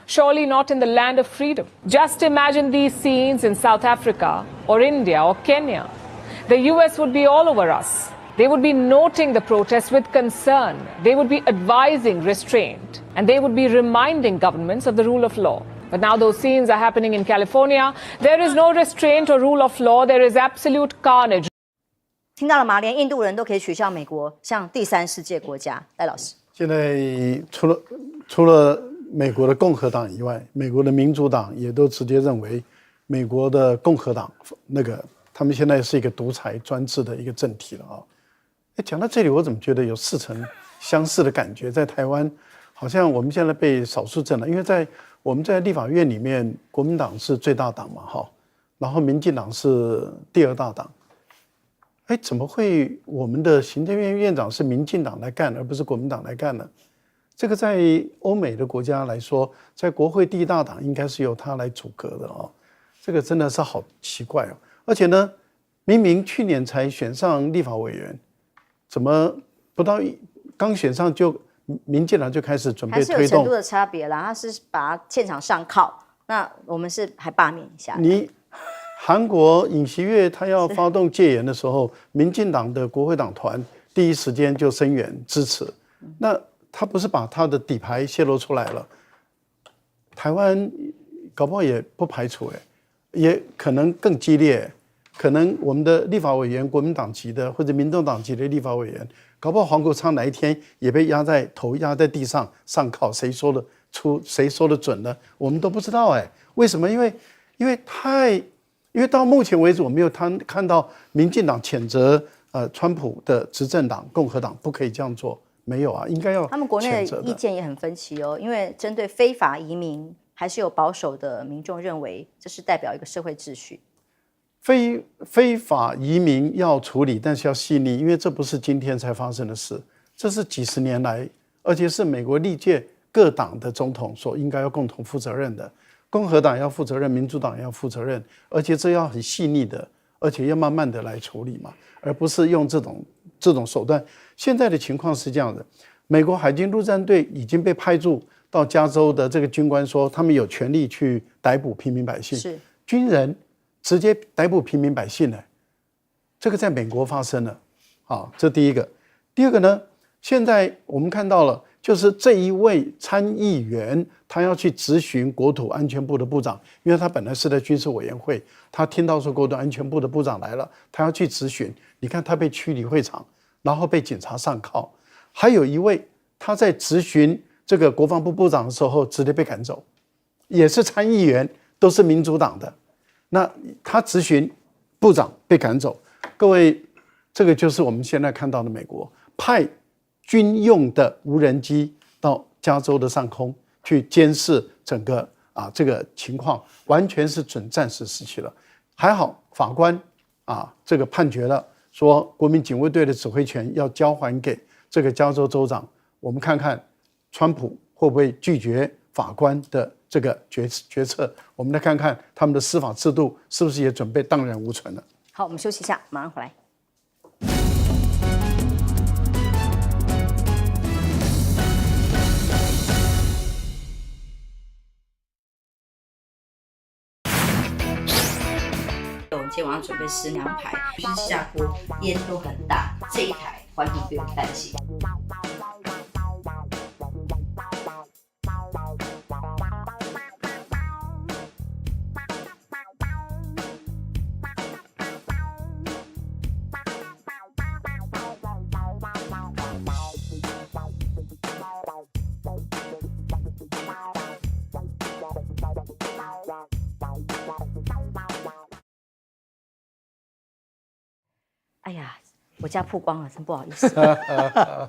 Speaker 20: Surely not in the land of freedom. Just imagine these scenes in South Africa or India or Kenya. The US would be all over us. They would be noting the protests with concern. They would be advising restraint. And they would be reminding governments of the rule of law. But now those scenes are happening in California. There is no restraint or rule of law. There is absolute carnage.
Speaker 14: 听到了吗？连印度人都可以取笑美国像第三世界国家。赖老师，
Speaker 9: 现在除了美国的共和党以外，美国的民主党也都直接认为，美国的共和党他们现在是一个独裁专制的一个政体了啊。讲到这里，我怎么觉得有似曾相识的感觉？在台湾，好像我们现在被少数政了，因为我们在立法院里面，国民党是最大党嘛，然后民进党是第2大党。怎么会我们的行政院院长是民进党来干，而不是国民党来干呢？这个在欧美的国家来说，在国会第1大党应该是由他来阻隔的哦。这个真的是好奇怪哦。而且呢，明明去年才选上立法委员，怎么不到刚选上就民进党就开始准备推动？
Speaker 14: 还是有程度的差别啦。他是把他现场上铐，那我们是还罢免一下。
Speaker 9: 韩国尹锡悦他要发动戒严的时候，民进党的国会党团第一时间就声援支持。那他不是把他的底牌泄露出来了？台湾搞不好也不排除，也可能更激烈。可能我们的立法委员，国民党籍的或者民众党籍的立法委员，搞不好黄国昌哪一天也被头压在地上上铐，谁说的准呢？我们都不知道为什么？因为到目前为止，我没有看到民进党谴责川普的执政党共和党不可以这样做，没有啊，应该要
Speaker 14: 他们国内的意见也很分歧哦，因为针对非法移民，还是有保守的民众认为这是代表一个社会秩序。
Speaker 9: 非法移民要处理，但是要细腻，因为这不是今天才发生的事，这是几十年来，而且是美国历届各党的总统所应该要共同负责任的。共和党要负责任，民主党要负责任，而且这要很细腻的，而且要慢慢的来处理嘛，而不是用这种手段。现在的情况是这样的，美国海军陆战队已经被派驻到加州的这个军官说，他们有权利去逮捕平民百姓，
Speaker 14: 是
Speaker 9: 军人直接逮捕平民百姓呢？这个在美国发生了，好，这第一个。第二个呢，现在我们看到了，就是这一位参议员，他要去质询国土安全部的部长，因为他本来是在军事委员会，他听到说国土安全部的部长来了，他要去质询。你看他被驱离会场，然后被警察上铐。还有一位他在质询这个国防部部长的时候，直接被赶走，也是参议员，都是民主党的。那他质询部长被赶走。各位，这个就是我们现在看到的美国派军用的无人机到加州的上空去监视整个这个情况，完全是准战时时期了。还好法官这个判决了，说国民警卫队的指挥权要交还给这个加州州长。我们看看川普会不会拒绝法官的这个决策？我们来看看他们的司法制度是不是也准备荡然无存了。
Speaker 14: 好，我们休息一下，马上回来。
Speaker 21: 我们今天晚上准备吃凉排，就是气炸锅，烟都很大，这一台完全不用担心。
Speaker 14: 哎呀，我家曝光了，真不好意思。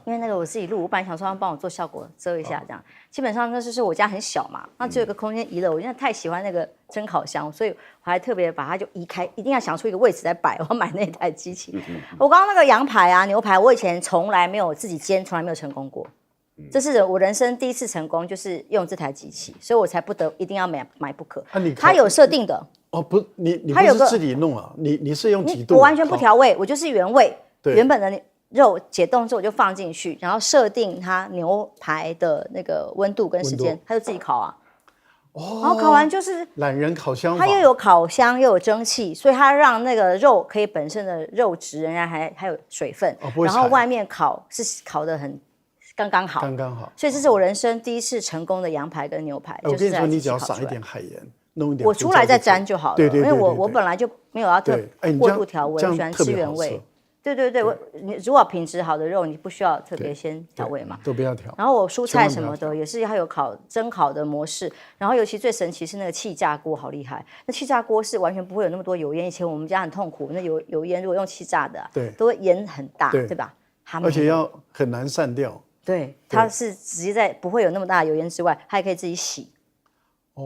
Speaker 14: 因为那个我自己录，我本来想说他们帮我做效果遮一下，这样。基本上那就是我家很小嘛，那只有一个空间移了。我现在太喜欢那个蒸烤箱，所以我还特别把它就移开，一定要想出一个位置来摆。我要买那台机器。我刚刚那个羊排啊、牛排，我以前从来没有自己煎，从来没有成功过。这是我人生第一次成功，就是用这台机器，所以我才不得一定要买不可。它有设定的。
Speaker 9: 哦，不，你不是自己弄啊？你是用几度？
Speaker 14: 我完全不调味，我就是原味，原本的肉解冻之后我就放进去，然后设定它牛排的那个温度跟时间，它就自己烤啊。然后烤完就是
Speaker 9: 懒人烤箱，
Speaker 14: 它又有烤箱又有蒸汽，所以它让那个肉可以本身的肉质仍然还有水分，然后外面烤是烤得很刚刚好，所以这是我人生第一次成功的羊排跟牛排。
Speaker 9: 我跟你说，你只要撒一点海盐。
Speaker 14: 我出来再沾就好了，
Speaker 9: 对，
Speaker 14: 因为我本来就没有要过度调味，我喜欢吃原味。对，你如果品质好的肉，你不需要特别先调味嘛，
Speaker 9: 都不要调。
Speaker 14: 然后我蔬菜什么的也是它有蒸烤的模式，然后尤其最神奇是那个气炸锅，好厉害！那气炸锅是完全不会有那么多油烟，以前我们家很痛苦，那油烟如果用气炸的，都会烟很大，对吧？
Speaker 9: 而且要很难散掉。
Speaker 14: 对，它是直接在不会有那么大的油烟之外，它还可以自己洗。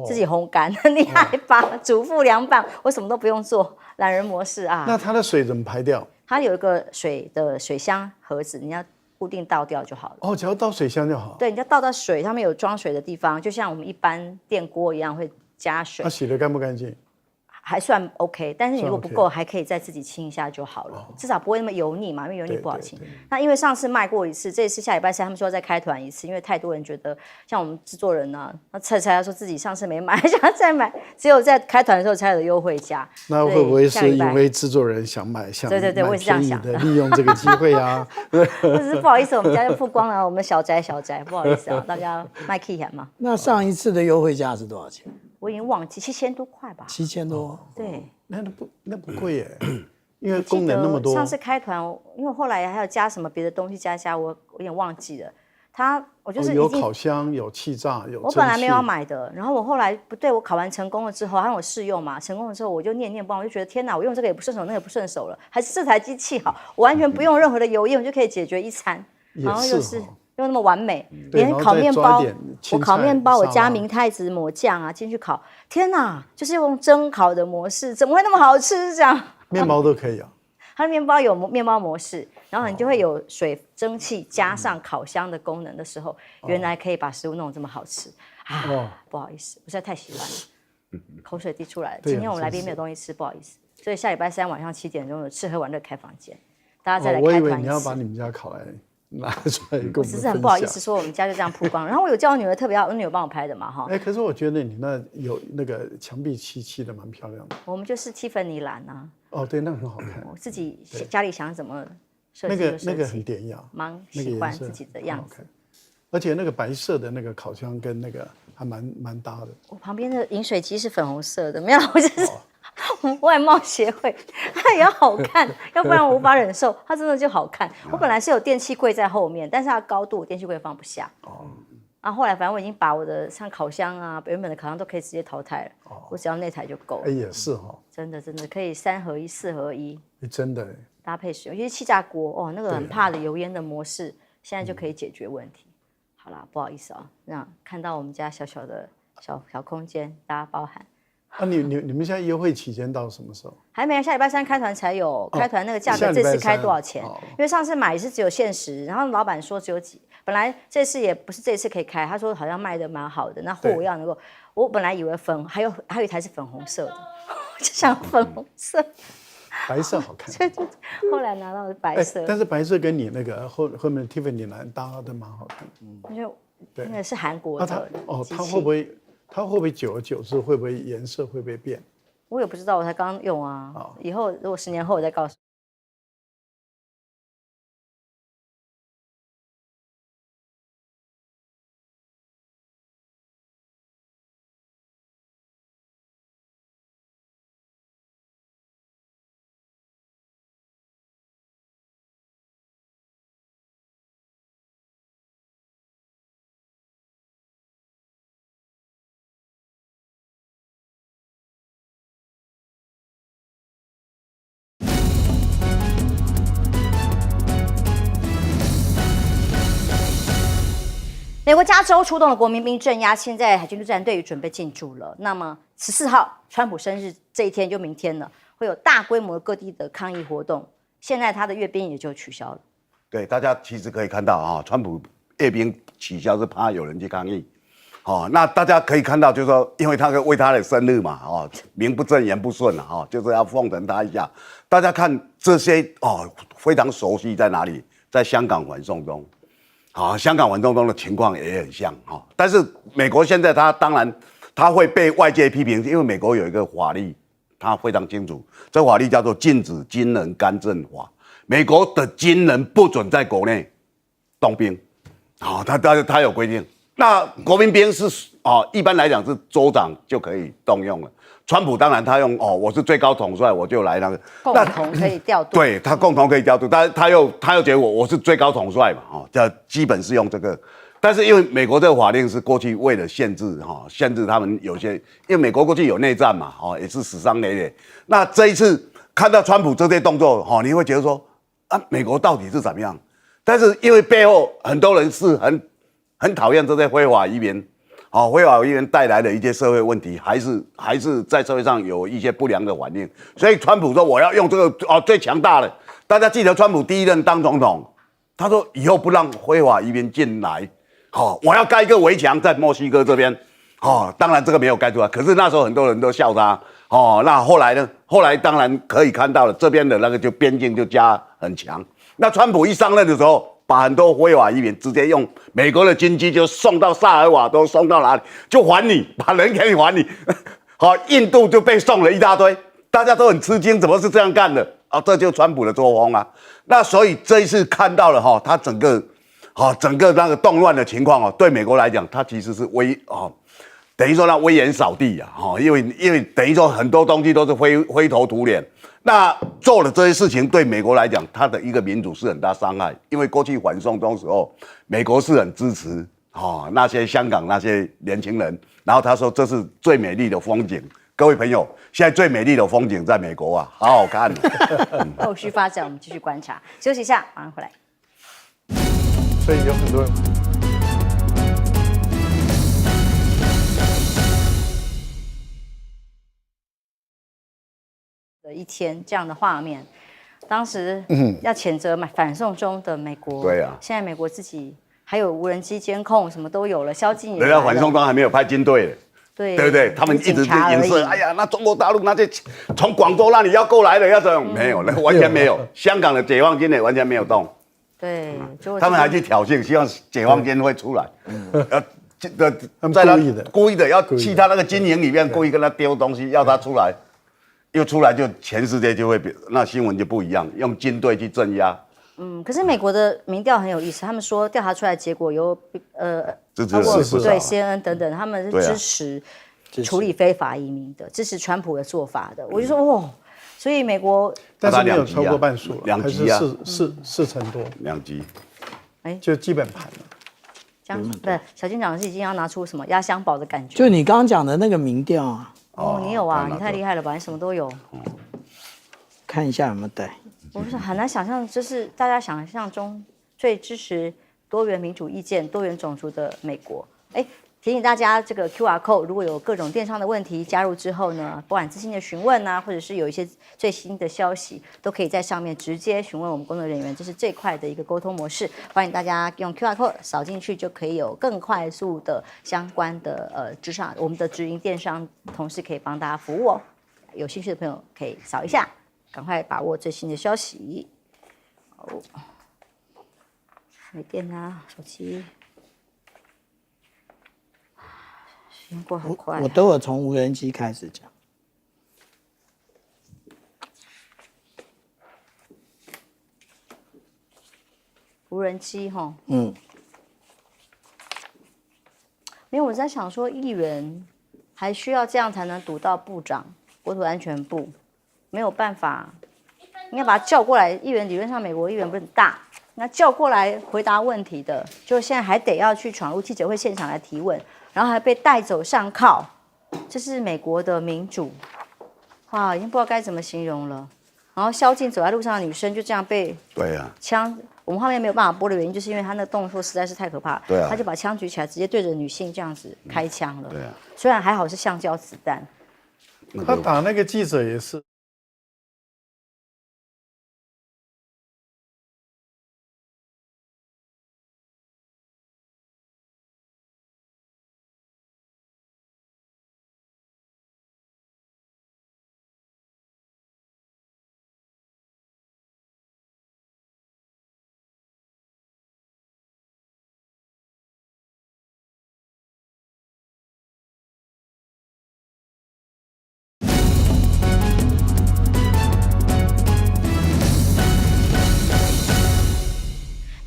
Speaker 14: 自己烘干，很厉害吧？主妇凉拌，我什么都不用做，懒人模式啊。
Speaker 9: 那它的水怎么排掉？
Speaker 14: 它有一个水箱盒子，你要固定倒掉就好了。
Speaker 9: 哦，只要倒水箱就好。
Speaker 14: 对，你要倒到水，上面有装水的地方，就像我们一般电锅一样会加水。
Speaker 9: 它洗得干不干净？
Speaker 14: 还算 OK， 但是你如果不够，还可以再自己清一下就好了，至少不会那么油腻嘛，因为油腻不好清。那因为上次卖过一次，这一次下礼拜三他们说要再开团一次，因为太多人觉得像我们制作人呢，他猜他说自己上次没买，想要再买，只有在开团的时候才有优惠价。
Speaker 9: 那会不会是因为制作人想买，
Speaker 14: 对，我也是这样想的，
Speaker 9: 利用这个机会啊？
Speaker 14: 不是不好意思，我们家就曝光了，我们小宅，不好意思啊，大家卖 key 嘛。
Speaker 18: 那上一次的优惠价是多少钱？
Speaker 14: 我已经忘记7000多块吧。
Speaker 18: 7000多，
Speaker 14: 对。
Speaker 9: 那不贵耶，因为功能那么多。
Speaker 14: 上次开团，因为后来还有加什么别的东西加，我有点忘记了。我就是
Speaker 9: 有烤箱，有气炸，有蒸汽。
Speaker 14: 我本来没有要买的，然后我后来不对，我烤完成功了之后，还让我试用嘛，成功了之后我就念不忘，我就觉得天哪，我用这个也不顺手，那个也不顺手了，还是这台机器好，我完全不用任何的油烟，我就可以解决一餐，然后又是又那么完美，连烤面包，我烤面包我加明太子抹酱啊进去烤，天哪，就是用蒸烤的模式，怎么会那么好吃？这样
Speaker 9: 面包都可以啊。
Speaker 14: 它的面包有面包模式，然后你就会有水蒸气加上烤箱的功能的时候，原来可以把食物弄得这么好吃啊！不好意思，我实在太喜欢了，口水滴出来了。今天我们来宾没有东西吃，不好意思，所以下礼拜三晚上7点钟有吃喝玩乐开房间，大家再来开团一次。
Speaker 9: 我以为你要把你们家烤来拿出来跟我们分享。
Speaker 14: 我只是很不好意思说我们家就这样曝光，然后我有叫我女儿特别好，我女儿帮我拍的嘛哈。
Speaker 9: 可是我觉得你那有那个墙壁漆的蛮漂亮的。
Speaker 14: 我们就是 Tiffany 蓝啊。
Speaker 9: 哦，对，那很好看。
Speaker 14: 我自己家里想怎么设计就设计，
Speaker 9: 那个很典雅，
Speaker 14: 蛮喜欢自己的样子。
Speaker 9: 而且那个白色的那个烤箱跟那个还蛮搭的。
Speaker 14: 我旁边的饮水机是粉红色的，没有，我就是外貌协会，它也要好看，要不然我无法忍受。它真的就好看。我本来是有电器柜在后面，但是它的高度电器柜放不下。然后后来反正我已经把我的像烤箱啊，原本的烤箱都可以直接淘汰了，我只要那台就够了。
Speaker 9: 也是哈，
Speaker 14: 真的可以3合1、4合1，
Speaker 9: 真的
Speaker 14: 搭配使用。因为气炸锅那个很怕的油烟的模式，现在就可以解决问题。好啦，不好意思啊，那看到我们家小小的小空间，大家包涵。
Speaker 9: 你们现在优惠期间到什么时候？
Speaker 14: 还没，下礼拜3开团才有。开团那个价格这次开多少钱？因为上次买是只有限时，然后老板说只有几，本来这次也不是这次可以开，他说好像卖的蛮好的，那货我要能够，我本来以为还有一台是粉红色的，就想粉红色。
Speaker 9: 白色好看，
Speaker 14: 所以后来拿到的白色。
Speaker 9: 但是白色跟你那个后面 Tiffany 蓝搭的蛮好看的。
Speaker 14: 因为那个是韩国的。
Speaker 9: 它会不会久而久之会不会颜色会不会变？
Speaker 14: 我也不知道，我才刚用啊。以后如果10年后我再告诉你。美国加州出动了国民兵镇压，现在海军陆战队准备进驻了。那么14号，川普生日这一天就明天了，会有大规模各地的抗议活动。现在他的阅兵也就取消了。
Speaker 19: 对，大家其实可以看到川普阅兵取消是怕有人去抗议。那大家可以看到，就是说，因为他为他的生日嘛，名不正言不顺就是要奉承他一下。大家看这些非常熟悉在哪里？在香港反送中。香港反送中的情况也很像但是美国现在当然他会被外界批评，因为美国有一个法律，他非常清楚，这法律叫做《禁止军人干政法》，美国的军人不准在国内动兵，他有规定。那国民兵是一般来讲是州长就可以动用了。川普当然他用我是最高统帅，我就来那个
Speaker 14: 共同可以调度，
Speaker 19: 对他共同可以调度，但是他又觉得我是最高统帅嘛，这基本是用这个。但是因为美国这个法令是过去为了限制他们有些，因为美国过去有内战嘛，也是死伤累累。那这一次看到川普这些动作你会觉得说美国到底是怎么样？但是因为背后很多人是很讨厌这些非法移民。非法移民带来的一些社会问题，还是在社会上有一些不良的反应，所以川普说我要用这个最强大的。大家记得川普第1任当总统，他说以后不让非法移民进来，我要盖一个围墙在墨西哥这边，当然这个没有盖出来，可是那时候很多人都笑他，那后来呢？后来当然可以看到了，这边的那个就边境就加很强。那川普一上任的时候，把很多非法移民直接用美国的军机就送到萨尔瓦多，送到哪里就还你，把人给你还你。印度就被送了一大堆，大家都很吃惊，怎么是这样干的？这就是川普的作风啊。那所以这一次看到了他整个那个动乱的情况对美国来讲，他其实是等于说那威严扫地因为等于说很多东西都是灰头土脸。那做了这些事情，对美国来讲，它的一个民主是很大伤害。因为过去反送中时候，美国是很支持那些香港那些年轻人，然后他说这是最美丽的风景。各位朋友，现在最美丽的风景在美国好好看。
Speaker 14: 后续发展我们继续观察，休息一下，马上回来。
Speaker 9: 所以有很多人。
Speaker 14: 的一天这样的画面，当时要谴责反送中的美国，
Speaker 19: 对啊，
Speaker 14: 现在美国自己还有无人机监控，什么都有了，宵禁也来了。
Speaker 19: 人家反送中还没有派军队，
Speaker 14: 对
Speaker 19: 不对？他们一直影射，哎呀，那中国大陆那些从广州那里要过来的要怎么没有？完全没有。香港的解放军也完全没有动。
Speaker 14: 对，
Speaker 19: 他们还去挑衅，希望解放军会出来，在
Speaker 9: 故意的
Speaker 19: 故意的要去他那个军营里面，故意跟他丢东西，要他出来，又出来就全世界就会那新闻就不一样，用军队去镇压。
Speaker 14: 可是美国的民调很有意思，他们说调查出来的结果有包括对 CNN 等等，他们是支持处理非法移民的，支持川普的做法的。我就说哇，所以美国
Speaker 9: 但是没有超过半数，
Speaker 19: 两极啊，
Speaker 9: 四成多，
Speaker 19: 两极，
Speaker 9: 就基本盘了。
Speaker 14: 不是小军长是已经要拿出什么压箱宝的感觉？
Speaker 18: 就你刚刚讲的那个民调啊。
Speaker 14: 你有啊？你太厉害了吧？你什么都有。
Speaker 18: 看一下有没有带。
Speaker 14: 我是很难想象，就是大家想象中最支持多元民主意见、多元种族的美国。提醒大家，这个 QR code 如果有各种电商的问题，加入之后呢，不管资讯的询问啊，或者是有一些最新的消息，都可以在上面直接询问我们工作人员，这是最快的一个沟通模式。欢迎大家用 QR code 扫进去，就可以有更快速的相关的我们的直营电商同事可以帮大家服务哦。有兴趣的朋友可以扫一下。赶快把握最新的消息。没电啊，手机。时间过很快。
Speaker 18: 我都有从无人机开始讲。
Speaker 14: 无人机哈。没有，我在想说，议员还需要这样才能堵到部长、国土安全部。没有办法，应该把他叫过来。议员理论上，美国议员不是很大，那叫过来回答问题的，就现在还得要去闯入记者会现场来提问，然后还被带走上铐，这是美国的民主，哇，已经不知道该怎么形容了。然后宵禁走在路上的女生就这样被枪，我们画面没有办法播的原因，就是因为他那个动作实在是太可怕，他就把枪举起来，直接对着女性这样子开枪了。虽然还好是橡胶子弹。
Speaker 9: 他打那个记者也是。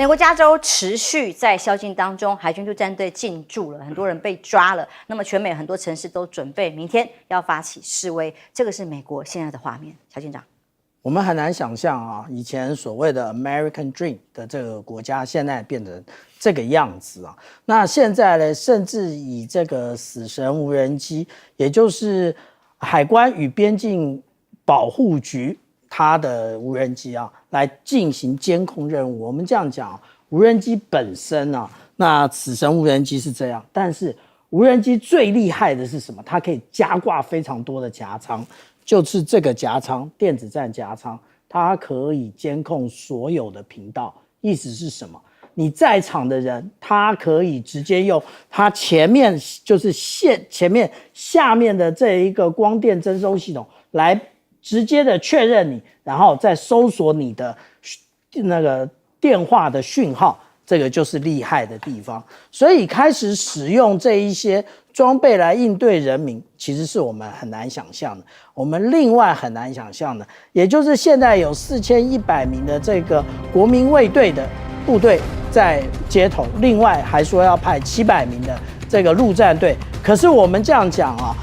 Speaker 14: 美国加州持续在宵禁当中，海军陆战队进驻了，很多人被抓了。那么全美很多城市都准备明天要发起示威，这个是美国现在的画面。小警长，
Speaker 18: 我们很难想象啊，以前所谓的 American Dream 的这个国家，现在变成这个样子啊。那现在呢，甚至以这个死神无人机，也就是海关与边境保护局它的无人机啊，来进行监控任务。我们这样讲，无人机本身啊，那死神无人机是这样，但是无人机最厉害的是什么？它可以加挂非常多的夹舱，就是这个夹舱，电子战夹舱，它可以监控所有的频道。意思是什么？你在场的人，他可以直接用他前面就是前面下面的这一个光电征收系统来直接的确认你，然后再搜索你的那个电话的讯号，这个就是厉害的地方。所以开始使用这一些装备来应对人民，其实是我们很难想象的。我们另外很难想象的，也就是现在有4100名的这个国民卫队的部队在街头，另外还说要派700名的这个陆战队。可是我们这样讲啊，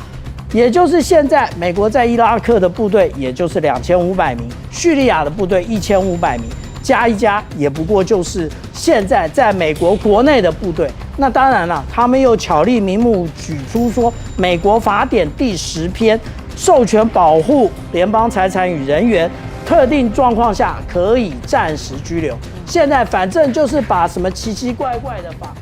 Speaker 18: 也就是现在美国在伊拉克的部队也就是2500名，叙利亚的部队1500名，加一加也不过就是现在在美国国内的部队。那当然了，他们又巧立名目举出说，美国法典第10篇授权保护联邦财产与人员，特定状况下可以暂时拘留。现在反正就是把什么奇奇怪怪的法。